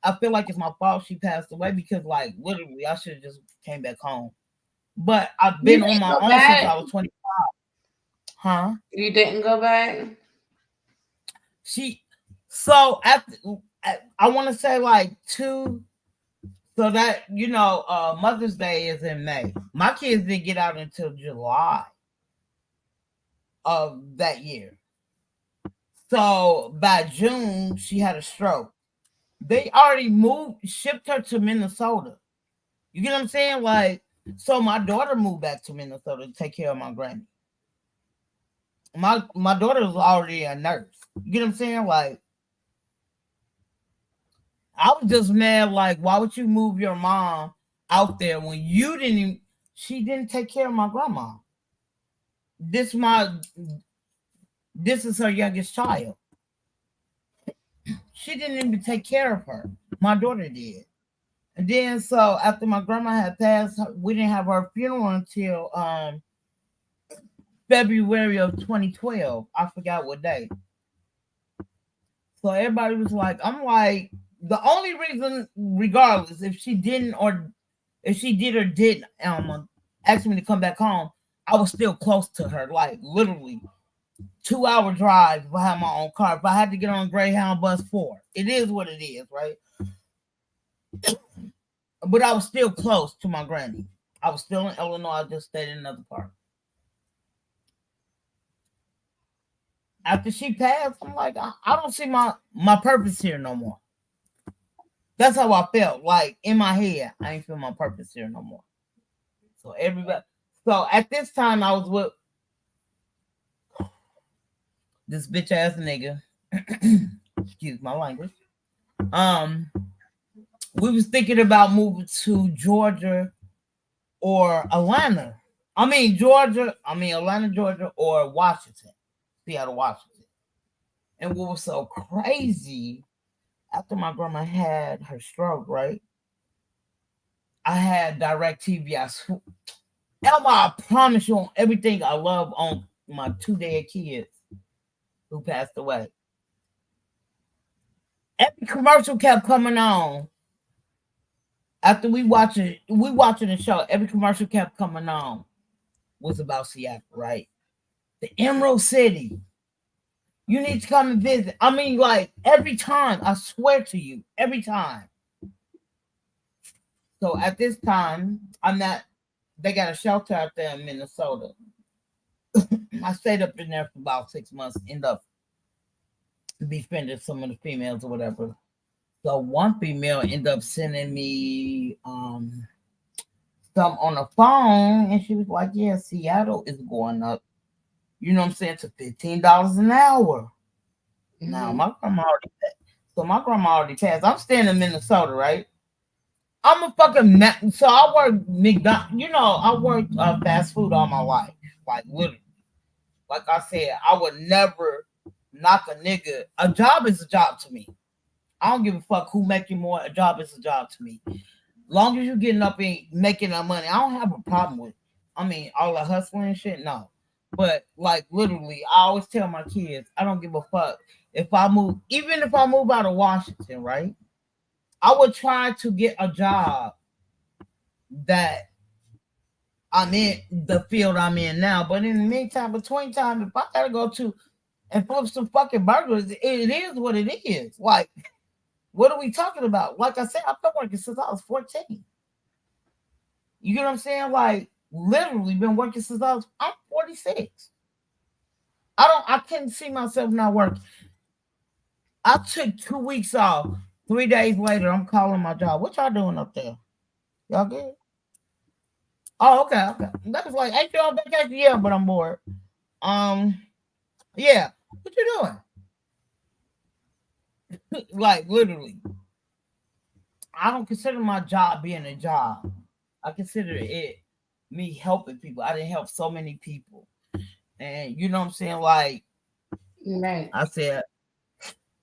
I feel like it's my fault she passed away because, like, literally, I should have just came back home. But I've been on my own since I was 25. Huh? You didn't go back? So after, I want to say like 2. So that, Mother's Day is in May. My kids didn't get out until July of that year. So by June, she had a stroke. They already shipped her to Minnesota. You get what I'm saying? Like, so my daughter moved back to Minnesota to take care of my granny. My daughter was already a nurse. You get what I'm saying? Like, I was just mad. Like, why would you move your mom out there when she didn't take care of my grandma? This is her youngest child. She didn't even take care of her. My daughter did. And then, so after my grandma had passed, we didn't have her funeral until February of 2012. I forgot what day. So everybody was like, I'm like, the only reason, regardless, if she did or didn't ask me to come back home, I was still close to her. Like, literally 2-hour drive if I had my own car. If I had to get on Greyhound bus 4, it is what it is, right? But I was still close to my granny. I was still in Illinois. I just stayed in another part. After she passed, I'm like, I don't see my purpose here no more. That's how I felt. Like, in my head, I ain't feel my purpose here no more. So at this time, I was with this bitch ass nigga. Excuse my language. We was thinking about moving to Georgia or Atlanta. Atlanta, Georgia, or Washington. Seattle, Washington. And what was so crazy, after my grandma had her stroke, right? I had direct TV. Elma, I promise you on everything I love on my 2 dead kids who passed away. Every commercial kept coming on. After we watching the show, every commercial kept coming on was about Seattle, right? The Emerald City. You need to come and visit. I mean, like every time, I swear to you, every time. So at this time, they got a shelter out there in Minnesota. I stayed up in there for about 6 months, end up befriending some of the females or whatever. So one female ended up sending me some on the phone, and she was like, yeah, Seattle is going up, you know what I'm saying, to $15 an hour. Now my grandma already passed. I'm staying in Minnesota, right? I'm a fucking so I work McDonald's, you know, I worked fast food all my life. Like literally. Like I said, I would never knock a nigga. A job is a job to me. I don't give a fuck who making more. A job is a job to me. Long as you getting up and making that money, I don't have a problem with it. I mean, all the hustling and shit, no. But like literally, I always tell my kids, I don't give a fuck if I move, even if I move out of Washington, right? I would try to get a job that I'm in the field I'm in now. But in the meantime, between time, if I gotta go to and flip some fucking burgers, it is what it is. Like, what are we talking about? Like I said, I've been working since I was 14. You get what I'm saying? Like, literally been working since I'm 46. I couldn't see myself not working. I took 2 weeks off. 3 days later, I'm calling my job. What y'all doing up there? Y'all good? Oh, okay. That was like, ain't you on vacation? Yeah, but I'm bored. Yeah. What you doing? Like, literally. I don't consider my job being a job. I consider it me helping people. I didn't help so many people. And you know what I'm saying? Like, right. I said,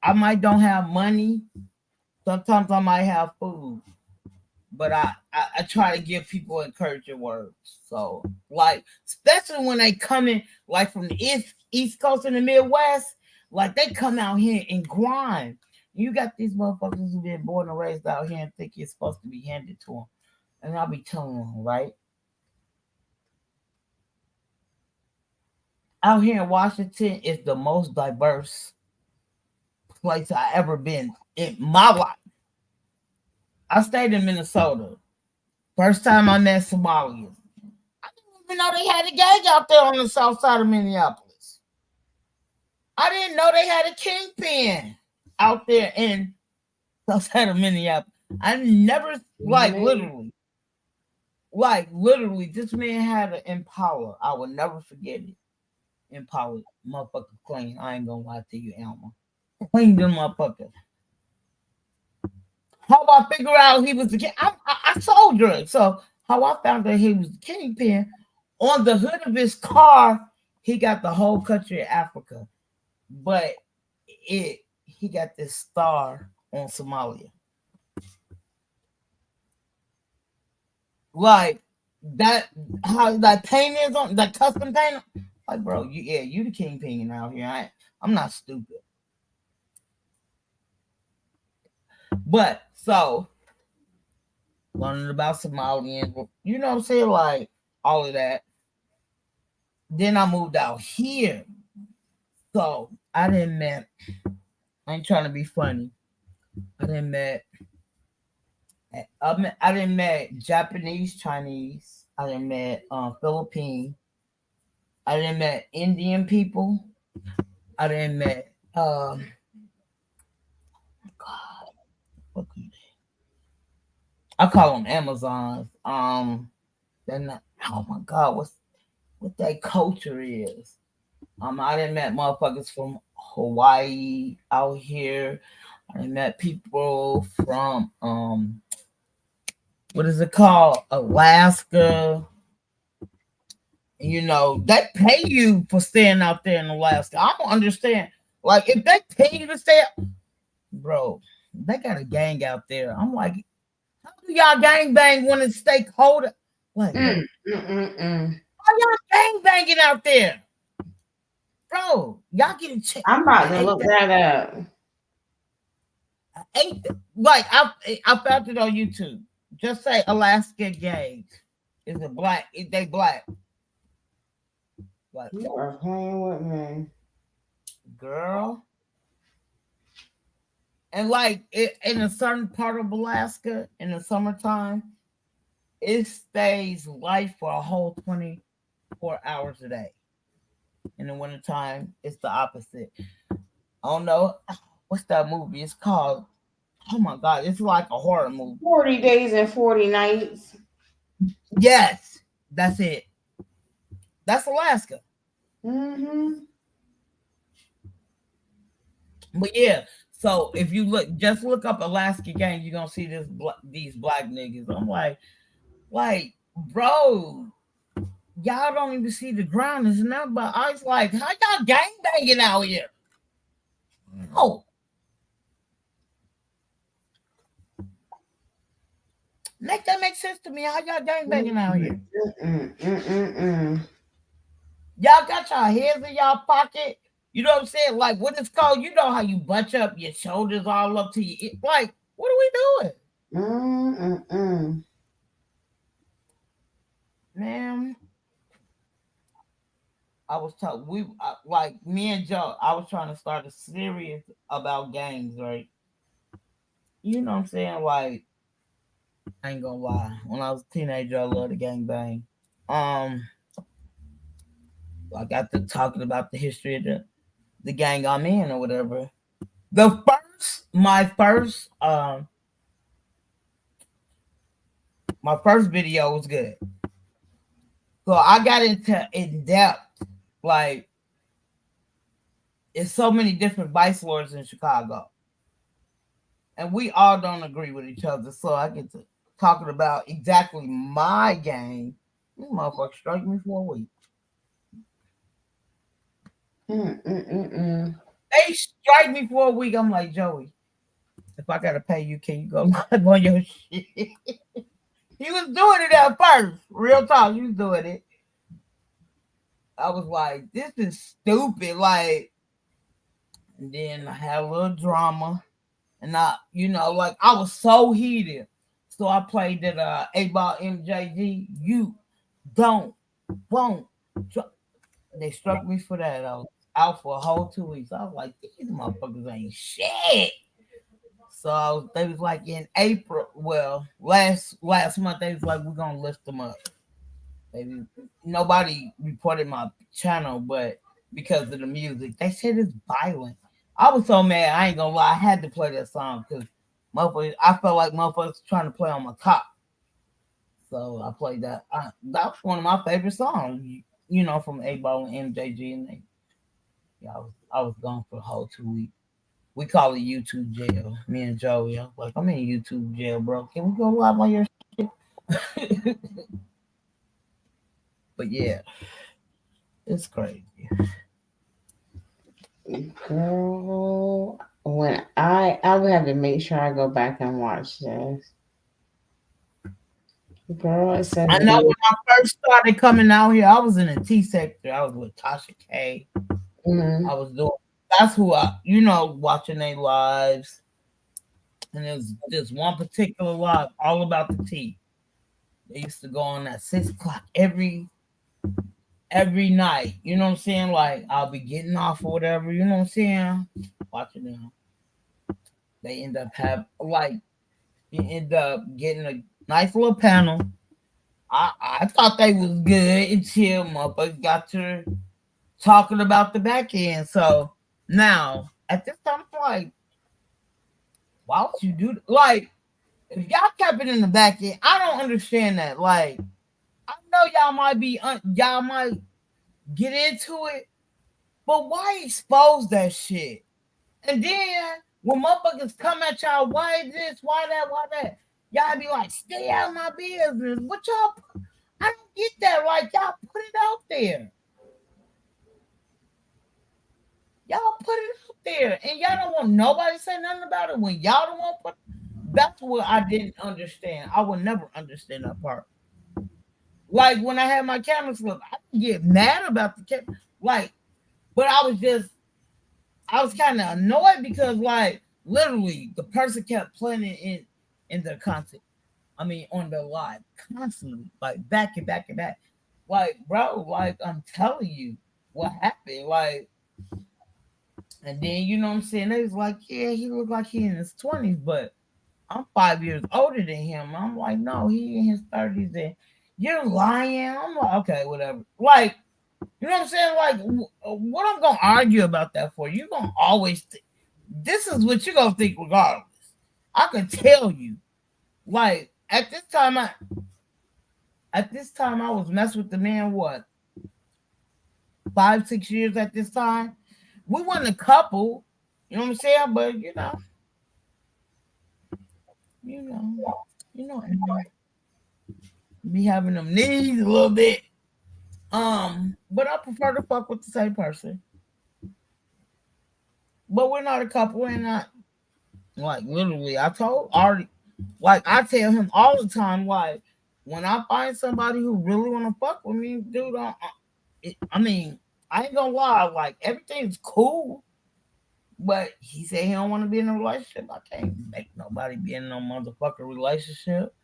I might don't have money. Sometimes I might have food. But I try to give people encouraging words. So, like, especially when they come in, like, from the East Coast and the Midwest, like, they come out here and grind. You got these motherfuckers who been born and raised out here and think it's supposed to be handed to them. And I'll be telling them, right? Out here in Washington is the most diverse place I ever been in my life. I stayed in Minnesota. First time I met Somalians. I didn't even know they had a gang out there on the south side of Minneapolis. I didn't know they had a kingpin out there in south side of Minneapolis. I never, literally, this man had an Impala. I will never forget it. Impala, motherfucker clean. I ain't gonna lie to you, Elma. Clean them motherfucker. How I figure out he was the king? I sold drugs, so how I found out he was the kingpin, on the hood of his car, he got the whole country of Africa, but he got this star on Somalia. Like that, how that paint is on that custom paint. Like, bro, you the kingpin out here. I'm not stupid. But so learning about Somalian, you know what I'm saying? Like all of that. Then I moved out here. So I ain't trying to be funny. I didn't met Japanese, Chinese. I didn't met Philippine. I didn't met Indian people. I didn't met God. I call them Amazons. They're not, oh my God, what that culture is. I didn't met motherfuckers from Hawaii out here. I met people from what is it called? Alaska. You know, they pay you for staying out there in Alaska. I don't understand. Like, if they pay you to stay, bro, they got a gang out there. I'm like, how do y'all gangbang when it's stakeholder? Wait, Mm, wait. mm. Why y'all gangbanging out there? Bro, y'all getting checked. I'm about I to hate look that. that up. I hate that. Like, I found it on YouTube. Just say Alaska gays. Is it black? They black. Like, You are playing with me. girl. And like in a certain part of Alaska in the summertime, it stays light for a whole 24 hours a day. In the wintertime, it's the opposite. I don't know what's that movie? It's called, oh my god, it's like a horror movie. 40 days and 40 nights. Yes, that's it. That's Alaska. Mm-hmm. But yeah, so if you just look up Alaska gang, you're gonna see these black niggas. I'm like, bro, y'all don't even see the ground. It's nothing but ice. Like, how y'all gang banging out here? Oh, make that make sense to me. How y'all gang banging out here? Y'all got y'all hands in y'all pocket. You know what I'm saying? Like when it's cold, you know how you bunch up your shoulders all up to you. Like, what are we doing? Man, I was talking. Like me and Joe. I was trying to start a series about gangs, right? You know what I'm saying? Like, I ain't gonna lie. When I was a teenager, I loved the gang bang. I got to talking about the history of the gang I'm in or whatever. My first video was good. So I got into in depth, like it's so many different vice lords in Chicago. And we all don't agree with each other. So I get to talking about exactly my gang. This motherfucker strike me for a week. They strike me for a week. I'm like, Joey, if I gotta pay you, can you go live on your shit? He was doing it at first. Real talk, he was doing it. I was like, this is stupid. Like, and then I had a little drama. And like I was so heated. So I played that 8-ball MJG. You won't. They struck me for that. I was out for a whole 2 weeks. I was like, these motherfuckers ain't shit. So they was like in April. Well, last month they was like, we're gonna lift them up. Maybe nobody reported my channel, but because of the music, they said it's violent. I was so mad. I ain't gonna lie. I had to play that song because motherfuckers. I felt like motherfuckers trying to play on my top. So I played that. That was one of my favorite songs. From 8-ball and MJG, and I was gone for the whole 2 weeks. We call it YouTube jail. Me and Joey. I was like, I'm in YouTube jail, bro. Can we go live on your shit? But yeah, it's crazy. Girl, when I would have to make sure I go back and watch this. Girl, it says I know when I first started coming out here, I was in the T sector. I was with Tasha K. I was doing. That's who watching their lives. And there's this one particular live all about the tea. They used to go on at 6:00 every night. You know what I'm saying? Like I'll be getting off or whatever. You know what I'm saying? Watching them. They end up getting a nice little panel. I thought they was good until motherfuckers got to talking about the back end. So now at this time, I'm like, why would you do that? Like, if y'all kept it in the back end, I don't understand that. Like, I know y'all might get into it, but why expose that shit? And then when motherfuckers come at y'all, why this, why that? Y'all be like, stay out of my business. What y'all? I don't get that. Like, y'all put it out there. Y'all put it out there, and y'all don't want nobody to say nothing about it when y'all don't want put. That's what I didn't understand. I would never understand that part. Like when I had my camera slip, I didn't get mad about the camera. Like, but I was kind of annoyed because like literally the person kept playing it in their content. I mean on their live constantly, like back and back and back. Like, bro, like I'm telling you what happened. Like, and then you know what I'm saying? They was like, yeah, he looked like he in his 20s, but I'm 5 years older than him. I'm like, no, he in his 30s and you're lying. I'm like, okay, whatever. Like, you know what I'm saying? Like, what I'm gonna argue about that for? You're gonna always this is what you're gonna think regardless. I can tell you. Like, at this time I was messing with the man what 5, 6 years at this time. We weren't a couple, you know what I'm saying? But you know, you know, be having them needs a little bit. But I prefer to fuck with the same person. But we're not a couple, and not like literally. I told already, like I tell him all the time, like when I find somebody who really want to fuck with me, dude, I mean, I ain't gonna lie, like everything's cool. But he said he don't want to be in a relationship. I can't make nobody be in no motherfucking relationship.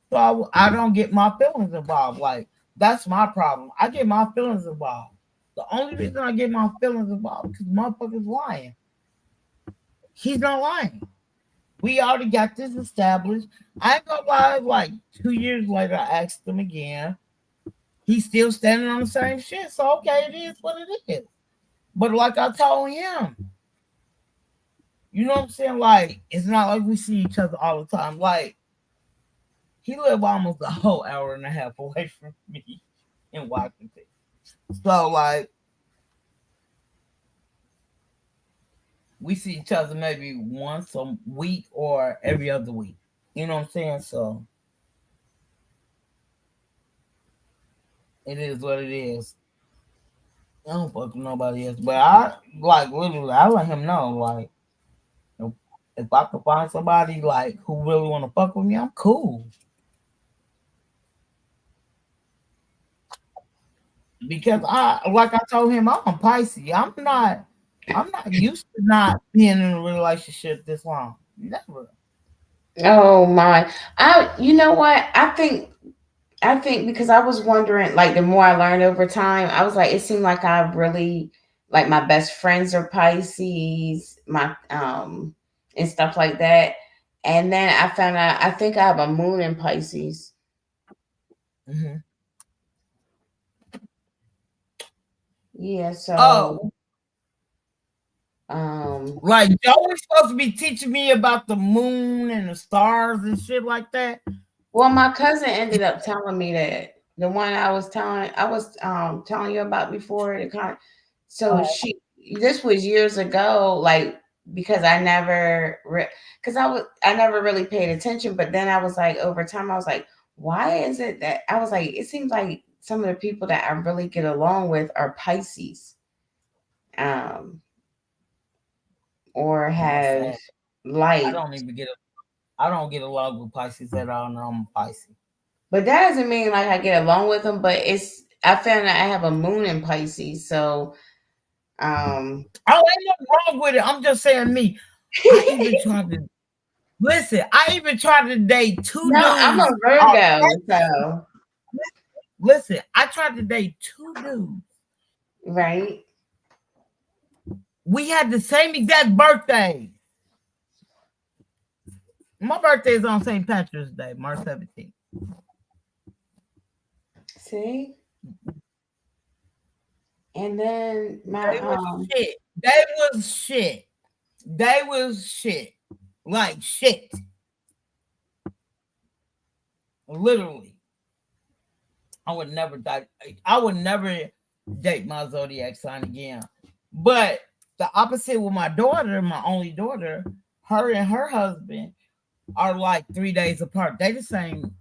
So I don't get my feelings involved. Like that's my problem. I get my feelings involved. The only reason I get my feelings involved because motherfucker's lying. He's not lying. We already got this established. I ain't gonna lie. Like 2 years later, I asked him again. He's still standing on the same shit. So okay, it is what it is. But like I told him, you know what I'm saying? Like it's not like we see each other all the time. Like he lived almost a whole hour and a half away from me in Washington. So like we see each other maybe once a week or every other week. You know what I'm saying? So it is what it is. I don't fuck with nobody else. But I like literally I let him know like if I could find somebody like who really wanna fuck with me, I'm cool. Because I like I told him I'm a Pisces. I'm not used to not being in a relationship this long. Never. Oh my. You know what? I think because I was wondering, like the more I learned over time, I was like, it seemed like I really like my best friends are Pisces, my and stuff like that. And then I found out I think I have a moon in Pisces. Mm-hmm. Yeah, Oh, so like y'all were supposed to be teaching me about the moon and the stars and shit like that. well, my cousin ended up telling me that the one I was telling you about before the con. So this was years ago, like because I never really paid attention, but then I was like over time I was like, why is it that I was like it seems like some of the people that I really get along with are Pisces, or That's have sad. I like, don't even get I don't get along with Pisces at all. No, I'm a Pisces. but that doesn't mean like I get along with them. But I found out I have a moon in Pisces, so Oh, ain't nothing wrong with it. I'm just saying me. I even tried to listen. I even tried to date two no, I'm a dudes. Virgo, so Listen, I tried to date two dudes. right. We had the same exact birthday. My birthday is on St. Patrick's Day, March 17th. See, and then They was shit. They was shit. They was shit. Like shit. Literally. I would never date my zodiac sign again. But the opposite with my daughter, my only daughter, her and her husband are like 3 days apart. They the same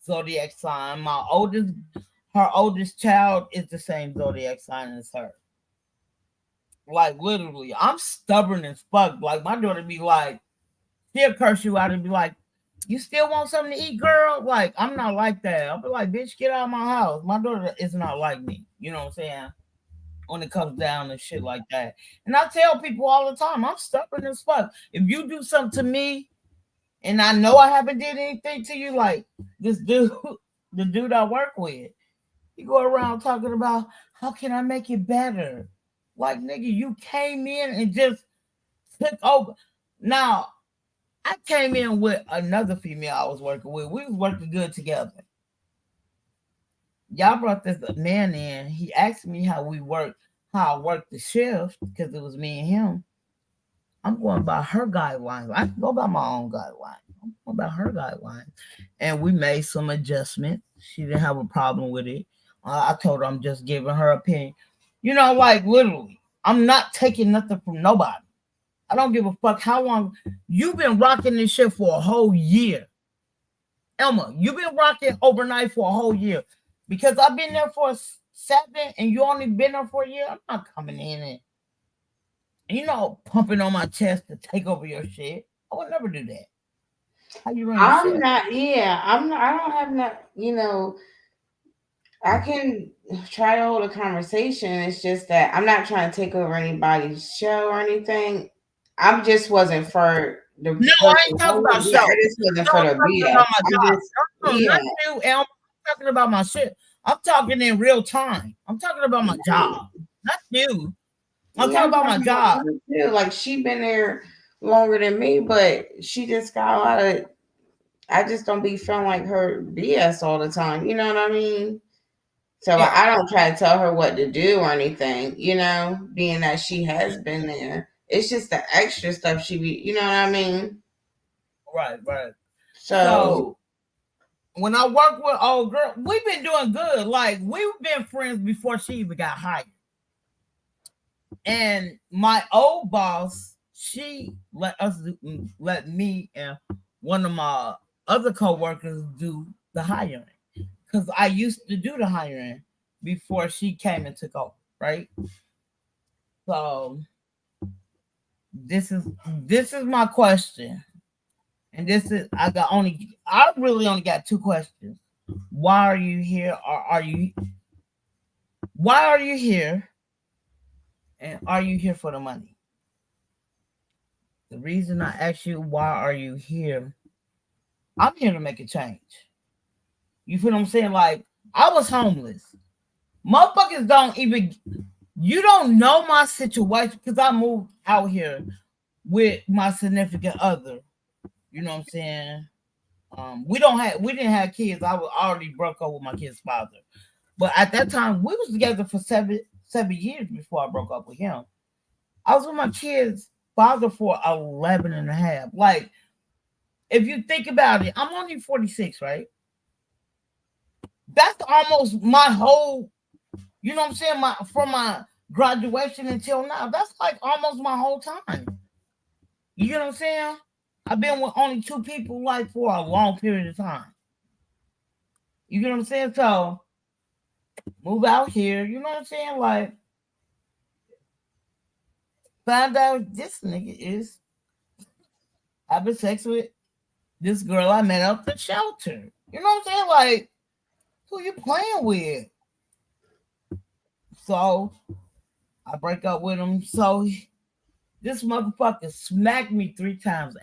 zodiac sign. Her oldest child is the same zodiac sign as her. Like literally, I'm stubborn as fuck. Like my daughter be like, still curse you out and be like, you still want something to eat, girl? Like, I'm not like that. I'll be like, bitch, get out of my house. My daughter is not like me. You know what I'm saying? When it comes down and shit like that. And I tell people all the time, I'm stubborn as fuck. If you do something to me and I know I haven't did anything to you, like this dude, the dude I work with, he go around talking about how can I make it better? Like, nigga, you came in and just took over. Now, I came in with another female I was working with. We was working good together. Y'all brought this man in. He asked me how I worked the shift because it was me and him. I'm going by her guidelines. I can go by my own guidelines. I'm going by her guidelines. And we made some adjustments. She didn't have a problem with it. I told her I'm just giving her opinion. You know, like literally, I'm not taking nothing from nobody. I don't give a fuck how long you've been rocking this shit for a whole year. Elma, you've been rocking overnight for a whole year. Because I've been there for 7 and you only been there for a year, I'm not coming in and, pumping on my chest to take over your shit. I would never do that. How you run your I'm shit? not, yeah, I'm not, I don't have not, I can try to hold a conversation. It's just that I'm not trying to take over anybody's show or anything. I just wasn't for the No, I ain't talking about show. I just wasn't No, for I'm the talking BS. about my I'm job. just, No, yeah. not you, Elma. I'm talking about my shit. I'm talking in real time. I'm talking about my job. Not you. I'm talking about my job. Like she been there longer than me, but she just got a lot of. I just don't be feeling like her BS all the time. You know what I mean? So Yeah. I don't try to tell her what to do or anything. Being that she has been there, it's just the extra stuff she be. You know what I mean? Right. So when I work with old girl, we've been doing good. Like we've been friends before she even got hired. And my old boss, she let me and one of my other coworkers do the hiring because I used to do the hiring before she came and took over, right? So this is my question, and I really only got 2 questions. Why are you here? Why are you here? And are you here for the money? The reason I ask you why are you here, I'm here to make a change. You feel what I'm saying? Like, I was homeless. Motherfuckers you don't know my situation because I moved out here with my significant other. You know what I'm saying? We didn't have kids. I was already broke up with my kid's father. But at that time, we was together for seven years before I broke up with him. I was with my kid's father for 11 and a half. Like, if you think about it, I'm only 46, right? That's almost my whole, you know what I'm saying? From my graduation until now, that's like almost my whole time. You know what I'm saying? I've been with only 2 people like for a long period of time. You get what I'm saying? So move out here, you know what I'm saying? Like, find out this nigga is having sex with this girl I met up the shelter. You know what I'm saying? Like, who you playing with? So I break up with him. So this motherfucker smacked me 3 times.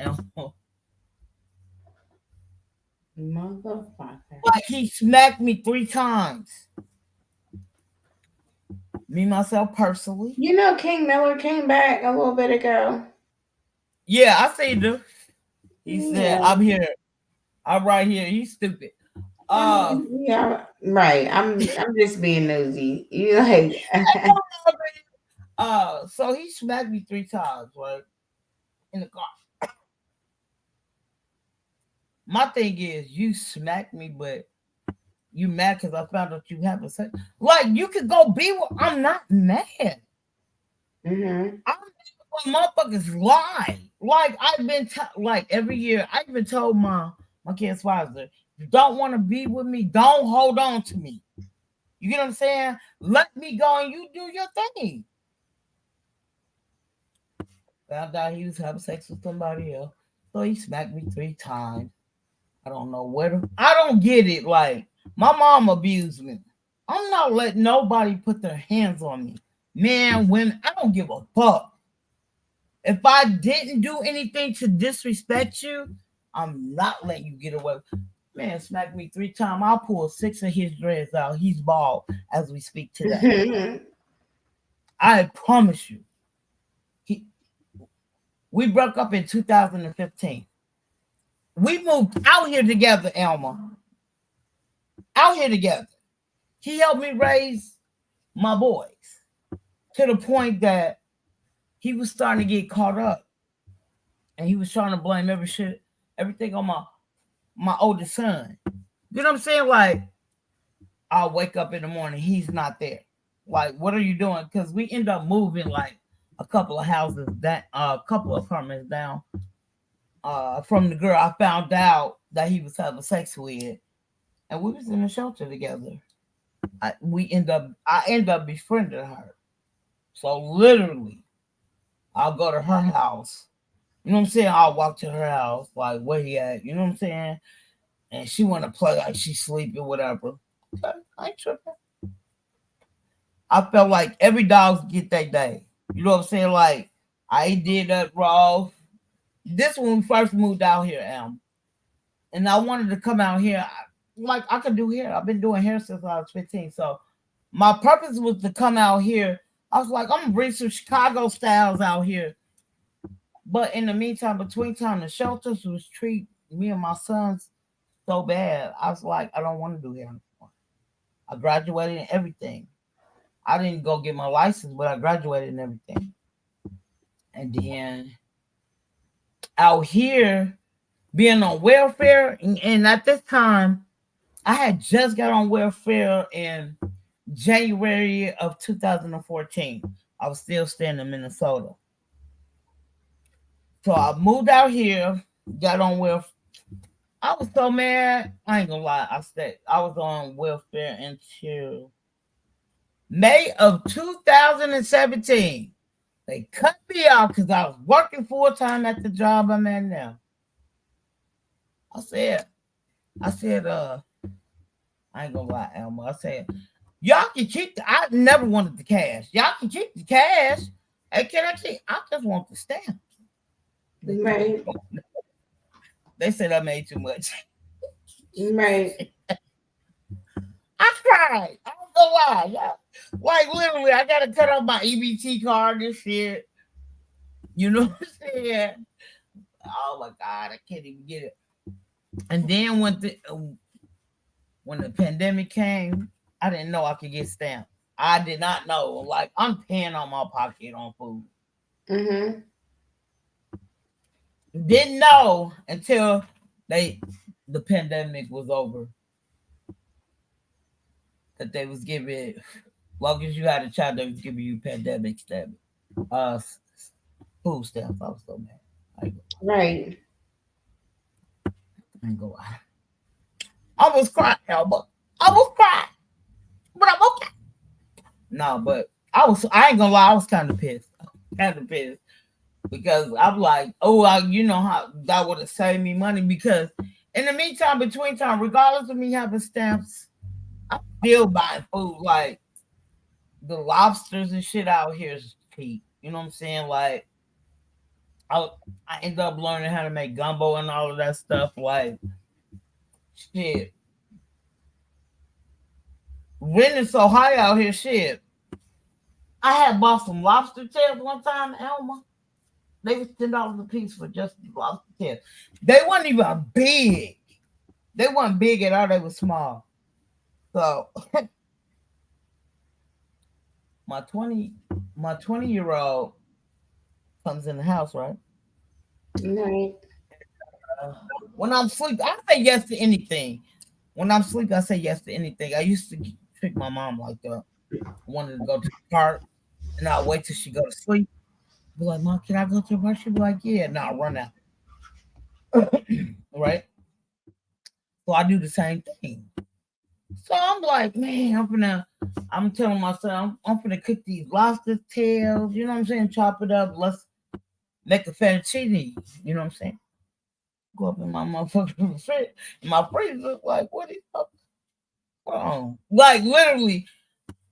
motherfucker. Like, he smacked me 3 times. Me, myself, personally. King Miller came back a little bit ago. Yeah, I seen him. He said, I'm here. I'm right here. He's stupid. Yeah, right. I'm just being nosy. You like so he smacked me 3 times, right? In the car. My thing is, you smacked me, but you mad because I found out you having sex. Like, you could go be with. I'm not mad. Mm-hmm. I'm when motherfuckers lie. Like, I've been like every year. I even told my kid's father, you don't want to be with me, don't hold on to me. You get what I'm saying? Let me go and you do your thing. Found out he was having sex with somebody else. So he smacked me 3 times. I don't know where I don't get it. Like, my mom abused me. I'm not letting nobody put their hands on me. Man, women, I don't give a fuck. If I didn't do anything to disrespect you, I'm not letting you get away. Man smacked me 3 times. I'll pull 6 of his dreads out. He's bald as we speak today. I promise you. We broke up in 2015. We moved out here together, Elma. Out here together. He helped me raise my boys to the point that he was starting to get caught up. And he was trying to blame everything on my oldest son. You know what I'm saying? Like, I'll wake up in the morning, he's not there. Like, what are you doing? Because we end up moving like a couple of houses down, a couple of apartments down from the girl I found out that he was having sex with. And we was in a shelter together. I end up befriending her. So literally, I'll go to her house. You know what I'm saying? I'll walk to her house, like, where he at? You know what I'm saying? And she want to play like she's sleeping, whatever. Okay, I ain't tripping. I felt like every dog get their day. You know what I'm saying? Like, I did that raw. This when we first moved out here, and I wanted to come out here. I could do hair. I've been doing hair since I was 15. So my purpose was to come out here. I was like, I'm gonna bring some Chicago styles out here. But in the meantime, between time, the shelters was treat me and my sons so bad. I was like, I don't want to do hair anymore. I graduated and everything. I didn't go get my license, but I graduated and everything. And then out here, being on welfare, and at this time, I had just got on welfare in January of 2014. I was still staying in Minnesota. So I moved out here, got on welfare. I was so mad. I ain't gonna lie. I was on welfare until May of 2017. They cut me off because I was working full time at the job I'm at now. I said, I ain't gonna lie, Elma. I said, y'all can keep I never wanted the cash. Y'all can keep the cash. Hey, can I keep? I just want the stamp. Right. They said I made too much. Right. I cried. I don't know why. Y'all. Like, literally, I gotta cut off my EBT card and shit. You know what I'm saying? Oh my God, I can't even get it. And then when the pandemic came, I didn't know I could get stamped. I did not know. Like, I'm paying on my pocket on food. Mm-hmm. Didn't know until the pandemic was over. That they was giving, long as you had a child, they was giving you pandemic stamp. Food stamps. I was so mad. Right. I ain't go out. I was crying, Elba. I was crying. But I'm okay. No, but I ain't gonna lie, I was kind of pissed. Because I'm like, you know how that would have saved me money. Because in the meantime, between time, regardless of me having stamps, I'm still buying food. Like, the lobsters and shit out here is cheap. You know what I'm saying? Like, I ended up learning how to make gumbo and all of that stuff. Like, shit. Rent is so high out here, shit. I had bought some lobster tails one time, Elma. They was $10 a piece for just the lobster tails. They weren't even big. They weren't big at all. They were small. So my 20-year-old comes in the house, right? Right. When I'm asleep, I say yes to anything. When I'm asleep, I say yes to anything. I used to trick my mom like that. I wanted to go to the park, and I'll wait till she go to sleep. Be like, Mom, can I go to the park? She'd be like, yeah. And I'll run out. Right? So I do the same thing. So I'm like, man, I'm telling myself, I'm gonna cook these lobster tails. You know what I'm saying? Chop it up. Let's make a fettuccine. You know what I'm saying? Go up in my motherfucking fridge, and my freezer, like, what is up? Like, literally,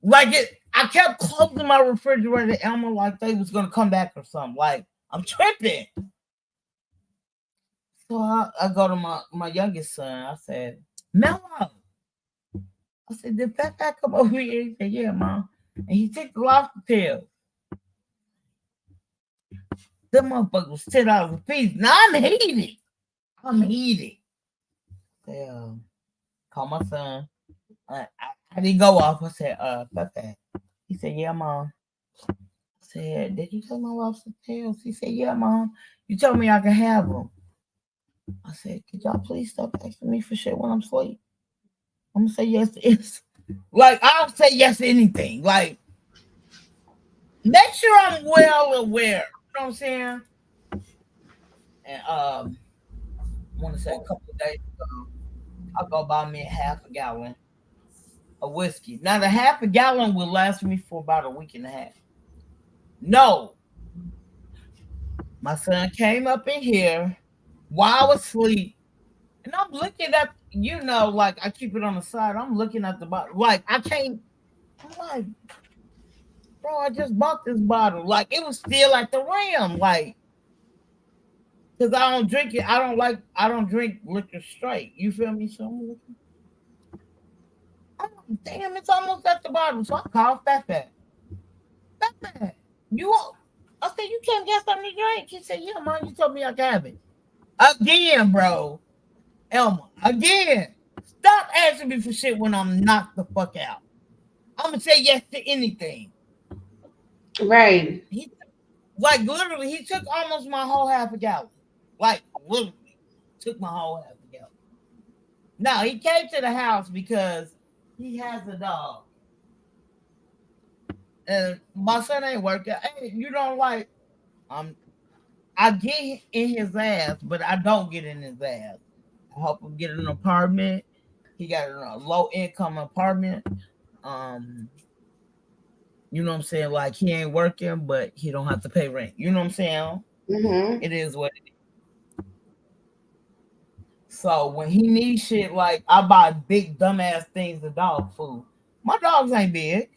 like it. I kept closing my refrigerator, Elma, like they was gonna come back or something. Like, I'm tripping. So I go to my youngest son. I said, Mello. I said, did Fat Fat come over here? He said, yeah, Mom. And he took the lobster tail. Them motherfuckers was $10 a piece. Now I'm heated. Say, call my son. I didn't go off. I said, Fat Fat. He said, yeah, Mom. I said, did you take my lobster tails? He said, yeah, Mom. You told me I could have them. I said, could y'all please stop asking me for shit when I'm asleep? I'm gonna say yes to it. Like, I'll say yes to anything. Like, make sure I'm well aware. You know what I'm saying? And I want to say a couple of days ago, I'll go buy me a half a gallon of whiskey. Now, the half a gallon will last me for about a week and a half. No. My son came up in here while I was asleep, and I'm looking at, like I keep it on the side. I'm looking at the bottle. Like, I can't, I'm like, bro, I just bought this bottle. Like, it was still at the rim. Like, because I don't drink it. I don't drink liquor straight. You feel me? So I'm like, damn, it's almost at the bottom. So I called Fat Fat. You want? I said, you can't get something to drink. He said, yeah, Mom, you told me I could have it. Again, bro. Elma, again. Stop asking me for shit when I'm knocked the fuck out. I'm going to say yes to anything. Right. Like, literally, he took almost my whole half a gallon. Like, literally, took my whole half a gallon. Now, he came to the house because he has a dog. And my son ain't working. Hey, you don't like, I get in his ass, but I don't get in his ass. I help him get an apartment. He got a low income apartment. You know what I'm saying? Like, he ain't working, but he don't have to pay rent. You know what I'm saying? Mm-hmm. It is what it is. So when he needs shit, like, I buy big dumbass things of dog food. My dogs ain't big.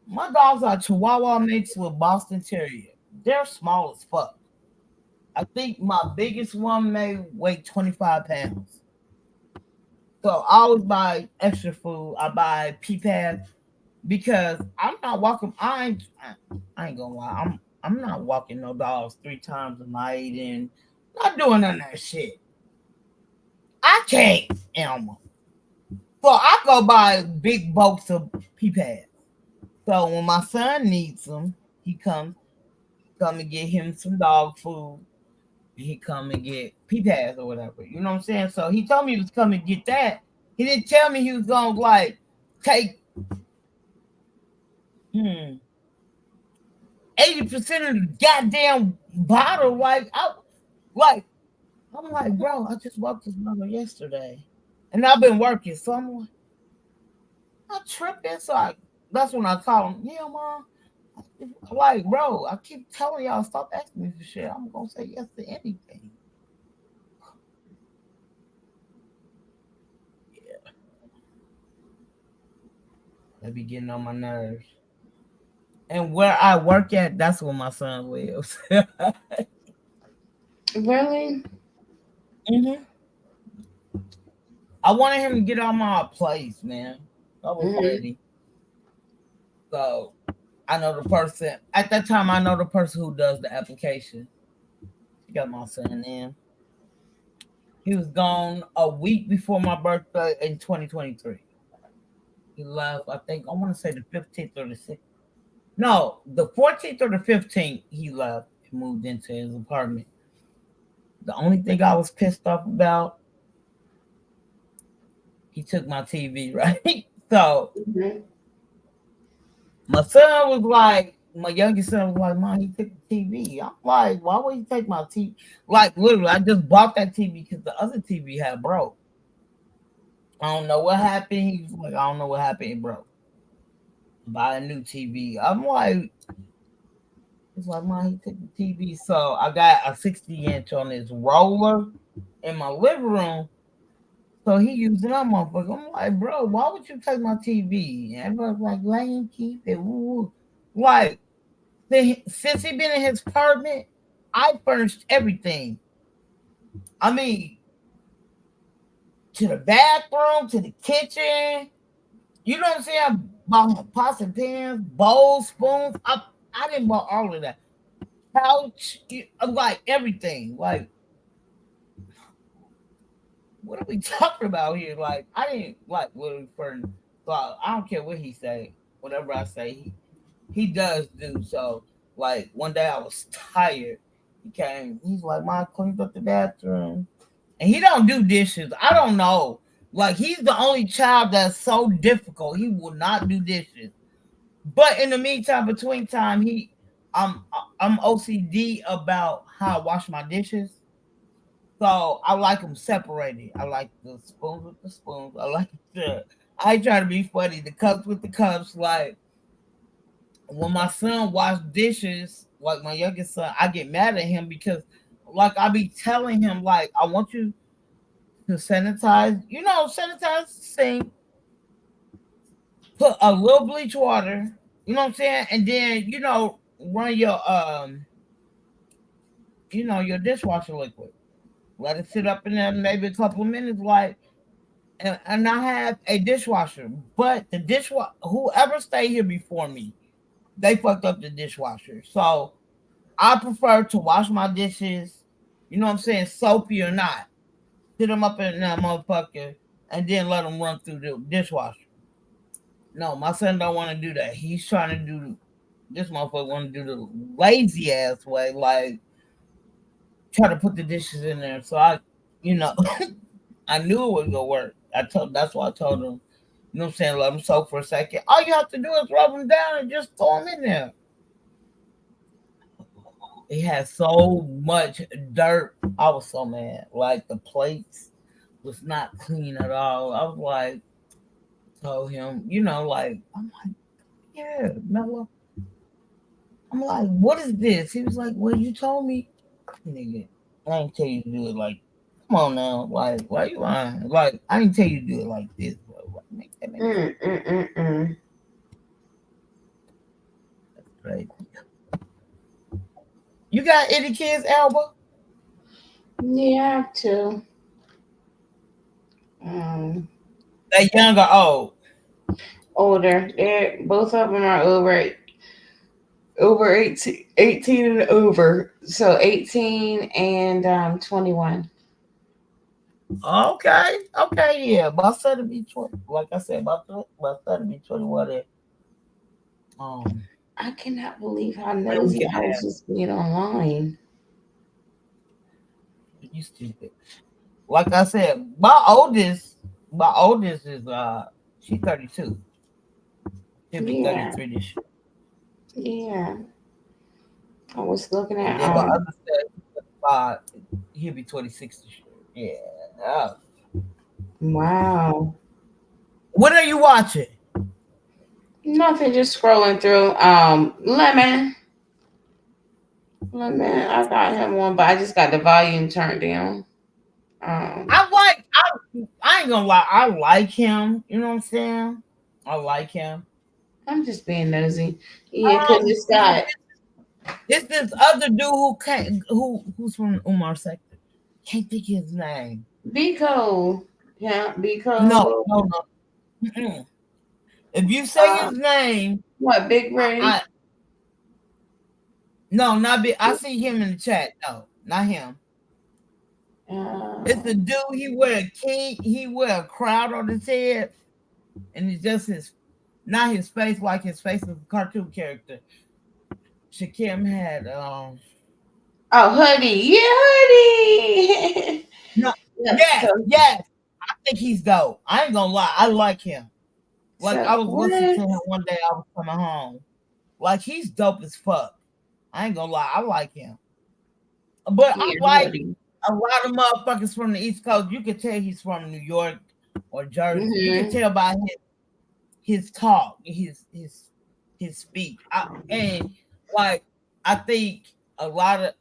My dogs are Chihuahua mixed with Boston Terrier. They're small as fuck. I think my biggest one may weigh 25 pounds. So I always buy extra food. I buy pee pads because I'm not walking. I ain't gonna lie. I'm not walking no dogs 3 times a night and not doing none of that shit. I can't, Elma. So I go buy big bulks of pee pads. So when my son needs them, he come and get him some dog food. He come and get pee pads or whatever. You know what I'm saying? So he told me he was coming to get that. He didn't tell me he was gonna like take 80% of the goddamn bottle. I'm like, bro, I just bought this bottle yesterday. And I've been working, so I'm like, I'm tripping. So that's when I call him, yeah, Mom. Like, bro, I keep telling y'all stop asking me for shit. I'm gonna say yes to anything. Yeah. They be getting on my nerves. And where I work at, that's where my son lives. Really? Mm-hmm. I wanted him to get on my place, man. I was ready. So I know the person at that time. I know the person who does the application. He got my son in. He was gone a week before my birthday in 2023. He left. I think I want to say the 15th or the 16th. No, the 14th or the 15th. He left and moved into his apartment. The only thing I was pissed off about, he took my TV, right? So my son was like, my youngest son was like, Mom, he took the TV. I'm like, why would he take my TV? Like, literally, I just bought that TV because the other TV had broke. I don't know what happened. He was like, I don't know what happened. It broke. Buy a new TV. I'm like, it's like, Mom, he took the TV. So I got a 60-inch on his roller. in my living room. So he using that motherfucker. I'm like, bro, why would you take my TV? And everybody's like, Lane, keep it. Woo. Like, since he been in his apartment, I furnished everything. I mean, to the bathroom, to the kitchen. You know what I'm saying? I bought pots and pans, bowls, spoons. I didn't buy all of that. Couch, like everything. Like, what are we talking about here? Like, I didn't like Willie Fern. So I don't care what he say. Whatever I say, he does do. So, like, one day I was tired. He came. He's like, "Mom, cleaned up the bathroom," and he don't do dishes. I don't know. Like, he's the only child that's so difficult. He will not do dishes. But in the meantime, between time, I'm OCD about how I wash my dishes. So I like them separated. I like the spoons with the spoons. I try to be funny. The cups with the cups. Like when my son wash dishes, like my youngest son, I get mad at him because like I be telling him like I want you to sanitize, sanitize the sink, put a little bleach water, you know what I'm saying, and then run your dishwasher liquid. Let it sit up in there maybe a couple of minutes, like, and I have a dishwasher. But the dishwasher, whoever stayed here before me, they fucked up the dishwasher. So I prefer to wash my dishes, you know what I'm saying, soapy or not. Sit them up in that motherfucker and then let them run through the dishwasher. No, my son don't want to do that. He's trying to do this motherfucker want to do the lazy ass way, like try to put the dishes in there. So you know, I knew it was gonna work. That's why I told him, you know what I'm saying, let them soak for a second. All you have to do is rub them down and just throw them in there. It had so much dirt. I was so mad. Like the plates was not clean at all. I was like, told him, like I'm like, yeah, Mello. I'm like, what is this? He was like, well, you told me, nigga. I didn't tell you to do it like. Come on now, like, why you lying? Like, I didn't tell you to do it like this, bro. Make sense. That's crazy. You got any kids, Alba? Yeah, I have two. They young or old? Older. Both of them are over 18 and over. So 18 and 21. Okay, yeah. My son to be 20. Like I said, my son to be 21. I cannot believe how nosy I was just being online. You stupid. Like I said, my oldest is she's 32. She'll be 33 this year. Yeah. I was looking at my other son, he'll be 26 this year. Yeah. Wow. What are you watching? Nothing, just scrolling through. Lemon. I got him one, but I just got the volume turned down. I ain't gonna lie, I like him. You know what I'm saying? I like him. I'm just being nosy. Yeah, because it's got it's this other dude who's from Umar sector. Can't think of his name. Biko. Yeah, Biko. No. Mm-mm. If you say his name, what, Big Ray? No, not Big. I see him in the chat. No, not him. It's the dude. He wear a crown on his head, and it's just not his face, like his face is a cartoon character. Shakim had Hoodie. Yeah, Hoodie. No, yes. I think he's dope. I ain't gonna lie, I like him. Like I was listening to him one day. I was coming home. Like he's dope as fuck. I ain't gonna lie, I like him. But I like a lot of motherfuckers from the East Coast. You could tell he's from New York or Jersey. You can tell by his talk, his speech. And like I think a lot of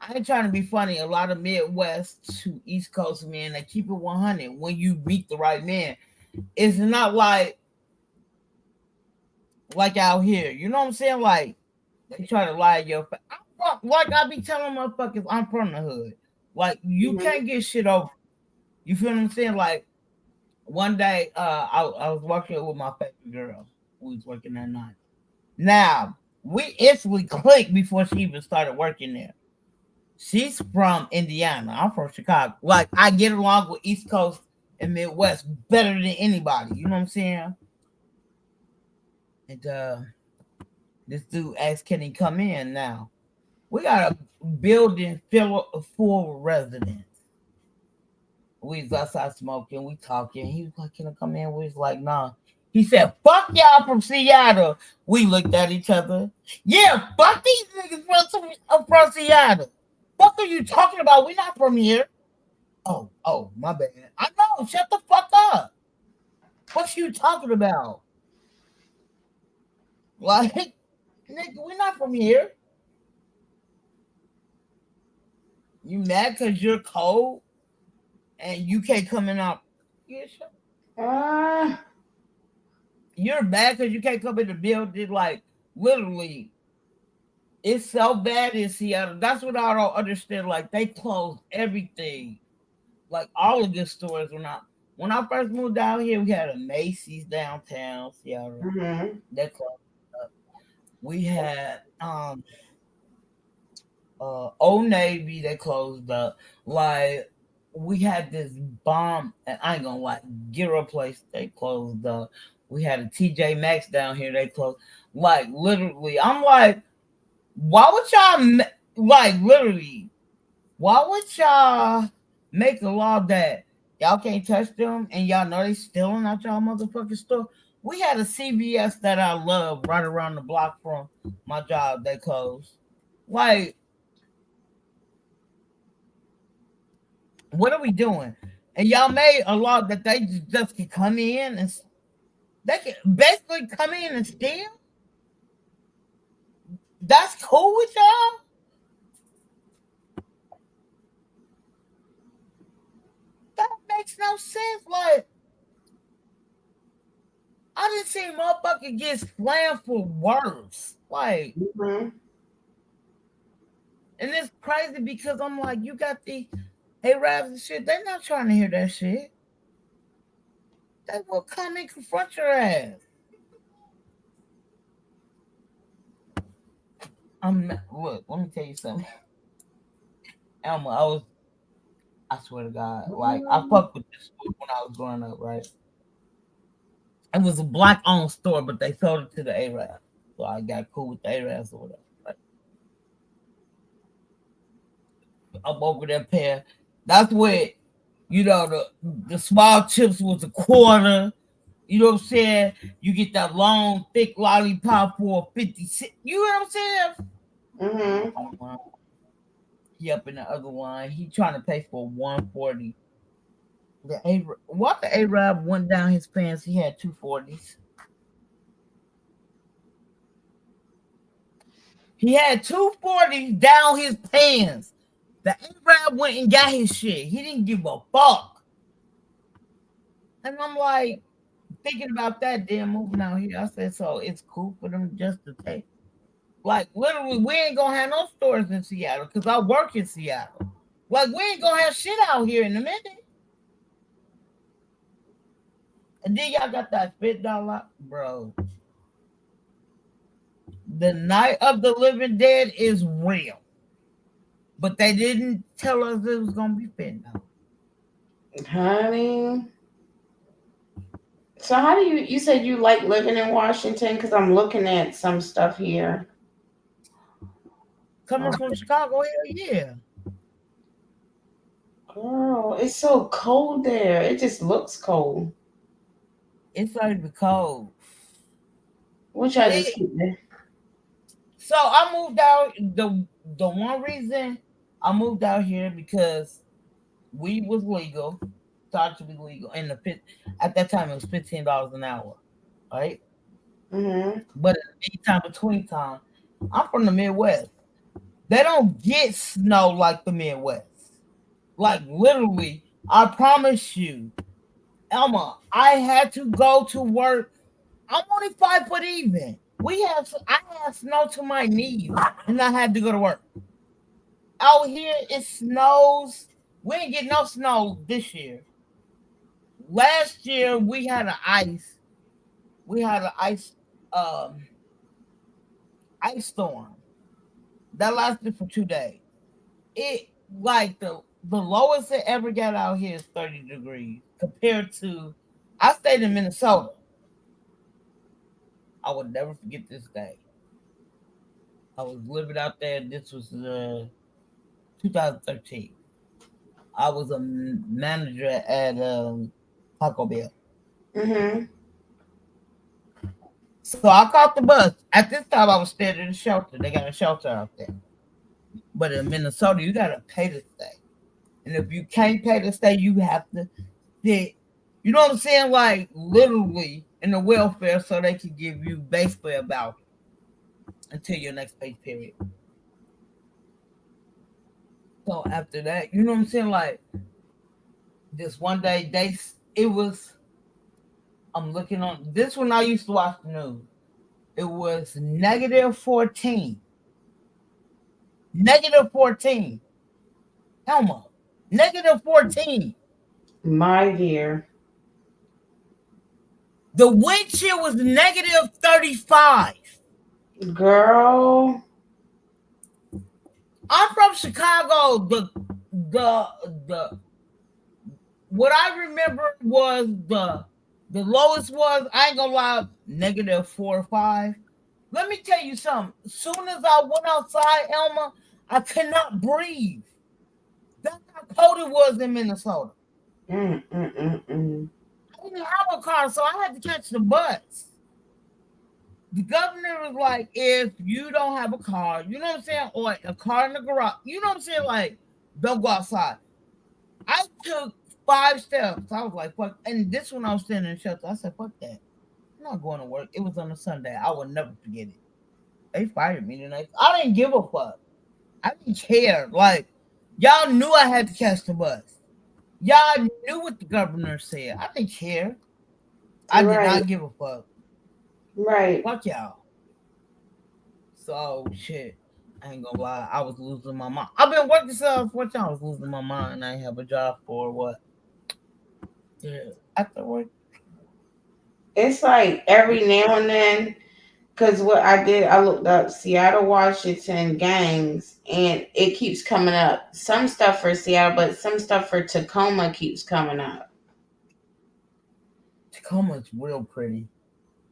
I ain't trying to be funny. A lot of Midwest to East Coast men, they keep it 100. When you meet the right man, it's not like out here. You know what I'm saying? Like they try to lie to your face. Like I be telling motherfuckers, I'm from the hood. Like you can't get shit over. You feel what I'm saying? Like one day, I was working with my favorite girl who was working that night. Now we instantly clicked before she even started working there. She's from Indiana. I'm from Chicago. Like I get along with East Coast and Midwest better than anybody. You know what I'm saying? And this dude asked, "Can he come in now?" We got a building full of residents. We was outside smoking, we talking. He was like, "Can I come in?" We was like, "Nah." He said, "Fuck y'all from Seattle." We looked at each other. Yeah, fuck these niggas from Seattle. Fuck are you talking about? We not from here. Oh, my bad. I know. Shut the fuck up. What you talking about? Like, nigga, we not from here. You mad because you're cold and you can't come in out? Yeah, sure. You're mad because you can't come in the building. Like, literally, it's so bad in Seattle. That's what I don't understand. Like, they closed everything. Like, all of the stores were not. When I first moved down here, we had a Macy's downtown Seattle. That closed up. We had Old Navy that closed up. Like we had this bomb, and I ain't gonna lie, Giro place they closed up. We had a TJ Maxx down here they closed. Like literally, I'm like, why would y'all like literally? Why would y'all make a law that y'all can't touch them and y'all know they stealing out y'all motherfucking store? We had a CVS that I love right around the block from my job that closed. Like, what are we doing? And y'all made a law that they just can come in and they can basically come in and steal. That's cool with y'all. That makes no sense. Like, I didn't see motherfucker get slammed for words. Like, and it's crazy because I'm like, you got the Arabs and shit. They're not trying to hear that shit. They will come and confront your ass. Look, let me tell you something. Elma, I swear to God, like I fucked with this store when I was growing up, right? It was a black owned store, but they sold it to the Arabs. So I got cool with the Arabs or whatever. Right? I'm over there paying. That's where, the small chips was a quarter. You know what I'm saying? You get that long, thick lollipop for 50 cents. You know what I'm saying? He up in the other one. He trying to pay for 140. What the Arab went down his pants, he had 240s. He had 240s down his pants. The Arab went and got his shit. He didn't give a fuck. And I'm like, thinking about that, then moving out here. I said, so it's cool for them just to take. Like, literally, we ain't gonna have no stores in Seattle because I work in Seattle. Like, we ain't gonna have shit out here in a minute. And then y'all got that $50, bro. The Night of the Living Dead is real. But they didn't tell us it was gonna be $50. Honey. So how do you said you like living in Washington? Because I'm looking at some stuff here. Coming from Chicago, hell yeah. Girl, it's so cold there. It just looks cold. It's starting to be cold. Which I just keep there. So I moved out. The one reason I moved out here because weed was legal, started to be legal, and at that time it was $15 an hour, right? But in the meantime, between time, I'm from the Midwest. They don't get snow like the Midwest. Like literally, I promise you, Elma, I had to go to work. I'm only 5 foot even. I had snow to my knees, and I had to go to work. Out here, it snows. We didn't get no snow this year. Last year, we had an ice. We had an um, ice storm that lasted for 2 days. It like the lowest it ever got out here is 30 degrees compared to. I stayed in Minnesota. I would never forget this day. I was living out there. This was 2013. I was a manager at Taco Bell. Mm-hmm. So I caught the bus. At this time, I was staying in a shelter. They got a shelter out there. But in Minnesota, you gotta pay to stay. And if you can't pay to stay, you have to sit. You know what I'm saying? Like literally in the welfare, so they can give you basically a voucher until your next pay period. So after that, you know what I'm saying? Like this one day, it was. I'm looking on this one. I used to watch the news. It was -14. -14. Elma. -14. My dear. The wind chill was -35. Girl. I'm from Chicago. The what I remember was the lowest was, I ain't gonna lie, -4 or 5. Let me tell you something. As soon as I went outside, Elma, I could not breathe. That's how cold it was in Minnesota. I didn't have a car, so I had to catch the bus. The governor was like, if you don't have a car, you know what I'm saying, or a car in the garage, you know what I'm saying, like, don't go outside. I took 5 steps. I was like, fuck. And this one I was standing in the shelter. I said, fuck that. I'm not going to work. It was on a Sunday. I will never forget it. They fired me tonight. I didn't give a fuck. I didn't care. Like, y'all knew I had to catch the bus. Y'all knew what the governor said. I didn't care. I did not give a fuck. Right. Fuck y'all. So shit. I ain't gonna lie. I was losing my mind. I've been working since what y'all was losing my mind. I ain't have a job for what? Yeah. After work. It's like every now and then, because what I did, I looked up Seattle, Washington gangs, and it keeps coming up. Some stuff for Seattle, but some stuff for Tacoma keeps coming up. Tacoma's real pretty.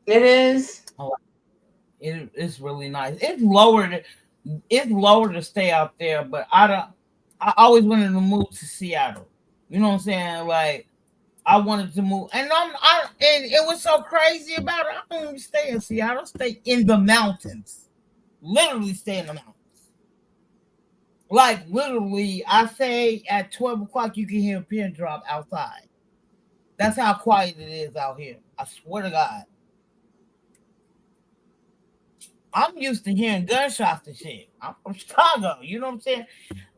It is. Oh, it's really nice. It's lower to stay out there, but I always wanted to move to Seattle. You know what I'm saying? Like I wanted to move, and and it was so crazy about it. I don't even stay in Seattle. I stay in the mountains. Literally stay in the mountains. Like literally, I say at 12 o'clock you can hear a pin drop outside. That's how quiet it is out here. I swear to God. I'm used to hearing gunshots and shit. I'm from Chicago. You know what I'm saying?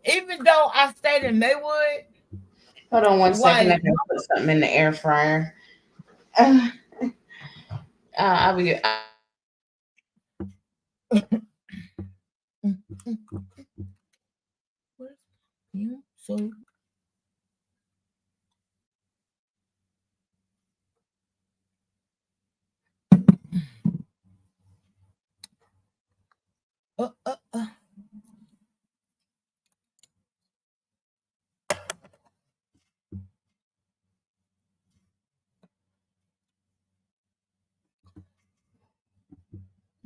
Even though I stayed in Maywood. Hold on one second. I can put something in the air fryer. I'll be good. So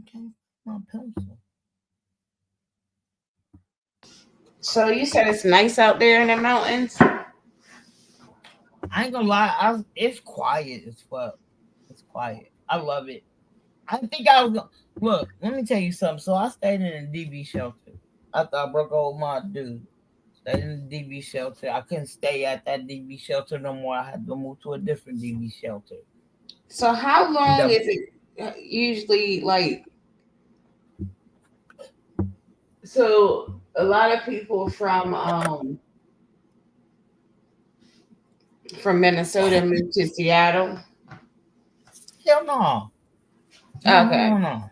okay, my pencil. So you said it's nice out there in the mountains? I ain't gonna lie, it's quiet as fuck. It's quiet. I love it. I think I was look. Let me tell you something. So I stayed in a DV shelter. After I broke old my dude, stayed in the DV shelter. I couldn't stay at that DV shelter no more. I had to move to a different DV shelter. So how long is it usually like? So a lot of people from Minnesota moved to Seattle. Hell no. Okay. No.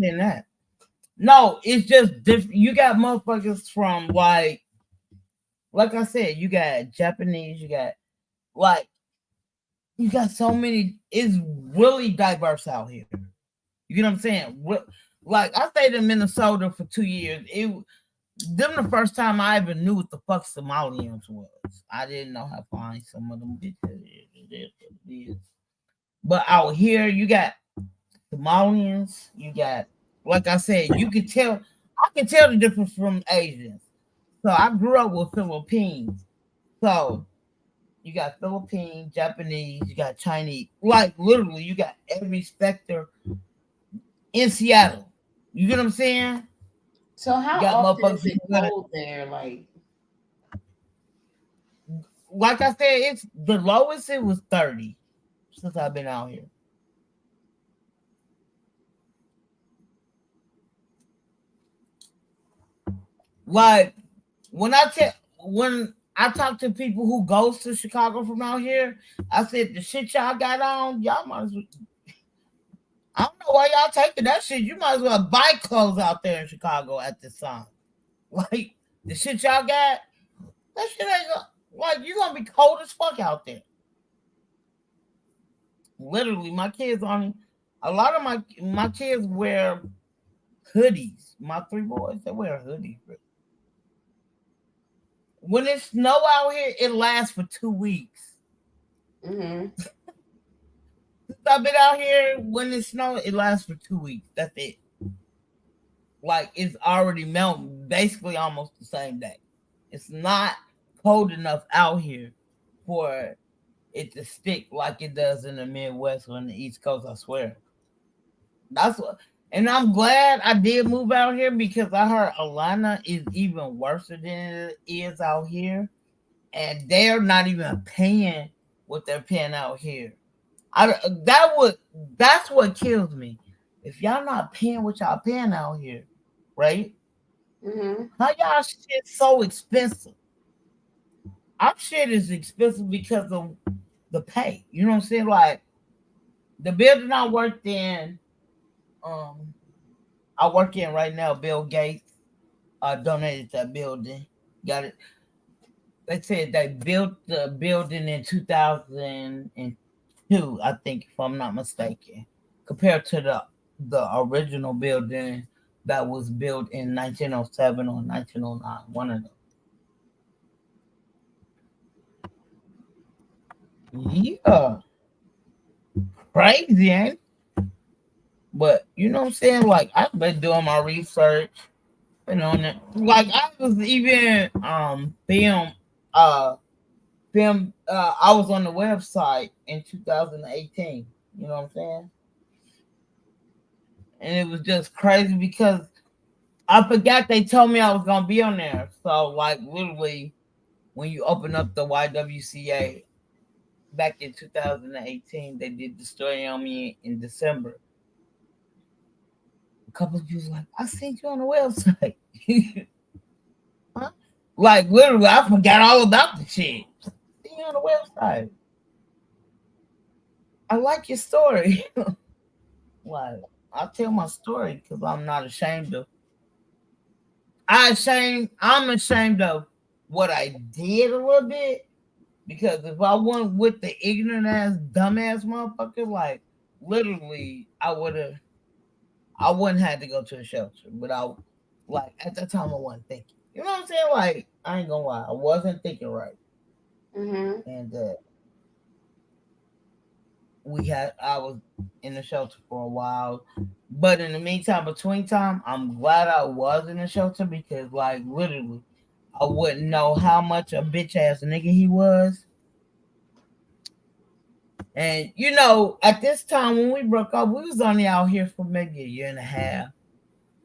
In that. No, it's just different. You got motherfuckers from like I said, you got Japanese, you got like you got so many. It's really diverse out here. You get what I'm saying? Like I stayed in Minnesota for 2 years. Them the first time I ever knew what the fuck Somalians was. I didn't know how fine some of them bitches is. But out here, you got Somalians. You got, like I said, you can tell. I can tell the difference from Asians. So I grew up with Philippines. So you got Philippines, Japanese, you got Chinese. Like literally, you got every specter in Seattle. You get what I'm saying? So how You got often is motherfuckers. it cold there? Like I said, it's the lowest it was 30 since I've been out here. Like when I talk to people who goes to Chicago from out here, I said the shit y'all got on, y'all might as well. I don't know why y'all taking that shit. You might as well buy clothes out there in Chicago at this time. Like the shit y'all got, that shit ain't like you're gonna be cold as fuck out there. Literally, my kids on a lot of my kids wear hoodies. My 3 boys, they wear hoodies. When it snow out here, it lasts for 2 weeks. Mm-hmm. I've been out here when it snows, it lasts for 2 weeks. That's it. Like it's already melting basically almost the same day. It's not cold enough out here for it to stick like it does in the Midwest or on the East Coast, I swear. That's what, and I'm glad I did move out here because I heard Atlanta is even worse than it is out here. And they're not even paying what they're paying out here. That's what kills me. If y'all not paying what y'all paying out here, right? Mm-hmm. How y'all shit so expensive? Our shit is expensive because of the pay. You know what I'm saying? Like the building I worked in, I work in right now. Bill Gates donated that building. Got it. They said they built the building in 2002, I think, if I'm not mistaken, compared to the original building that was built in 1907 or 1909. One of them. Yeah, crazy, ain't it? But you know what I'm saying? Like I've been doing my research, been on it. Like I was even I was on the website in 2018. You know what I'm saying? And it was just crazy because I forgot they told me I was gonna be on there. So like literally when you open up the YWCA back in 2018, they did the story on me in December. A couple of people was like, I seen you on the website. Huh? Like literally, I forgot all about the shit. See you on the website. I like your story. Like I tell my story because I'm not ashamed of. I'm ashamed of what I did a little bit because if I went with the ignorant ass, dumbass motherfucker, like literally, I wouldn't have to go to a shelter without, like at that time I wasn't thinking. You know what I'm saying? Like I ain't gonna lie, I wasn't thinking right, Mm-hmm. and I was in the shelter for a while, but in the meantime, between time, I'm glad I was in the shelter because like literally, I wouldn't know how much a bitch ass nigga he was. And you know, at this time when we broke up, we was only out here for maybe a year and a half.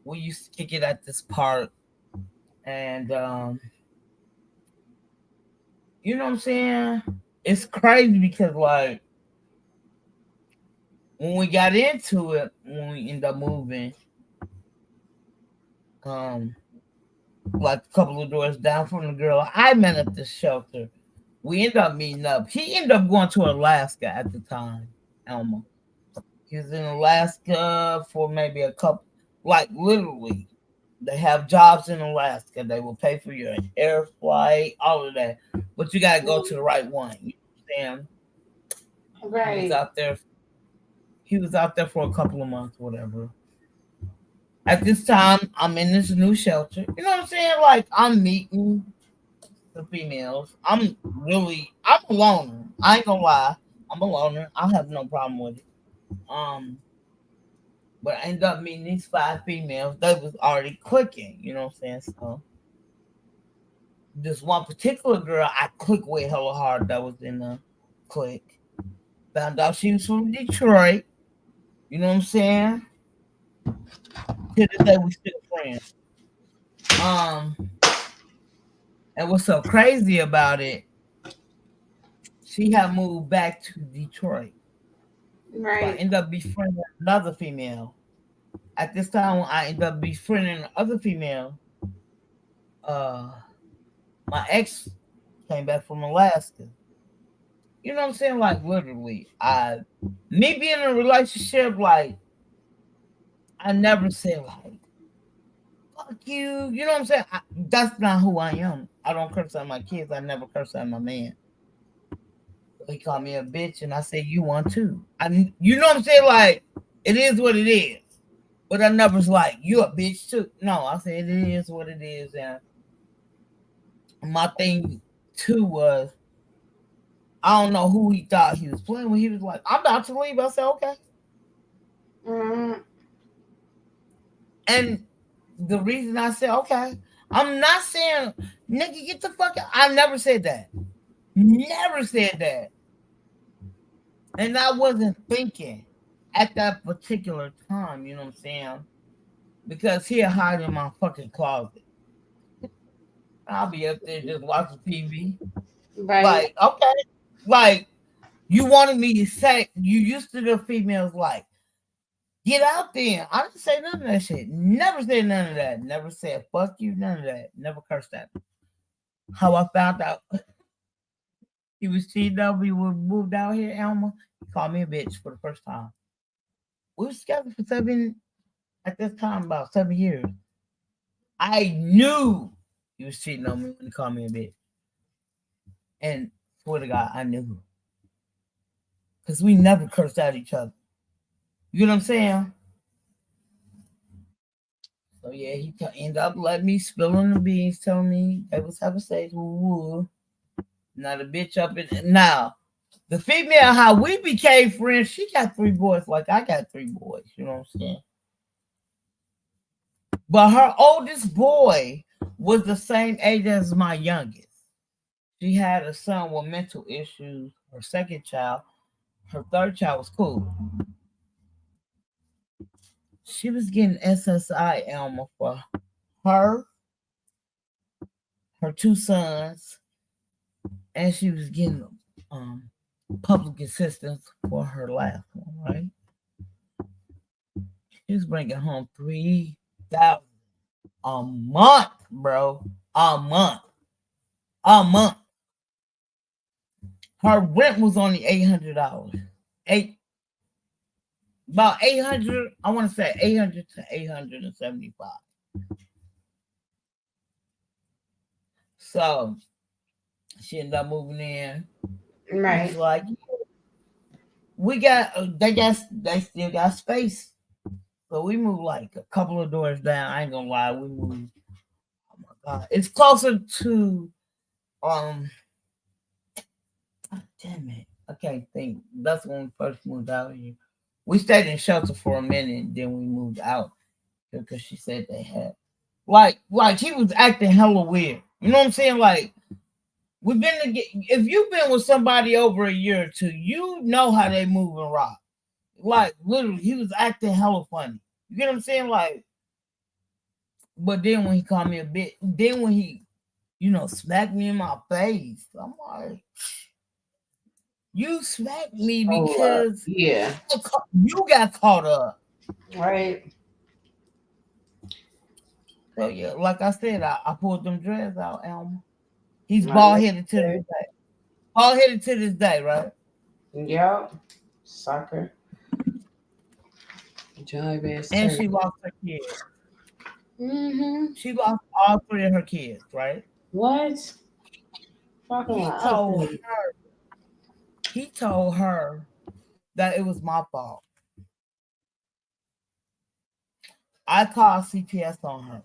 We used to kick it at this park, and you know what I'm saying? It's crazy because like when we got into it, when we ended up moving, um, like a couple of doors down from the girl I met at the shelter. We ended up meeting up. He ended up going to Alaska at the time, Elma. He was in Alaska for maybe a couple, like literally. They have jobs in Alaska. They will pay for your air flight, all of that. But you gotta go to the right one. You understand? Right. He was out there for a couple of months, whatever. At this time, I'm in this new shelter. You know what I'm saying? Like I'm meeting the females. I'm a loner. I ain't gonna lie. I'm a loner. I have no problem with it. But I ended up meeting these 5 females. They was already clicking, you know what I'm saying? So this one particular girl I clicked with hella hard that was in the click. Found out she was from Detroit. You know what I'm saying? To this day we still friends. And what's so crazy about it, she had moved back to Detroit. Right. So I ended up befriending another female. At this time, when I ended up befriending another female, my ex came back from Alaska. You know what I'm saying? Like literally, me being in a relationship, like I never said like fuck you. You know what I'm saying? That's not who I am. I don't curse at my kids. I never curse at my man. He called me a bitch, and I said you want too. You know what I'm saying? Like it is what it is. But I never was like you a bitch too. No, I said it is what it is, and my thing too was I don't know who he thought he was playing with. He was like, I'm about to leave. I said, okay. Mm-hmm. And the reason I said, okay, I'm not saying, nigga, get the fuck out. I never said that. Never said that. And I wasn't thinking at that particular time, you know what I'm saying? Because he'll hide in my fucking closet. I'll be up there just watching TV. Right. Like, okay. Like, you wanted me to say, you used to the females like, get out there. I didn't say none of that shit. Never said none of that. Never said fuck you, none of that. Never cursed at him. How I found out he was cheating on me when we moved out here, Elma. He called me a bitch for the first time. We was together for at this time, about 7 years. I knew he was cheating on me when he called me a bitch. And swear to God, I knew. Because we never cursed at each other. You know what I'm saying? So yeah, he ended up letting me spill on the beans, telling me they was having sex. Woo. Now the bitch up in now. The female, how we became friends, she got 3 boys like I got 3 boys. You know what I'm saying? But her oldest boy was the same age as my youngest. She had a son with mental issues. Her second child, her third child was cool. She was getting SSI, Elma, for her 2 sons, and she was getting public assistance for her last one, right? She was bringing home $3,000 a month, bro. A month. Her rent was only $800. About 800. I want to say 800 to 875. So she ended up moving in. Right. It's like they still got space. So we moved like a couple of doors down. I ain't gonna lie, we moved. Oh my God. It's closer to damn it. I can't think. That's when we first moved out here. We stayed in shelter for a minute, then we moved out because she said they had like he was acting hella weird. You know what I'm saying? Like we've been if you've been with somebody over a year or two, you know how they move and rock. Like literally, he was acting hella funny. You get what I'm saying? Like, but then when he called me a bitch, then when he, smacked me in my face, I'm like, you smacked me because yeah, you got caught up. Right. So yeah, like I said, I pulled them dreads out, Elma. He's I bald know headed to you this did. day. Bald headed to this day, right? Yep. Sucker. Jive ass And turd. she lost her kids. Mm-hmm. She lost all three of her kids, right? What? Fucking He my told uncle. he told her that it was my fault. I called CPS on her.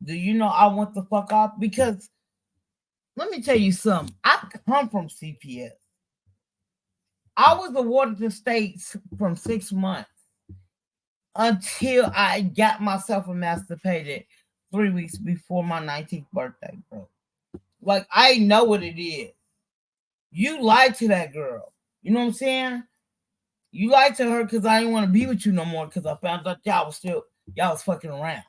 Do you know I went the fuck off? Because let me tell you something. I come from CPS. I was awarded the states from 6 months until I got myself emancipated 3 weeks before my 19th birthday, bro. Like, I know what it is. You lied to that girl. You know what I'm saying? You lied to her because I didn't want to be with you no more because I found out y'all was fucking around.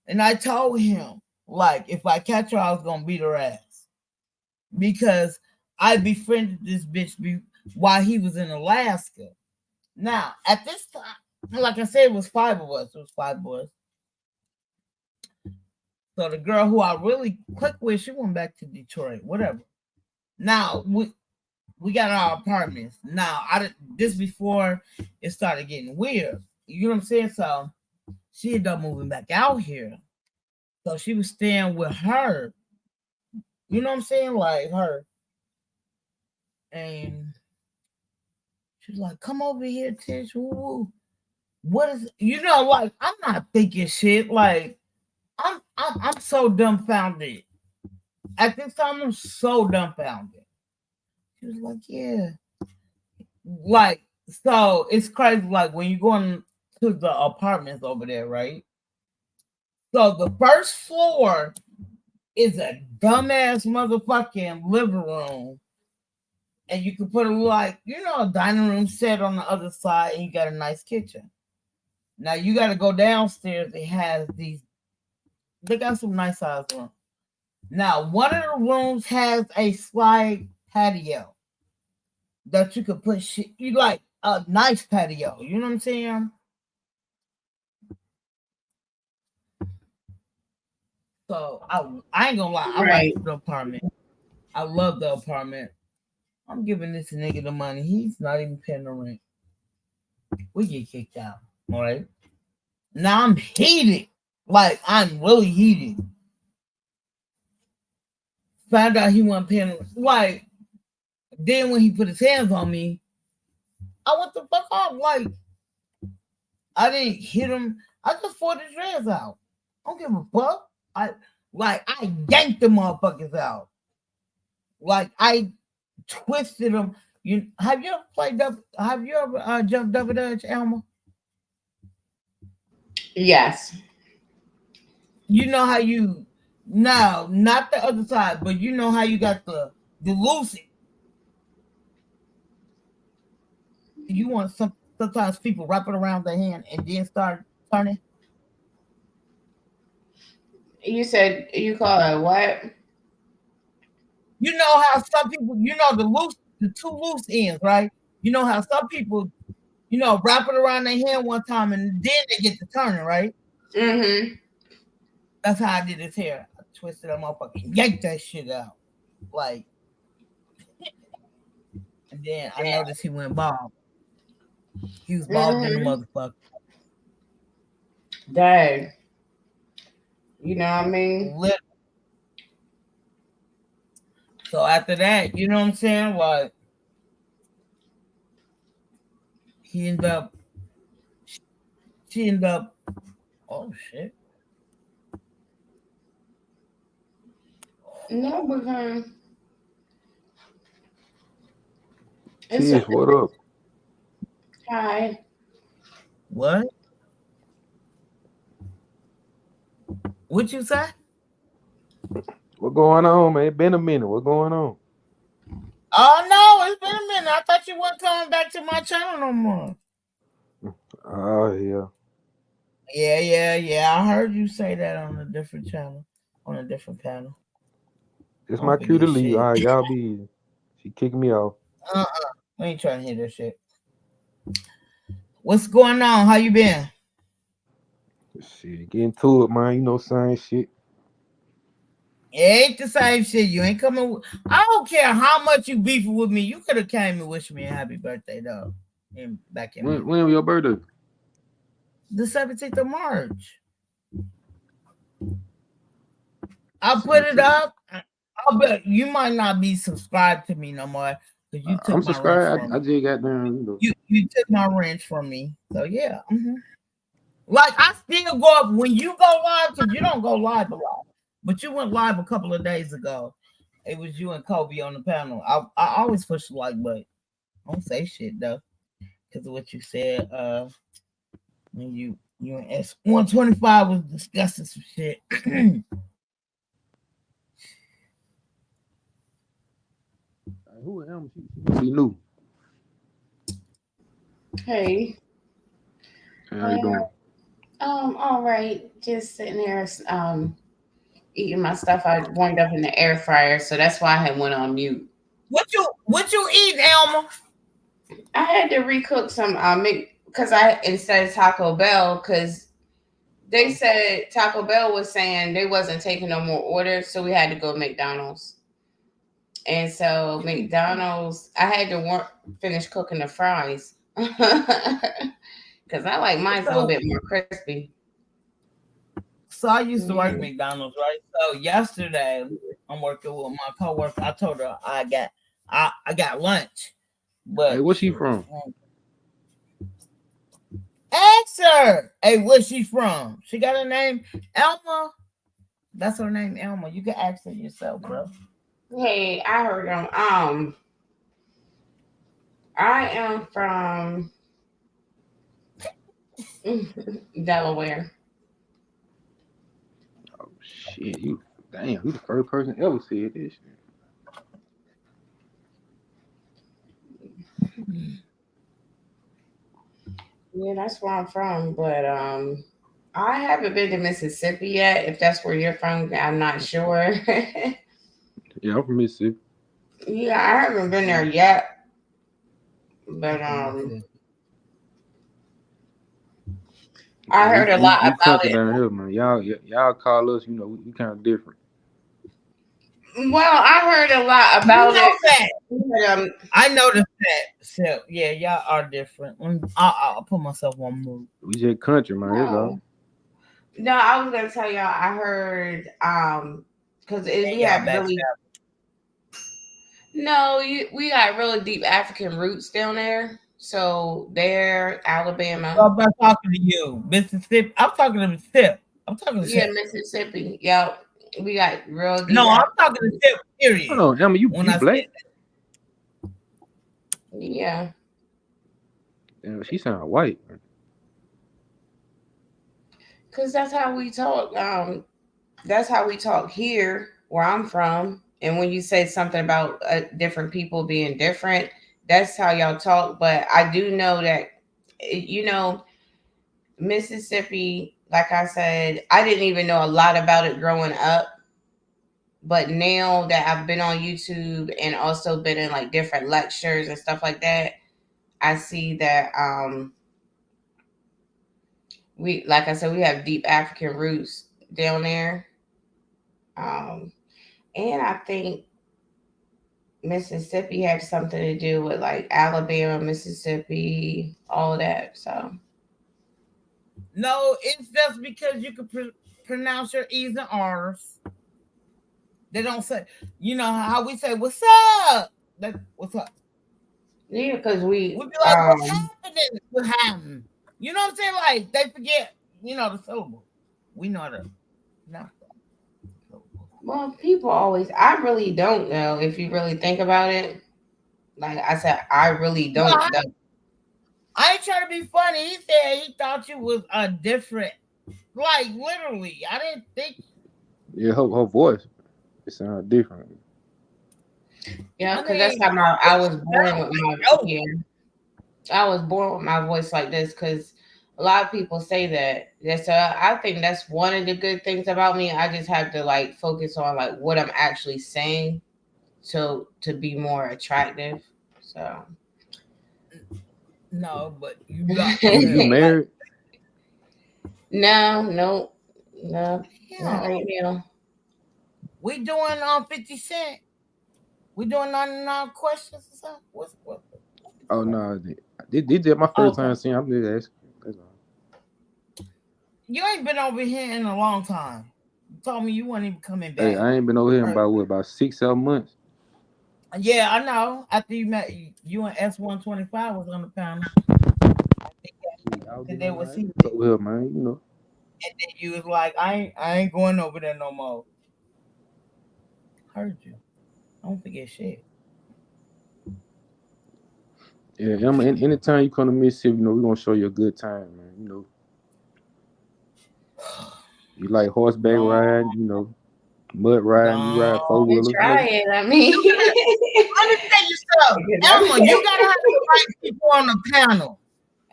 And I told him, like, if I catch her, I was gonna beat her ass. Because I befriended this bitch while he was in Alaska. Now, at this time, like I said, it was 5 of us. It was 5 boys. So the girl who I really clicked with, she went back to Detroit. Whatever. Now we got our apartments. Now this before it started getting weird. You know what I'm saying? So she ended up moving back out here. So she was staying with her. You know what I'm saying? Like her. And she's like, come over here, Tish. Woo. What is like I'm not thinking shit. Like I'm so dumbfounded. At this time, I'm so dumbfounded. She was like, yeah. Like, so it's crazy. Like when you go into the apartments over there, right? So the first floor is a dumbass motherfucking living room. And you can put a dining room set on the other side, and you got a nice kitchen. Now you got to go downstairs. It has they got some nice size rooms. Now, one of the rooms has a slide patio that you could put shit. You like a nice patio. You know what I'm saying? So I ain't gonna lie. I like the apartment. I love the apartment. I'm giving this nigga the money. He's not even paying the rent. We get kicked out. All right. Now I'm heated. Like I'm really heated. Found out he wasn't paying. Like then when he put his hands on me, I went the fuck off. Like I didn't hit him. I just fought his dreads out. I don't give a fuck. I yanked the motherfuckers out. Like I twisted them. Have you ever played double? Have you ever jumped double dutch, Elma? Yes. You know how you not the other side, but you know how you got the loose. You want sometimes people wrap it around their hand and then start turning. You said you call it what? You know how some people, the two loose ends, right? You know how some people, wrap it around their hand one time and then they get to turning, right? Mm-hmm. That's how I did his hair. I twisted that motherfucker, yanked that shit out. Like, and then I noticed he went bald. He was bald than the motherfucker. Dang. You know what I mean? So after that, you know what I'm saying? Like, she ended up, oh shit. No, because Tish, what up? Hi. What? What you say? What going on, man? It been a minute. What going on? Oh no, it's been a minute. I thought you weren't coming back to my channel no more. Oh yeah. Yeah. I heard you say that on a different channel, on a different panel. It's my cue to leave. All right, y'all be easy. She kicked me off. We ain't trying to hear this shit. What's going on? How you been? Shit, get into it, man. You know, same shit. It ain't the same shit. You ain't coming. I don't care how much you beefing with me. You could have came and wished me a happy birthday though. Back in When was your birthday? the 17th of March. I put it up. I bet you might not be subscribed to me no more because you took I'm my wrench subscribed. from I me. just got down, you know. You took my wrench from me. So yeah. Like I still go up when you go live because you don't go live a lot, but you went live a couple of days ago. It was you and Kobe on the panel. I always push the like button. I don't say shit though because of what you said. When you and S125 was discussing some shit. Who am she? She must be new. Hey. How you doing? All right. Just sitting there, eating my stuff. I warmed up in the air fryer, so that's why I had went on mute. What you eating, Elma? I had to recook some because I instead of Taco Bell because they said Taco Bell was saying they wasn't taking no more orders, so we had to go McDonald's. And so McDonald's, I had to finish cooking the fries because I like mine a little bit more crispy. So I used to work McDonald's, right? So yesterday I'm working with my coworker. I told her I got lunch, but Hey, where's she from? Ask her. Hey, where's she from? She got a name, Elma. That's her name, Elma. You can ask her yourself, bro. Hey, I heard them. I am from Delaware. Oh shit, you the first person ever said this shit. Yeah, that's where I'm from. But I haven't been to Mississippi yet. If that's where you're from, I'm not sure. Yeah, I'm from Mississippi. Yeah, I haven't been there yet. But I heard a lot we about country it. down here, man. Y'all call us, you know, we kind of different. Well, I heard a lot about it. But, I noticed that. So yeah, y'all are different. I'll put myself on move. We just country, man. That's all. No, I was gonna tell y'all. I heard because we have really we got really deep African roots down there. So there, Alabama. I'm not talking to you, Mississippi. I'm talking to Mississippi. I'm talking to Mississippi. Yeah, we got real deep. No, I'm talking to Mississippi. Period. Hold on, Emma, you black? Yeah. Damn, she sound white. Cause that's how we talk. That's how we talk here, where I'm from. And when you say something about different people being different, that's how y'all talk. But I do know that, Mississippi, like I said, I didn't even know a lot about it growing up. But now that I've been on YouTube and also been in like different lectures and stuff like that, I see that we, like I said, we have deep African roots down there. And I think Mississippi had something to do with like Alabama, Mississippi, all of that. So no, it's just because you can pronounce your E's and R's. They don't say, you know how we say "What's up?" What's up? Yeah, because we'd be like, "What's happening? What happened?" You know what I'm saying? Like they forget, the syllable. We know that. No. Well, people always. I really don't know if you really think about it. Like I said, I really don't. I ain't trying to be funny. He said he thought you was a different, like literally. I didn't think. Yeah, her voice, it sounds different. Yeah, because that's how I was born with my I was born with my voice like this because a lot of people say that. So I think that's one of the good things about me. I just have to like focus on like what I'm actually saying, to be more attractive. So No, but you got You married? No, not Yeah. right now. We doing 50 Cent. We doing 99 questions or something. What Oh no, this is my first time seeing. I'm just asking. That's all. You ain't been over here in a long time. You told me you weren't even coming Hey, back. I ain't been over here in about 6-7 months. Yeah, I know. After you met you and S125 was on the panel. I'll And get then on was my he over here, man. You know. and then you was like, I ain't going over there no more. Heard you. Don't forget shit. Yeah, anytime you come to Mississippi, you know, we're gonna show you a good time, man. You know. You like horseback riding, you know, mud riding, you ride four You wheelers, you try know. it. I mean, Let me tell you something. Elma, you gotta have the right people on the panel.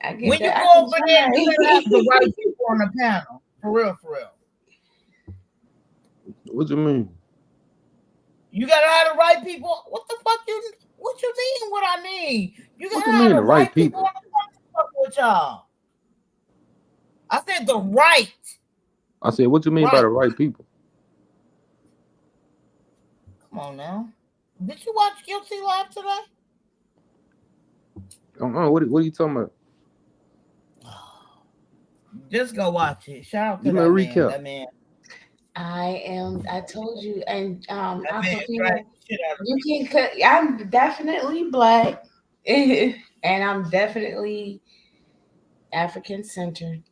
I get When you that. I go can over there, you gotta have the try. right people on the panel. For real, for real. What you mean? You gotta have the right people. What the fuck what you mean what I mean? You What gotta you have mean the the right right people people? on the panel fuck with y'all. I said the right. I said, what you mean by the right people? Come on now. Did you watch Guilty Live today? What are you talking about? Just go watch it. Shout out to Give me a that man. recap. That man. I told you, and That man Aquafina, shit out of you can cut. I'm definitely black, and I'm definitely African centered.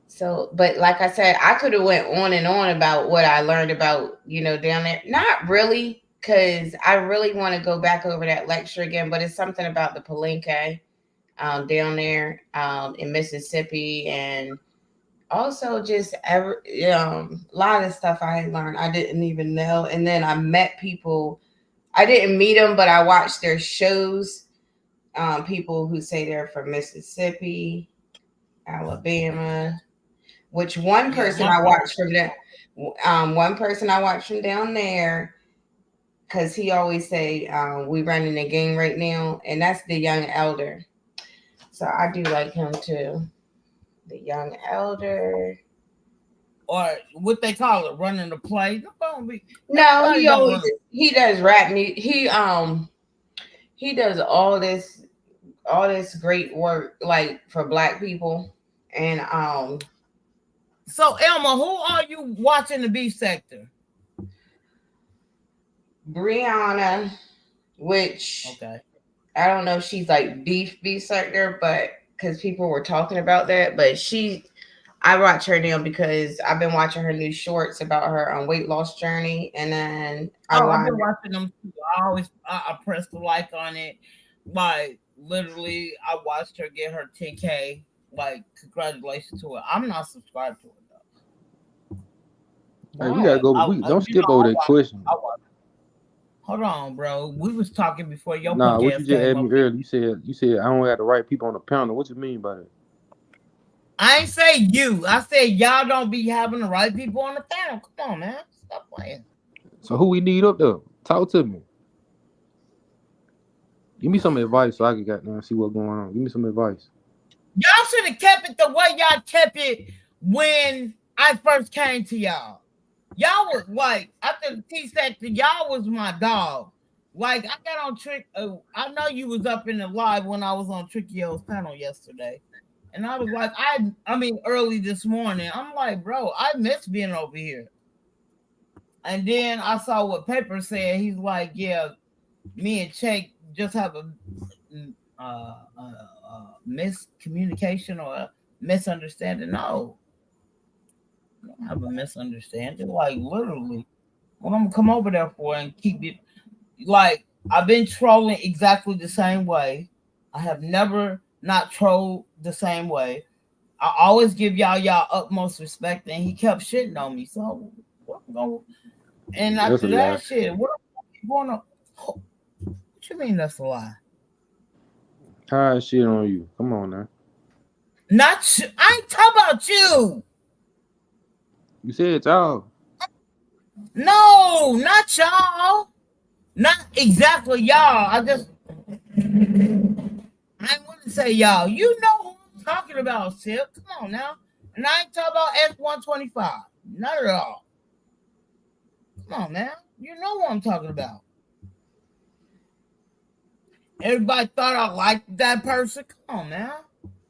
So, but like I said, I could have went on and on about what I learned about, down there. Not really, because I really want to go back over that lecture again. But it's something about the Palenque down there in Mississippi, and also just a lot of stuff I had learned I didn't even know. And then I met people. I didn't meet them, but I watched their shows. People who say they're from Mississippi, Alabama. Which one person I watched from there? One person I watched from down there, because he always say we running a game right now, and that's the young elder. So I do like him too. The young elder. Or what they call it, running the play. No, he does rap music. He does all this great work like for black people. And So Elma, who are you watching the beef sector? Brianna, which I don't know if she's like beef sector, but because people were talking about that, but I watch her now because I've been watching her new shorts about her weight loss journey, and then I've been watching them too. I pressed the like on it. Like literally, I watched her get her 10K. Like congratulations to her. I'm not subscribed to her though. Hey, we gotta go. Don't skip over that question. Hold on, bro. We was talking before your Nah, podcast what you just came asked me earlier? You said I don't have the right people on the panel. What you mean by that? I ain't say you. I said y'all don't be having the right people on the panel. Come on, man. Stop playing. So who we need up there? Talk to me. Give me some advice so I can get now see what's going on. Give me some advice. Y'all should have kept it the way y'all kept it when I first came to y'all. Y'all was like, after the T sector, y'all was my dog. Like, I got on Trick. I know you was up in the live when I was on Tricky O's panel yesterday. And I was like, I mean, early this morning. I'm like, bro, I miss being over here. And then I saw what Pepper said. He's like, yeah, me and Check just have a miscommunication or a misunderstanding. No, I don't have a misunderstanding. Like literally, what I'm gonna come over there for and keep it. Like I've been trolling exactly the same way. I have never not trolled the same way. I always give y'all utmost respect, and he kept shitting on me. So what I'm going? And after that shit, what am I going to? What you mean that's a lie? How shit on you? Come on now. Not you. I ain't talking about you. You said y'all. No, not y'all. Not exactly y'all. I want to say y'all. You know who I'm talking about, Sip. Come on now. And I ain't talking about S125. Not at all. Come on now. You know what I'm talking about. Everybody thought I liked that person. Come on now.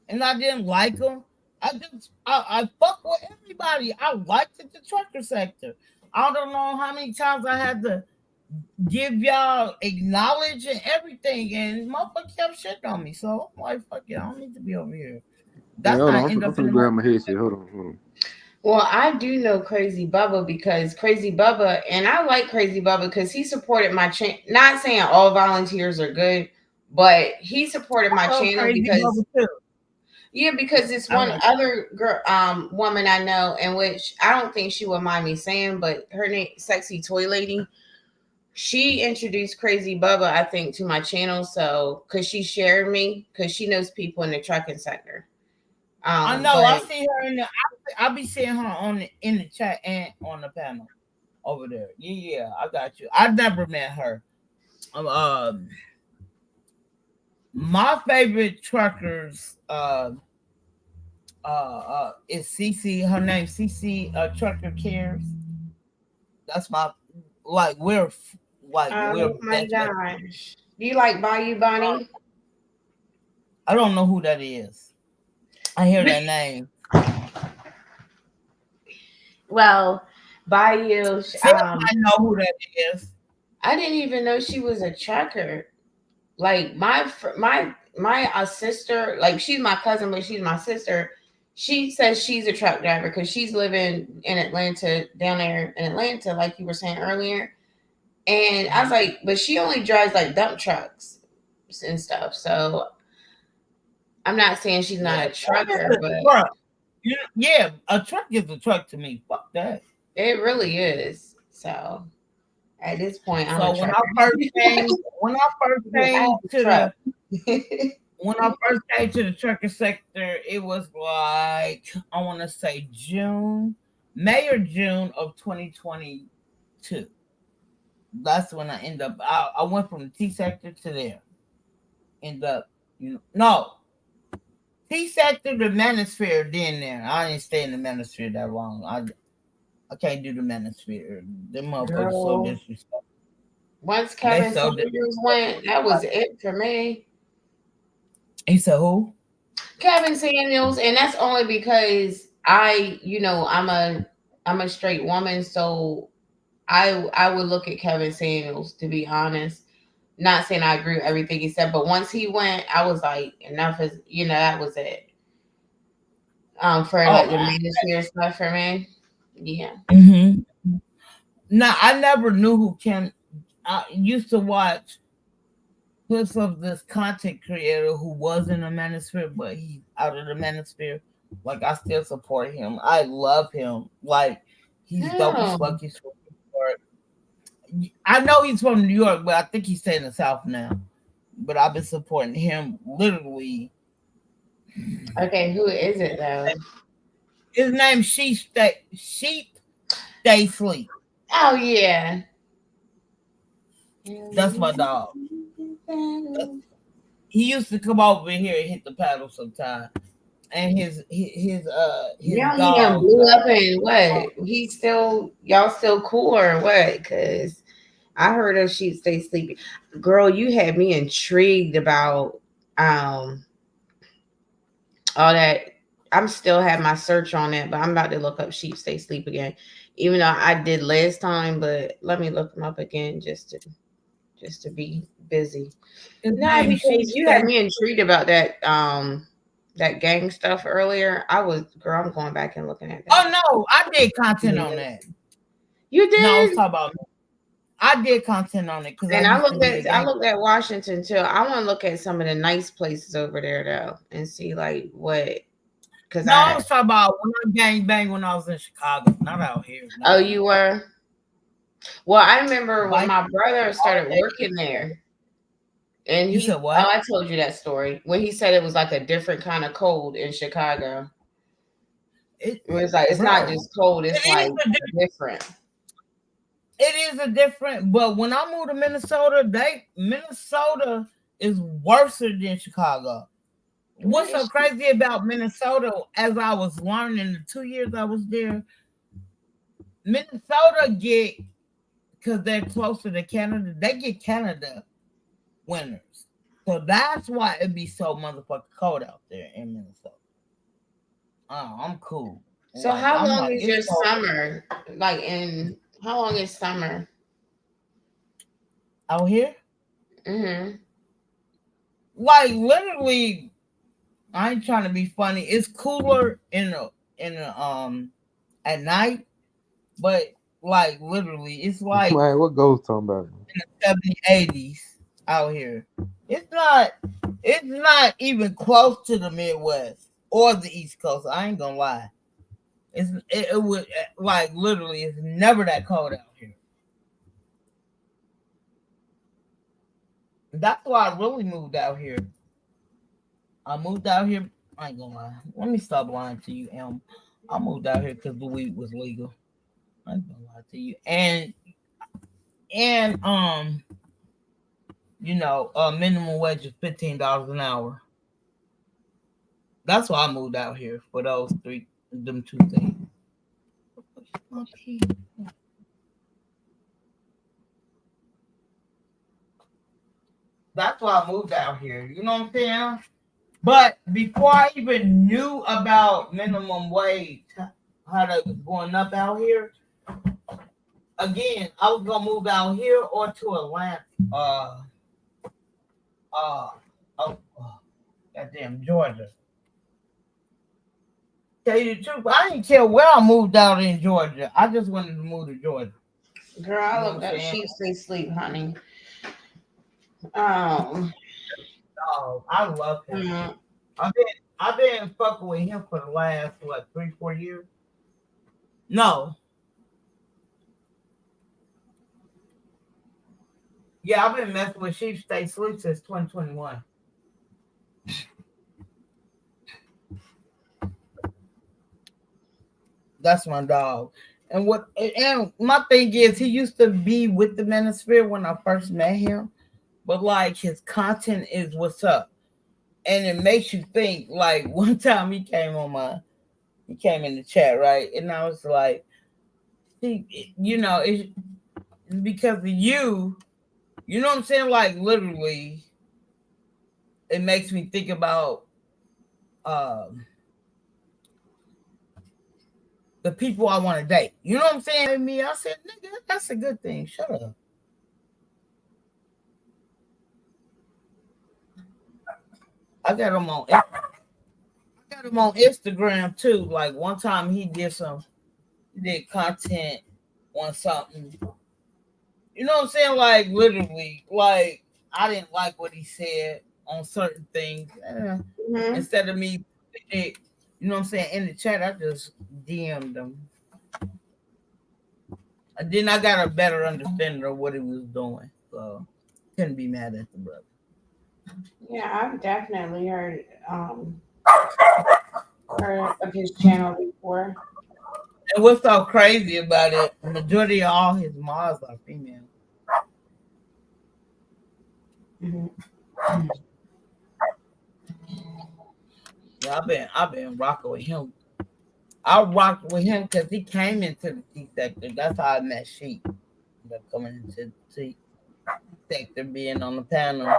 And I didn't like him. I fuck with everybody. I liked the trucker sector. I don't know how many times I had to give y'all acknowledge and everything, and motherfucker kept shitting on me. So I'm like, fuck it, I don't need to be over here. That's hold how I on. end I'm up in finna the grab my headset. Hold on. Well, I do know Crazy Bubba because Crazy Bubba, and I like Crazy Bubba because he supported my channel. Not saying all volunteers are good, but he supported my channel Crazy because too. Yeah, because it's one other girl, woman I know, in which I don't think she would mind me saying, but her name, Sexy Toy Lady. She introduced Crazy Bubba, I think, to my channel. So, because she shared me, because she knows people in the trucking sector. I know. But I see her in the. I be seeing her in the chat and on the panel over there. Yeah, I got you. I never met her. My favorite truckers. Is CC. Her name CC. Trucker Cares. That's my we're oh my gosh, do you like Bayou Bonnie? I don't know who that is. I hear that name. Well, Bayou. I know who that is. I didn't even know she was a trucker. Like my sister, like she's my cousin, but she's my sister. She says she's a truck driver because she's living in Atlanta, down there in Atlanta, like you were saying earlier. And I was like, but she only drives like dump trucks and stuff. So I'm not saying she's not a trucker, but yeah, a truck is a truck to me. Fuck that. It really is. So at this point, I'm so a trucker. When I first came to the trucker sector, it was like I want to say May or June of 2022. That's when I end up. I went from the T sector to there. End up, T sector to Manosphere. Then there, I didn't stay in the Manosphere that long. I can't do the Manosphere. Them motherfuckers so disrespectful. Once Kevin Samuels went, that was it for me. He said who? Kevin Samuels, and that's only because I'm a straight woman, so I would look at Kevin Samuels, to be honest. Not saying I agree with everything he said, but once he went, I was like, enough is that was it. For the Manosphere stuff for me. Yeah. Mm-hmm. Now I never knew who Ken. I used to watch clips of this content creator who was in the Manosphere, but he's out of the Manosphere. Like I still support him. I love him. Like he's dope as fuck. He's from New York. I know he's from New York, but I think he's staying in the South now. But I've been supporting him literally. Okay, who is it though? His name's Sheep Stay Sleep. Oh yeah. That's my dog. He used to come over here and hit the paddle sometime. And his dog blew up and what? Y'all still cool or what? Because I heard of Sheep Stay Sleepy. Girl, you had me intrigued about all that. I'm still have my search on it, but I'm about to look up Sheep Stay Sleep again. Even though I did last time, but let me look them up again just to be busy. No, because you had me intrigued about that that gang stuff earlier. I'm going back and looking at that. Oh no, I did content on that. You did? No, I was talking about me. I did content on it because I looked at Washington too. I want to look at some of the nice places over there though and see like what. Because I was talking about when I gang bang when I was in Chicago, not out here. Oh, you were? Well, I remember when my brother started working there. And he said what? Oh, I told you that story. When he said it was like a different kind of cold in Chicago. It was like it's not just cold, it's like different. It is a different, but when I moved to Minnesota, Minnesota is worse than Chicago. What's so crazy about Minnesota, as I was learning the 2 years I was there, Minnesota get, because they're closer to Canada, they get Canada winters. So that's why it be so motherfucking cold out there in Minnesota. Oh, I'm cool. So Like, how I'm long like, is your it's cold. summer? Like how long is summer? Out here? Mm-hmm. Like literally, I ain't trying to be funny. It's cooler in the at night, but like literally, it's like Man, what Ghost talking about? in the 70s, 80s out here. It's not even close to the Midwest or the East Coast. I ain't gonna lie. It would like literally it's never that cold out here. That's why I really moved out here. I moved out here. I ain't gonna lie. Let me stop lying to you, Em. I moved out here because the weed was legal. I ain't gonna lie to you. And minimum wage is $15 an hour. That's why I moved out here for them two things. That's why I moved out here. You know what I'm saying? But before I even knew about minimum wage, how that was going up out here, again, I was gonna move out here or to Atlanta. Goddamn Georgia. Tell you the truth, I didn't care where I moved out in Georgia. I just wanted to move to Georgia. Girl, I looked up Sheep Say Sleep, honey. Oh, I love him. Mm-hmm. I've been fucking with him for the last 3-4 years. No. Yeah, I've been messing with Sheep Stay Sleep since 2021. That's my dog. And my thing is, he used to be with the Manosphere when I first met him, but like his content is what's up, and it makes you think. Like one time he came in the chat, right, and I was like, it's because of you. You know what I'm saying? Like literally, it makes me think about the people I want to date. You know what I'm saying? And me, I said, nigga, that's a good thing. Shut up. I got him on Instagram too. Like one time he did content on something. You know what I'm saying? Like literally, like I didn't like what he said on certain things. Mm-hmm. Instead of me, you know what I'm saying, in the chat, I just DM'd him. And then I got a better understanding of what he was doing. So couldn't be mad at the brother. Yeah, I've definitely heard of his channel before. And what's so crazy about it, the majority of all his mods are female. Mm-hmm. Yeah, I've been rocking with him. I rocked with him because he came into the T sector. That's how I met Sheep. Coming into the T sector, being on the panel.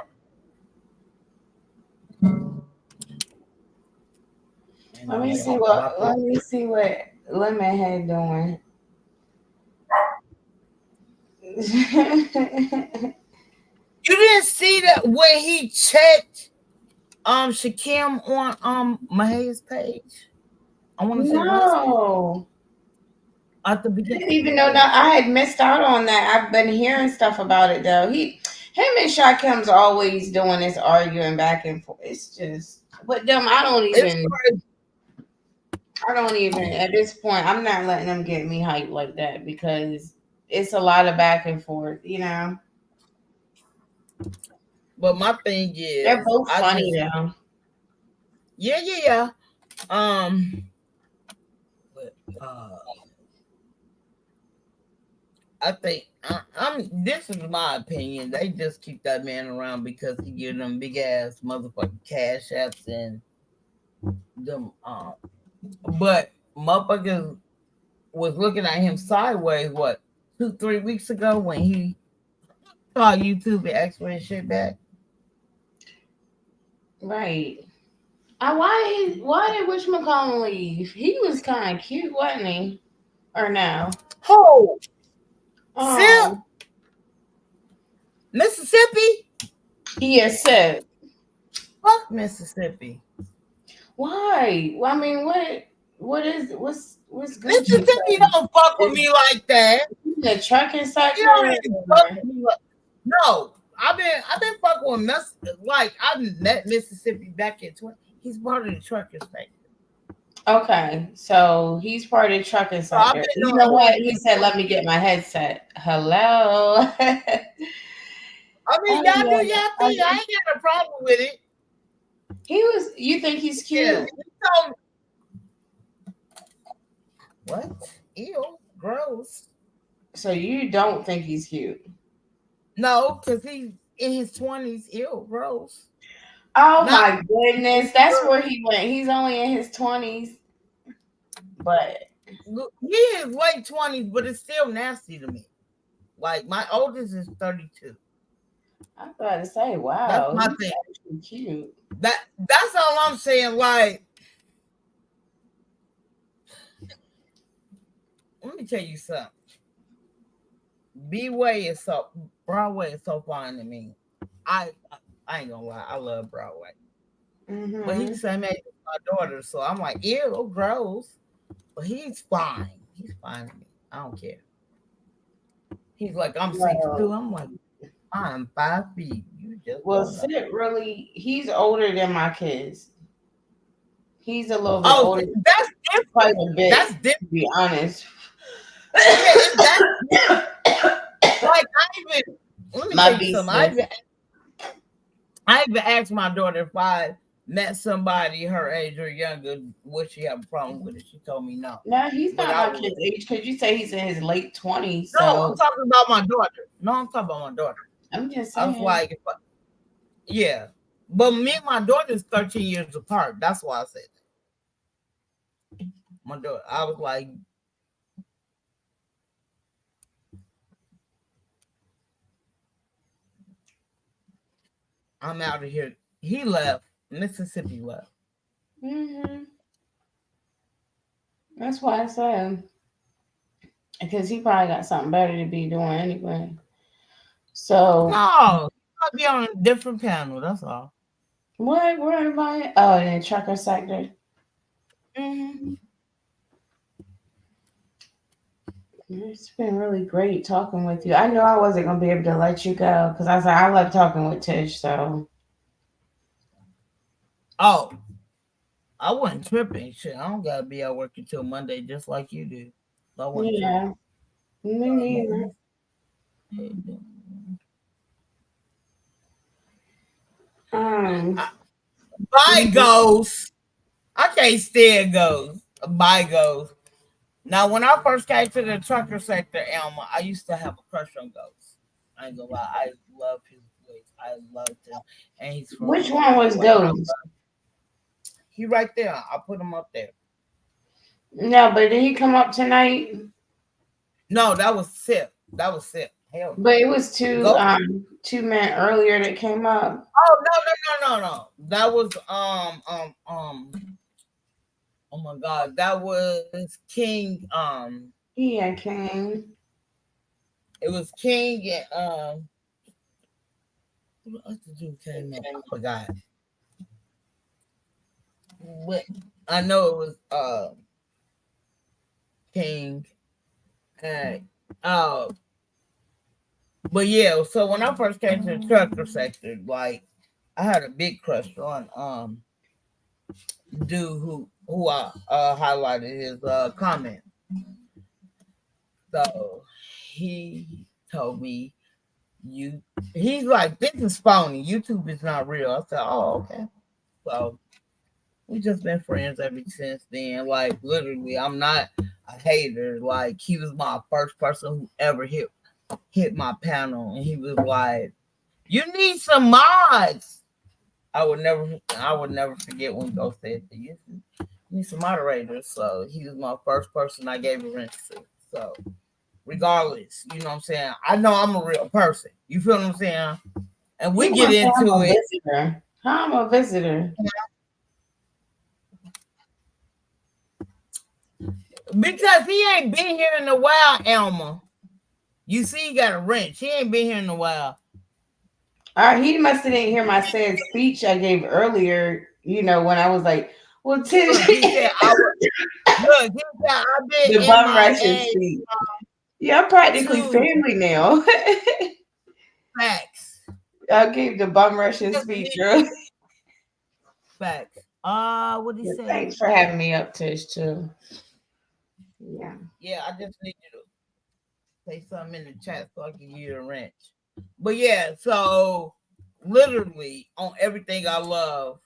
Let me see what Lemonhead doing. You didn't see that when he checked Shakim on Mahea's page? I want to say no. At the beginning. I didn't even know that. I had missed out on that. I've been hearing stuff about it though. Him and Shakim's always doing this arguing back and forth. It's just, but them, I don't even at this point, I'm not letting them get me hyped like that because it's a lot of back and forth, you know. But my thing is, they're both funny though. Yeah. I think this is my opinion. They just keep that man around because he give them big ass motherfucking cash apps and them but motherfuckers was looking at him sideways, what, 2-3 weeks ago when he saw YouTube and asked for his shit back. Right. Why did whatchamacallit leave? He was kind of cute, wasn't he? Or no? Oh, Oh, Mississippi? yes, sir. Fuck Mississippi. Why? Well, I mean, what's Gucci? Mississippi don't fuck with me like that. The trucking sector. You don't even fuck with me like, no. I've been fucking with like I met Mississippi back in 20. He's part of the trucking sector. Okay, so he's part of the trucking sector. You know what? He said, "Let me get my headset." Hello. I mean, y'all do y'all thing. I ain't got a problem with it. You think he's cute? Yeah, what? Ew, gross. So you don't think he's cute? No, because he's in his 20s. Ew, gross. Oh my goodness, that's where he went. He's only in his 20s, but he is late 20s, but it's still nasty to me. Like my oldest is 32. I was about to say, wow, that's my thing. Actually cute. That's all I'm saying. Like, let me tell you something. Broadway is so fine to me. I ain't gonna lie, I love Broadway. Mm-hmm. But he's the same age as my daughter, so I'm like, ew, gross. But he's fine. He's fine to me. I don't care. He's like, I'm 6'2". I'm like, I'm 5 feet. You just Sid really, he's older than my kids. He's a little bit older. That's different. Quite a bit. That's different. To be honest. Like let me tell you something. I even asked my daughter if I met somebody her age or younger, would she have a problem with it? She told me no. No, he's not my kid's age because you say he's in his late 20s. No, so. I'm talking about my daughter. I'm just saying. I was like, yeah. But me and my daughter is 13 years apart. That's why I said that. My daughter, I was like, I'm out of here. He left. Mississippi left. Mm-hmm. That's why I said. Because he probably got something better to be doing anyway. So. No, I'll be on a different panel. That's all. What? Where everybody? Oh, in the trucker sector. Mm-hmm. It's been really great talking with you. I know I wasn't gonna be able to let you go because I said I love talking with Tish. So. Oh, I wasn't tripping. Shit, I don't gotta be out working till Monday, just like you do. Yeah, me neither. Bye, Ghost. I can't stand Ghost. Bye, Ghost. Now, when I first came to the trucker sector, Elma, I used to have a crush on Ghost. I ain't gonna lie. I love his voice. I loved him. And he's from Which one was Ghost? He right there. I put him up there. No, but did he come up tonight? No, that was Sip. Hell. But it was two men earlier that came up. Oh no. That was oh my God, that was King. Yeah, King. It was King and what else the dude came up? I forgot. But I know it was King and but yeah, so when I first came to the trucker sector, like I had a big crush on dude who I highlighted his comment. So he told me he's like, this is phony. YouTube is not real. I said, oh, okay. So we just been friends ever since then. Like literally, I'm not a hater. Like he was my first person who ever hit my panel, and he was like, "You need some mods." I would never forget when Ghost said that you need some moderators. So he was my first person I gave a wrench to. So regardless, you know what I'm saying? I know I'm a real person. You feel what I'm saying? And we get into it. Visitor. How I'm a visitor? Because he ain't been here in a while, Elma. You see, he got a wrench. He ain't been here in a while. He must have didn't hear my sad speech I gave earlier. You know, when I was like, "Well, Look, he said, I've been the in bum my rushing age. speech." Yeah, I'm practically Two family now. facts. I gave the bum rushing speech, girl. Facts. What he say? Thanks for having me up, Tish, too. Yeah. Yeah, I just need you to say something in the chat so I can give you a wrench. But yeah, so literally on everything I love,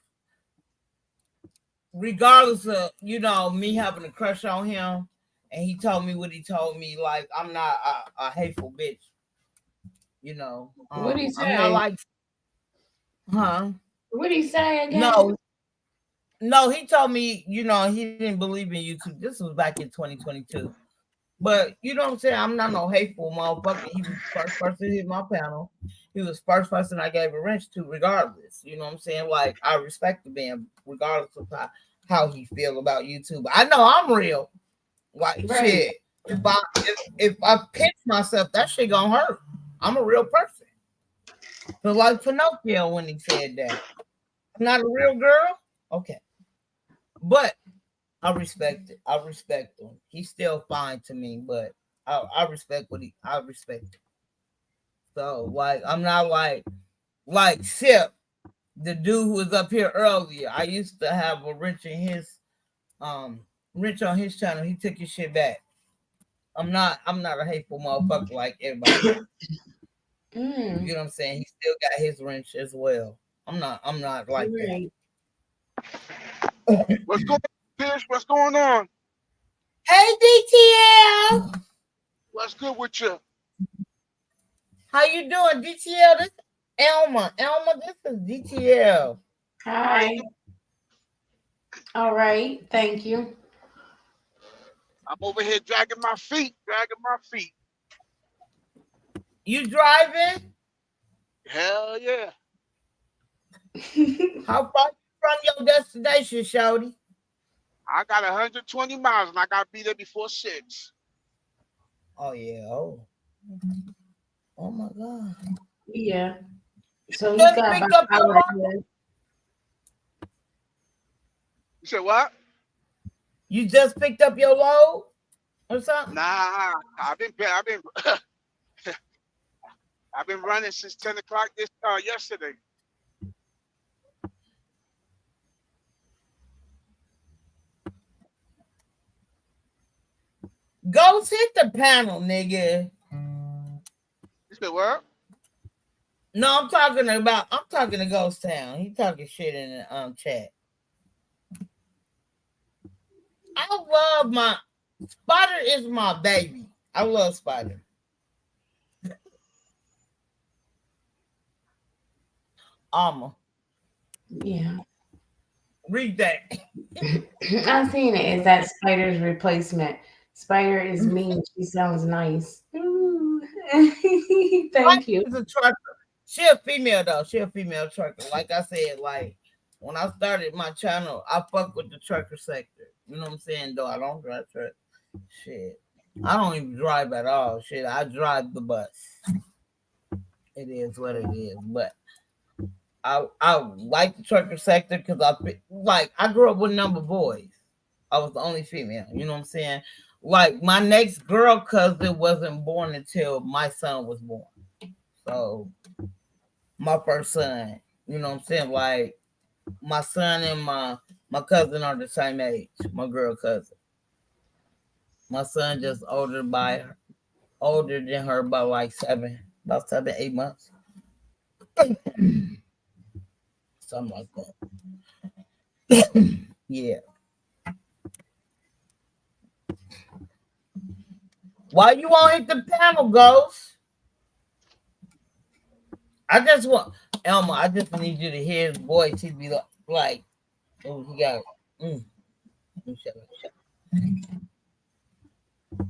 regardless of, you know, me having a crush on him, and he told me what he told me, like, I'm not a hateful bitch. You know, What did he say? I'm not like, huh? What did he say again? No, he told me, you know, he didn't believe in YouTube. This was back in 2022. But you know what I'm saying? I'm not no hateful motherfucker. He was the first person to hit my panel. He was the first person I gave a wrench to, regardless. You know what I'm saying? Like, I respect the man, regardless of how he feel about YouTube. I know I'm real. Like, shit. If I pinch myself, that shit gonna hurt. I'm a real person. So like Pinocchio when he said that. I'm not a real girl. Okay. But I respect it. I respect him. He's still fine to me, but I respect I respect it. So like I'm not like Sip, the dude who was up here earlier. I used to have a wrench in his wrench on his channel. He took his shit back. I'm not a hateful motherfucker like everybody. You know what I'm saying? He still got his wrench as well. I'm not like that. What's going on, Tish? What's going on? Hey DTL. What's good with you? How you doing, DTL? This is Elma. This is DTL. Hi. All right. Thank you. I'm over here dragging my feet. You driving? Hell yeah. How far from your destination, Shorty? I got 120 miles and I got to be there before 6. Oh, yeah. Oh, my God. Yeah. So he just got picked up your load. You said what? You just picked up your load or something? Nah, I've been I've been running since 10 o'clock yesterday. Ghost, hit the panel, nigga. You said what? No, I'm talking to Ghost Town. He talking shit in the chat. I love my Spider is my baby. I love Spider. Yeah. Read that. I've seen it. Is that Spider's replacement? Spider is mean. She sounds nice. Thank you. A trucker. She a female though. She a female trucker. Like I said, like when I started my channel, I fuck with the trucker sector. You know what I'm saying? Though I don't drive truck. Shit. I don't even drive at all. Shit. I drive the bus. It is what it is. But I like the trucker sector because I grew up with number boys. I was the only female. You know what I'm saying? Like my next girl cousin wasn't born until my son was born. So my first son, you know what I'm saying? Like my son and my cousin are the same age, my girl cousin. My son just older than her by like 7, 8 months. Something like that. Yeah. Why you won't hit the panel, Ghost? I just want Elma, I just need you to hear his voice. He'd be like oh, he got. Shut up.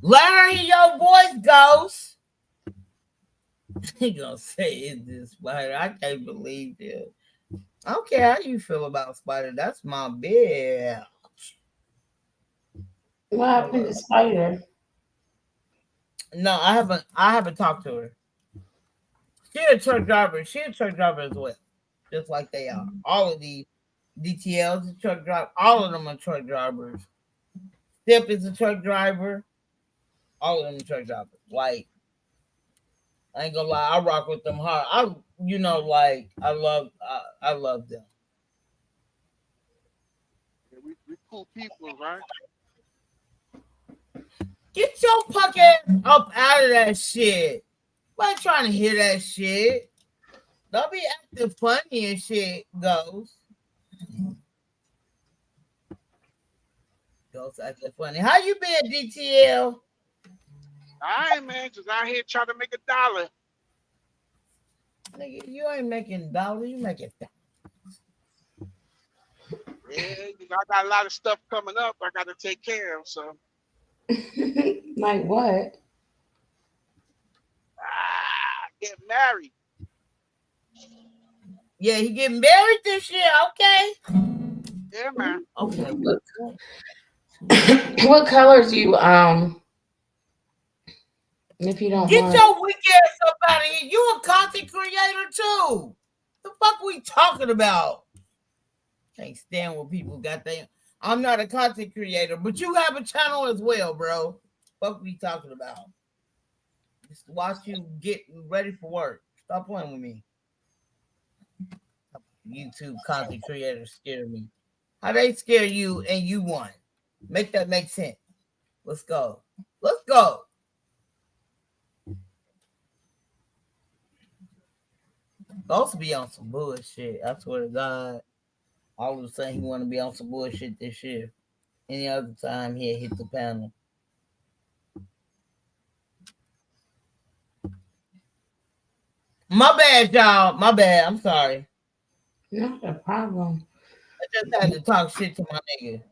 Let her hear your voice, Ghost. He gonna say it's this Spider. I can't believe it. I don't care how you feel about Spider. That's my bitch. What happened to Spider? No, I haven't talked to her. She's a truck driver. She's a truck driver as well. Just like they are. All of the DTLs, a truck driver. All of them are truck drivers. Step is a truck driver. All of them are truck drivers. Like, I ain't gonna lie, I rock with them hard. I love them. Yeah, we cool people, right? Get your punk ass up out of that shit. I ain't trying to hear that shit. Don't be acting funny and shit, Ghost. Ghost acting funny. How you been, DTL? All right, man. Just out here trying to make $1. Nigga, you ain't making dollars. You making Yeah, I got a lot of stuff coming up I got to take care of. So, like what? Get married. Yeah, he getting married this year. Okay. Yeah, man. Okay. What colors you if you don't Get mind? your weak ass up out of here. You a content creator too. The fuck we talking about? Can't stand when people got that. I'm not a content creator, but you have a channel as well, bro. Fuck we talking about? Just watch you get ready for work. Stop playing with me. YouTube content creators scare me. How they scare you and you won? Make that make sense. Let's go. Let's go. Supposed to be on some bullshit. I swear to God. All of a sudden he want to be on some bullshit this year. Any other time he'll hit the panel. My bad, y'all. My bad. I'm sorry. Not a problem. I just had to talk shit to my nigga.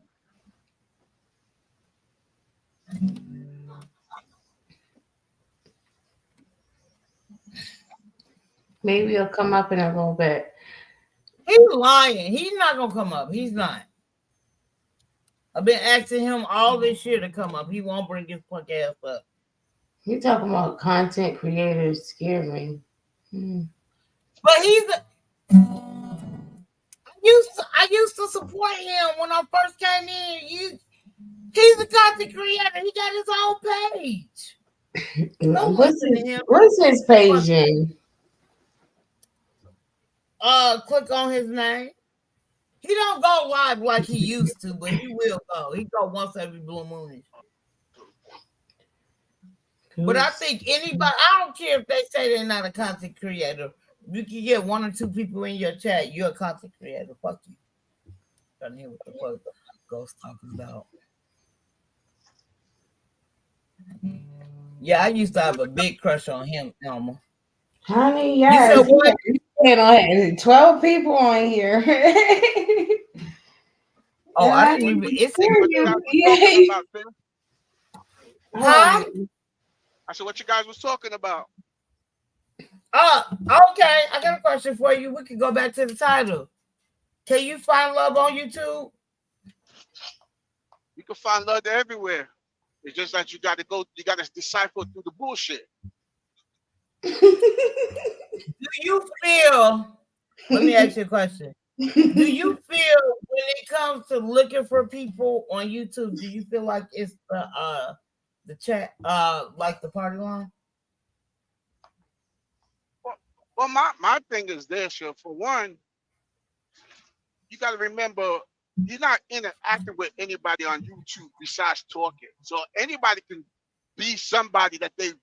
Maybe he'll come up in a little bit. He's lying. He's not gonna come up. He's not. I've been asking him all this year to come up. He won't bring his punk ass up. You talking about content creators scare me. But I used to support him when I first came in. He's a content creator. He got his own page. What's his page in? Click on his name. He don't go live like he used to, but he will go. He go once every blue moon. But I think anybody, I don't care if they say they're not a content creator. You can get 1 or 2 people in your chat. You're a content creator. Fuck you. Trying to hear what the fuck Ghost talking about. Yeah, I used to have a big crush on him, Elma. Honey, yes. You said 12 people on here. Oh, I didn't even. It's Huh? I said, what you guys was talking about? Okay. I got a question for you. We can go back to the title. Can you find love on YouTube? You can find love everywhere. It's just that you got to decipher through the bullshit. Do you feel? Let me ask you a question. Do you feel when it comes to looking for people on YouTube? Do you feel like it's the chat, like the party line? Well, my thing is this. For one, you got to remember you're not interacting with anybody on YouTube besides talking. So anybody can be somebody that they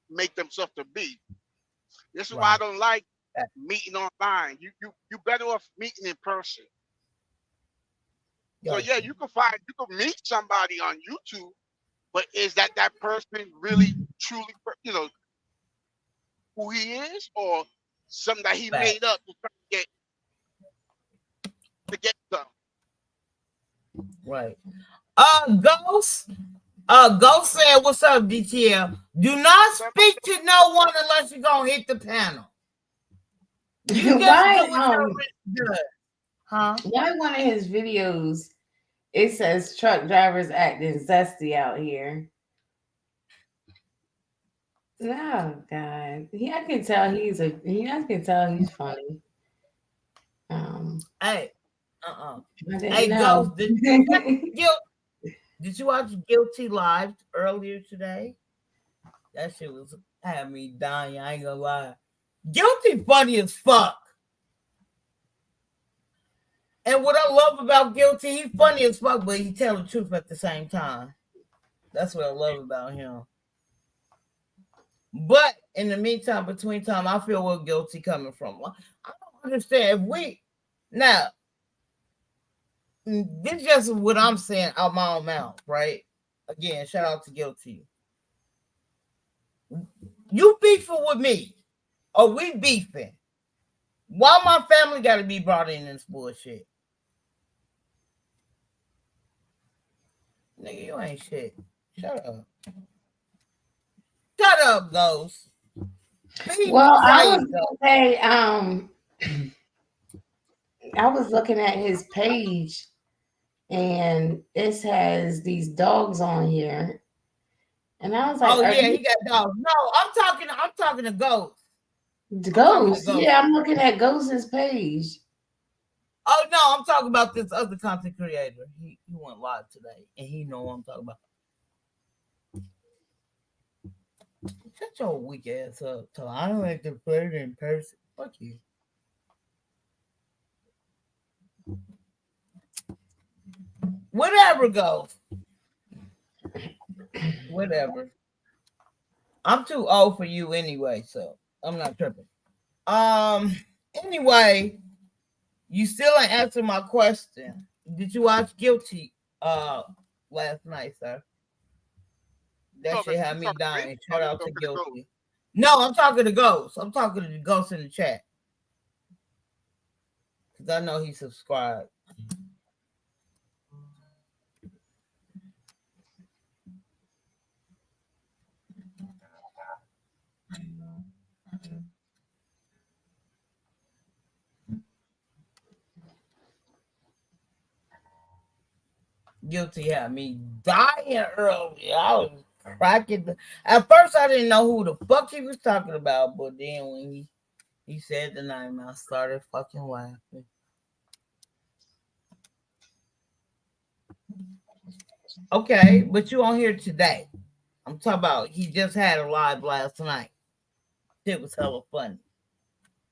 make themselves to be. This is why I don't like meeting online. You better off meeting in person. So yeah, you can meet somebody on YouTube, but is that person really truly, who he is, or something that he Facts. made up to try to get some. Right. Ghost. Ghost said, "What's up, DTL? Do not speak to no one unless you're gonna hit the panel. You just Why do what your wrist does, huh? Why one of his videos it says truck drivers acting zesty out here? Oh God, I can tell I can tell he's funny. Hey, I didn't hey, know. Ghost, did you watch Guilty Live earlier today? That shit was had me dying. I ain't gonna lie. Guilty funny as fuck. And what I love about Guilty, he's funny as fuck, but he tell the truth at the same time. That's what I love about him. But in the meantime, between time, I feel where Guilty coming from. I don't understand. If we now, this is just what I'm saying out my own mouth, right? Again, shout out to Guilty. You beefing with me, or we beefing? Why my family got to be brought in this bullshit? Nigga, you ain't shit. Shut up. Shut up, Ghost. Well, I was gonna say, I was looking at his page, and it has these dogs on here, and I was like, "Oh "Are yeah, you he got dogs." No, I'm talking to Ghost. Ghost?" Yeah, I'm looking at Ghost's page. Oh no, I'm talking about this other content creator. He went live today, and he know what I'm talking about. Shut your weak ass up. So I don't like to play it in person. Fuck you. Whatever, Ghost. Whatever. I'm too old for you anyway, so I'm not tripping. Anyway, you still ain't answered my question. Did you watch Guilty last night, sir? That shit had me dying. Shout out to Guilty. No, I'm talking to Ghost. I'm talking to the Ghost in the chat. Because I know he subscribed. Guilty had me dying early. I was cracking. At first, I didn't know who the fuck he was talking about, but then when he said the name, I started fucking laughing. Okay, but you on here today. I'm talking about he just had a live last night. It was hella funny.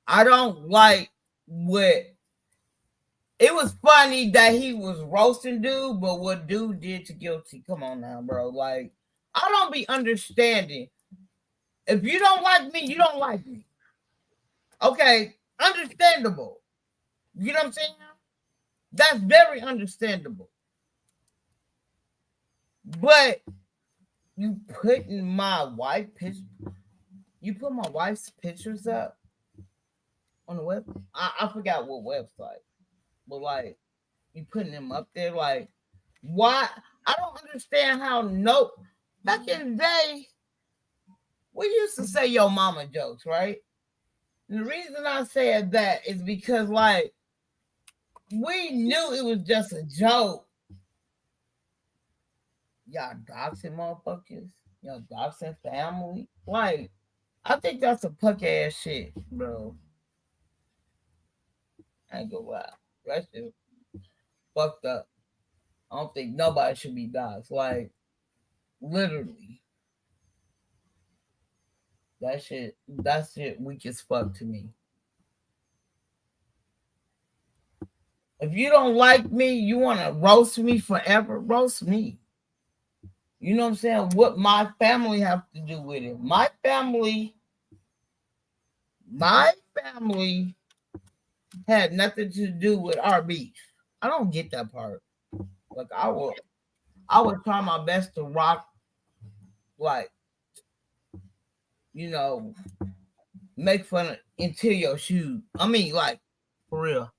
I don't like what. It was funny that he was roasting dude, but what dude did to Guilty, come on now, bro. Like, I don't be understanding. If you don't like me, you don't like me. Okay, understandable. You know what I'm saying? That's very understandable. But you putting my wife picture, you put my wife's pictures up on the web. I forgot what website, but like you putting them up there, like why? I don't understand how. No, back in the day, we used to say "yo mama" jokes, right? And the reason I said that is because like we knew it was just a joke. Y'all doxing motherfuckers. Y'all doxing family. Like, I think that's a punk ass shit, bro. I ain't gonna lie. That shit fucked up. I don't think nobody should be doxed. Like, literally. That shit weak as fuck to me. If you don't like me, you wanna roast me forever, roast me. You know what I'm saying? What my family have to do with it? My family had nothing to do with our beef. I don't get that part. Like I would try my best to rock, like, you know, make fun of until your shoes. I mean, like, for real.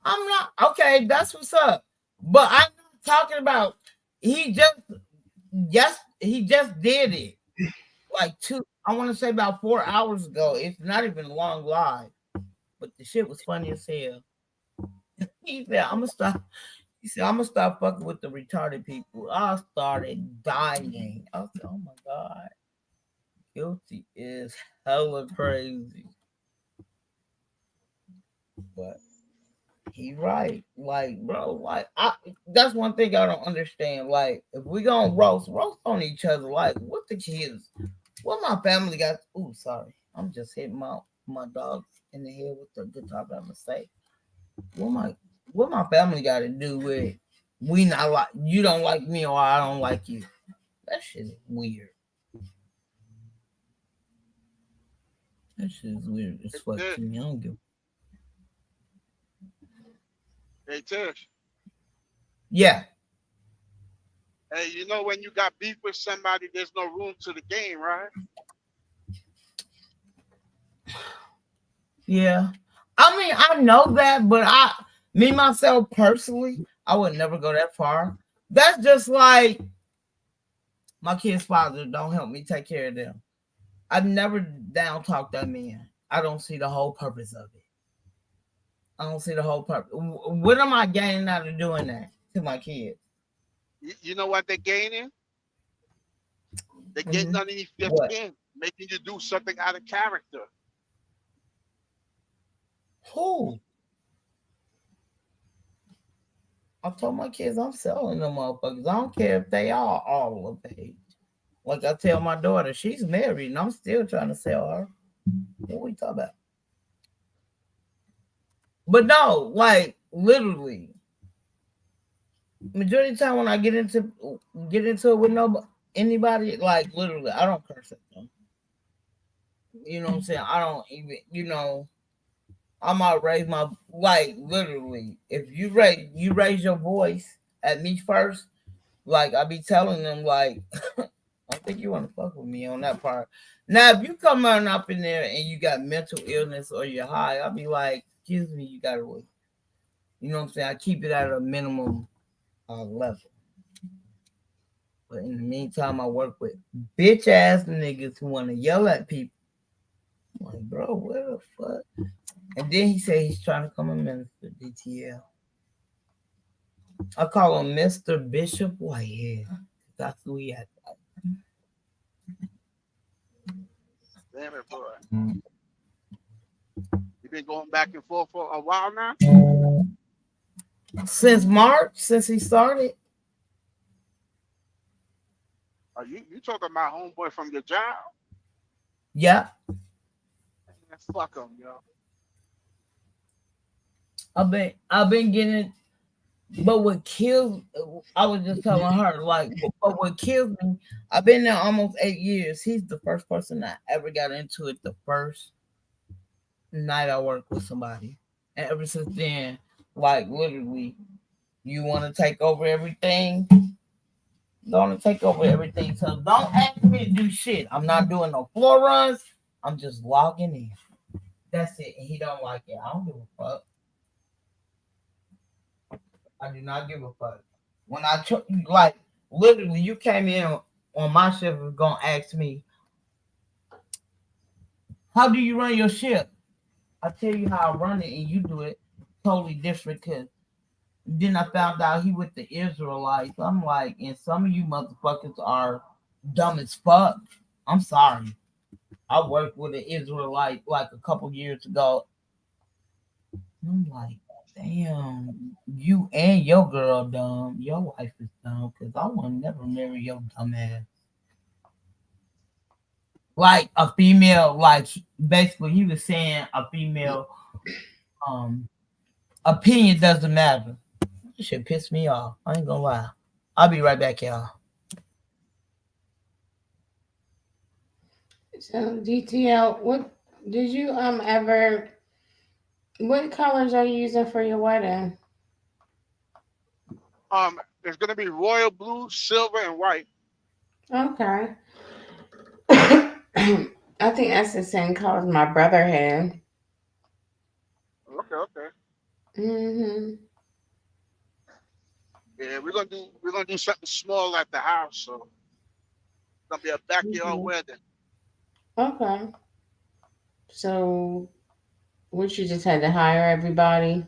I'm not okay. That's what's up. But I'm not talking about. He just did it like two. I want to say about 4 hours ago. It's not even long live, but the shit was funny as hell. He said, "I'm gonna stop." He said, "I'm gonna stop fucking with the retarded people." I started dying. I said, "Oh my god, guilty is hella crazy." But he right. Like, bro, like that's one thing I don't understand. Like, if we gonna roast on each other, like what the kids, what my family got. Ooh, sorry. I'm just hitting my dog in the head with the guitar by mistake. What my family got to do with we not like you don't like me or I don't like you. That shit is weird. That shit is weird as fuck to me. I don't give. Hey Tish. Yeah. Hey, you know when you got beef with somebody, there's no room to the game, right? Yeah. I mean, I know that, but me myself personally, I would never go that far. That's just like my kid's father don't help me take care of them. I've never down talked that man. I don't see the whole purpose of it. I don't see the whole purpose. What am I gaining out of doing that to my kids? You know what they're gaining? They're getting underneath your skin, making you do something out of character. Who? I told my kids I'm selling them motherfuckers. I don't care if they are all of age. Like I tell my daughter, she's married and I'm still trying to sell her. What we talk about? But no, like literally, majority of the time when I get into it with anybody, like literally, I don't curse at them. You know what I'm saying? I don't even, I might raise my like literally. If you raise your voice at me first, like I be telling them like, I think you want to fuck with me on that part. Now, if you come on up in there and you got mental illness or you're high, I'll be like, excuse me, you gotta wait. You know what I'm saying? I keep it at a minimum level. But in the meantime, I work with bitch ass niggas who want to yell at people. I'm like, bro, what the fuck? And then he said he's trying to come a minister, DTL. I call him Mr. Bishop Whitehead. That's who he had. Damn it, boy. You've been going back and forth for a while now? Since March, since he started. Are you talking about homeboy from your job? Yeah. Man, fuck him, yo. I've been getting, but what kills, I was just telling her, like, but what kills me, I've been there almost 8 years. He's the first person that ever got into it the first night I worked with somebody. And ever since then, like, literally, you want to take over everything? Going to take over everything. So don't ask me to do shit. I'm not doing no floor runs. I'm just logging in. That's it. And he don't like it. I don't give a fuck. I do not give a fuck. When like literally, you came in on my shift and gonna ask me, how do you run your ship? I tell you how I run it, and you do it totally different. Cause then I found out he with the Israelites. I'm like, and some of you motherfuckers are dumb as fuck. I'm sorry. I worked with an Israelite like a couple years ago. I'm like, damn, you and your girl dumb. Your wife is dumb because I will never marry your dumb ass. Like a female, like basically he was saying a female opinion doesn't matter. This shit piss me off. I ain't gonna lie. I'll be right back, y'all. So DTL, what did you ever? What colors are you using for your wedding? It's gonna be royal blue, silver, and white. Okay. I think that's the same colors my brother had. Okay, okay. Hmm. Yeah, we're gonna do something small at the house, so it's gonna be a backyard Hmm. wedding. Okay. So, what you just had to hire everybody,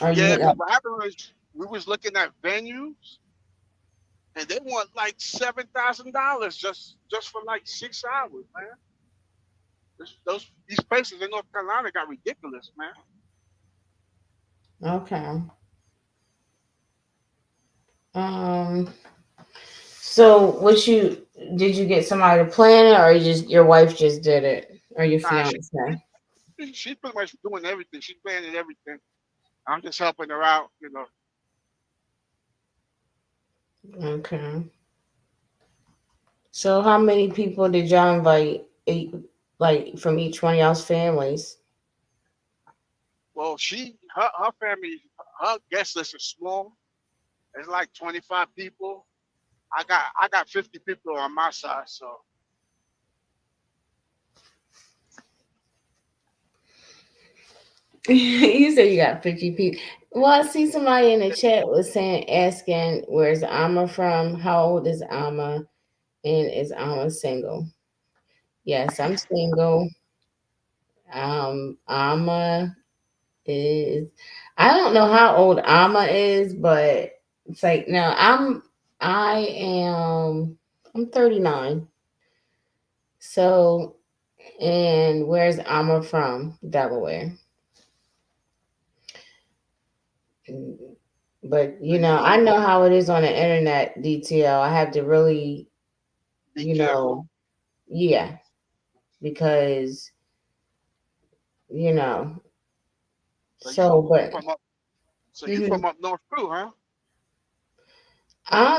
or you Yeah, hit because up? what happened was we was looking at venues and they want like $7,000 just for like 6 hours, man. These places in North Carolina got ridiculous, man. Okay. Um. So, what you did you get somebody to plan it, or you just your wife just did it, or your Nah, fiance? she's pretty much doing everything. She's planning everything. I'm just helping her out, you know. Okay. So, how many people did y'all invite? Like from each one of y'all's families? Well, her family, her guest list is small. It's like 25 people. I got 50 people on my side, so You said you got 50 people. Well, I see somebody in the chat was saying, asking, where's Alma from? How old is Alma? And is Alma single? Yes, I'm single. Alma is, I don't know how old Alma is, but it's like, no, I'm 39. So, and where's Alma from? Delaware. But I know how it is on the internet, DTL. I have to really, be careful. yeah, because you know. So you So, you but from up you mhm. from up north too, huh?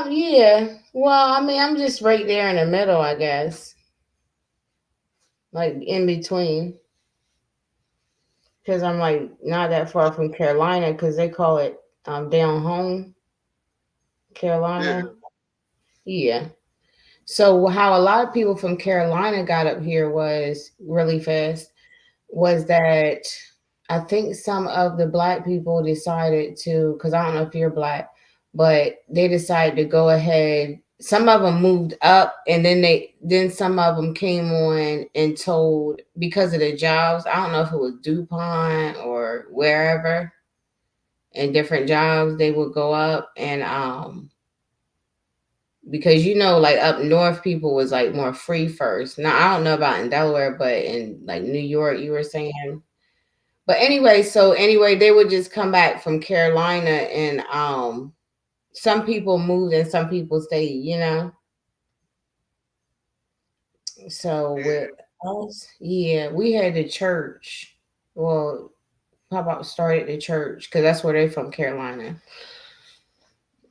Yeah. Well, I mean, I'm just right there in the middle, I guess, like in between, because I'm like not that far from Carolina, because they call it down home, Yeah. Carolina. Yeah. So how a lot of people from Carolina got up here was really fast was that I think some of the black people decided to, because I don't know if you're black, but they decided to go ahead. Some of them moved up, and then some of them came on and told because of the jobs. I don't know if it was DuPont or wherever, in different jobs they would go up and because like up north people was like more free first. Now I don't know about in Delaware, but in like New York, you were saying. But anyway, they would just come back from Carolina and some people moved and some people stayed. So with Yeah. us, yeah, we had the church. Well, Papa started the church because that's where they're from, Carolina.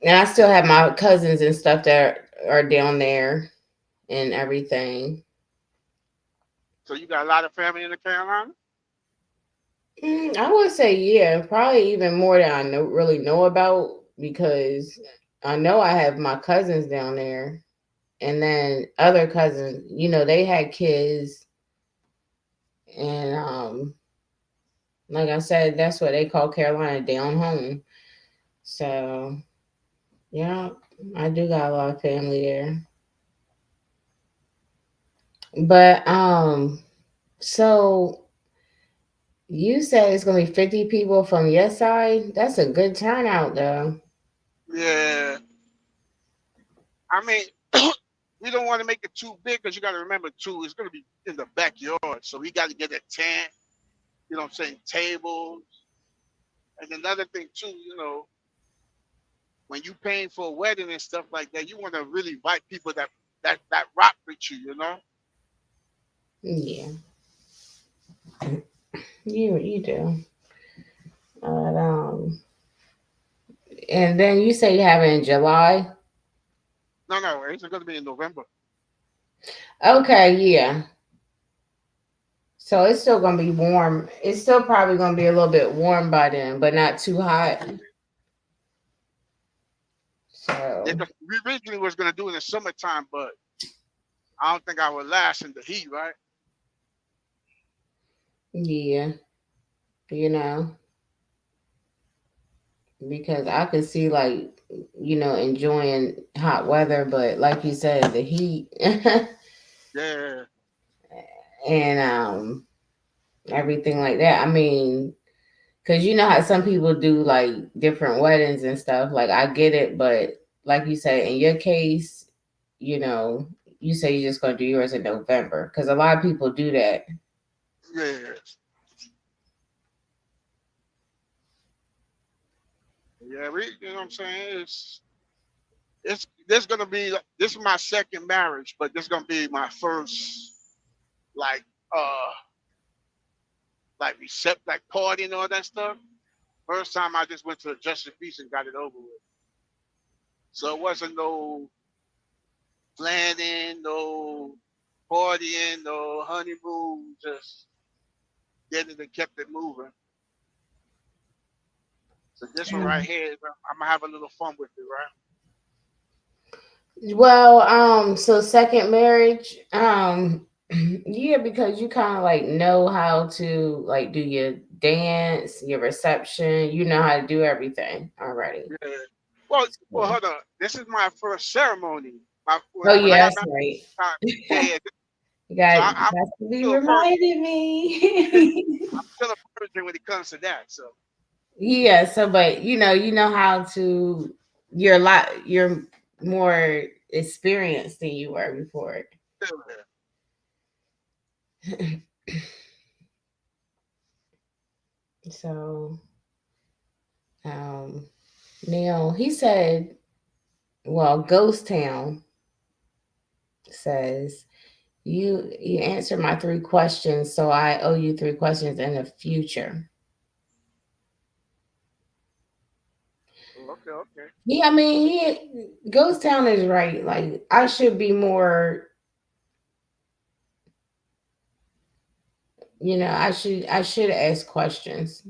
And I still have my cousins and stuff that are down there and everything. So you got a lot of family in the Carolina? I would say yeah, probably even more than I really know about because I know I have my cousins down there, and then other cousins. They had kids, and like I said, that's what they call Carolina down home. So yeah, I do got a lot of family there. But so you said it's gonna be 50 people from your side. That's a good turnout, though. Yeah. I mean, we don't want to make it too big because you got to remember too, it's going to be in the backyard, so we got to get a tent. You know what I'm saying? Tables. And another thing too, when you paying for a wedding and stuff like that, you want to really invite people that rock with you, you know. Yeah, you do. But, and then you say you have it in July. No, it's going to be in November. Okay, yeah. So it's still gonna be warm. It's still probably gonna be a little bit warm by then, but not too hot. So we originally was gonna do it in the summertime, but I don't think I would last in the heat, right? Yeah, you know, because I could see like, enjoying hot weather, but like you said, the heat Yeah. and everything like that. I mean, because you know how some people do like different weddings and stuff. Like I get it, but like you said, in your case, you say you're just gonna do yours in November because a lot of people do that. Yeah. Yeah, you know what I'm saying? It's this gonna be this is my second marriage, but this is gonna be my first like recept like party and all that stuff. First time I just went to a Justice Peace and got it over with. So it wasn't no planning, no partying, no honeymoon, just get it and kept it moving. So this one right here, I'm gonna have a little fun with it, right? Well, so second marriage, yeah, because you kind of like know how to like do your dance, your reception, you know how to do everything already. Yeah. Well, hold on. This is my first ceremony. Oh When I yeah, got that's married, right. yeah. You So got I'm that's to be still a virgin. reminded me. I'm still a virgin when it comes to that. So Yeah, so but you know how to you're more experienced than you were before. still So Neil, he said, well, Ghost Town says, you answered my 3 questions, so I owe you 3 questions in the future. okay. Yeah, I mean, Ghost Town is right. Like, I should be more, I should ask questions.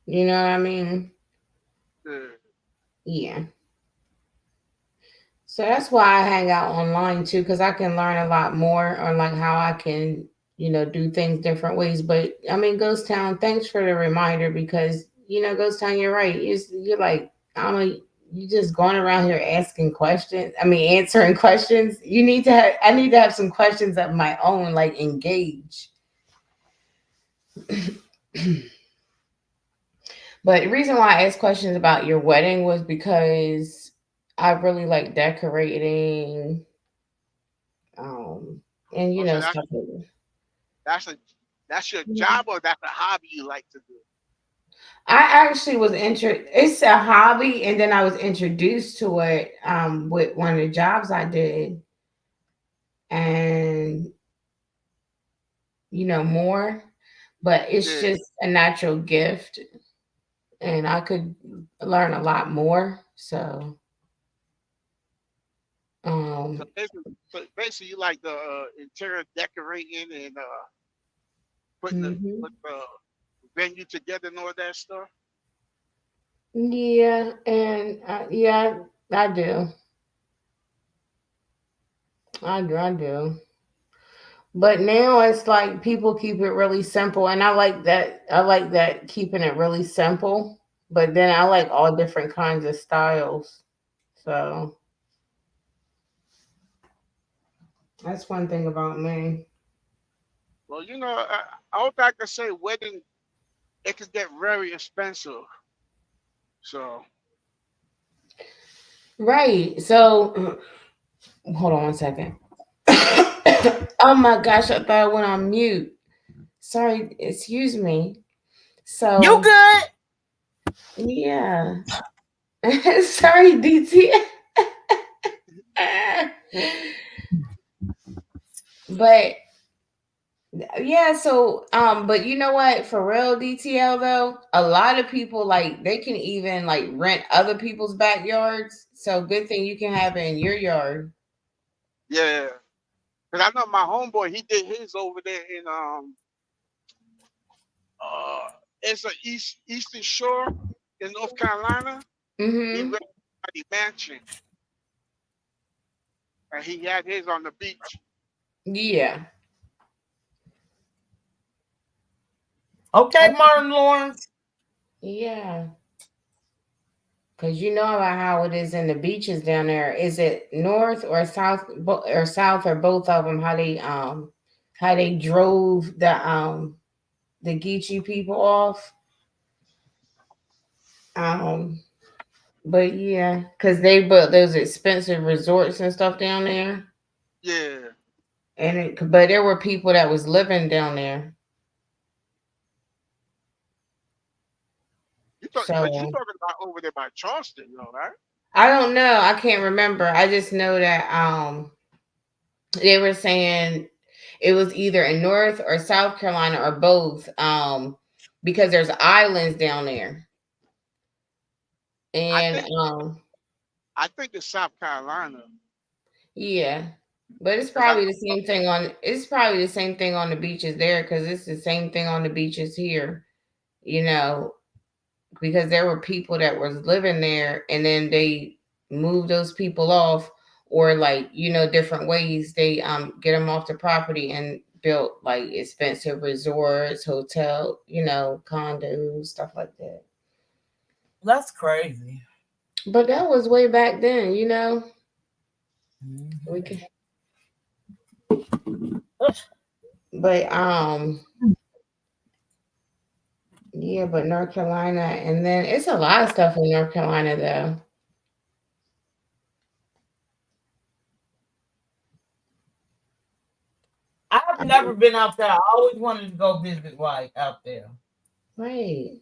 You know what I mean? Yeah. So that's why I hang out online too, because I can learn a lot more on like how I can, do things different ways. But I mean, Ghost Town, thanks for the reminder because Ghost Town, you're right. You're like, I don't know, you just going around here asking questions. I mean, answering questions. I need to have some questions of my own, like engage. But the reason why I asked questions about your wedding was because I really like decorating, and so stuff like that's a that's your that. job or that's a hobby you like to do? I actually was it's a hobby, and then I was introduced to it with one of the jobs I did, and more, but it's Yeah. just a natural gift, and I could learn a lot more. So, So basically you like the interior decorating and putting mhm. put the venue together and all that stuff. Yeah, and yeah, I do. I do. But now it's like people keep it really simple, and I like that. I like that keeping it really simple. But then I like all different kinds of styles. So that's one thing about me. Well, I hope I can say wedding it can get very expensive. So Right. So hold on one second. Oh my gosh, I thought I went on mute. Sorry, excuse me. You So good? yeah. Sorry, DT. But yeah, so but you know what? For real DTL though, a lot of people like they can even like rent other people's backyards. So good thing you can have it in your yard. yeah, because I know my homeboy he did his over there in uh it's a eastern shore in North Carolina. He Mm-hmm. rented somebody's mansion, and he had his on the beach. Yeah. Okay, Martin Lawrence. Yeah. Cause you know about how it is in the beaches down there. Is it north or south or both of them? How they drove the Geechee people off. But yeah, cause they built those expensive resorts and stuff down there. Yeah. But there were people that was living down there. But you So talking about over there by Charleston, though, right? I don't know. I can't remember. I just know that they were saying it was either in North or South Carolina or both. Because there's islands down there. And I think it's South Carolina. yeah. But it's probably the same thing on the beaches there, because it's the same thing on the beaches here, you know, because there were people that was living there and then they moved those people off, or like, you know, different ways they get them off the property and built like expensive resorts, hotel, you know, condos, stuff like that. That's crazy. But that was way back then, you know. We can, but yeah, but North Carolina, and then it's a lot of stuff in North Carolina though. I've never been out there. I always wanted to go visit like out there. Right.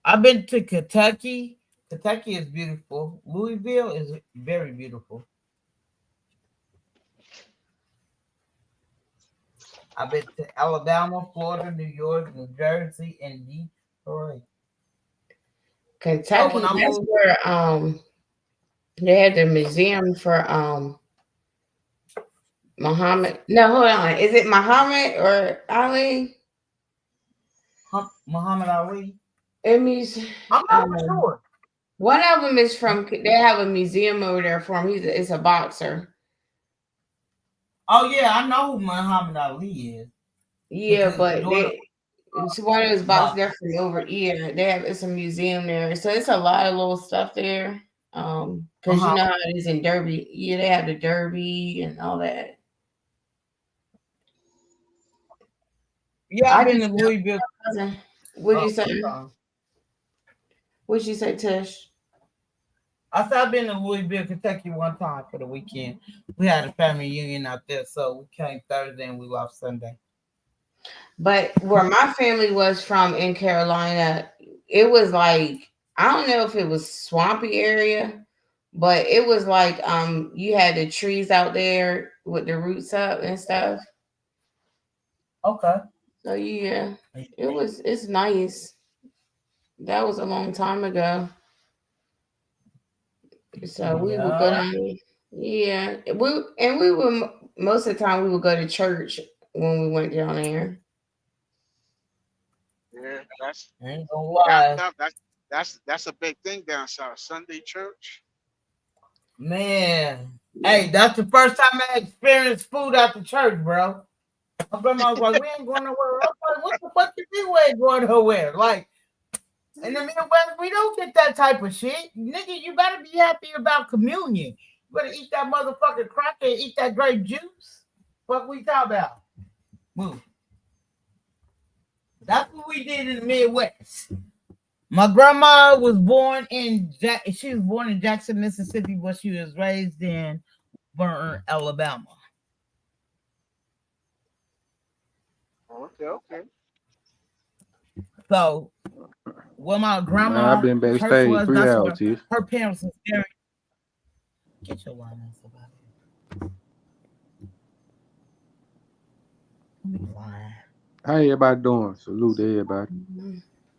I've been to Kentucky. Kentucky is beautiful. Louisville is very beautiful. I've been to Alabama, Florida, New York, New Jersey, and Detroit. Kentucky, when I that's moved, where they had the museum for Muhammad. No, hold on. Is it Muhammad or Ali? Muhammad Ali. It means I'm not for sure. One of them is from. They have a museum over there for him. It's a boxer. Oh yeah, I know who Muhammad Ali is. Yeah, but it's one of those boxes there from over here. It's a museum there, so it's a lot of little stuff there. Because you know how it is in Derby. Yeah, they have the Derby and all that. Yeah, I've been to Louisville. What'd you say? What'd you say, Tish? I said I've been to Louisville, Kentucky one time for the weekend. We had a family reunion out there, so we came Thursday and we left Sunday. But where my family was from in Carolina, it was like, I don't know if it was swampy area, but it was like you had the trees out there with the roots up and stuff. Okay. So yeah, it's nice. That was a long time ago. So we would go down. Yeah, we would most of the time we would go to church when we went down there. Yeah, ain't gonna lie. That's a big thing down south. Sunday church. Man, hey, that's the first time I experienced food at the church, bro. My grandma was like, "We ain't going nowhere." I was like, "What the fuck you mean we ain't going nowhere?" Like in the Midwest, we don't get that type of shit, nigga. You better be happy about communion. You better eat that motherfucking cracker and eat that grape juice. What we talk about? Move. That's what we did in the Midwest. My grandma was born in Jackson, Mississippi, but she was raised in Burton, Alabama. Okay. So, where my grandma Man, I've been backstage was, 3 that's hours, where Tiff. her parents was there. Get your wine ass about it. How everybody doing? Salute to everybody.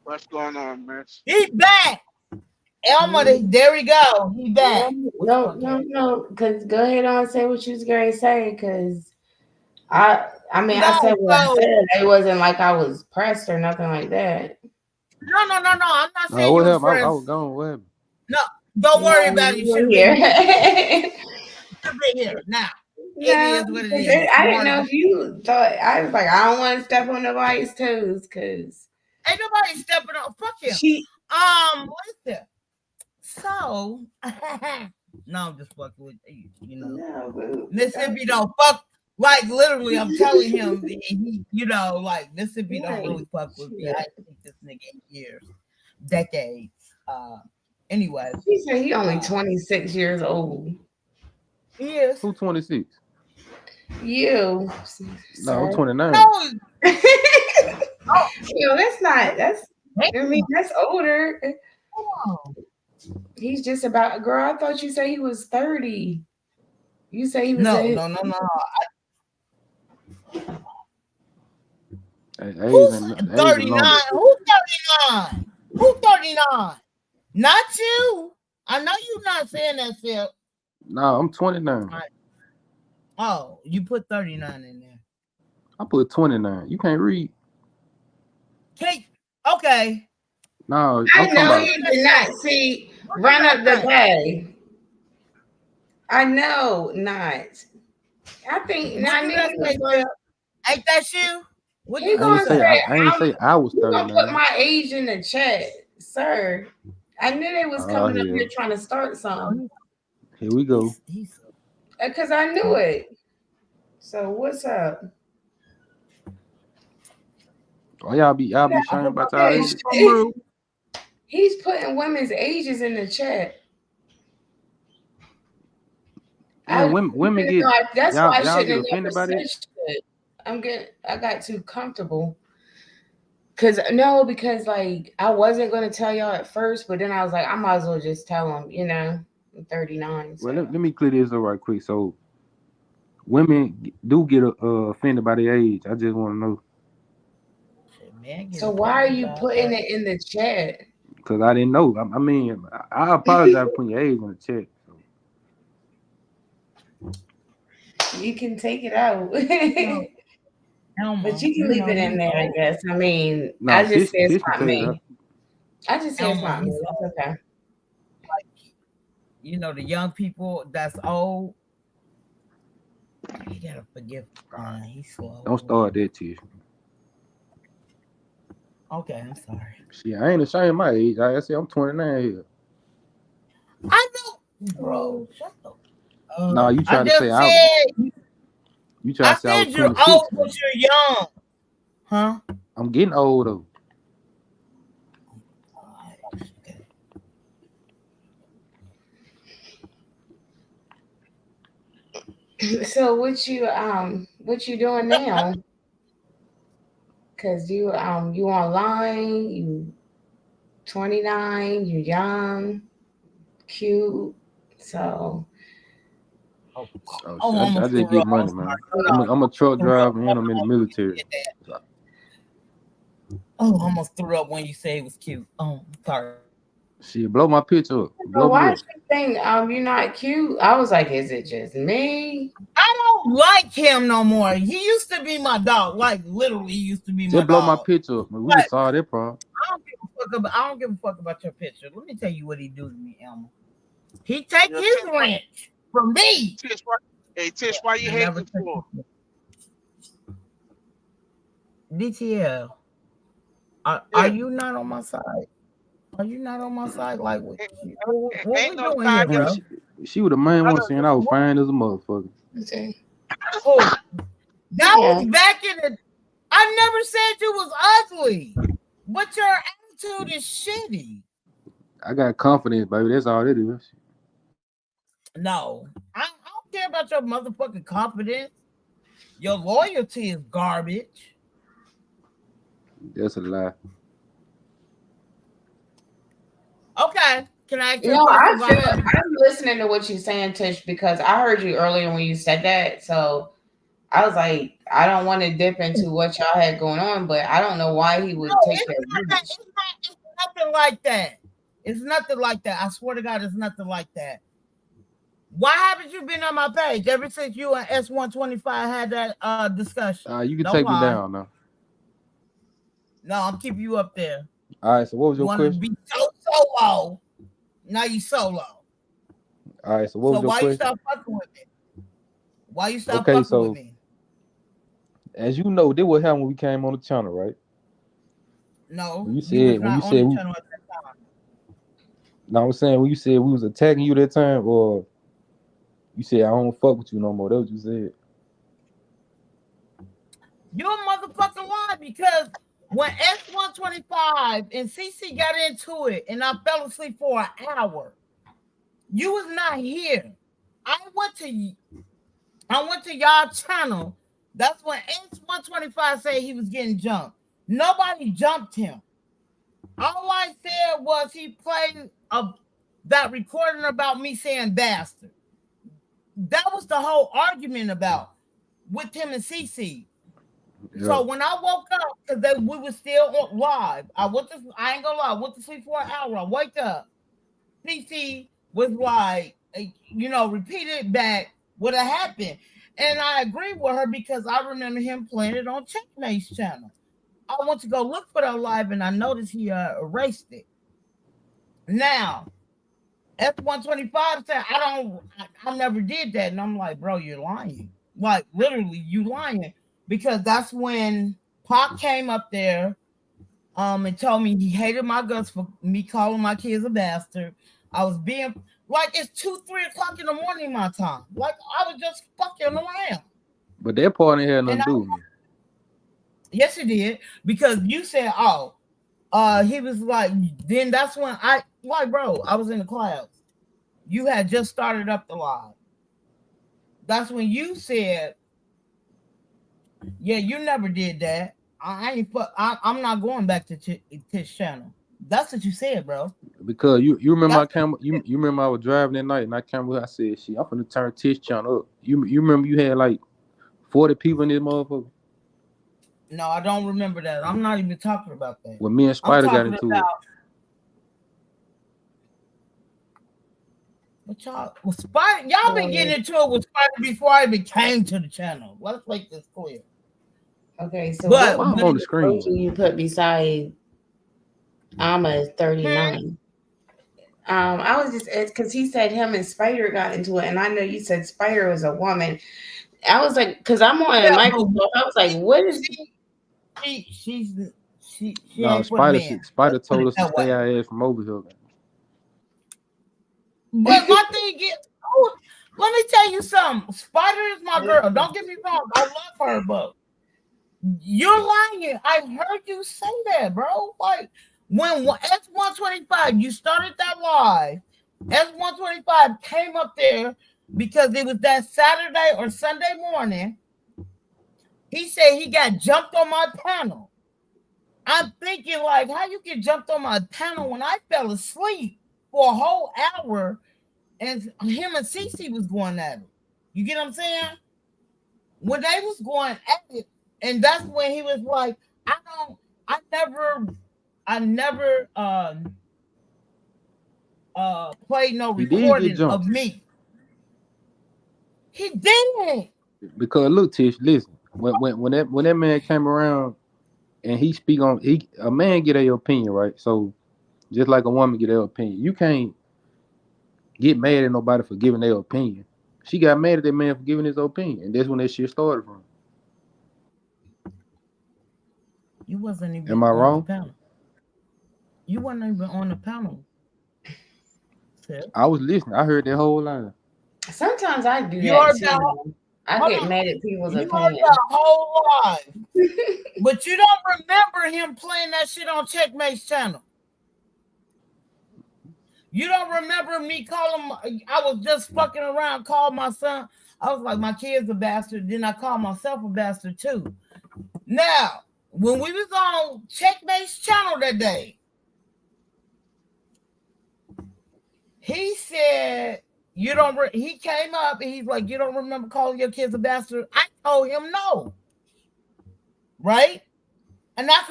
What's going on, man? He back. Elma, there we go. He back. No. Cause go ahead on and say what you was going to say. Cause I said what I said. It wasn't like I was pressed or nothing like that. No. I'm not saying what you was happened? I pressed. was gone. What happened? No, Don't worry about it. You should have here. been here. Now, No, it is what it is. I didn't know if you thought. I was like, I don't want to step on nobody's toes, cause ain't nobody stepping on. Fuck him. Listen. So, no, I'm just fucking with you. You know, no, Mississippi don't fuck. Like literally, I'm telling him, you know, like Mississippi don't really fuck with me. I think this nigga in years, decades. Anyway, he said he only 26 years old. He is. Who 26? You. No, I'm 29. No. Yo, that's not. That's. I mean, that's older. He's just about. Girl, I thought you said he was 30. You say he was. No. Who's 39? Who's 39? Who's 39? Not you. I know you're not saying that shit. No, I'm 29. Oh, you put 39 in there. I put 29. You can't read. Okay. No, I know you did not see. Run up the bay. I know not. I think not. Ain't that you? What I you gonna say? I ain't say I was You gonna 39. put my age in the chat, sir? I knew they was coming up here trying to start something. Here we go. Because I knew it. So what's up? Oh, y'all be sharing about y'all age? He's putting women's ages in the chat. Yeah, women get. That's why I y'all shouldn't get have offended never by said this? shit. I got too comfortable. Because like I wasn't gonna tell y'all at first, but then I was like, I might as well just tell them, you know, I'm 39. So. Well, let me clear this up right quick. So, women do get offended by their age. I just want to know. So why are you putting it in the chat? Because I didn't know. I mean, I apologize for putting your age in the chat. So. You can take it out. No. But you can leave it in there, I guess. I mean, No, I just say it's Fish not can me. I just say it's not me. That's okay. Like, you know, the young people that's old, you gotta forgive. He's slow. Don't start that, Tish. Okay, I'm sorry. Shit, I ain't ashamed of my age. Like I said, I'm 29 here. I know, bro. Shut up. No, you trying to say you trying to say I was 26. You're old, but you're young. Huh? I'm getting old though. So what you doing now? Cause you online, you 29, you young, cute, so. I just get money, man. I'm a truck driver and I'm in the military. Oh, I almost threw up when you say it was cute. Oh, sorry. Shit, blow my picture up. But why do you think you're not cute? I was like, is it just me? I don't like him no more. He used to be my dog. Like literally, he used to be my dog. Just blow my picture up. We can solve that problem. I don't give a fuck about your picture. Let me tell you what he do to me, Elma. He take his rent from me. Hey, Tish, why you hating for? DTL, are you not on my side? Are you not on my side? Like, what we doing here, bro? She was the main one saying I was fine as a motherfucker. Oh, that was back in the. I never said you was ugly, but your attitude is shitty. I got confidence, baby. That's all it is. No, I don't care about your motherfucking confidence. Your loyalty is garbage. That's a lie. Okay, can I ask you I'm listening to what you're saying, Tish, because I heard you earlier when you said that. So I was like, I don't want to dip into what y'all had going on, but I don't know why he would take that. It's nothing like that. It's nothing like that. I swear to God, it's nothing like that. Why haven't you been on my page ever since you and S125 had that discussion? You can take me down now. No, I'm keeping you up there. All right, so what was your question? To be so low. Now you solo. All right. So what was your why you question? stop fucking with me? Why you stop Okay, fucking with so me? as you know, this what happened when we came on the channel, right? No, When you you was said not on the channel at that time. no, I'm saying when you said we was attacking you that time, or you said I don't fuck with you no more. That's what you said. You're a motherfucking lie because when S125 and CC got into it and I fell asleep for an hour, you was not here. I went to y'all channel. That's when S125 said he was getting jumped. Nobody jumped him. All I said was he played that recording about me saying bastard. That was the whole argument about with him and CC. Yeah. So when I woke up, because we were still live, I ain't gonna lie, I went to sleep for an hour. I wake up, CC was like, repeated back what had happened. And I agree with her because I remember him playing it on Checkmate's channel. I went to go look for that live and I noticed he erased it. Now, F125 said, I never did that. And I'm like, bro, you're lying. Like, literally, you lying. Because that's when Pac came up there and told me he hated my guts for me calling my kids a bastard. I was being, like, it's 2, 3 o'clock in the morning my time. Like, I was just fucking around. But that part ain't had nothing to do with me. Yes, it did. Because you said, he was like, then that's when I was in the clouds. You had just started up the live. That's when you said, yeah, you never did that. I'm not going back to his channel. That's what you said, bro. Because you remember my camera, you remember I was driving that night and I came with, I said, shit, I'm finna turn Tish channel up. You remember you had like 40 people in this motherfucker? No, I don't remember that. I'm not even talking about that. When me and Spider got into it. But y'all been getting into it with Spider before I even came to the channel. Let's make this clear. Okay, so but what I'm on the screen. You put beside Alma 39. I was just because he said him and Spider got into it, and I know you said Spider was a woman. I was like, because I'm on Microsoft. I was like, what is she no, Spider told us to stay our ass from over here. But my thing is, let me tell you something. Spider is my girl. Don't get me wrong. I love her, but you're lying. I heard you say that, bro. Like when S125, you started that live. S125 came up there because it was that Saturday or Sunday morning. He said he got jumped on my panel. I'm thinking, like, how you get jumped on my panel when I fell asleep for a whole hour and him and Cece was going at it. You get what I'm saying? When they was going at it, and that's when he was like, I never played no recording of me. He didn't. Because look, Tish, listen. When that man came around and he speak on a man get their opinion, right? So just like a woman get their opinion, you can't get mad at nobody for giving their opinion. She got mad at that man for giving his opinion, and that's when that shit started from. You wasn't even. Am I wrong? The panel. You wasn't even on the panel. I was listening. I heard that whole line. Sometimes I do that too. I get mad at people's opinions. Heard that whole live, but you don't remember him playing that shit on Checkmate's channel. You don't remember me calling. I was just fucking around. Called my son. I was like, my kid's a bastard. Then I called myself a bastard too. Now, when we was on Checkmate's channel that day, he said, you don't, he came up and he's like, you don't remember calling your kids a bastard? I told him no. Right? And I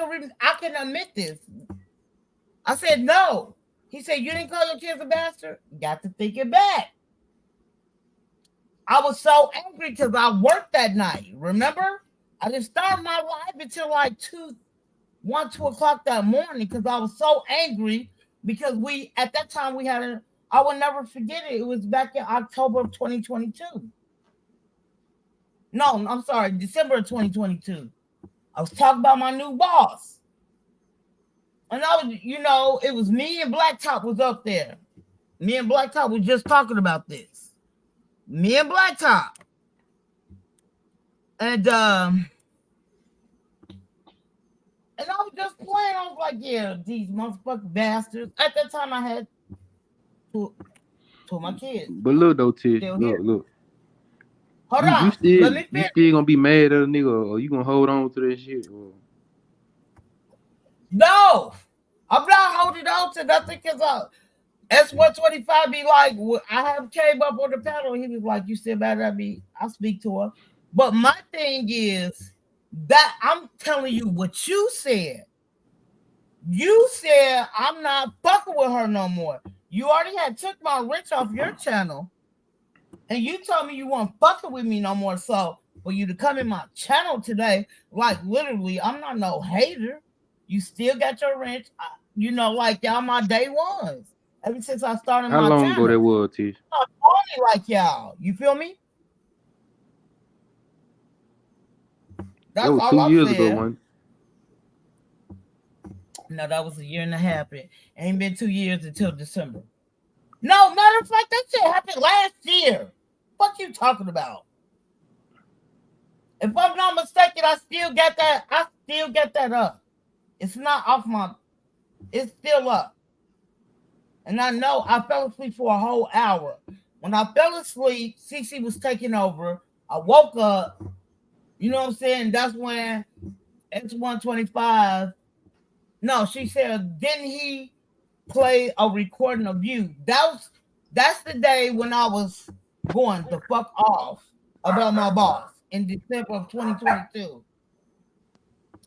can admit this. I said no. He said, you didn't call your kids a bastard? Got to think it back. I was so angry because I worked that night. Remember? I didn't start my live until like 2 o'clock that morning because I was so angry because we at that time we had a. I will never forget it. It was back in October of 2022. No, I'm sorry, December of 2022. I was talking about my new boss. And I was, it was me and Blacktop was up there. Me and Blacktop was just talking about this. Me and Blacktop. And I was just playing. I was like, yeah, these motherfucking bastards. At that time I had two of my kids. But look though, Tish, Still look, here. look. Hold You on. still Let me you finish. still gonna be mad at a nigga, or you gonna hold on to that shit? Or... No, I'm not holding on to nothing because S125 be like, I have came up on the panel. He was like, you still mad at me? I'll speak to her. But my thing is that I'm telling you what you said. You said I'm not fucking with her no more. You already had took my rich off your channel. And you told me you weren't fucking with me no more. So for you to come in my channel today, like literally, I'm not no hater. You still got your wrench. Like y'all my day ones. Ever since I started How my long channel. ago that was, Tish? I'm not funny like y'all. You feel me? That's That was all 2 I'm years ago, saying. man. No, that was a year and a half. It ain't been 2 years until December. No, matter of fact, that shit happened last year. What you talking about? If I'm not mistaken, I still got that. I still get that up. It's not off my. It's still up. And I know I fell asleep for a whole hour. When I fell asleep, Cece was taking over. I woke up. You know what I'm saying? That's when S125. No, she said, didn't he play a recording of you? That's the day when I was going the fuck off about my boss in December of 2022.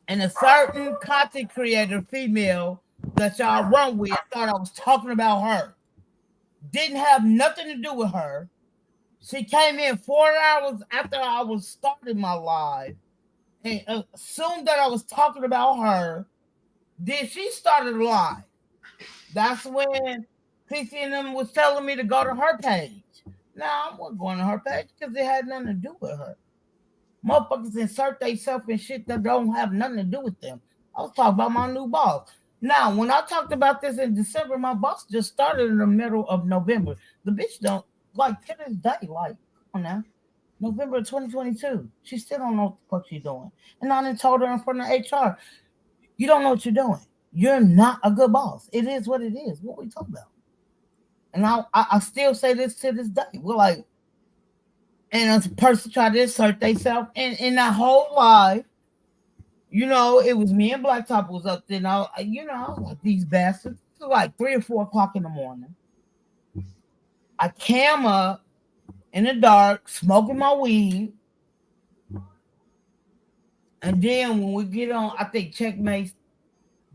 And a certain content creator female that y'all run with thought I was talking about her. Didn't have nothing to do with her. She came in 4 hours after I was starting my live and assumed that I was talking about her. Then she started a live. That's when PC and them was telling me to go to her page. Now I wasn't going to her page because it had nothing to do with her. Motherfuckers insert themselves in shit that don't have nothing to do with them. I was talking about my new boss. Now, when I talked about this in December, my boss just started in the middle of November. The bitch don't, like, to this day, like, come on now. November 2022. She still don't know what the fuck she's doing. And I done told her in front of HR, you don't know what you're doing. You're not a good boss. It is what it is. What are we talking about? And I still say this to this day. We're like, and a person tried to insert themselves in that whole life. It was me and Blacktop was up there. Now, I was like, these bastards. It was like 3 or 4 o'clock in the morning. I came up in the dark, smoking my weed. And then when we get on, I think checkmate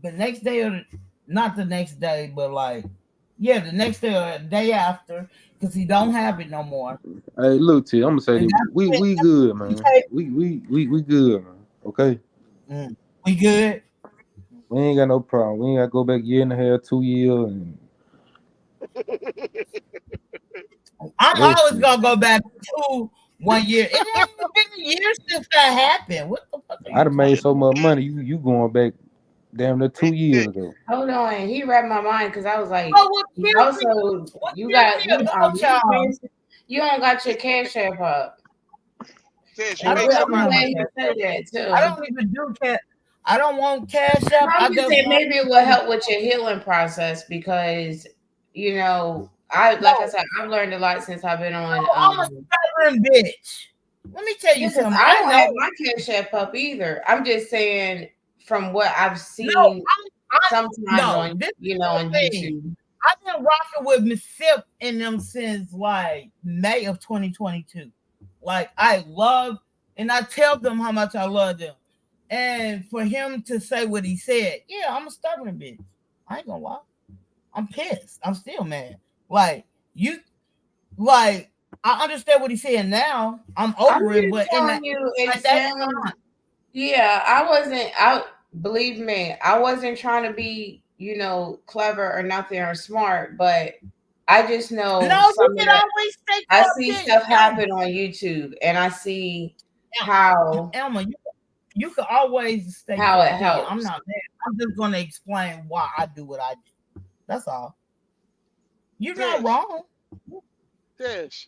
the next day or not the next day, but like, yeah, the next day or the day after, because he don't have it no more. Hey, look, T, I'm gonna say this. We good, man. We good, man. Okay. We good. We ain't got no problem. We ain't got to go back 1.5 years, 2 years. And... I'm always gonna go back to 1 year. It ain't even been a year since that happened. What the fuck? I'd have made so much money. You going back damn near 2 years ago. Hold on, he read my mind because I was like, what also you got you don't got your cash app up. I don't have my cash app. I don't even do cash. I don't want cash app. I'm just saying maybe it will help with your healing process because I said I've learned a lot since I've been on. I'm a stubborn bitch. Let me tell you something. I don't have my cash app up either. I'm just saying from what I've seen sometimes on YouTube. I've been rocking with Miss Sip and them since like May of 2022. Like I love, and I tell them how much I love them. And for him to say what he said, yeah, I'm a stubborn bitch. I ain't gonna lie. I'm pissed. I'm still mad. Like I understand what he's saying now. I'm over it, but yeah, I wasn't. Believe me, I wasn't trying to be clever or nothing or smart, but I just know No, you some of can the always stay I caught see this. stuff happen on YouTube, and I see how Elma, you can always stay it caught. I'm helps. not mad. I'm just going to explain why I do what I do. That's all. You're not wrong. This.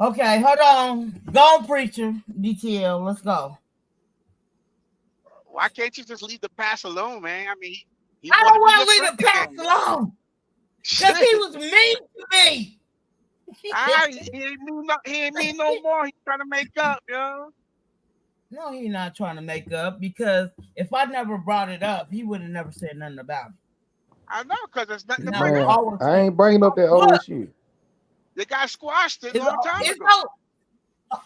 Okay, hold on. Go on, preacher. DTL, let's go. Why can't you just leave the past alone, man? I mean, he I wanted don't to be your want to friend leave the past again. alone. Because he was mean to me. He ain't mean no more. He's trying to make up, yo. No, he's not trying to make up, because if I never brought it up, he would have never said nothing about it. I know, because there's nothing to Now bring you Man, up. always I say, ain't bringing up that look, old shit. They got squashed it a it's, long time it's ago. no,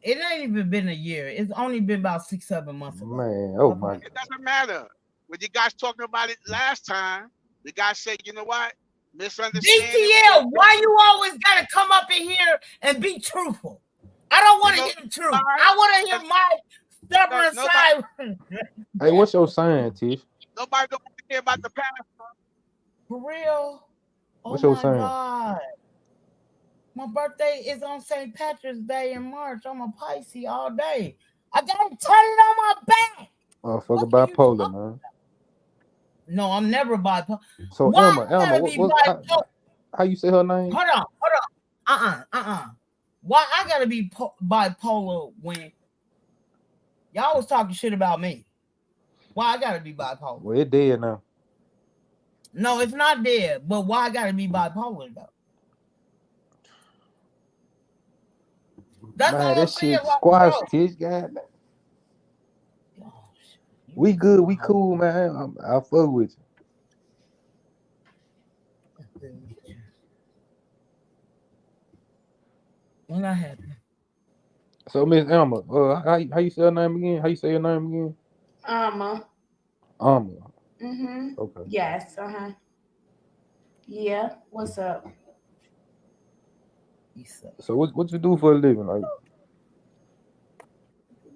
it ain't even been a year. It's only been about 6-7 months ago. Man, oh my It doesn't matter. When you guys talking about it last time, the guy said, you know what? Misunderstanding. DTL, why you always gotta come up in here and be truthful? I don't want to hear the truth. I want to hear my stubborn side. Hey, what's your sign, Tish? Nobody don't care about the past. For real? Oh What's your my sign? God. My birthday is on St. Patrick's Day in March. I'm a Pisces all day. I got to turn it on my back. Motherfucker bipolar, man. No, I'm never bipolar. So Why Emma, I gotta be bipolar? how you say her name? Hold on. Why I gotta be bipolar when y'all was talking shit about me? Why I gotta be bipolar? Well, it dead now. No, it's not dead. But why I gotta be bipolar though? That's Man, all I'm that saying. shit Like, squash, bro. Tish. God, we good, we cool, man. I fuck with you. When that happened. So Miss Emma, how you say her name again? How you say your name again? Alma. Okay. Yes. Yeah. What's up? So what you do for a living? Like,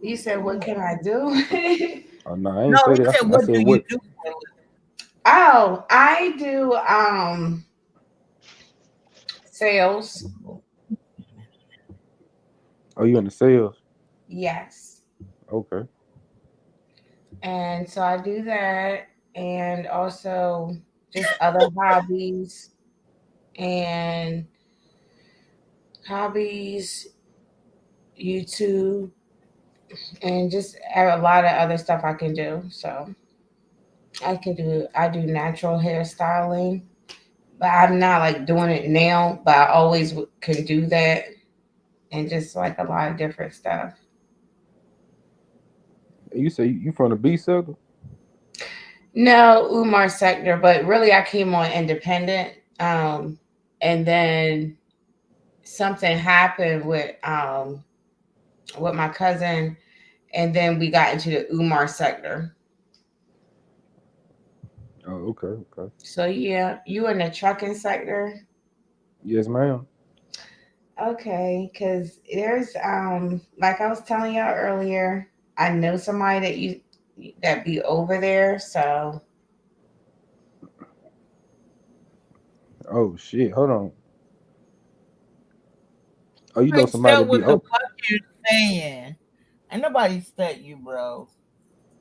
You said, what can I do? oh no, I ain't say that. I said what? Do? Oh, I do sales. Oh, you in the sales? Yes. Okay. And so I do that, and also just other hobbies and YouTube, and just a lot of other stuff I can do. So I do natural hairstyling, but I'm not like doing it now, but I always can do that, and just like a lot of different stuff. You say you from the B sector? No, Umar sector, but really I came on independent. And then something happened with my cousin, and then we got into the Umar sector. Oh, okay. So yeah, you in the trucking sector? Yes, ma'am. Okay, because there's like I was telling y'all earlier, I know somebody that be over there, so Oh shit, hold on. Oh, you know Ain't somebody stuck be with the fuck you're saying. Ain't nobody stuck you, bro.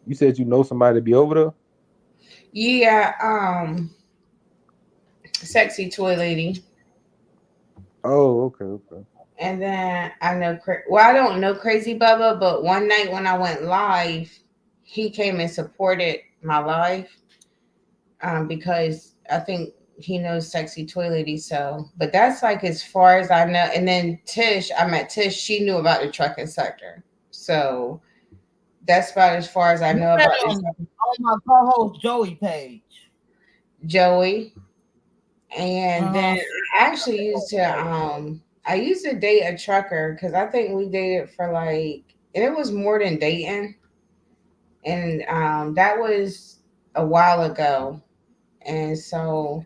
You said you know somebody be over there? yeah, sexy toy lady. Oh, okay. And then I know, I don't know Crazy Bubba, but one night when I went live, he came and supported my live, because I think he knows Sexy Toy Lady. So, but that's like as far as I know. And then Tish, I met Tish. She knew about the trucking sector. So that's about as far as I know about this. On my co-host Joey page. Joey. And then I actually I used to date a trucker, because I think we dated for like, and it was more than dating. And that was a while ago. And so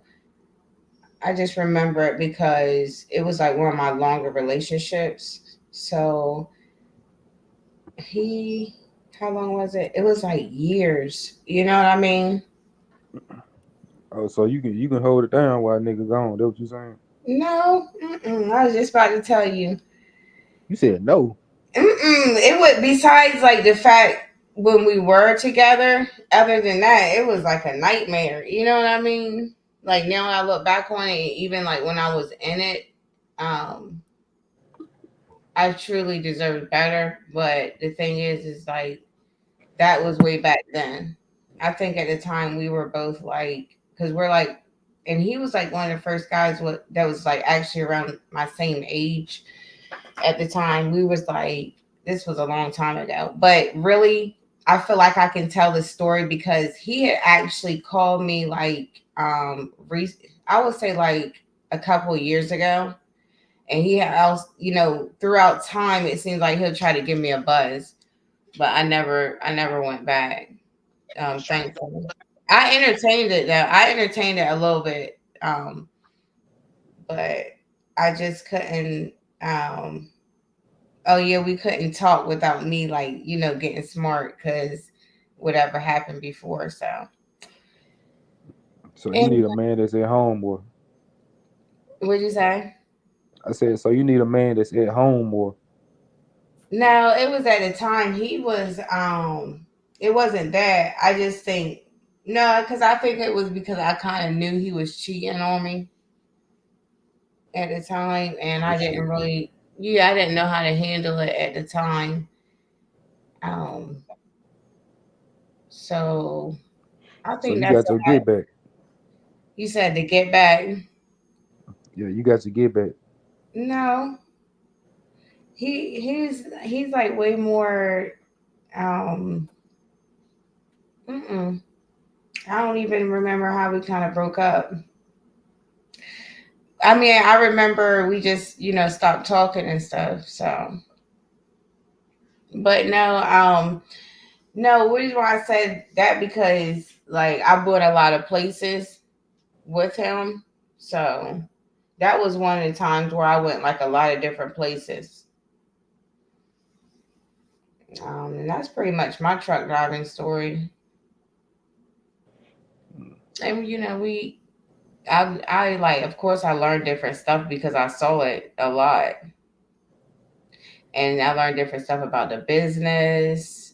I just remember it because it was like one of my longer relationships. So how long was it? It was like years. You know what I mean? Oh, so you can hold it down while nigga gone. That's what you saying? No, I was just about to tell you. You said no. It would, besides like the fact when we were together, other than that, it was like a nightmare. You know what I mean? Like now I look back on it, even like when I was in it, um, I truly deserved better. But the thing is like that was way back then. I think at the time we were both like, because we're like, and he was like one of the first guys that was like actually around my same age at the time. We was like, this was a long time ago, but really, I feel like I can tell the story because he had actually called me like, I would say like a couple of years ago, and he had else, throughout time, it seems like he'll try to give me a buzz, but I never went back. Thankfully, I entertained it though. I entertained it a little bit, but I just couldn't. Oh yeah, we couldn't talk without me like getting smart because whatever happened before. So, So you and need a man that's at home more. what'd you say? I said, so you need a man that's at home more. No, it was at the time he was. It wasn't that. I just think no, because I think it was because I kind of knew he was cheating on me at the time, and I This didn't shit. really. Yeah, I didn't know how to handle it at the time. Um, so I So think you that's got what your get back. you said to get back. Yeah, you got your get back. No, he's like way more. Um, mm-mm. I don't even remember how we kind of broke up. I mean, I remember we just stopped talking and stuff. So, but no, no. The reason why I said that because like I bought a lot of places with him, so that was one of the times where I went like a lot of different places. And that's pretty much my truck driving story. And I like, of course, I learned different stuff because I saw it a lot, and I learned different stuff about the business,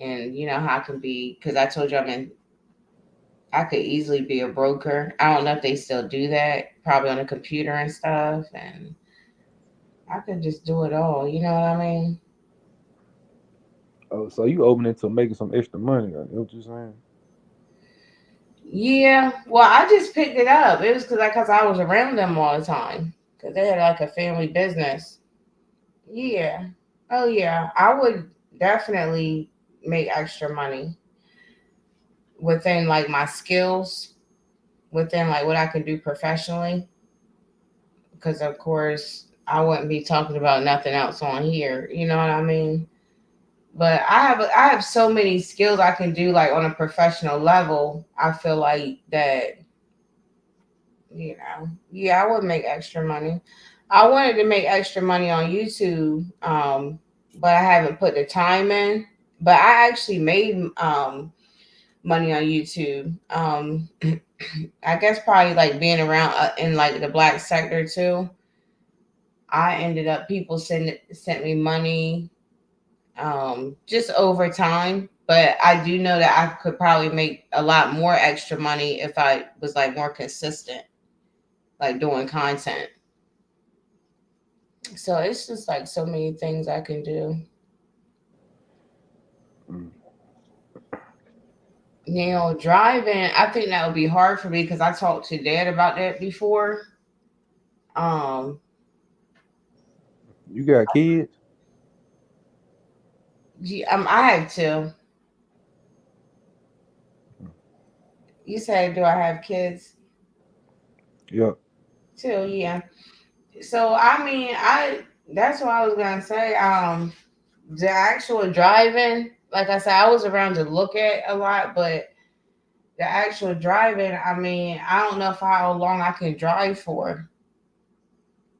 and how I can be because I told you I could easily be a broker. I don't know if they still do that, probably on the computer and stuff, and I could just do it all. You know what I mean? Oh, so you open it to making some extra money. That's what you saying? Yeah. Well, I just picked it up. It was because I was around them all the time because they had like a family business. Yeah. Oh yeah. I would definitely make extra money within like my skills, within like what I can do professionally. Because of course I wouldn't be talking about nothing else on here. You know what I mean? But I have so many skills I can do like on a professional level. I feel like that, yeah, I would make extra money. I wanted to make extra money on YouTube, but I haven't put the time in. But I actually made money on YouTube. I guess probably like being around in like the black sector too. I ended up people sent me money just over time. But I do know that I could probably make a lot more extra money if I was like more consistent, like doing content. So it's just like so many things I can do. Mm. Driving, I think that would be hard for me because I talked to dad about that before. Um, You got kids? I have two. You said, do I have kids? Yep. Two, yeah. So I mean, that's what I was gonna say. The actual driving, like I said, I was around to look at a lot, but the actual driving, I mean, I don't know how long I can drive for.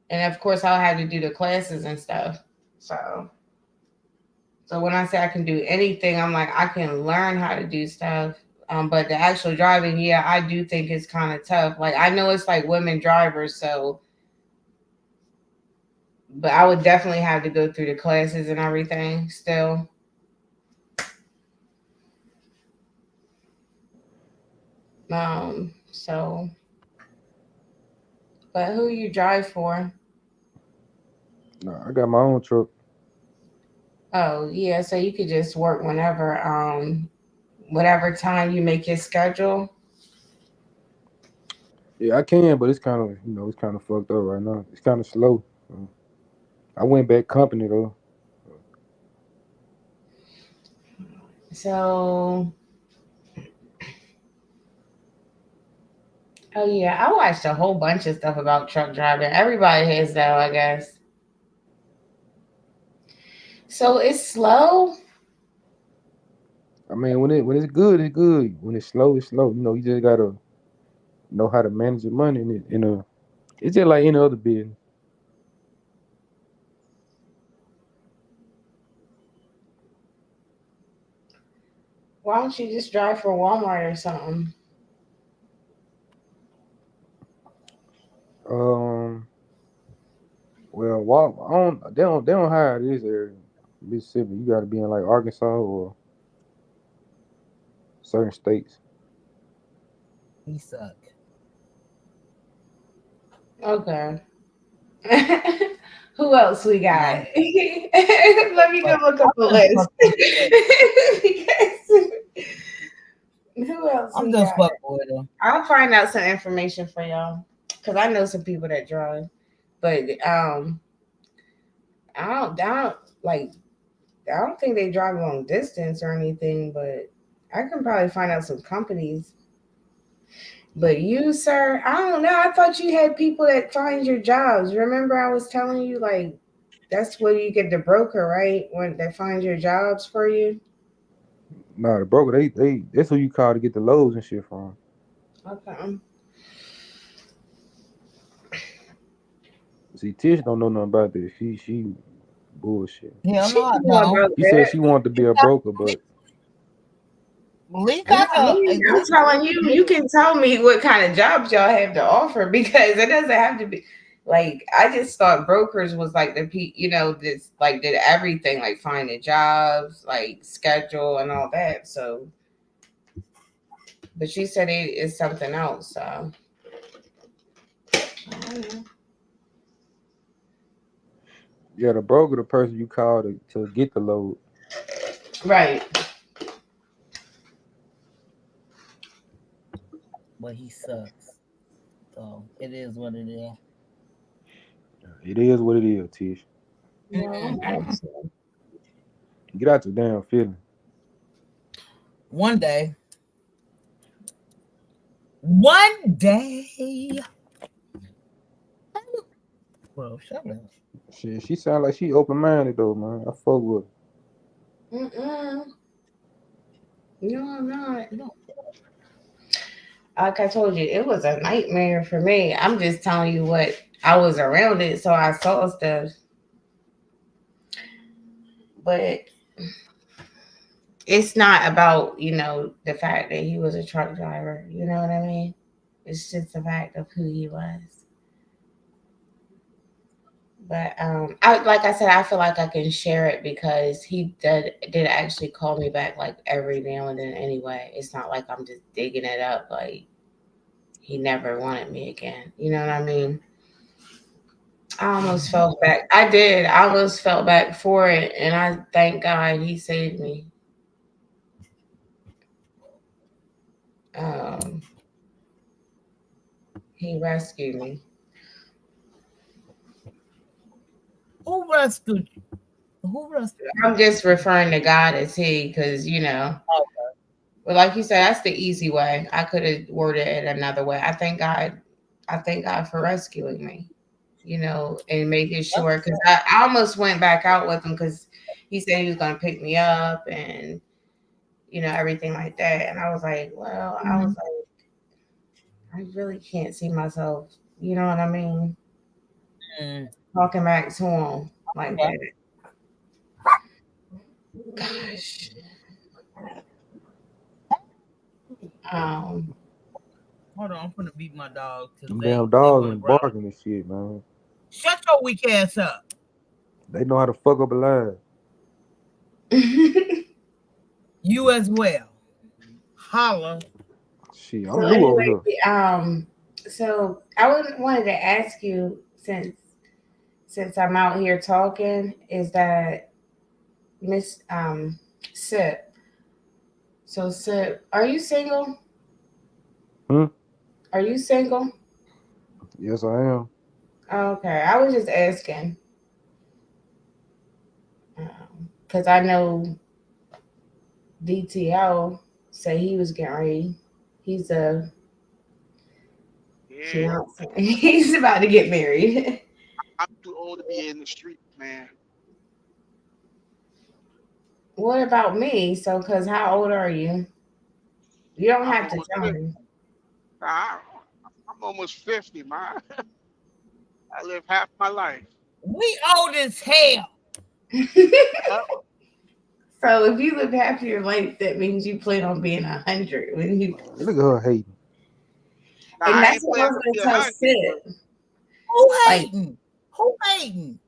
And of course I'll have to do the classes and stuff. So when I say I can do anything, I'm like I can learn how to do stuff But the actual driving, yeah, I do think it's kind of tough. Like I know it's like women drivers, so but I would definitely have to go through the classes and everything still. So but who you drive for? No, I got my own truck. Oh yeah, so you could just work whenever, whatever time you make your schedule. Yeah, I can, but it's kind of it's kind of fucked up right now. It's kind of slow. I went back company though. So oh yeah, I watched a whole bunch of stuff about truck driving. Everybody has though, I guess. So it's slow. I mean, when it's good, it's good. When it's slow, it's slow. You just gotta know how to manage your money it's just like any other business. Why don't you just drive for Walmart or something? Um, well, they don't hire this area, Mississippi. You got to be in like Arkansas or certain states. He suck. Okay. Who else we got? No, Let me go look up a list. Who else I'm we just got? fucking with him. I'll find out some information for y'all because I know some people that drive, but I don't like. I don't think they drive long distance or anything, but I can probably find out some companies. But you, sir, I don't know. I thought you had people that find your jobs. Remember, I was telling you like that's where you get the broker, right? When they find your jobs for you. Nah, the broker they that's who you call to get the loads and shit from. Okay. See, Tish don't know nothing about this. She bullshit. Hell She no, I know don't. about She said that. she wanted to be a broker, but Leave I out the. mean, I'm telling you, you can tell me what kind of jobs y'all have to offer because it doesn't have to be like I just thought brokers was like this like did everything like finding jobs, like schedule and all that. So, but she said it is something else. So, I don't know. yeah, the broker the person you call to get the load. Right. But he sucks. So it is what it is. It is what it is, Tish. Well, Get out your damn feeling. One day. One day. Well, shut up. Shit, she sound like she open minded though, man. I fuck with her. mm-mm. No, I'm not. You know, Like I told you, it was a nightmare for me. I'm just telling you what I was around it, so I saw stuff. But it's not about, the fact that he was a truck driver. You know what I mean? It's just the fact of who he was. But I like I said, I feel like I can share it because he did actually call me back like every now and then anyway. It's not like I'm just digging it up like he never wanted me again. You know what I mean? I almost felt back. I did. I almost felt back for it, and I thank God he saved me. Um, he rescued me. who rescued you? Who rescued you? I'm just referring to God as he, because but like you said, that's the easy way. I could have worded it another way. I thank God. I thank God for rescuing me. And making sure because I almost went back out with him because he said he was going to pick me up and everything like that. And I was like, well, I was like, I really can't see myself. You know what I mean? Mm. Talking back to him like Okay. that. Gosh. Um, Hold on, I'm gonna beat my dog because Them they damn dogs want to and growl. barking and shit, man. Shut your weak ass up. They know how to fuck up a live. You as well. Holla. Shit, so I'm new over anyway, here. so I wanted to ask you since I'm out here talking, is that Miss Sip. So Sip, are you single? Hmm? Are you single? Yes, I am. Okay, I was just asking because I know DTL said he was getting ready. He's a Yeah, fiance. He's about to get married. I'm too old to be in the street, man. What about me? So, because how old are you? You don't I'm have to almost tell 50. me. I'm almost 50, man. I live half my life. We old as hell. Yep. So, if you live half your life, that means you plan on being 100 when you. Look at her hating. Nah, And I that's ain't what I planning was to going be to tell 100, but Sid. Who Like, hating? Who hating?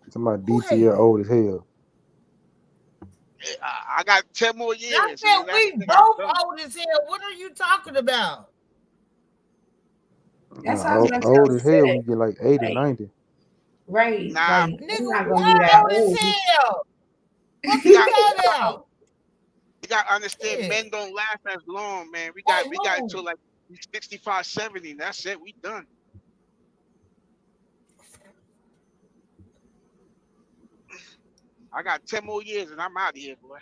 Somebody Who DTL hating? old as hell. I got 10 more I years, and said then that's we it. I'm both done. old as hell. What are you talking about? that's what I was Nah, going to tell old as hell when Sid. you get like 80, Like, 90. right. Nah, Like, Nigga, I'm we not going to be are that old as old. hell. Fuck you you got talking about? you got to understand, Yeah. men don't last as long, man. We Hey, got move. until like 65, 70. That's it. We done. I got 10 more years, and I'm out of here, boy.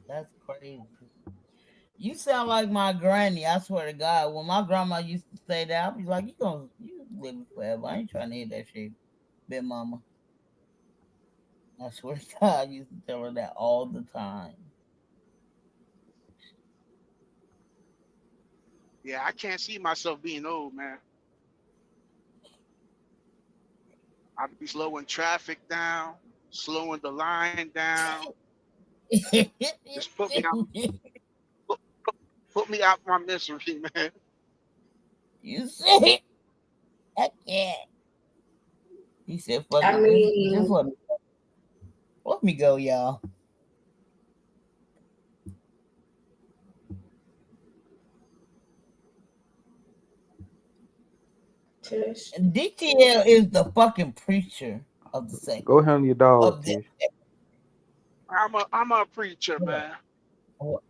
That's crazy. You sound like my granny. I swear to God. When my grandma used to say that, I'd be like, you live forever. I ain't trying to hear that shit, big mama. I swear to God, I used to tell her that all the time. Yeah, I can't see myself being old, man. I'll be slowing traffic down, slowing the line down. Just put, put me out my misery, man. You said I can't. He said, "Fuck I it, just mean, let me go, y'all." Tish. And DTL is the fucking preacher of the sect Go handle your dog, of this. Tish. I'm a preacher, man. Hold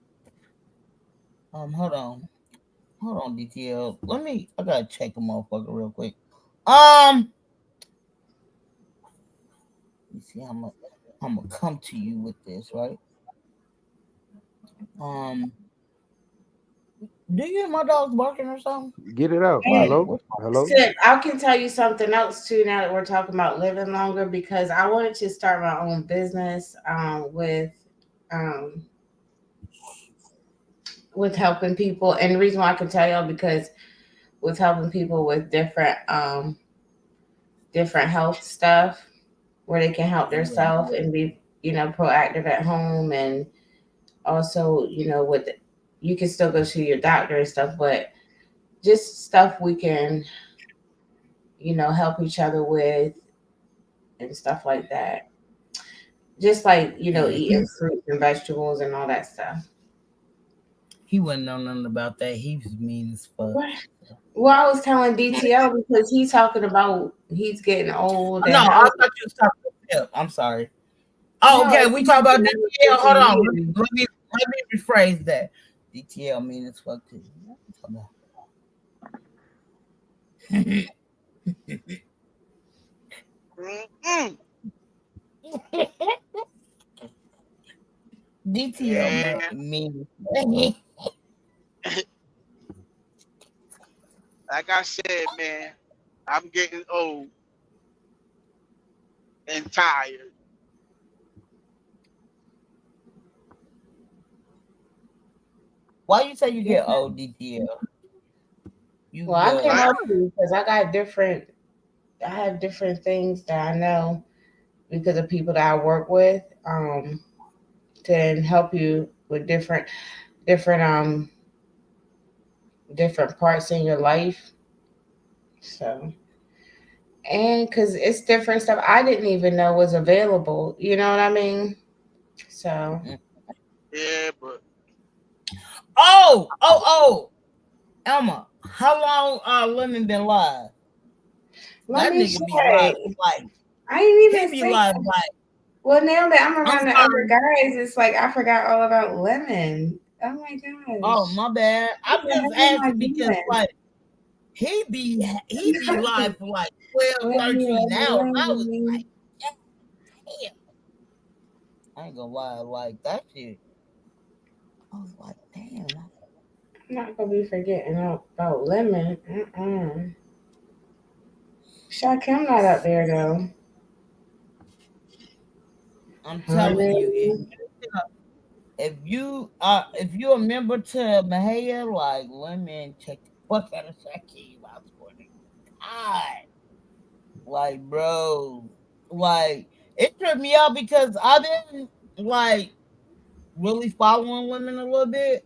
on, DTL. I gotta check a motherfucker real quick. You see, I'm gonna come to you with this, right? Um, do you hear my dogs barking or something? Get it out. And Hello? What? Hello? Sid, I can tell you something else too now that we're talking about living longer because I wanted to start my own business um, with helping people. And the reason why I can tell y'all because with helping people with different health stuff where they can help themselves and be, proactive at home and also, with you can still go to your doctor and stuff, but just stuff we can, help each other with and stuff like that. Just like, eating fruits and vegetables and all that stuff. He wouldn't know nothing about that. He was mean as fuck. What? Well, I was telling DTL because he's talking about he's getting old No, and I how. thought you was talking to Pip. I'm sorry. Oh, No, okay. it's We talk been about another DTL. 50 Hold on. years. Let me rephrase that. DTL mean as fuck too. What you Mm-mm. talking about? DTL Yeah. mean. Like I said, man, I'm getting old and tired. Why you say you get old, DTL? You Well, I can Like, your help you because I have different things that I know because of people that I work with. to help you with different different parts in your life. So, and because it's different stuff I didn't even know was available. You know what I mean? So, Yeah, but Oh, Elma, how long Lemon been live? let That me nigga be live check. like I ain't he even be saying. live like Well, now that I'm I'm around the other sorry. guys, it's like I forgot all about Lemon. Oh my Oh gosh. my bad. What I'm the just heck am I asking because doing? like he be live for like 12, Lemon, 13 Lemon, hours. I was Lemon. like, damn. I ain't gonna lie, like that shit. I was like, damn. I'm not gonna be forgetting about Lemon. Shakim not up there though. I'm telling you, Honey. if you a member to Mahia, like let me check the fuck out of Shaquille. I swear to God. Like, bro, like it tripped me out because I've been like really following women a little bit.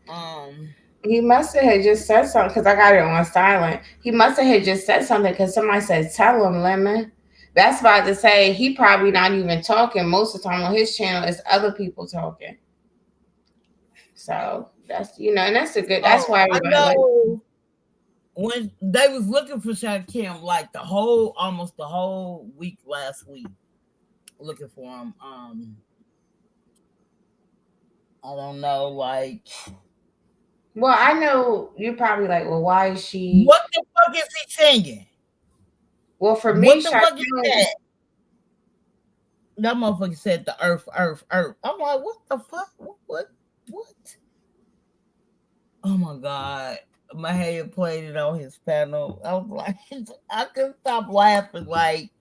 Um, He must have had just said something because I got it on silent. He must have had just said something because somebody said, "Tell him, Lemon." That's about to say he probably not even talking most of the time on his channel. It's other people talking. So that's and that's a good. That's oh, why I everybody like. know when they was looking for Shaquille, like almost the whole week last week, looking for him. I don't know, like Well, I know you're probably like, well, why is she? what the fuck is he singing? Well, for me, What the fuck is Shaquille, that? That motherfucker said the earth, earth, earth. I'm like, what the fuck? What? Oh my god. My head played it on his panel. I was like, I couldn't stop laughing. Like,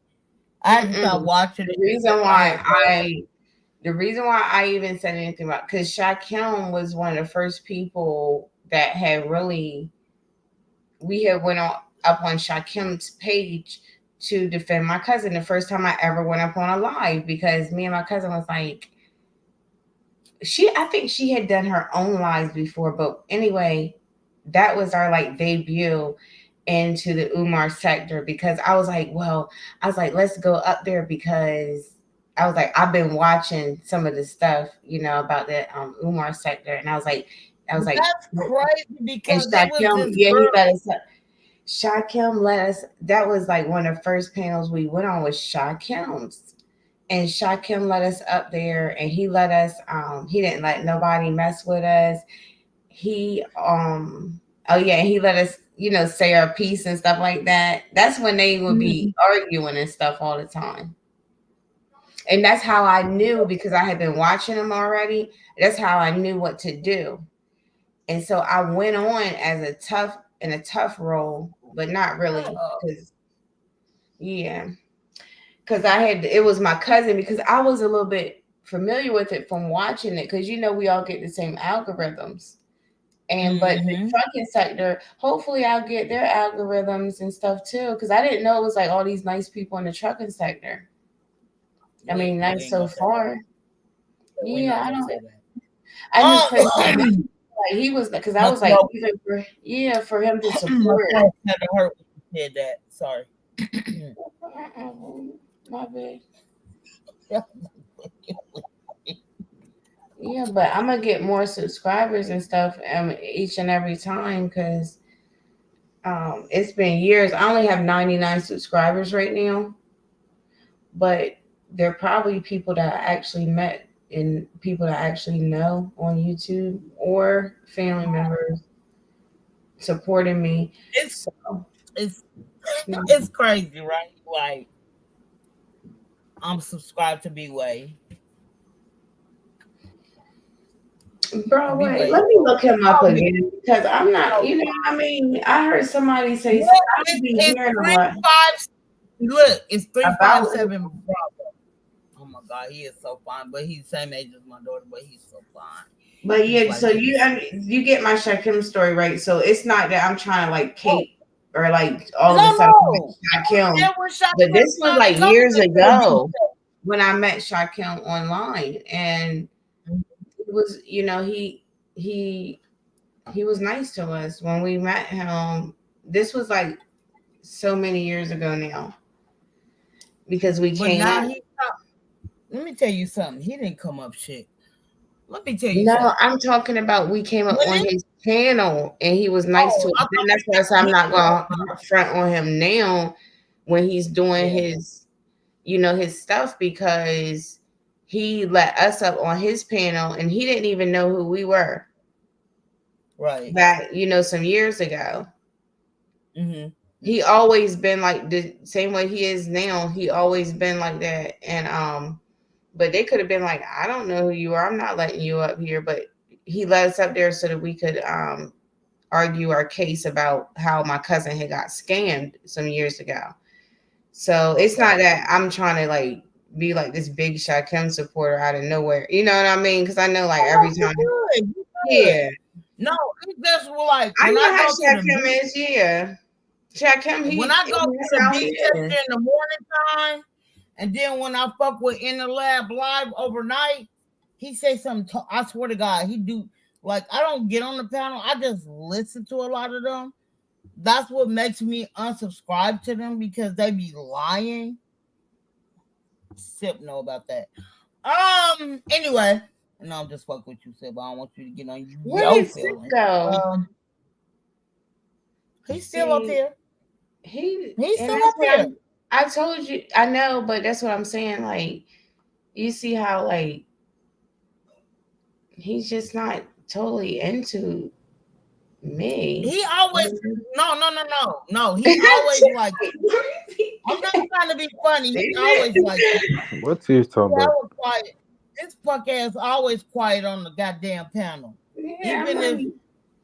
I had to stop mm-mm. watching The it reason because I why had so I even said anything about because Shaquille was one of the first people that had really we had went up on Shakim's page to defend my cousin the first time I ever went up on a live because me and my cousin was like I think she had done her own lives before, but anyway, that was our like debut into the Umar sector because I was like, let's go up there because I was like, I've been watching some of the stuff, about the Umar sector, and I was like, that's crazy and because it was Shakim, this yeah, he girl. let us. Shakim let us. That was like one of the first panels we went on was Shakim's, and Shakim let us up there, and he let us. He didn't let nobody mess with us. He oh yeah, he let us say our piece and stuff like that. That's when they would be arguing and stuff all the time. And that's how I knew because I had been watching them already. That's how I knew what to do. And so I went on as a tough role, but not really because yeah, because it was my cousin because I was a little bit familiar with it from watching it because we all get the same algorithms. And but the trucking sector, hopefully I'll get their algorithms and stuff too because I didn't know it was like all these nice people in the trucking sector. I mean, nice so far. Yeah, I don't. I knew Chris. Like he was because I My was like throat, even for him to my support. throat kind of hurt when you said that. Sorry. My bad. Yeah, but I'm gonna get more subscribers and stuff each and every time because it's been years. I only have 99 subscribers right now, but they're probably people that I actually met and people that I actually know on YouTube or family members supporting me. It's So, it's it's crazy, right? Like I'm subscribed to B-Way. bro, wait, B-Way. let me look him up Oh, me. again because I'm not, Oh, I mean, I heard somebody say, look, I be it's hearing a three lot five. Look, it's about 357. Bravo. Oh my god, he is so fine. But he's the same age as my daughter, but he's so fine. But He's yeah, like so you get my Shakim story right. So it's not that I'm trying to like cape or like all of a sudden no. Shakim, There was but Shakim this was trying to like come years into the ago. when I met Shaquem online, and it was, he was nice to us when we met him. This was like so many years ago now, because we But came now up. let me tell you something. He didn't come up shit. Let me tell you No, something. I'm talking about we came up When on it, his channel and he was nice to us. I And thought that's why I said I'm he not came going to front on him now when he's doing Yeah. his, his stuff, because he let us up on his panel and he didn't even know who we were Right. back, some years ago. Mm-hmm. He always been like the same way he is now. He always been like that. And but they could have been like, I don't know who you are. I'm not letting you up here. But he let us up there so that we could argue our case about how my cousin had got scammed some years ago. So it's not that I'm trying to like be like this big Shaquem supporter out of nowhere. You know what I mean? Because I know like every time. You good. Yeah. No, it's just like I when know I how go to the Shaquem beach. is, yeah. Shaquem, When I go to that's the how he beach is. in the morning time, and then when I fuck with In the Lab live overnight, he say something. I swear to God, he do like I don't get on the panel. I just listen to a lot of them. That's what makes me unsubscribe to them because they be lying. Sip know about that. Anyway, no, I'm just fucking with you, Sip. I don't want you to get on Where your did Sip feelings. go? He's still up here. He's still up here. I told you, I know, but that's what I'm saying. Like, you see how like he's just not totally into me. He always no. He always like. I'm not trying to be funny. He always like. What's his talking about? Always quiet. This fuck ass always quiet on the goddamn panel. Yeah, Even if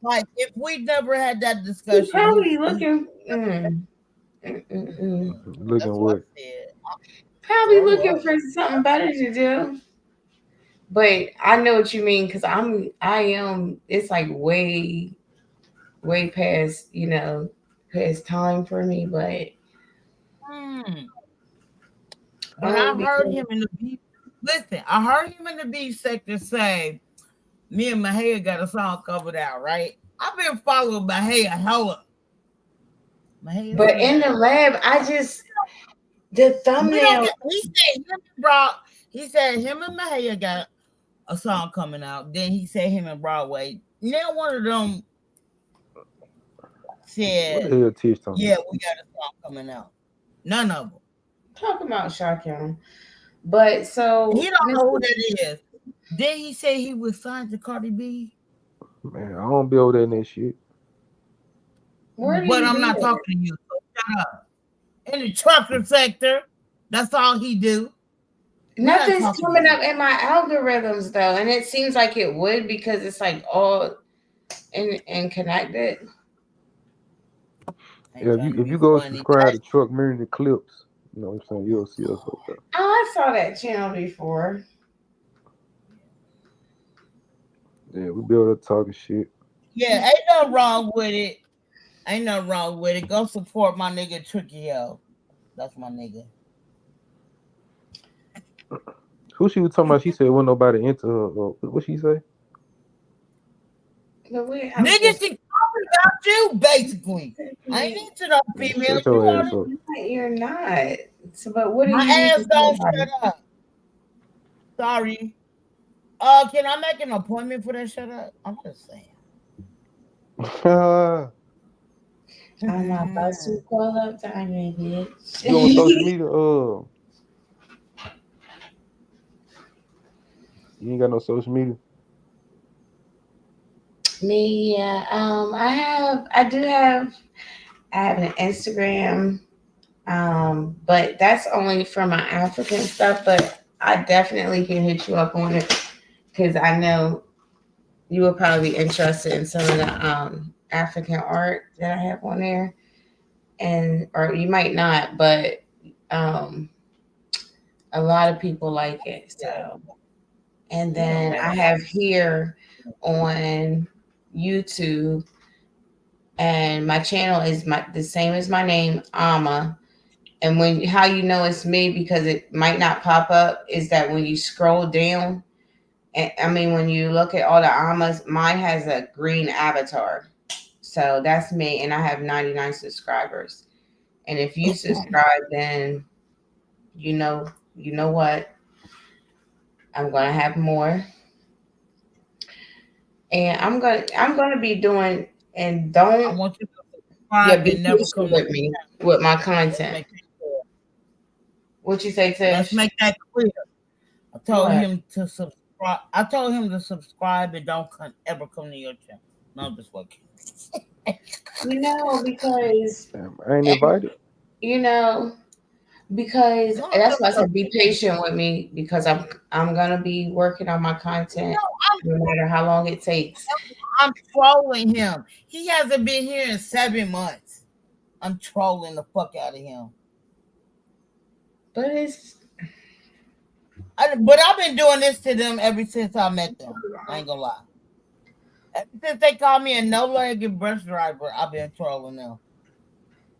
like if we never had that discussion, he's probably looking. Looking what? Probably looking for something better to do. But I know what you mean, because I am. It's like way past past time for me. But when I heard him in the beef, listen, I heard him in the beef sector say, "Me and Mahia got a song covered out, right?" I've been following Mahia hella. But in the lab, I just the thumbnail. He said him and Mahia got a song coming out. Then he said him and Broadway. Now one of them said, What the hell Tish talking "Yeah, about? we got a song coming out." None of them talking about Shaquem, but so he don't know who that is. Then he said he was signed to Cardi B. Man, I don't be over there in that shit. But I'm not talking to you. So shut up. In the trucker sector, that's all he do. Nothing's coming up in my algorithms though, and it seems like it would because it's like all and connected. Yeah, if you go subscribe to Truck Mirror the Clips, you know what I'm saying, you'll see us up there. Oh, I saw that channel before. Yeah, we be able to talk shit. Yeah, ain't nothing wrong with it. Ain't nothing wrong with it. Go support my nigga Tricky L. That's my nigga. Who she was talking about? She said wasn't nobody into her. What she say? Niggas she talking about you, basically. I ain't into no female. Shut your ass up. You're not. So, but what do my you need ass to don't know about shut it? up. Sorry. Can I make an appointment for that shut up? I'm just saying. I'm about to call up Diamond, bitch. You on social media? You ain't got no social media? Me, yeah. I have an Instagram. But that's only for my African stuff, but I definitely can hit you up on it because I know you will probably be interested in some of the African art that I have on there. Or you might not, but a lot of people like it. So, and then I have here on YouTube, and my channel is the same as my name, Ama, And when how you know it's me because it might not pop up is that when you scroll down, and I mean when you look at all the Amas, mine has a green avatar. So that's me, and I have 99 subscribers. And if you subscribe, then you know what? I'm gonna have more, and I'm gonna be doing and I don't want you to yeah subscribe be and never patient come to with me with my let's content. make that clear. What you say, Let's Tish? make that clear. I told What? him to subscribe. I told him to subscribe and don't ever come to your channel. No, I'm just working. Because Damn, I ain't invited. you know because No, I'm that's just why I said be joking. patient with me because I'm gonna be working on my content no matter how long it takes. I'm trolling him. He hasn't been here in 7 months. I'm trolling the fuck out of him. But it's But I've been doing this to them ever since I met them. I ain't gonna lie. Ever since they called me a no-legged bus driver, I've been trolling them.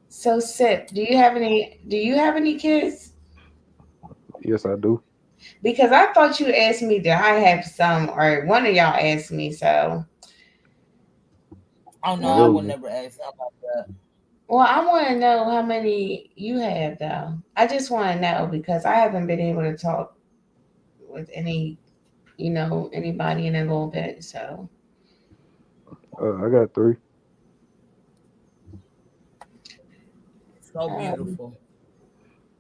so Sip. Do you have any kids? Yes, I do. Because I thought you asked me that I have some, or one of y'all asked me. So, Oh no, And I that well, was would me. never ask about that. I want to know how many you have, though. I just want to know because I haven't been able to talk with anybody in a little bit. So, I got 3. So um, beautiful.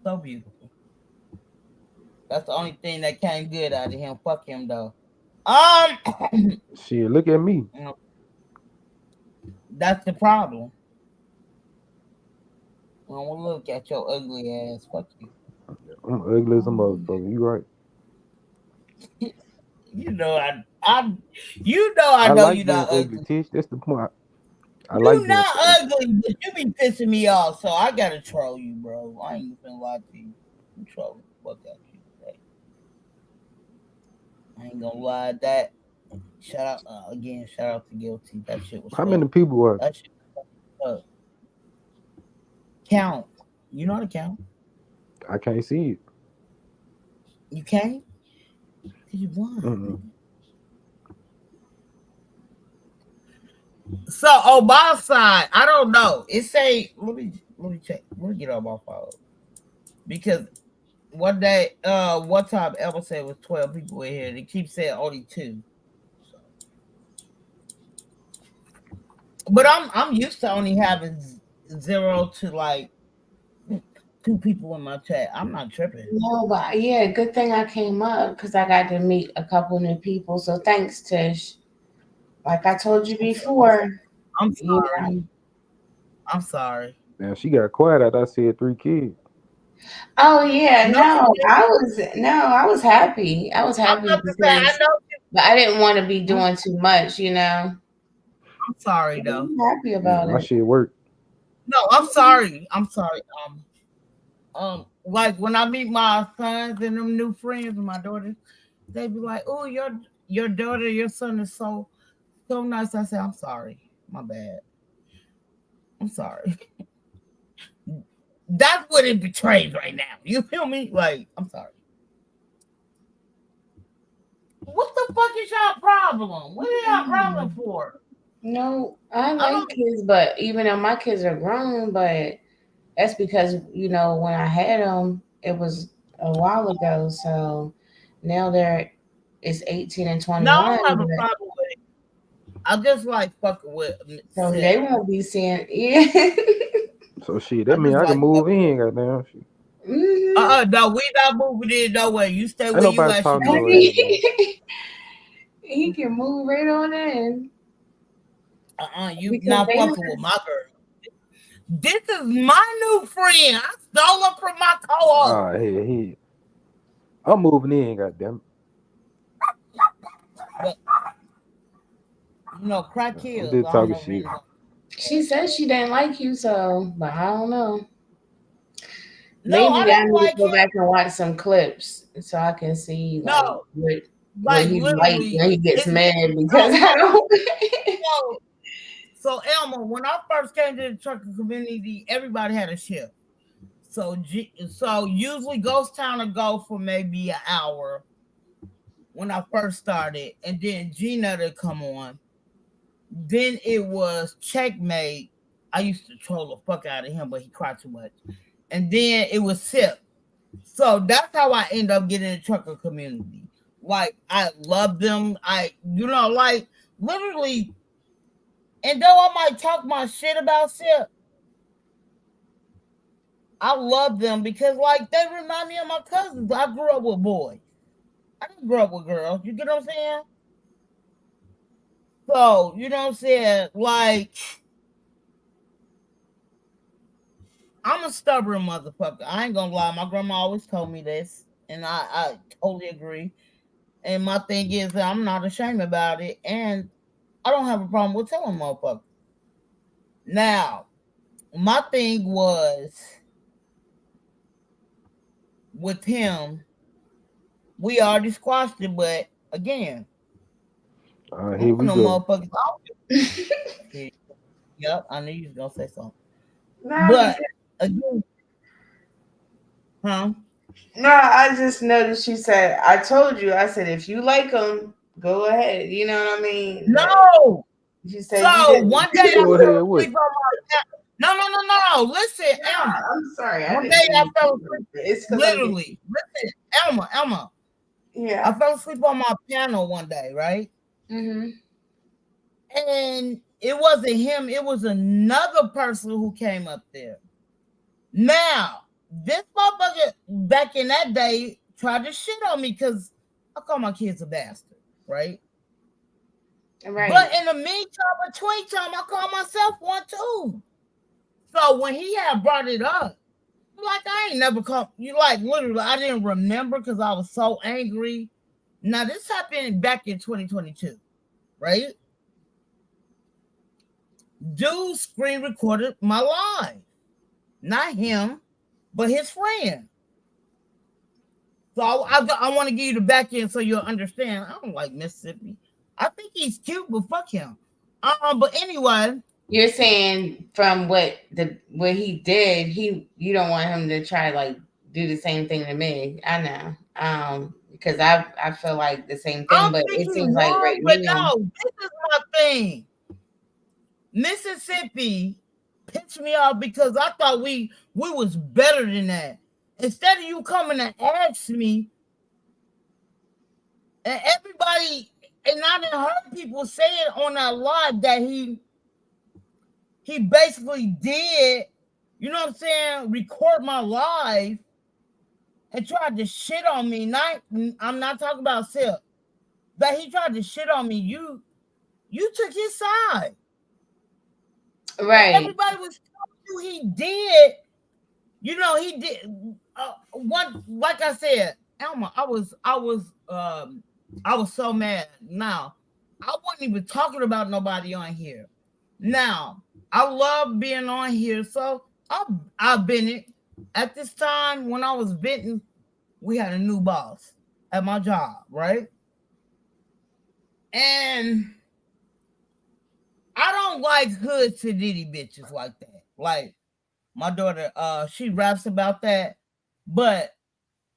So beautiful. That's the only thing that came good out of him. Fuck him though. Shit, look at me. That's the problem. I don't want to look at your ugly ass. Fuck you. I'm ugly as a motherfucker. You right. You know I I know like you're being not ugly, ugly. Tish. That's the point. I like You being not ugly. ugly, but you be pissing me off, so I gotta troll you, bro. I ain't gonna lie to you. I'm trolling the fuck out you today. I ain't gonna lie that. Shout out again. Shout out to Guilty. That shit was How many fun. people watch? That shit was fun. Count. You know how to count. I can't see it. You can't. Cause you blind. Mm-mm. So on my side, I don't know. It say let me check. Let me get on my phone because one day, one time Elma said it was 12 people in here. They keep saying only 2. So, but I'm used to only having 0 to like 2 people in my chat. I'm not tripping. no, but yeah, good thing I came up because I got to meet a couple new people. So thanks, Tish. Like I told you before, I'm you sorry. know. I'm sorry. Now she got quiet after I said 3 kids. Oh yeah, No, no, I was happy. I was I'm happy about to say I because, know. but I didn't want to be I'm, doing too much. I'm sorry though. I'm happy Yeah, about my it. shit worked. No, I'm sorry. I'm sorry. Like when I meet my sons and them new friends and my daughters, they be like, "Oh, your daughter, your son is so nice." I say, "I'm sorry, my bad. I'm sorry." That's what it betrays right now. You feel me? Like, I'm sorry. What the fuck is y'all problem? What are y'all problem for? No, I I like don't. kids, but even though my kids are grown, but that's because when I had them, it was a while ago. So now it's 18 and No, I 21. don't have a But problem with it. I just like fucking with so they Sip. won't be seeing. Yeah. So shit, I that mean just I can like move fucking with. in, goddamn shit. No, we not moving in no way. You stay Ain't where you nobody at, talking to Shanice. your ass, man. He can move right on in You because not they don't. fucking with my girl. This is my new friend. I stole her from my co-host. Ah, hey. I'm moving in, goddamn. But crack I'm kills. just I don't talking know if shit. anybody. She said she didn't like you, so but I don't know. No, I Maybe I don't need to like go him. back and watch some clips so I can see like No, what like he's like literally, when he gets it's mad no, because I don't. so so Elma. When I first came to the trucking community, everybody had a shift. So usually Ghost Town will go for maybe an hour when I first started, and then Gina to come on. Then it was Checkmate. I used to troll the fuck out of him, but he cried too much. And then it was Sip. So that's how I end up getting the trucker community. Like I love them. Like literally. And though I might talk my shit about Sip, I love them because like they remind me of my cousins. I grew up with boys. I didn't grow up with girls. You get what I'm saying? So, you know what I'm saying? Like, I'm a stubborn motherfucker. I ain't gonna lie. My grandma always told me this, and I totally agree. And my thing is that I'm not ashamed about it, and I don't have a problem with telling motherfuckers. Now, my thing was with him, we already squashed it, but again, Here we no go. motherfuckers. Yep, I knew you was gonna say something. No, But again, huh? No, I just noticed she said, I told you, I said, if you like them, go ahead. You know what I mean? No. She said, So you didn't. one day I Go fell ahead with asleep on my No. Listen, Elma. I'm sorry. One day I fell asleep. It's literally. Listen, Elma. Yeah. I fell asleep on my piano one day, right? Mm-hmm. And it wasn't him, it was another person who came up there. Now, this motherfucker back in that day tried to shit on me because I call my kids a bastard, right? Right. But in the meantime, between time, I call myself one too. So when he had brought it up, like I ain't never called you, like literally, I didn't remember because I was so angry. Now this happened back in 2022, right? Dude screen recorded my live, not him, but his friend. So I want to give you the back end so you'll understand. I don't like Mississippi. I think he's cute, but fuck him. But anyway, you're saying from what he did, you don't want him to try like do the same thing to me. I know. Because I feel like the same thing, but it seems like right now. No, this is my thing. Mississippi pissed me off because I thought we was better than that. Instead of you coming to ask me, and everybody, and I done heard people say it on that live that he basically did, you know what I'm saying, record my live and tried to shit on me. I'm not talking about Sip, but he tried to shit on me. You took his side. Right. Everybody was telling you he did. You know, he did one, like I said, Elma, I was so mad. Now, I wasn't even talking about nobody on here. Now, I love being on here, so I've been it. At this time, when I was venting, we had a new boss at my job, right? And I don't like hood sedity bitches like that. Like my daughter, she raps about that, but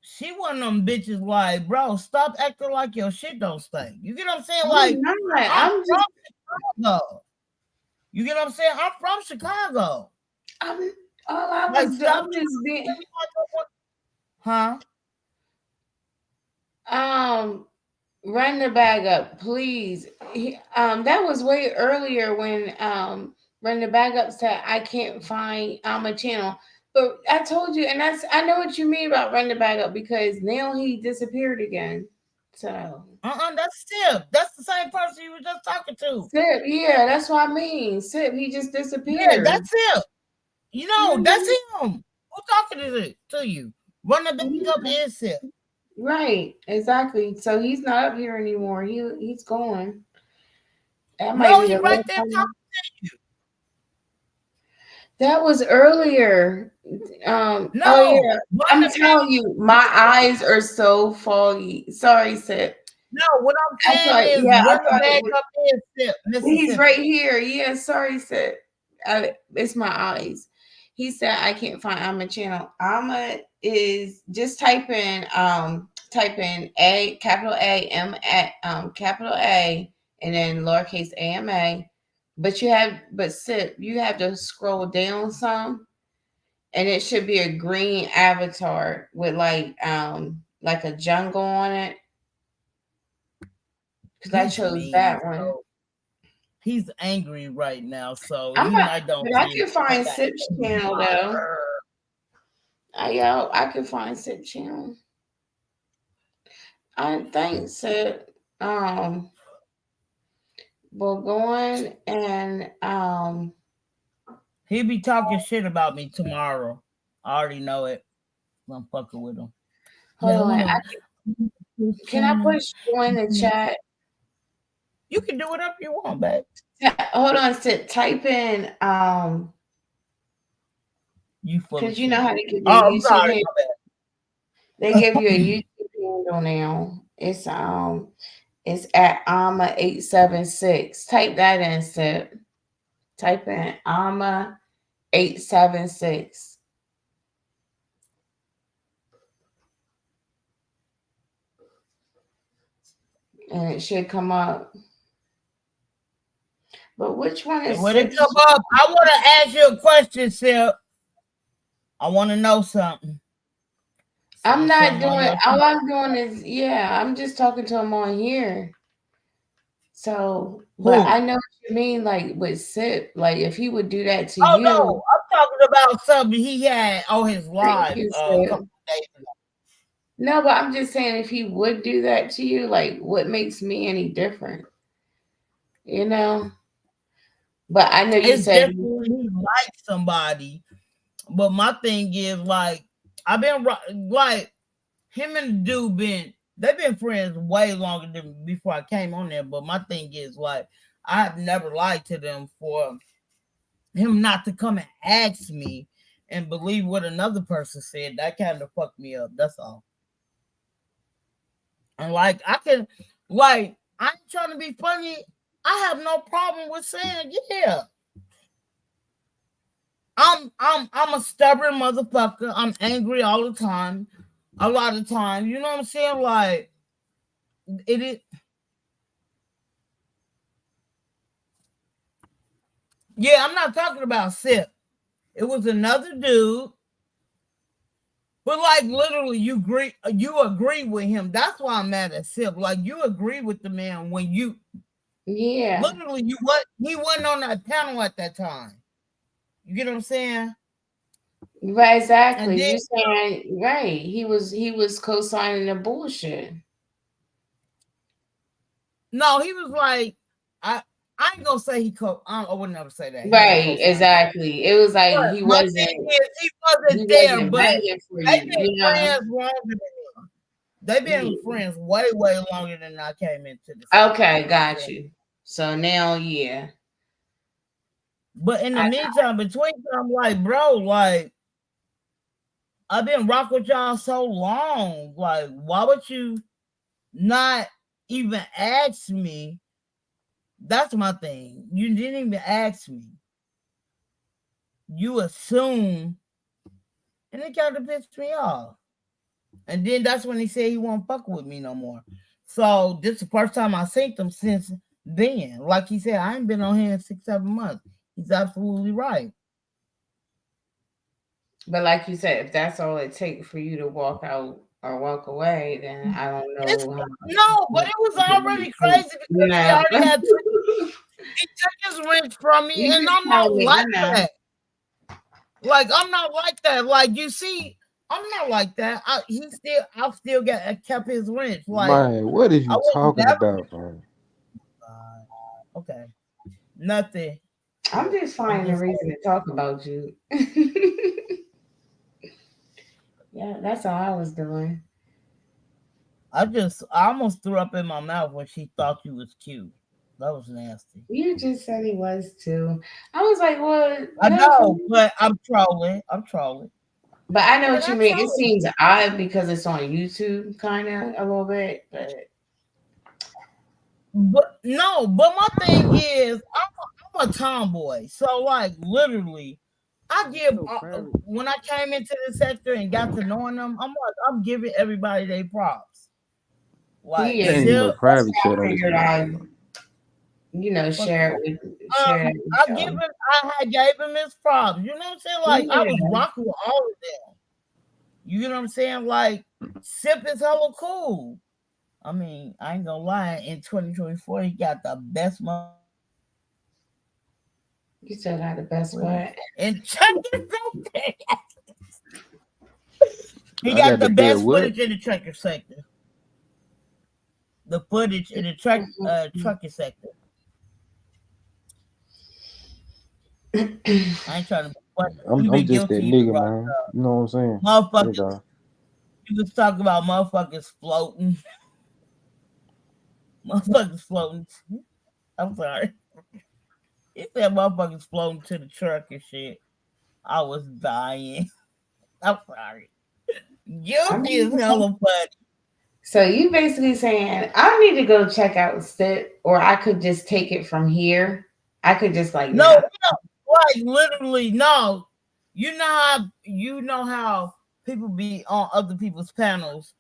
she one of them bitches like, bro, stop acting like your shit don't stink. You get what I'm saying? Like, I'm from Chicago. You get what I'm saying? I'm from Chicago. Huh? Run the bag up, please. That was way earlier when Run the Bag Up said I can't find a channel. But I told you, and I know what you mean about Run the Bag Up because now he disappeared again. So that's Sip. That's the same person you were just talking to. Sip, yeah, that's what I mean. Sip, he just disappeared. Yeah, that's Sip. You know, that's him. Who's talking to you? Run the Bag Up is Sip. Right, exactly. So he's not up here anymore. He's gone. That might No, be he's right there talking to you. That was earlier. No, oh yeah. I'm telling you, my eyes are so foggy. Sorry, Sip. No, what I'm saying is Run the Bag Up is Sip. He's right here. Yeah, sorry, Sip. It's my eyes. He said I can't find Alma channel. Alma is just type in A, capital A, capital A, and then lowercase AMA. But Sip, you have to scroll down some, and it should be a green avatar with like a jungle on it. Because I chose that one. So he's angry right now, so I'm he not, might don't. but I can find Sip's channel though. I can find Sip's channel. I think Sip will go on and he'll be talking shit about me tomorrow. I already know it. I'm fucking with him. Hold on. Can I push you in the chat? You can do whatever you want, babe. Hold on, Sip. Type in because you know how to get the YouTube handle. They give you a YouTube handle now. It's at Alma 876. Type that in, Sip. Type in Alma 876. And it should come up. But which one is when it come up? I want to ask you a question, Sip. I want to know something. I'm not doing. All I'm doing is, I'm just talking to him on here. So, but I know what you mean, like with Sip. Like if he would do that to you. No, I'm talking about something he had on his live a couple days ago. No, but I'm just saying if he would do that to you, like what makes me any different? You know. But I know you said he like somebody. But my thing is, like, I've been like him and the dude they've been friends way longer than before I came on there. But my thing is, like, I have never lied to them for him not to come and ask me and believe what another person said. That kind of fucked me up. That's all. And like I ain't trying to be funny. I have no problem with saying, yeah. I'm a stubborn motherfucker. I'm angry all the time. A lot of times. You know what I'm saying? Like it is. Yeah, I'm not talking about Sip. It was another dude. But like literally you agree with him. That's why I'm mad at Sip. Like you agree with the man when you literally he wasn't on that panel at that time. You get what I'm saying? Right, exactly. You're saying right. He was co-signing the bullshit. No, he was like, I ain't gonna say I would never say that. Right, exactly. It was like he wasn't there, but they've been friends longer than him. They've been friends way longer than I came into this. Okay, got you. So now, But in the meantime, between time, like, bro, like, I've been rocking with y'all so long. Like, why would you not even ask me? That's my thing. You didn't even ask me. You assume, and it kind of pissed me off. And then that's when he said he won't fuck with me no more. So this is the first time I seen him since then. Like he said, I ain't been on here in 6-7 months. He's absolutely right. But like you said, if that's all it takes for you to walk out or walk away, then I don't know. No, but it was already crazy because he already had he took his rent from me, and I'm not like that. Like I'm not like that. Like you see, I'm not like that. I still kept his rent. Like man, what is you talking about, man? Okay, nothing. I'm just finding a reason to talk about you. Yeah, that's all I was doing. I almost threw up in my mouth when she thought you was cute. That was nasty. You just said he was too. I was like, well, I know, but I'm trolling. But I know what you mean. It seems odd because it's on YouTube, kind of a little bit, but no. But my thing is, I'm a tomboy, so like literally, I give when I came into the sector and got to knowing them, I'm giving everybody their props. Like There ain't no Silk, private chat on this Figured motherfucker. Share it with y'all. I had gave him his props. You know what I'm saying? Like I was rocking with all of them. You know what I'm saying? Like Sip is hella cool. I mean, I ain't gonna lie. In 2024, he got the best. You said I had the best what? And check it out. He I got the the best what? footage in the trucker sector. The footage in the trucker sector. I ain't trying to. I'm just that nigga, man. You know what I'm saying? Motherfuckers. You was talking about motherfuckers floating. Motherfuckers floating. I'm sorry. He said motherfuckers floating to the truck and shit. I was dying. I'm sorry. Guilty is hella funny. So you basically saying I need to go check out Sip, or I could just take it from here. I could just like no, like literally no. You know how people be on other people's panels.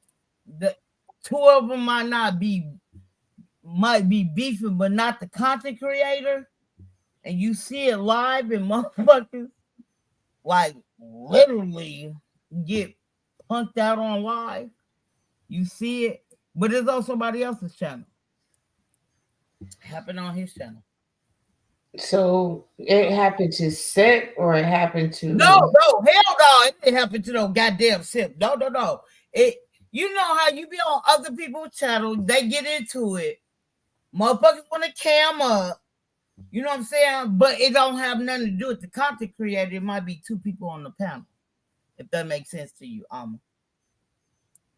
The two of them might be beefing, but not the content creator. And you see it live, and motherfuckers like literally get punked out on live. You see it, but it's on somebody else's channel. Happened on his channel. So it happened to Sip, or it happened to no, hell no, it didn't happen to no goddamn Sip. No. It, you know how you be on other people's channels, they get into it. Motherfuckers want to cam up. You know what I'm saying? But it don't have nothing to do with the content creator. It might be two people on the panel, if that makes sense to you,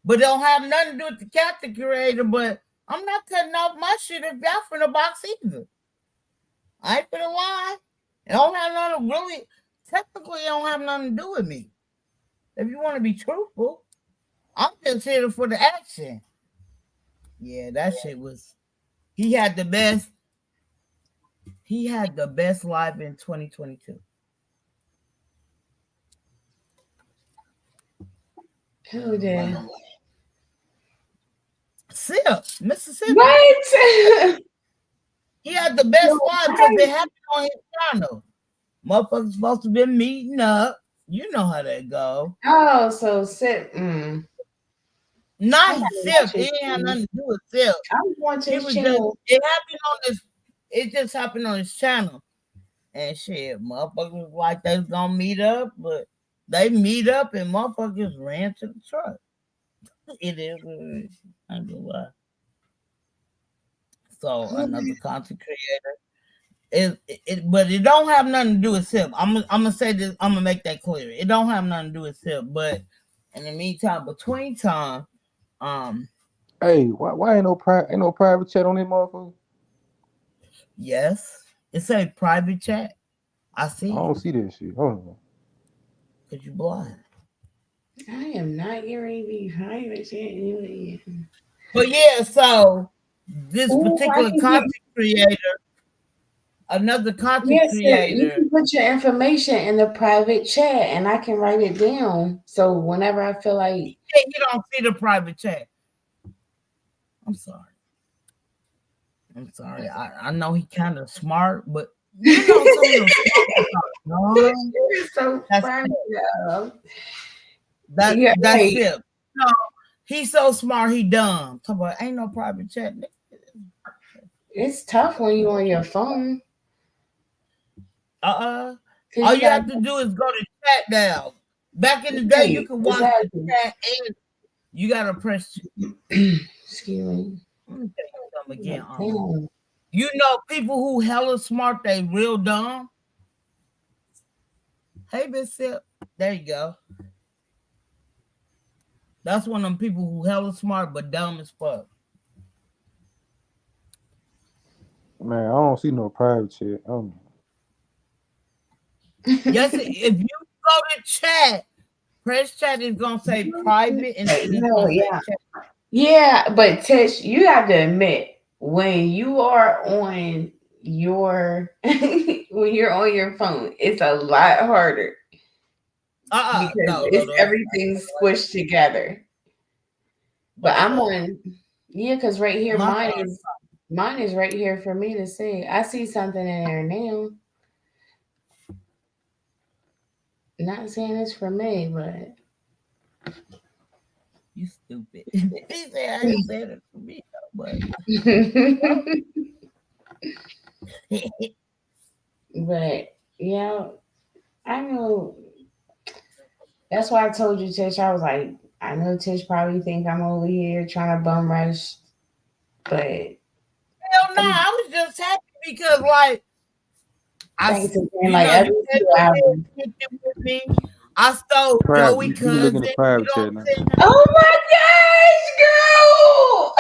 But it don't have nothing to do with the content creator. But I'm not cutting off my shit if y'all from the box either. I ain't finna lie. It don't have nothing really. Technically, it don't have nothing to do with me. If you want to be truthful, I'm just here for the action. Yeah, that shit was. He had the best. He had the best live in 2022. Who did? Sip, Mississippi. What? He had the best live because they happened on his channel. Motherfuckers supposed to been meeting up. You know how that go. Oh, so Sip. Not Sip. It ain't have nothing to do with Sip. I'm watching his channel. It happened on this. It just happened on his channel. And shit, motherfuckers like they was gonna meet up, but they meet up and motherfuckers ran to the truck. It is what it is. I ain't gonna lie. So another content creator. But it don't have nothing to do with Sip. I'm gonna say this. I'm gonna make that clear. It don't have nothing to do with Sip. But in the meantime, between time, hey, why ain't no private chat on this motherfucker? Yes, it's a private chat. I see. I don't see that shit. Hold on. Cause you blind. I am not getting any private chat. But yeah, so this particular content creator, another content creator. You can put your information in the private chat, and I can write it down. So whenever I feel like you don't see the private chat. I'm sorry. I know he kind of smart, but you know some of that's it. No, he's so smart, he dumb. Talk about ain't no private chat. It's tough when you're on your phone. All you have to do is go to chat now. Back in the day, you could watch the chat and you gotta press. Excuse me. Let me tell you something again. You know, people who hella smart, they real dumb. Hey, Bishop. There you go. That's one of them people who hella smart but dumb as fuck. Man, I don't see no private chat. Yes, if you go to chat, press chat is gonna say private and then it's gonna say chat. Yeah, but Tish, you have to admit when you are on your when you're on your phone, it's a lot harder because No, it's everything's squished together. But I'm on, yeah, because right here, mine is right here for me to see. I see something in there now. Not saying it's for me, but you stupid. He said I ain't said it for me, but but yeah, I know. That's why I told you, Tish. I was like, I know Tish probably think I'm over here trying to bum rush, but hell no, I was just happy because like thanks again, you like know, every you said few you hours. had picture with me. I stole Private, Joey you can look in cousin. the You private know chat what now. I'm saying? Oh my gosh, girl!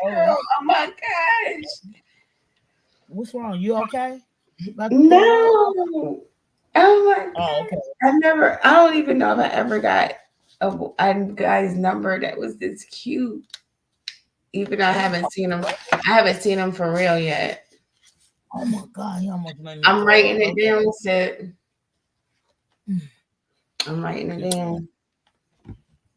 Girl, Right. oh my gosh. What's wrong? You okay? About to throw up? No. Oh my Oh, god. okay. I don't even know if I ever got a guy's number that was this cute. Even though I haven't seen him. I haven't seen him for real yet. Oh my god, he almost made me I'm throw writing up. it Okay. down, Sid. I'm writing it down.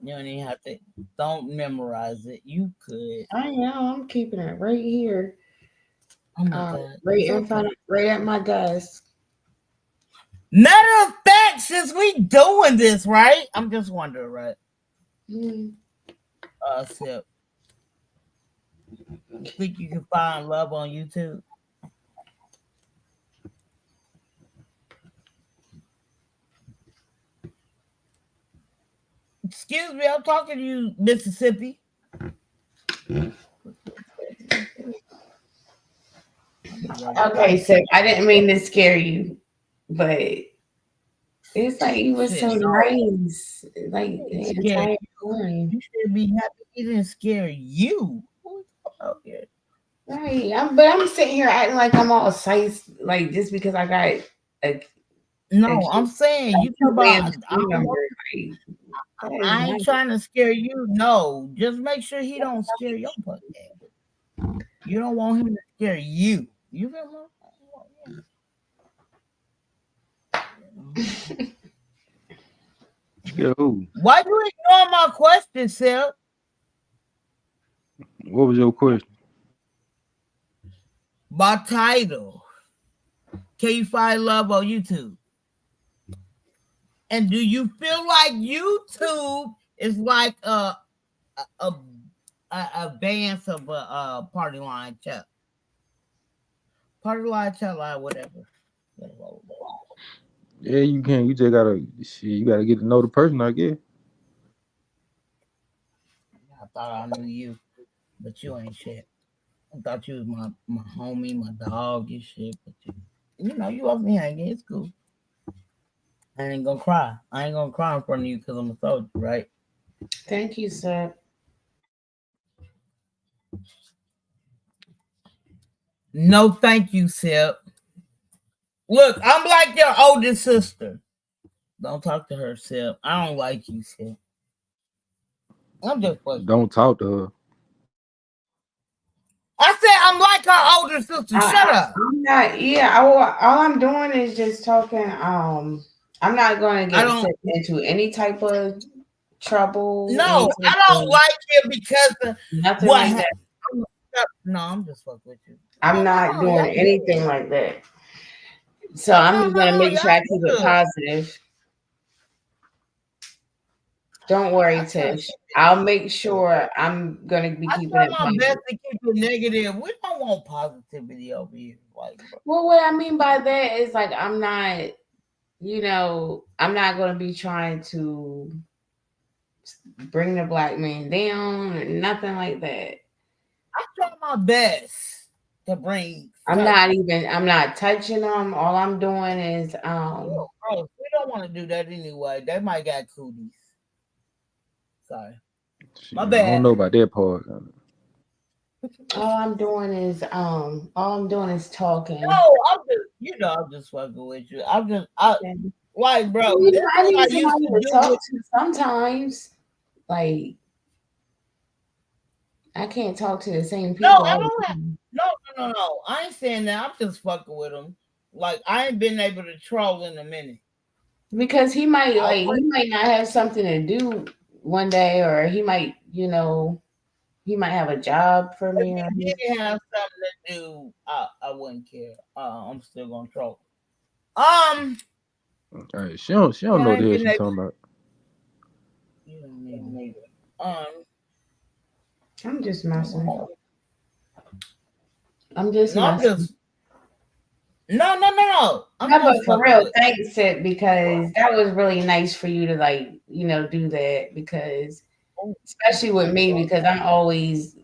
You don't even have to. Don't memorize it. You could. I know. I'm keeping it right here. Oh my god. Right It's in front okay. of, right at my desk. Matter of fact, since we doing this, right? I'm just wondering, right? Sip. You think you can find love on YouTube? Excuse me, I'm talking to you, Mississippi. Okay, so I didn't mean to scare you, but it's like you were so nice. Like the entire time. You should be happy he didn't scare you. Okay. Right. But I'm sitting here acting like I'm all size, like just because I got a No, I'm saying you talk about I ain't nice. trying to scare you. No, just make sure he don't scare your butt. You don't want him to scare you. You feel me? Scare who? Why you ignore my question, Seth? What was your question? My title. Can you find love on YouTube? And do you feel like YouTube is like a advance of a party line chat? Party line chat line, whatever. Yeah, you can. You just gotta shit. You gotta get to know the person, I guess. I thought I knew you, but you ain't shit. I thought you was my homie, my dog, and shit. But you know, you off me hanging. It's cool. I ain't gonna cry. I ain't gonna cry in front of you because I'm a soldier, right? Thank you, sir. No, thank you, Sip. Look, I'm like your older sister. Don't talk to her, Sip. I don't like you, Sip. I'm just fucking. Don't talk to her. I said I'm like her older sister. Shut up. I'm not. Yeah. All I'm doing is just talking. I'm not going to get into any type of trouble. No, I don't like it because of nothing what like that. No, I'm just fucking with you. I'm not doing anything like that. So I'm just going to make sure I keep it positive. Don't worry, Tish. I'll make sure I'm gonna be keeping it my best positive. to keep it negative. We don't want positivity over here. Like, well, what I mean by that is like I'm not, I'm not gonna be trying to bring the black man down or nothing like that. I try my best to bring. I'm not touching them. All I'm doing is Bro, we don't want to do that anyway. They might got cooties. Sorry. My bad. I don't know about that part. All I'm doing is talking. No, I'm just fucking with you. Like, bro. I need somebody to talk to sometimes. Like, I can't talk to the same people. No, I don't have. No. I ain't saying that. I'm just fucking with them. Like, I ain't been able to troll in a minute. Because he might not have something to do one day, or he might, he might have a job for me. Or If he didn't have something to do, I wouldn't care. I'm still gonna troll. All right, she don't yeah, know I what ain't the hell been she able. talking about. You don't need it. I'm just messing. I'm just No, I'm messing. just no. I'm No, but just for fucking real, with. thanks it because that was really nice for you to do that because especially with me because I'm always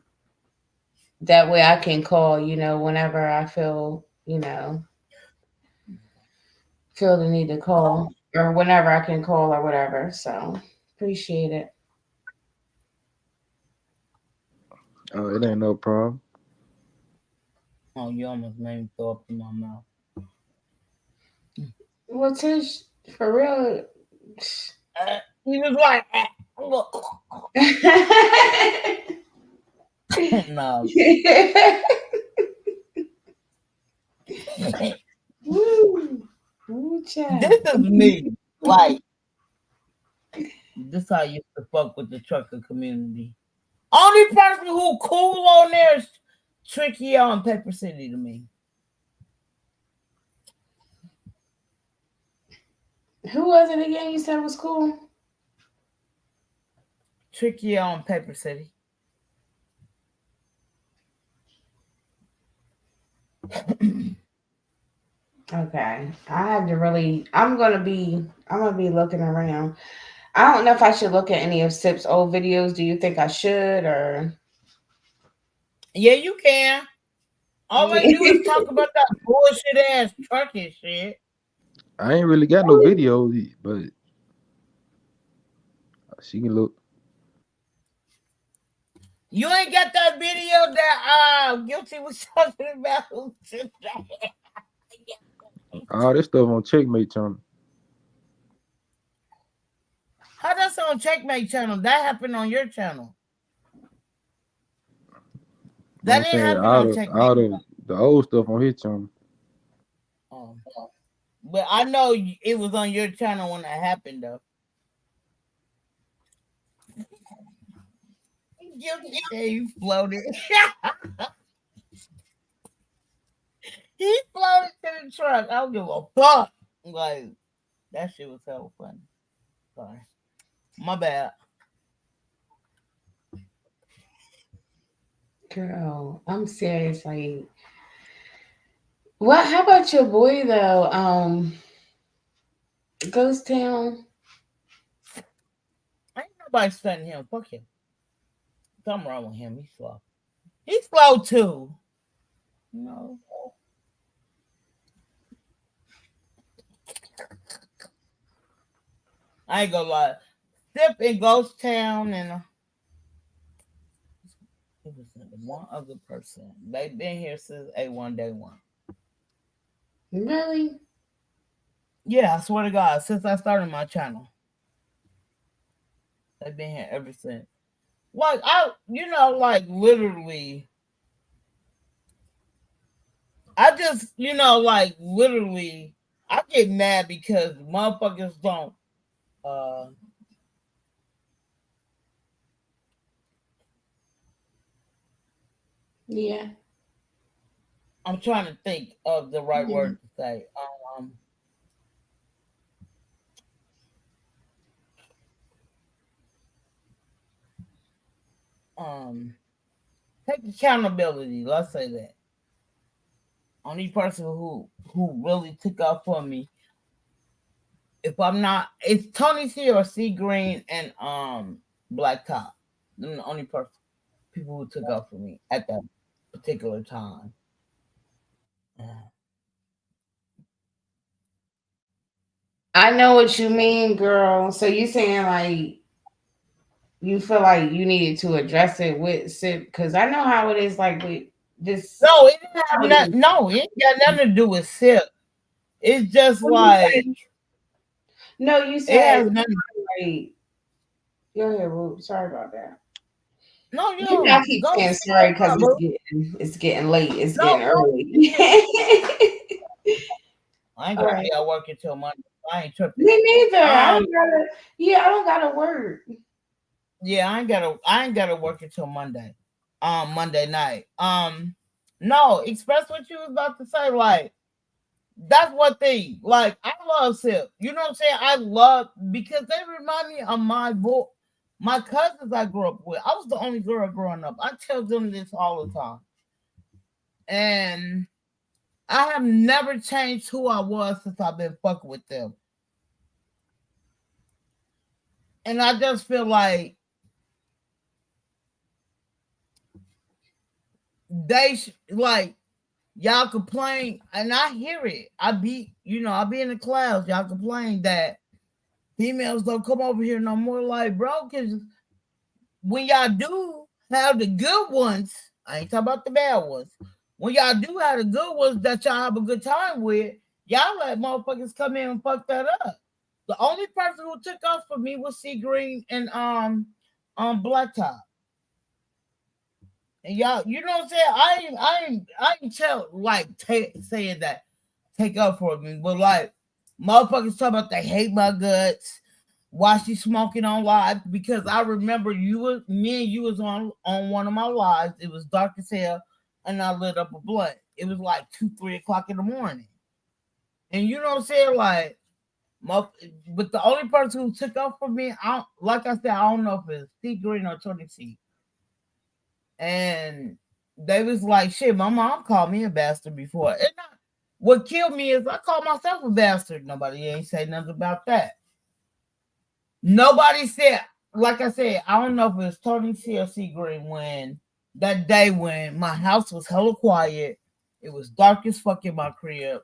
that way I can call, whenever I feel the need to call or whenever I can call or whatever. So appreciate it. Oh, it ain't no problem. Oh, you almost made me throw up in my mouth. Well, Tish, for real. He was like, look. No. Woo. Woo, This is me. Like, this how I used to fuck with the trucker community. Only person who cool on there is Tricky on Paper City to me. Who was it again? You said was cool. Tricky on Paper City. Okay, I have to really. I'm gonna be looking around. I don't know if I should look at any of Sip's old videos. Do you think I should or? Yeah, you can. All I do is talk about that bullshit ass trucking shit. I ain't really got no videos, but she can look. You ain't got that video that Guilty was talking about today. All this stuff on Checkmate channel. How that's on Checkmate channel? That happened on your channel. That I'm didn't saying happen all on Checkmate. the old stuff on his channel. But I know it was on your channel when that happened, though. Guilty said he floated. He floated to the truck. I don't give a fuck. Like, that shit was hella funny. Sorry. My bad. Girl, I'm serious. Like, what? How about your boy though? Ghost Town. Ain't nobody studying him. Fuck him. Something wrong with him. He's slow. He's slow too. No. I ain't gonna lie. Sip in Ghost Town and it was one other person. They've been here since A1 day one. Really? Yeah, I swear to God, since I started my channel. They've been here ever since. Like like literally. I just, like literally, I get mad because motherfuckers don't Yeah. I'm trying to think of the right word to say. Take accountability. Let's say that. Only person who really took up for me, if I'm not, it's Tony C or C Green and Black Top. They're the only people who took up for me at that particular time. I know what you mean, girl. So you saying like you feel like you needed to address it with Sip because I know how it is like with this. No, it didn't have nothing. No, it ain't got nothing to do with Sip. It's just like no, you it said has nothing. Like, go ahead, Ruth. Sorry about that. No, You know, I keep saying sorry because it's getting late. It's getting early. I ain't gonna be at work until Monday. I ain't tripping. Me neither. I Um, don't gotta. Yeah, I don't gotta work. yeah, I ain't gotta work until Monday. Monday night. No, express what you was about to say. Like, that's one thing. Like, I love Sip. You know what I'm saying? I love because they remind me of my cousins I grew up with. I was the only girl growing up. I tell them this all the time. And I have never changed who I was since I've been fucking with them. And I just feel like y'all complain, and I hear it. I be in the class. Y'all complain that females don't come over here no more. Like, bro, because when y'all do have the good ones, I ain't talking about the bad ones. When y'all do have the good ones that y'all have a good time with, y'all let motherfuckers come in and fuck that up. The only person who took off for me was C Green and Blacktop. And y'all, you know what I'm saying? I ain't tell like saying that take up for me, but like motherfuckers talking about they hate my guts. Why she smoking on live? Because I remember me and you was on one of my lives. It was dark as hell, and I lit up a blunt. It was like 2, 3 o'clock in the morning, and you know what I'm saying? Like, but the only person who took off for me, like I said, I don't know if it's C Green or Tony C. And they was like, shit, my mom called me a bastard before. And what killed me is I called myself a bastard. Nobody ain't say nothing about that. Nobody said, like I said, I don't know if it was Tony C or C Green when that day when my house was hella quiet. It was dark as fuck in my crib.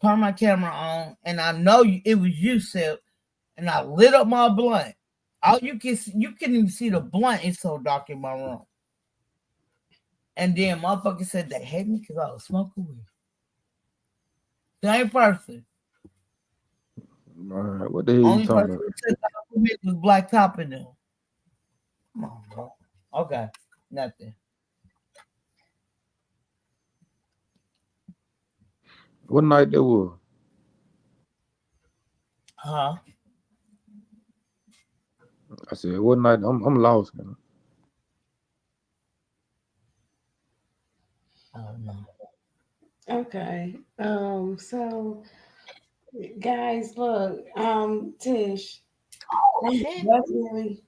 Turned my camera on, and I know it was you, Sip. And I lit up my blunt. All you can even see the blunt. It's so dark in my room. And then motherfucker said they hate me because I was smoking weed. Same person. All right, what the hell you Only talking person about? who took out for me was Black Top in them. Come on, bro. Okay, nothing. What night that was? Huh? I said, what night? I'm lost, man. I don't know. Okay. So guys, look. Tish. Oh, shit. Definitely.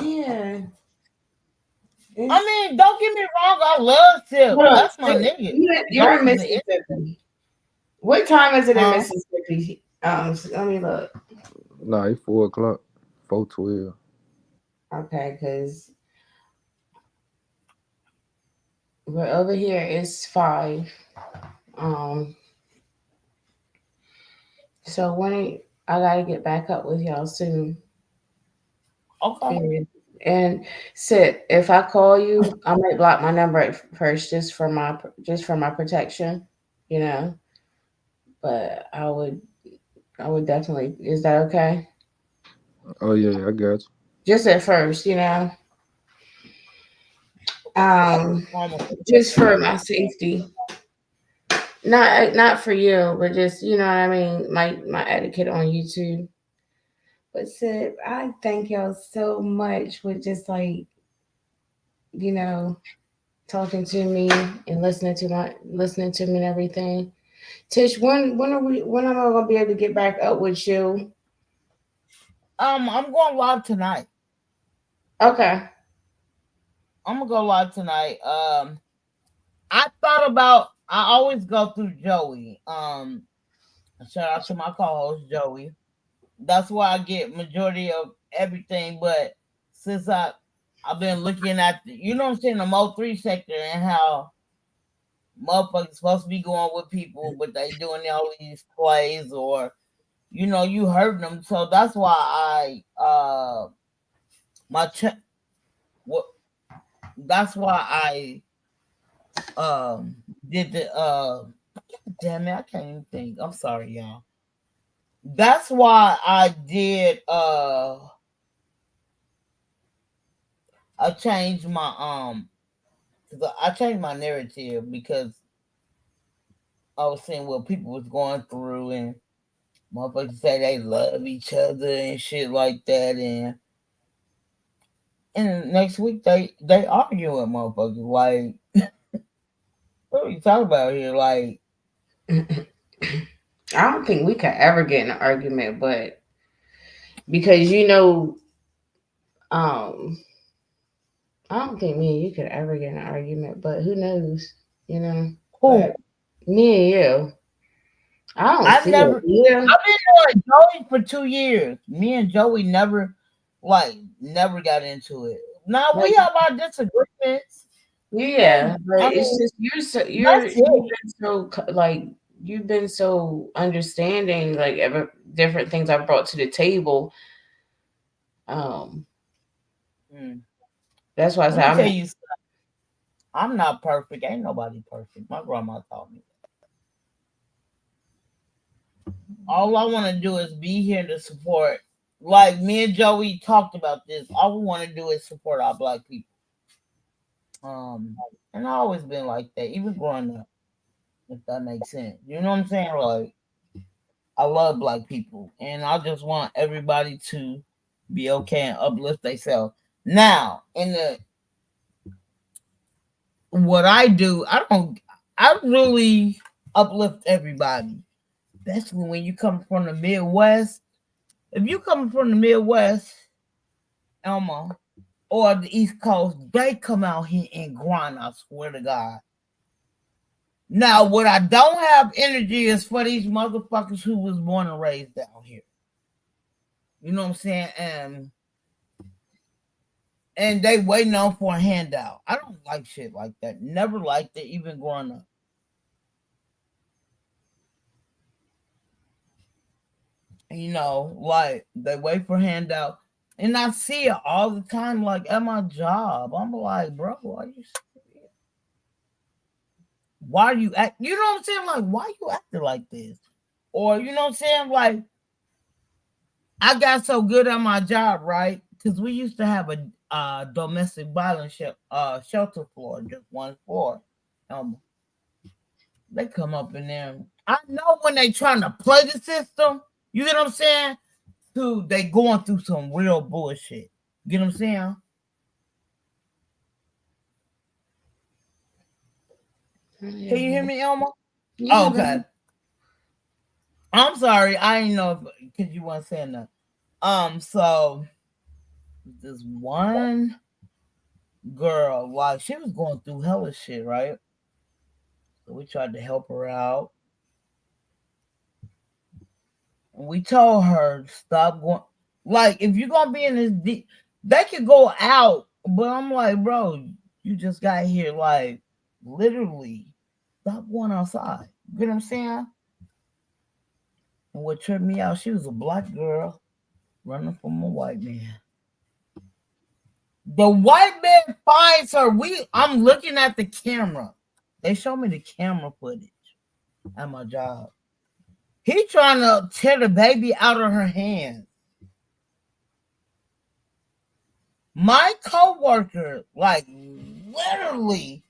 Yeah. I mean, don't get me wrong. I love Tip. Hold on. That's my nigga. You're Dark in is the end. Mississippi. What time is it in Huh? Mississippi? Let me look. Nah, it's 4 o'clock. 4:12. Okay, because we're over here. It's 5. Um, so I gotta get back up with y'all soon. Okay. And Sit, if I call you, I might block my number at first just for my protection, you know. But I would definitely. Is that okay? Oh yeah, I got you. Just at first, you know. Um, Almost. just for my safety. Not for you, but just you know what I mean. My etiquette on YouTube. But Sid, I thank y'all so much with just like you know talking to me and listening to me and everything. Tish, when am I gonna be able to get back up with you? I'm going live tonight. Okay. I'm gonna go live tonight. I thought about. I always go through Joey. Shout out to my co-host Joey. That's why I get majority of everything. But since I've been looking at you know what I'm saying, the Mo3 sector and how motherfuckers supposed to be going with people, but they doing all these plays or you hurting them. So that's why my check what that's why did the damn it, I can't even think. I'm sorry, y'all. That's why I did I changed my I changed my narrative because I was seeing what people was going through and Motherfuckers say they love each other and shit like that, and next week they argue with motherfuckers. Like, what are you talking about here? Like, I don't think we could ever get in an argument, but because you know, um, I don't think me and you could ever get in an argument, but who knows, you know? who? But me and you, I don't I've see it. never. Yeah, I've been knowing Joey for 2 years. Me and Joey never got into it. Now we like have our disagreements, yeah, and but I it's mean just that's you've it. been so like you've been so understanding like different things I brought to the table. Um, Mm. that's why I Let said me I'm tell you, something. I'm not perfect. Ain't nobody perfect. My grandma taught me. All I want to do is be here to support. Like me and Joey talked about this. All we want to do is support our black people. And I always been like that, even growing up. If that makes sense, you know what I'm saying? Like, I love black people, and I just want everybody to be okay and uplift themselves. Now, in the what I do, I really uplift everybody, especially when you come from the Midwest. If you come from the Midwest, Elma, or the East Coast, they come out here and grind. I swear to God. Now, what I don't have energy is for these motherfuckers who was born and raised down here. You know what I'm saying? And they waiting on for a handout. I don't like shit like that. Never liked it, even growing up. You know, like they wait for handout, and I see it all the time. Like at my job, I'm like, bro, why are you act? You know what I'm saying? Like, why you acting like this? Or you know what I'm saying? Like, I got so good at my job, right? Because we used to have a domestic violence shelter floor, just one floor. Um, they come up in there. I know when they trying to play the system. You get what I'm saying? They going through some real bullshit. You get what I'm saying? Can you hear me, Elma? yeah, Oh, okay. I'm sorry. I didn't know because you weren't saying that. So this one girl, like she was going through hella shit, right? So we tried to help her out. And we told her stop going. Like, if you're gonna be in this deep, they could go out. But I'm like, bro, you just got here. Like, literally, stop going outside. You get what I'm saying? And what tripped me out, she was a black girl running from a white man. The white man finds her. I'm looking at the camera. They show me the camera footage at my job. He trying to tear the baby out of her hand. My coworker, like literally,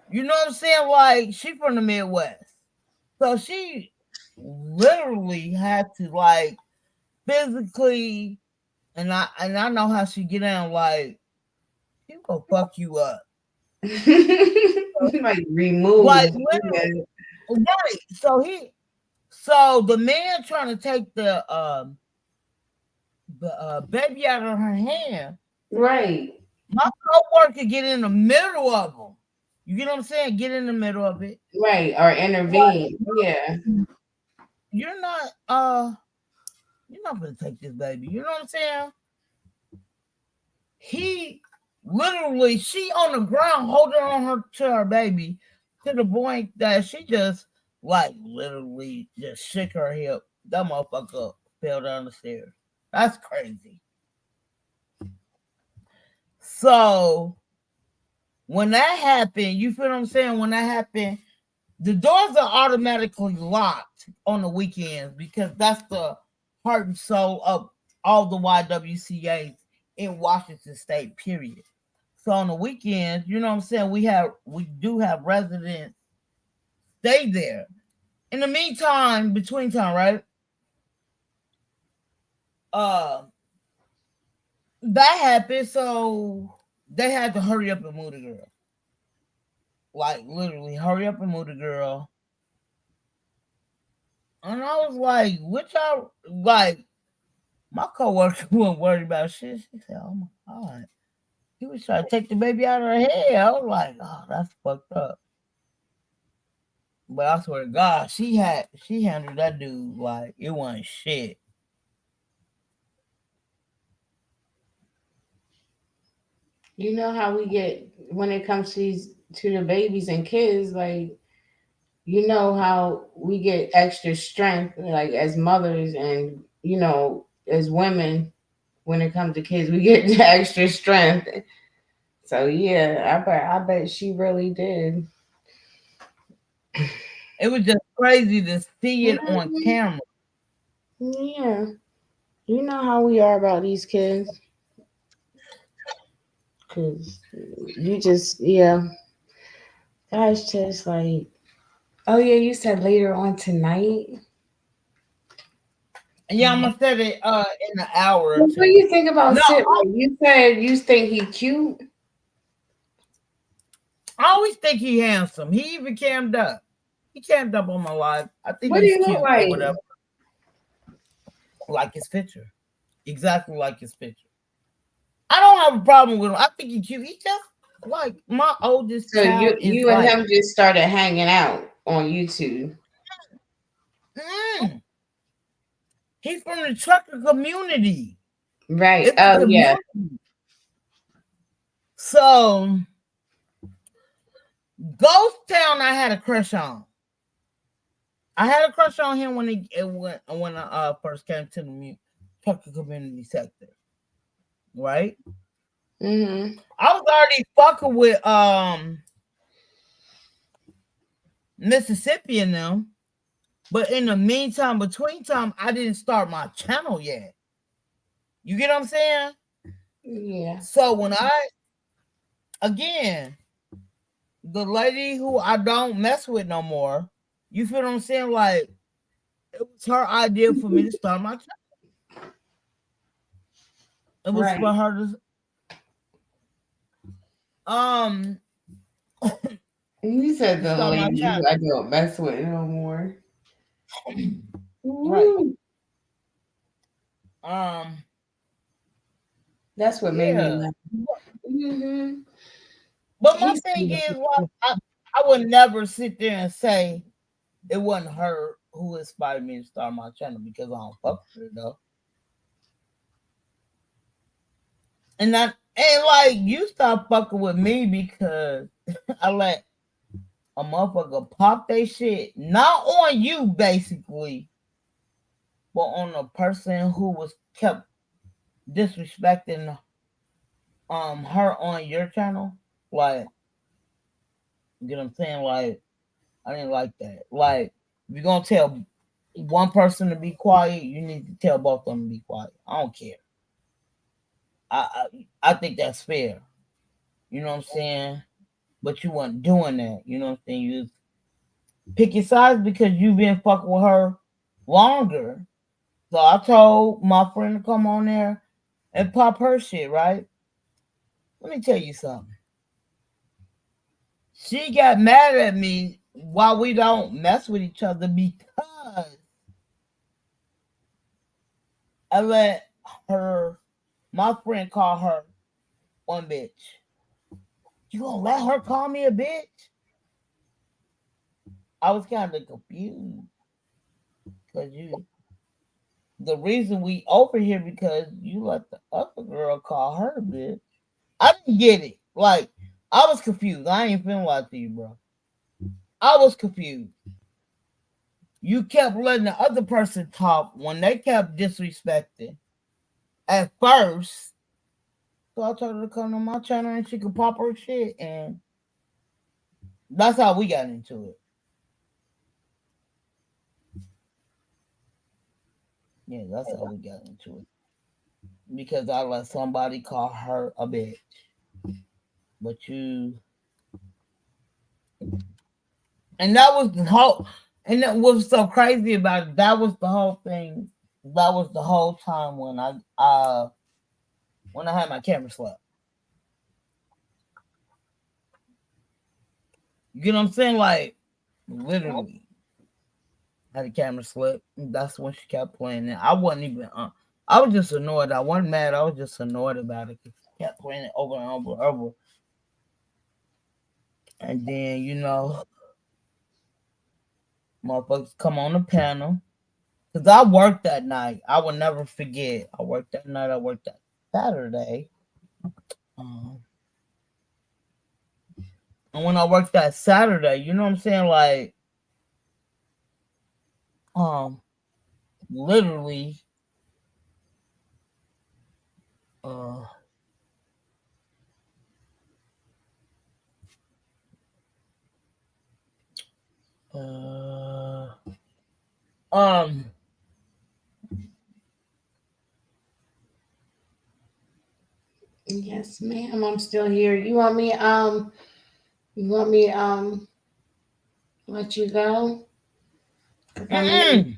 you know what I'm saying? Like she from the Midwest, so she literally had to like physically, and I know how she get down. Like she gonna fuck you up, like remove. like literally, right? So the man trying to take the baby out of her hand. Right. My coworker get in the middle of them. You get what I'm saying? Get in the middle of it. Right. Or intervene. Yeah. You're not gonna take this baby. You know what I'm saying? He literally she on the ground holding on her to her baby to the point that she just like literally just shook her hip. That motherfucker fell down the stairs. That's crazy. So when that happened, you feel what I'm saying? When that happened, the doors are automatically locked on the weekends because that's the heart and soul of all the YWCAs in Washington State, period. So on the weekends, you know what I'm saying, we do have residents stay there. In the meantime, between time, right? uh, that happened, so they had to hurry up and move the girl. Like literally, hurry up and move the girl. And I was like, "What y'all like?" My coworker wasn't worried about shit. She said, "Oh my god." He was trying to take the baby out of her head. I was like, "Oh, that's fucked up." But I swear to God, she handled that dude like it wasn't shit. You know how we get when it comes to the babies and kids, like you know how we get extra strength, like as mothers and as women, when it comes to kids, we get extra strength. So yeah, I bet she really did. It was just crazy to see it on Mhm. camera. Yeah, you know how we are about these kids, cause you just That's just like, oh yeah, you said later on tonight. Yeah, I'm gonna set it in an hour or What do two. you think about No, Sid? You said you think he cute. I always think he handsome. He even cammed up. He cammed up on my live. I think What do he's you look cute or like? whatever. Like his picture. Exactly like his picture. I don't have a problem with him. I think he's cute. He just like my oldest So you child is you and like him just started hanging out on YouTube. mm, he's from the trucker community. Right. It's a Oh yeah. community. So Ghost Town I had a crush on. I had a crush on him when I first came to the trucker community sector. Right? Mm-hmm. I was already fucking with Mississippi and them, but in the meantime, between time, I didn't start my channel yet. You get what I'm saying? Yeah. So when again, the lady who I don't mess with no more, you feel what I'm saying? Like it was her idea for me to start my channel. It was Right. for her to You said the start my lady channel. who I don't mess with no more. Right. Woo. Um That's what made me yeah. laugh. Mm-hmm. But my thing is, I would never sit there and say it wasn't her who inspired me to start my channel because I don't fuck with her though. And like you stop fucking with me because I let a motherfucker pop they shit, not on you basically, but on a person who was kept disrespecting her on your channel. Like, you know what I'm saying? Like, I didn't like that. Like, if you're gonna tell one person to be quiet, you need to tell both of them to be quiet. I don't care. I think that's fair. You know what I'm saying? But you weren't doing that. You know what I'm saying? You was picking sides because you've been fucking with her longer. So I told my friend to come on there and pop her shit, right? Let me tell you something. She got mad at me while we don't mess with each other because I let my friend call her one bitch. You gonna let her call me a bitch? I was kind of confused because the reason we over here because you let the other girl call her a bitch. I didn't get it. Like I was confused. I ain't feeling like to you, bro. I was confused. You kept letting the other person talk when they kept disrespecting at first. So I told her to come to my channel and she could pop her shit, and that's how we got into it. Yeah, that's how we got into it. Because I let somebody call her a bitch. But and that was the whole, and that was so crazy about it. That was the whole thing That was the whole time when I had my camera slept. You get what I'm saying? Like literally had the camera slip. That's when she kept playing it. I wasn't even I was just annoyed. I wasn't mad. I was just annoyed about it because she kept playing it over and over and over. And then, motherfuckers come on the panel. Cause I worked that night. I will never forget. I worked that night. I worked that Saturday. Um, and when I worked that Saturday, you know what I'm saying? Like, um, literally, uh, uh, um, Yes, ma'am. I'm still here. You want me let you go? 'Cause I'm here.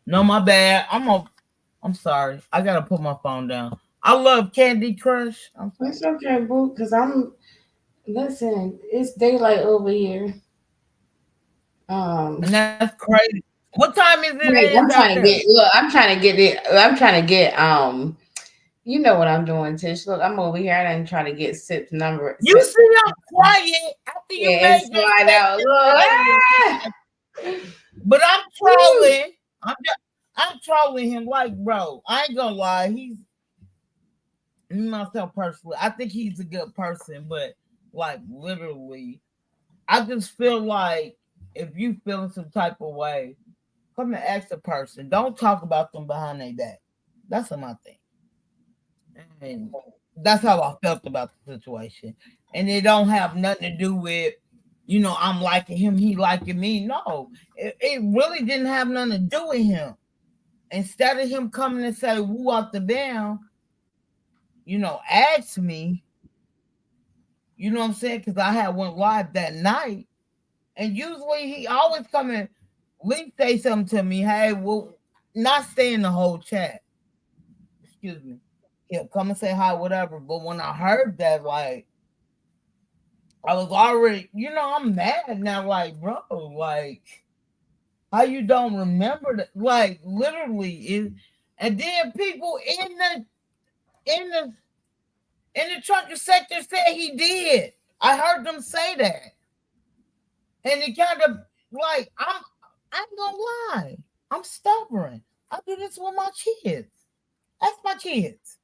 no, my bad. I'm sorry. I gotta put my phone down. I love Candy Crush. I'm sorry. It's okay, boo. Cause listen. It's daylight over here. And that's crazy. What time is it Right. is out there? I'm trying to get it. I'm trying to get. You know what I'm doing, Tish. Look, I'm over here. I didn't try to get SIP's number. You see, I'm quiet after you Yeah, made it's your slide out. Look. But I'm trolling. I'm trolling him like, bro. I ain't gonna lie. He's me myself personally. I think he's a good person, but like literally, I just feel like if you feeling some type of way, come and ask the person. Don't talk about them behind their back. That's what I think. And that's how I felt about the situation. And it don't have nothing to do with, I'm liking him, he liking me. No, it really didn't have nothing to do with him. Instead of him coming and say woo up the down, ask me, you know what I'm saying? Because I had went live that night. And usually he always come and Link say something to me, hey, well, not stay in the whole chat. Excuse me. He'll come and say hi, whatever. But when I heard that, like, I was already, I'm mad now. Like, bro, like, how you don't remember that? Like, literally, and then people in the in the trucker sector said he did. I heard them say that, and it kind of like I'm gonna lie. I'm stubborn. I do this with my kids. That's my kids.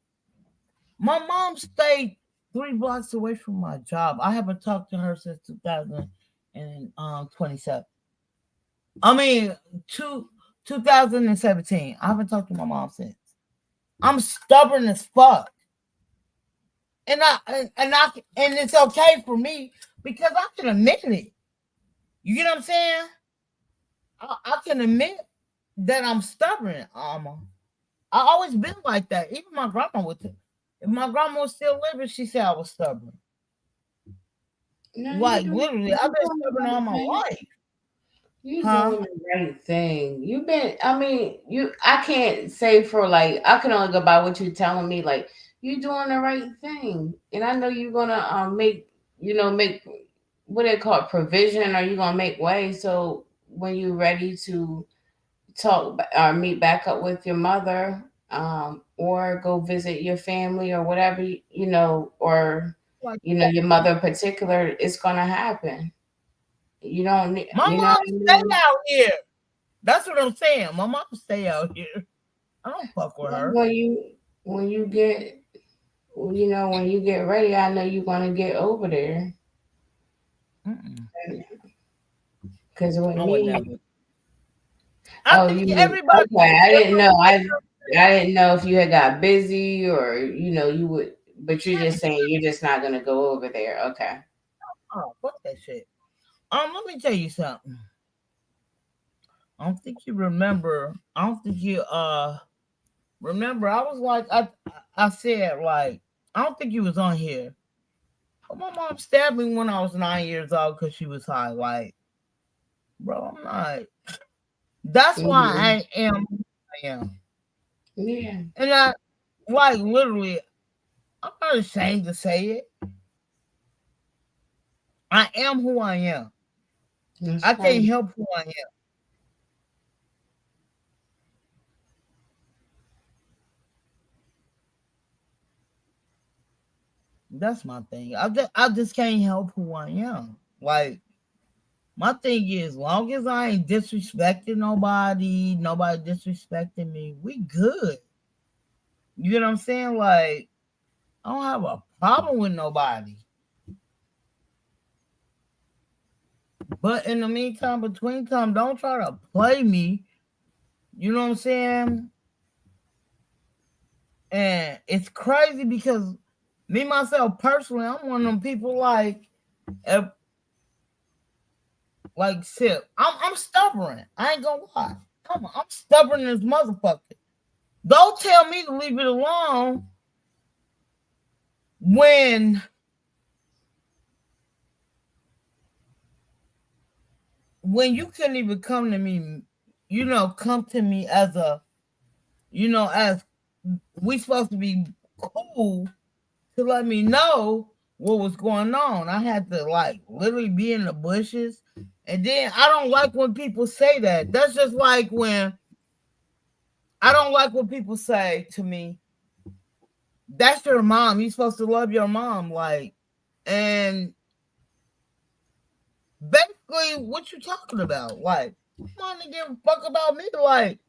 My mom stayed 3 blocks away from my job. I haven't talked to her since 2027. I mean, 2017. I haven't talked to my mom since. I'm stubborn as fuck, and it's okay for me because I can admit it. You get what I'm saying? I can admit that I'm stubborn. I always been like that. Even my grandma would. If my grandma was still living, she said I was stubborn. No, Like literally, I've been stubborn all my life. You Huh? doing the right thing. I mean, I can't say for like, I can only go by what you're telling me. Like, you doing the right thing. And I know you're going to make, what they call it, provision, or you're going to make way. So when you're ready to talk or meet back up with your mother, or go visit your family or whatever, or, Like your mother in particular, it's going to happen. You don't need, my you know mom what I stay mean? out here. That's what I'm saying. My mom stay out here. I don't fuck with her. When you get when you get ready, I know you're gonna get over there. Because with I would never. me, I oh, think you everybody okay? I didn't know. different. I didn't know if you had got busy or you would. But you're just saying you're just not gonna go over there. Okay. Oh, fuck that shit. Let me tell you something. I don't think you remember. I don't think you remember. I was like I said like I don't think you was on here. But my mom stabbed me when I was 9 years old because she was high. Like, bro, I'm not. That's why Mhm. I am. I am. Yeah. And I like literally, I'm not ashamed to say it. I am who I am. That's I can't right. help who I am. That's my thing. I just can't help who I am. Like my thing is, long as I ain't disrespecting nobody, nobody disrespecting me, we good. You get what I'm saying? Like I don't have a problem with nobody. But in the meantime, between time, don't try to play me. You know what I'm saying? And it's crazy because me myself personally, I'm one of them people if, like Sip. I'm stubborn. I ain't gonna lie. I'm stubborn as motherfucker. Don't tell me to leave it alone when you couldn't even come to me, come to me as as we supposed to be cool to let me know what was going on. I had to like literally be in the bushes. And then I don't like when people say that. That's just like when I don't like when people say to me, that's your mom. You're supposed to love your mom. And basically, what you talking about? Like, come on to give a fuck about me. Like,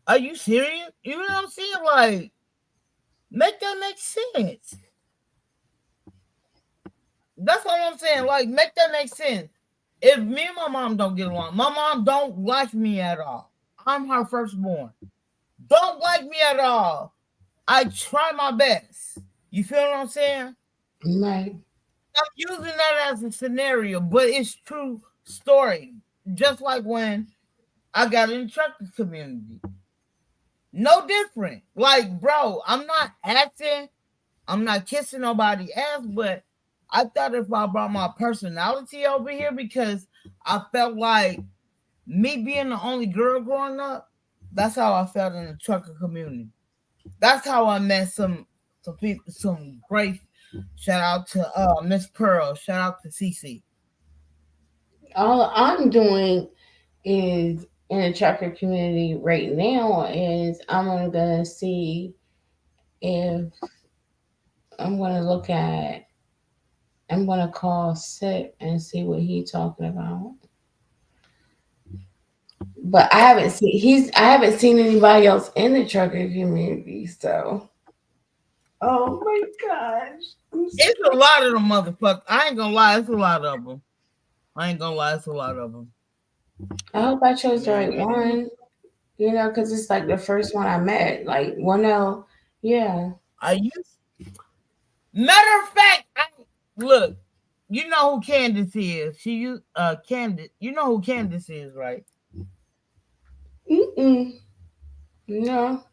are you serious? You know what I'm saying? Like, make that make sense. That's what I'm saying. Like, make that make sense. If me and my mom don't get along, my mom don't like me at all. I'm her firstborn. Don't like me at all. I try my best. You feel what I'm saying? Right. I'm using that as a scenario, but it's true story. Just like when I got in the trucker community. No different. Like, bro, I'm not acting, I'm not kissing nobody's ass, but I thought if I brought my personality over here because I felt like me being the only girl growing up, that's how I felt in the trucker community. That's how I met some people, some great. Shout out to Miss Pearl. Shout out to CC. All I'm doing is in the trucker community right now is I'm gonna see if I'm gonna look at I'm gonna call Sip and see what he's talking about. But I haven't seen anybody else in the trucker community, so oh my gosh. It's a lot of them motherfuckers. I ain't gonna lie, it's a lot of them. I ain't gonna lie, it's a lot of them. I hope I chose the right one, because it's like the first one I met. Like, well, no, yeah. I used. Matter of fact, look. You know who Candace is? Candace. You know who Candace is, right? No.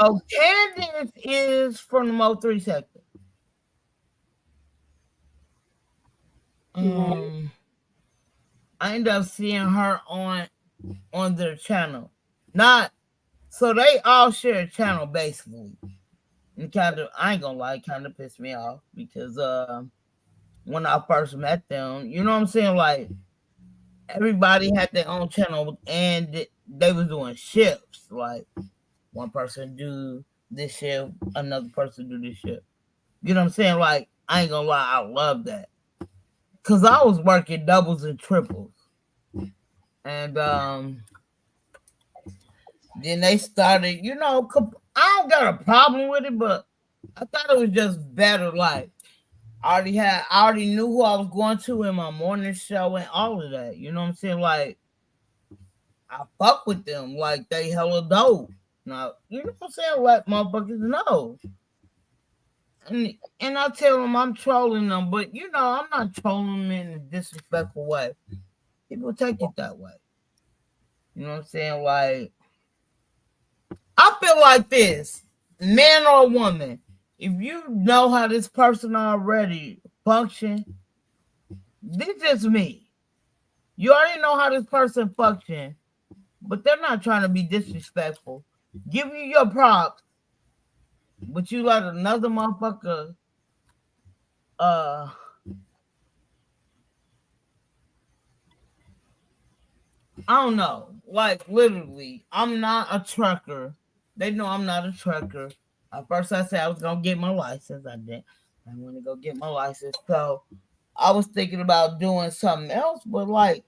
So Candace is from the Mo3 sector. I ended up seeing her on their channel. Not so they all share a channel basically. And I ain't gonna lie, kind of pissed me off because when I first met them, you know what I'm saying? Like everybody had their own channel and they was doing shifts. Like one person do this shift, another person do this shift. You know what I'm saying? Like I ain't gonna lie, I love that. Cause I was working doubles and triples. And then they started, I don't got a problem with it, but I thought it was just better. Like I already knew who I was going to in my morning show and all of that. You know what I'm saying? Like I fuck with them. Like they hella dope. Now, you know what I'm saying? Let motherfuckers know. And I tell them I'm trolling them, but I'm not trolling them in a disrespectful way. People take it that way. You know what I'm saying? Like I feel like this, man or woman, if you know how this person already function, this is me. You already know how this person function, but they're not trying to be disrespectful. give you your props, but you let another motherfucker I don't know. Like literally, I'm not a trucker. They know I'm not a trucker. At first I said I was gonna get my license. I didn't. I want to go get my license. So I was thinking about doing something else, but like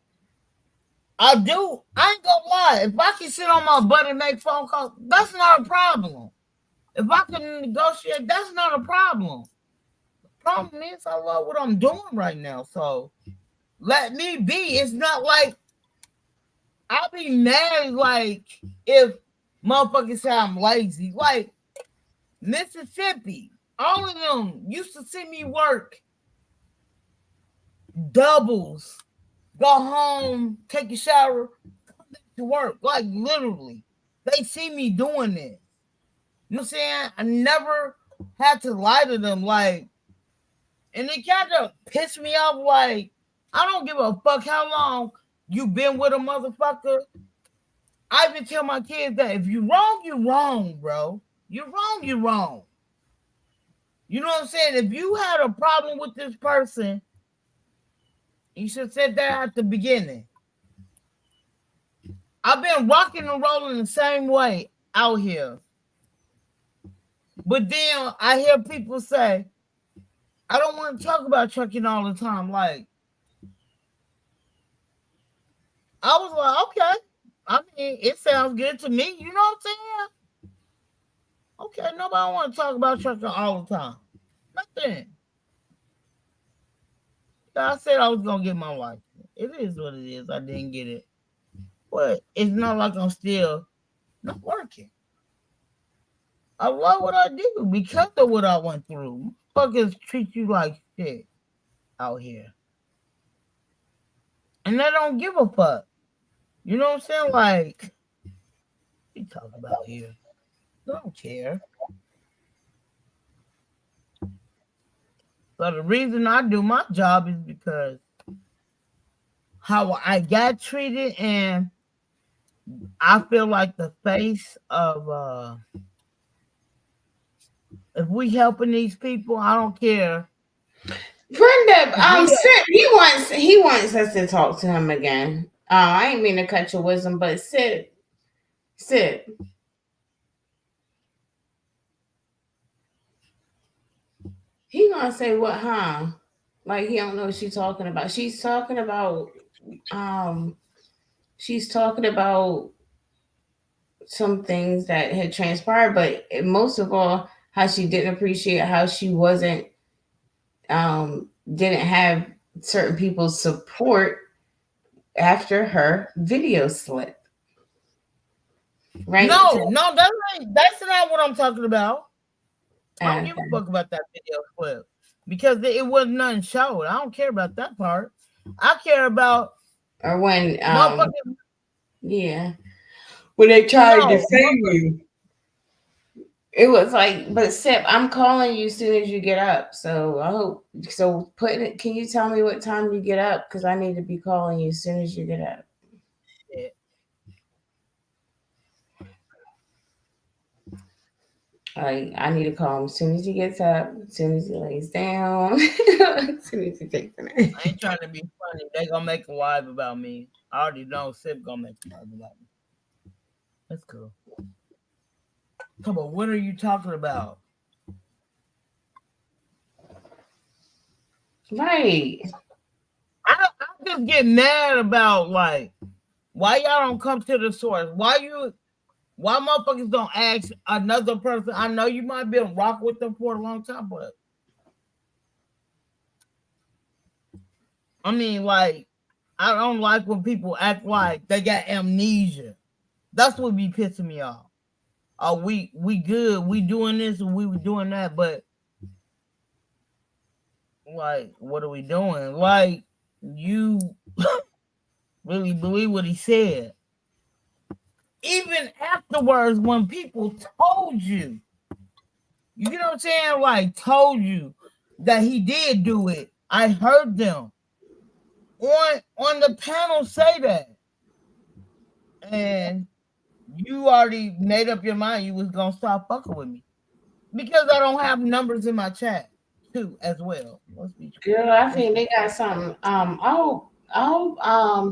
I ain't gonna lie. If I can sit on my butt and make phone calls, that's not a problem. If I can negotiate, that's not a problem. The problem is I love what I'm doing right now. So let me be. It's not like I'll be mad like if motherfuckers say I'm lazy. Like Mississippi, all of them used to see me work doubles, go home, take a shower, to work. Like literally. They see me doing this. You know what I'm saying? I never had to lie to them. Like, and it kind of pissed me off. Like, I don't give a fuck how long you been with a motherfucker. I even tell my kids that if you wrong, you wrong, bro. You're wrong, you're wrong. You know what I'm saying? If you had a problem with this person, you should have said that at the beginning. I've been rocking and rolling the same way out here. But then I hear people say, I don't want to talk about trucking all the time. Like, I was like, okay. I mean, it sounds good to me. You know what I'm saying? Okay, nobody want to talk about trucking all the time. Nothing. I said I was going to get my license. It is what it is. I didn't get it. But it's not like I'm still not working. I love what I do because of what I went through. Fuckers treat you like shit out here. And they don't give a fuck. You know what I'm saying? Like, what you talking about here? They don't care. So the reason I do my job is because how I got treated, and I feel like the face of if we helping these people, I don't care. Brenda, Sid, he wants us to talk to him again. I ain't mean to cut your wisdom, but Sid, he gonna say what, huh? Like he don't know what she's talking about. She's talking about some things that had transpired, but most of all, how she didn't appreciate how she wasn't didn't have certain people's support after her video slip. Right? No, that's not what I'm talking about. I don't give a fuck about that video clip because it wasn't nothing showed. I don't care about that part. I care about when when they tried to defame you. It was like, but Sip, I'm calling you as soon as you get up. So I hope so. Can you tell me what time you get up? Because I need to be calling you as soon as you get up. Yeah. I need to call him as soon as he gets up, as soon as he lays down, as soon as he takes a nap. I ain't trying to be funny. They gonna make a live about me. I already know Sip gonna make a live about me. That's cool. Come on, what are you talking about? Right. I just get mad about like why y'all don't come to the source. Why motherfuckers don't ask another person? I know you might be a rock with them for a long time, but I mean, like, I don't like when people act like they got amnesia. That's what be pissing me off. Oh, we good, we doing this and we were doing that, but like, what are we doing? Like, you really believe what he said? Even afterwards, when people told you, you know what I'm saying? Like, told you that he did do it. I heard them on the panel say that. And you already made up your mind you was gonna stop fucking with me because I don't have numbers in my chat too as well. Let's be Girl, I think they got something.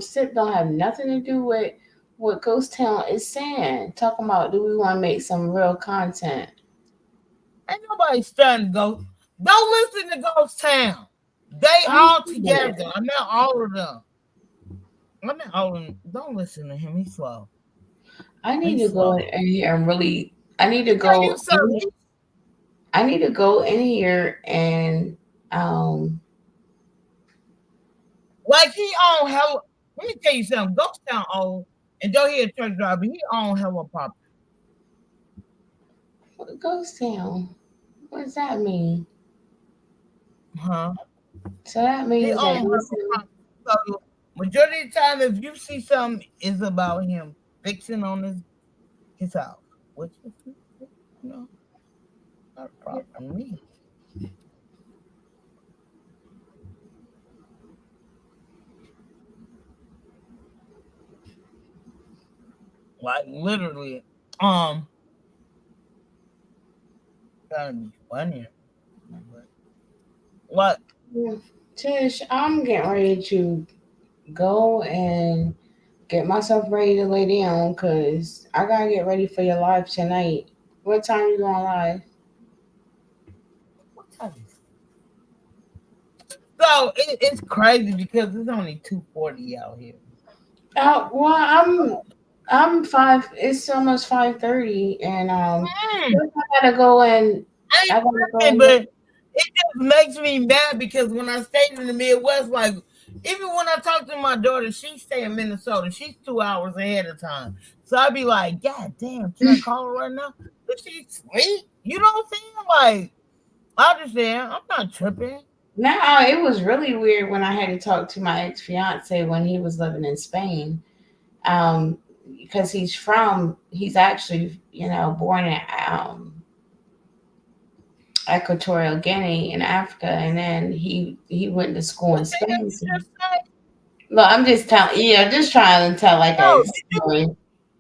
SIP don't have nothing to do with what Ghost Town is saying. Talking about, do we want to make some real content? Ain't nobody studying to go. Don't listen to Ghost Town. They all together. I met all of them. I met all of them. Don't listen to him. He's slow. I need to go in here and really. I need to go. I need to go in here and like he own hell. Let me tell you something. Ghost Town own, and though he a truck driver, he own hella property. Ghost Town. What does that mean? Huh? So that means that so majority of the time, if you see something, it's about him fixing on his house, which is not a problem to me. Like literally, gotta be funnier. What? Tish, I'm getting ready to go and get myself ready to lay down because I gotta get ready for your live tonight. What time you going live? What time is it? So it's crazy because it's only 2:40 out here. Well, I'm five. It's almost 5:30, and I gotta go and I gotta go. But it just makes me mad because when I stayed in the Midwest, like even when I talk to my daughter, she stay in Minnesota. She's 2 hours ahead of time, so I'd be like, "God damn, can I call her right now? But she's sweet, you know what I'm saying? Like, I understand. I'm not tripping." Now it was really weird when I had to talk to my ex fiance when he was living in Spain, because he's actually born in Equatorial Guinea in Africa, and then he went to school in Spain. No, I'm just telling just trying to tell like a story.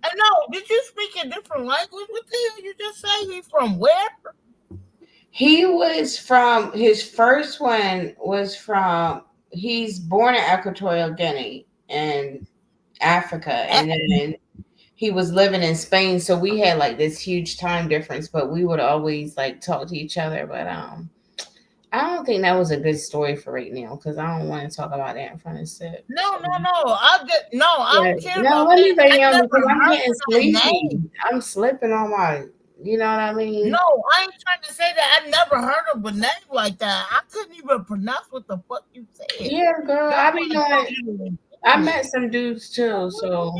I know. Did you speak a different language? What the hell you just say? He's from where? He was from his first one was from he's born in Equatorial Guinea in Africa, and then he was living in Spain, so we had like this huge time difference, but we would always like talk to each other. But I don't think that was a good story for right now because I don't want to talk about that in front of Sid. No. I don't care no, about let me that. lay down because I'm getting sleepy. I'm slipping on my, you know what I mean? No, I ain't trying to say that. I never heard of a name like that. I couldn't even pronounce what the fuck you said. Yeah, girl. I met some dudes too, so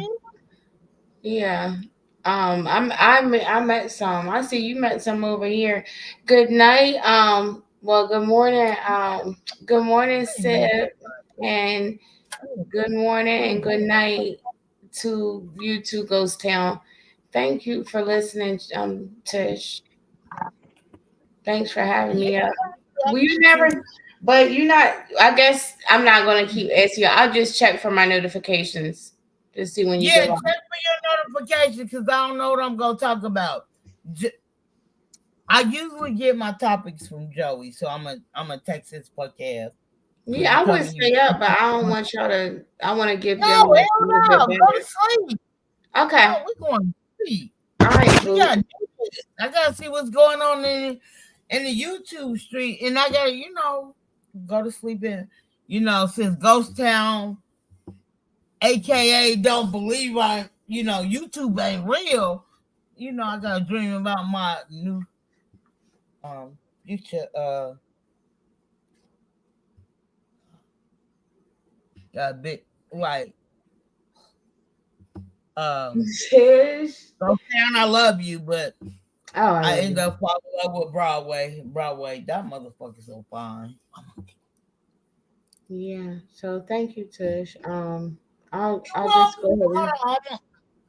yeah. I met some. I see you met some over here. Good night. Well, good morning. Good morning, Sid, and good morning and good night to you two, Ghost Town. Thank you for listening, Tish. Thanks for having me up. Well, you never, but you not. I guess I'm not gonna keep asking you. I'll just check for my notifications to see when you go check on. for your notification because I don't know what I'm gonna talk about. I usually get my topics from Joey, so I'm gonna text his podcast. Yeah, I would stay up, but I don't want y'all to. I want to give No, them a hell little no. bit Go better. to sleep. Okay. No, we're going to sleep. All right, we gotta do this. I gotta see what's going on in the YouTube street, and I gotta go to sleep in. Since Ghost Town, aka don't believe YouTube ain't real. I gotta dream about my new future a bit like Ghost Town, I love you, but I end up falling in love with Broadway. That motherfucker's so fine. Yeah. So thank you, Tish. I'll just go ahead.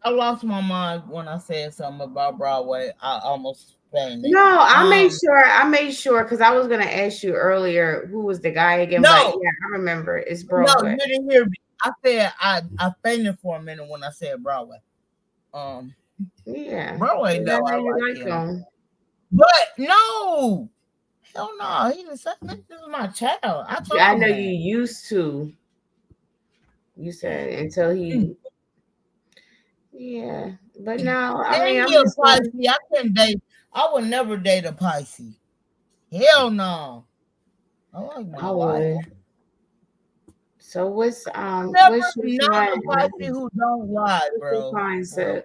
I lost my mind when I said something about Broadway. I almost fainted. No, I made sure because I was gonna ask you earlier who was the guy again. No, but yeah, I remember it's Broadway. No, you didn't hear me. I said I fainted for a minute when I said Broadway. Yeah. Bro ain't know I You like him. him. But no. Hell no. He just said, this is my child. I told I him know that. you used to. You said until he. Yeah. But no, I mean, And I'm he a just going. Pisces. I couldn't date. I would never date a Pisces. Hell no. I like my I wife. would. So what's Never your not a sign? Pisces who don't lie, What's your bro. mindset?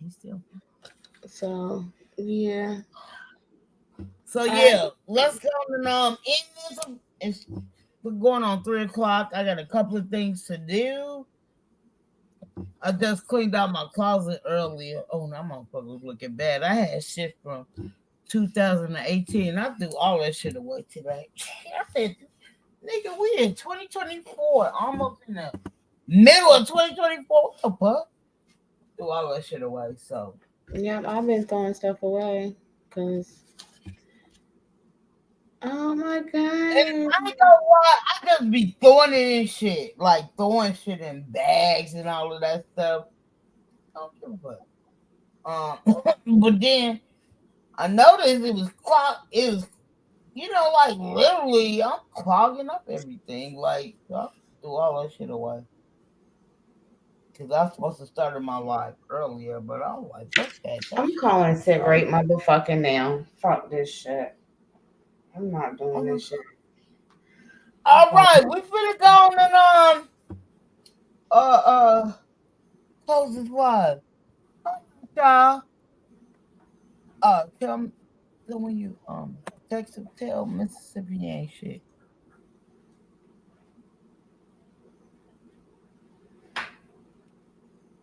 He's still. So yeah. So yeah, let's go and end this. We're going on 3:00. I got a couple of things to do. I just cleaned out my closet earlier. Oh, now my motherfucker was looking bad. I had shit from 2018. I threw all that shit away today. I said, nigga, we in 2024, almost in the middle of 2024. What the fuck? Threw all that shit away. So Yeah, I've been throwing stuff away because. Oh my god! And I know why. I just be throwing it in shit, like throwing shit in bags and all of that stuff. I don't give a fuck. But then I noticed it was It was, like literally, I'm clogging up everything. Like I threw all that shit away because I was supposed to start my life earlier, but I was like, fuck that. I'm calling sit right motherfucking now. Fuck this shit. I'm not doing this shit. All right, we finna go on and close this live. Y'all. Tell me when you text him, tell Mississippi ain't shit.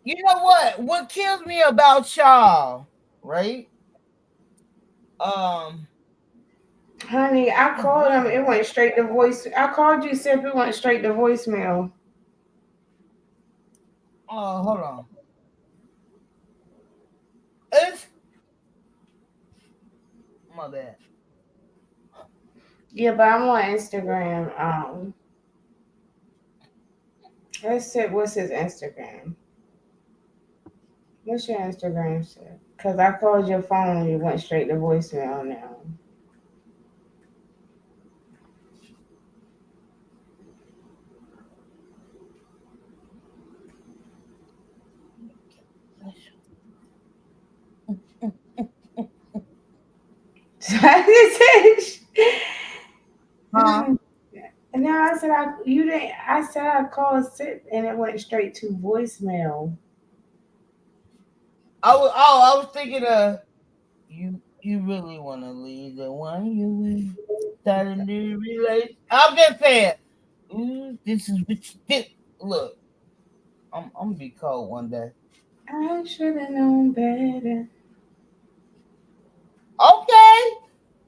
You know what? What kills me about y'all, right? Honey, I called him. It went straight to voice. I called you, Sip. It went straight to voicemail. Hold on. It's my bad. Yeah, but I'm on Instagram. Let's see. What's his Instagram? What's your Instagram, Sip? Because I called your phone. You went straight to voicemail now. Huh? And now I said you didn't. I said I called Sip and it went straight to voicemail. I was thinking you really want to leave the one you with starting to relate. I'm just saying. Ooh, this is what you did. Look, I'm gonna be cold one day. I should have known better. Okay.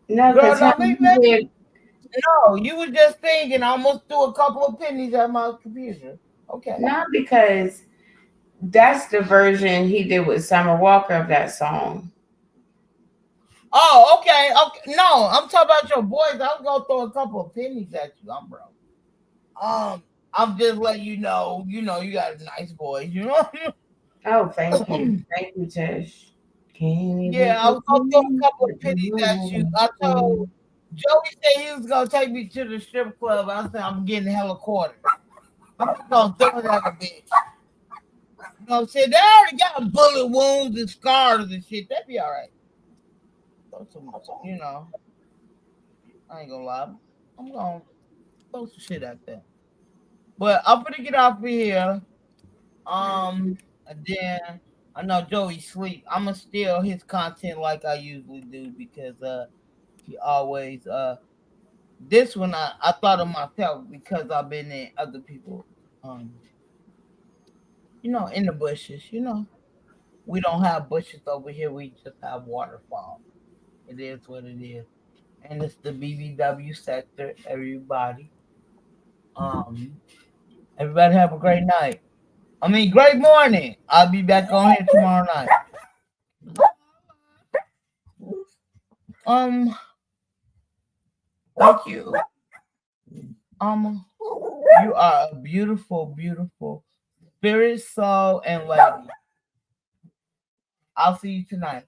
No, Girl, because don't make me. No, you were just thinking. I almost threw a couple of pennies at my computer. Okay. Not because that's the version he did with Summer Walker of that song. Oh, okay. Okay. No, I'm talking about your boys. I was gonna throw a couple of pennies at you. I'm broke. I'm just letting you know. You got a nice voice. You know. Oh, thank you, thank you, Tish. Yeah, I was gonna throw a couple of pennies at you. I told Joey said he was gonna take me to the strip club. I said I'm getting hella quarters. I'm just gonna throw it at a bitch. You know what I'm saying? They already got bullet wounds and scars and shit. That'd be all right. I ain't gonna lie. I'm gonna throw some shit out there. But I'm gonna get off of here. And then I know Joey sleep. I'ma steal his content like I usually do because he always this one I thought of myself because I've been in other people in the bushes. We don't have bushes over here. We just have waterfall. It is what it is. And it's the BBW sector, everybody. Everybody have a great night. I mean, great morning. I'll be back on here tomorrow night. Thank you. You are a beautiful, beautiful spirit, soul, and lady. I'll see you tonight.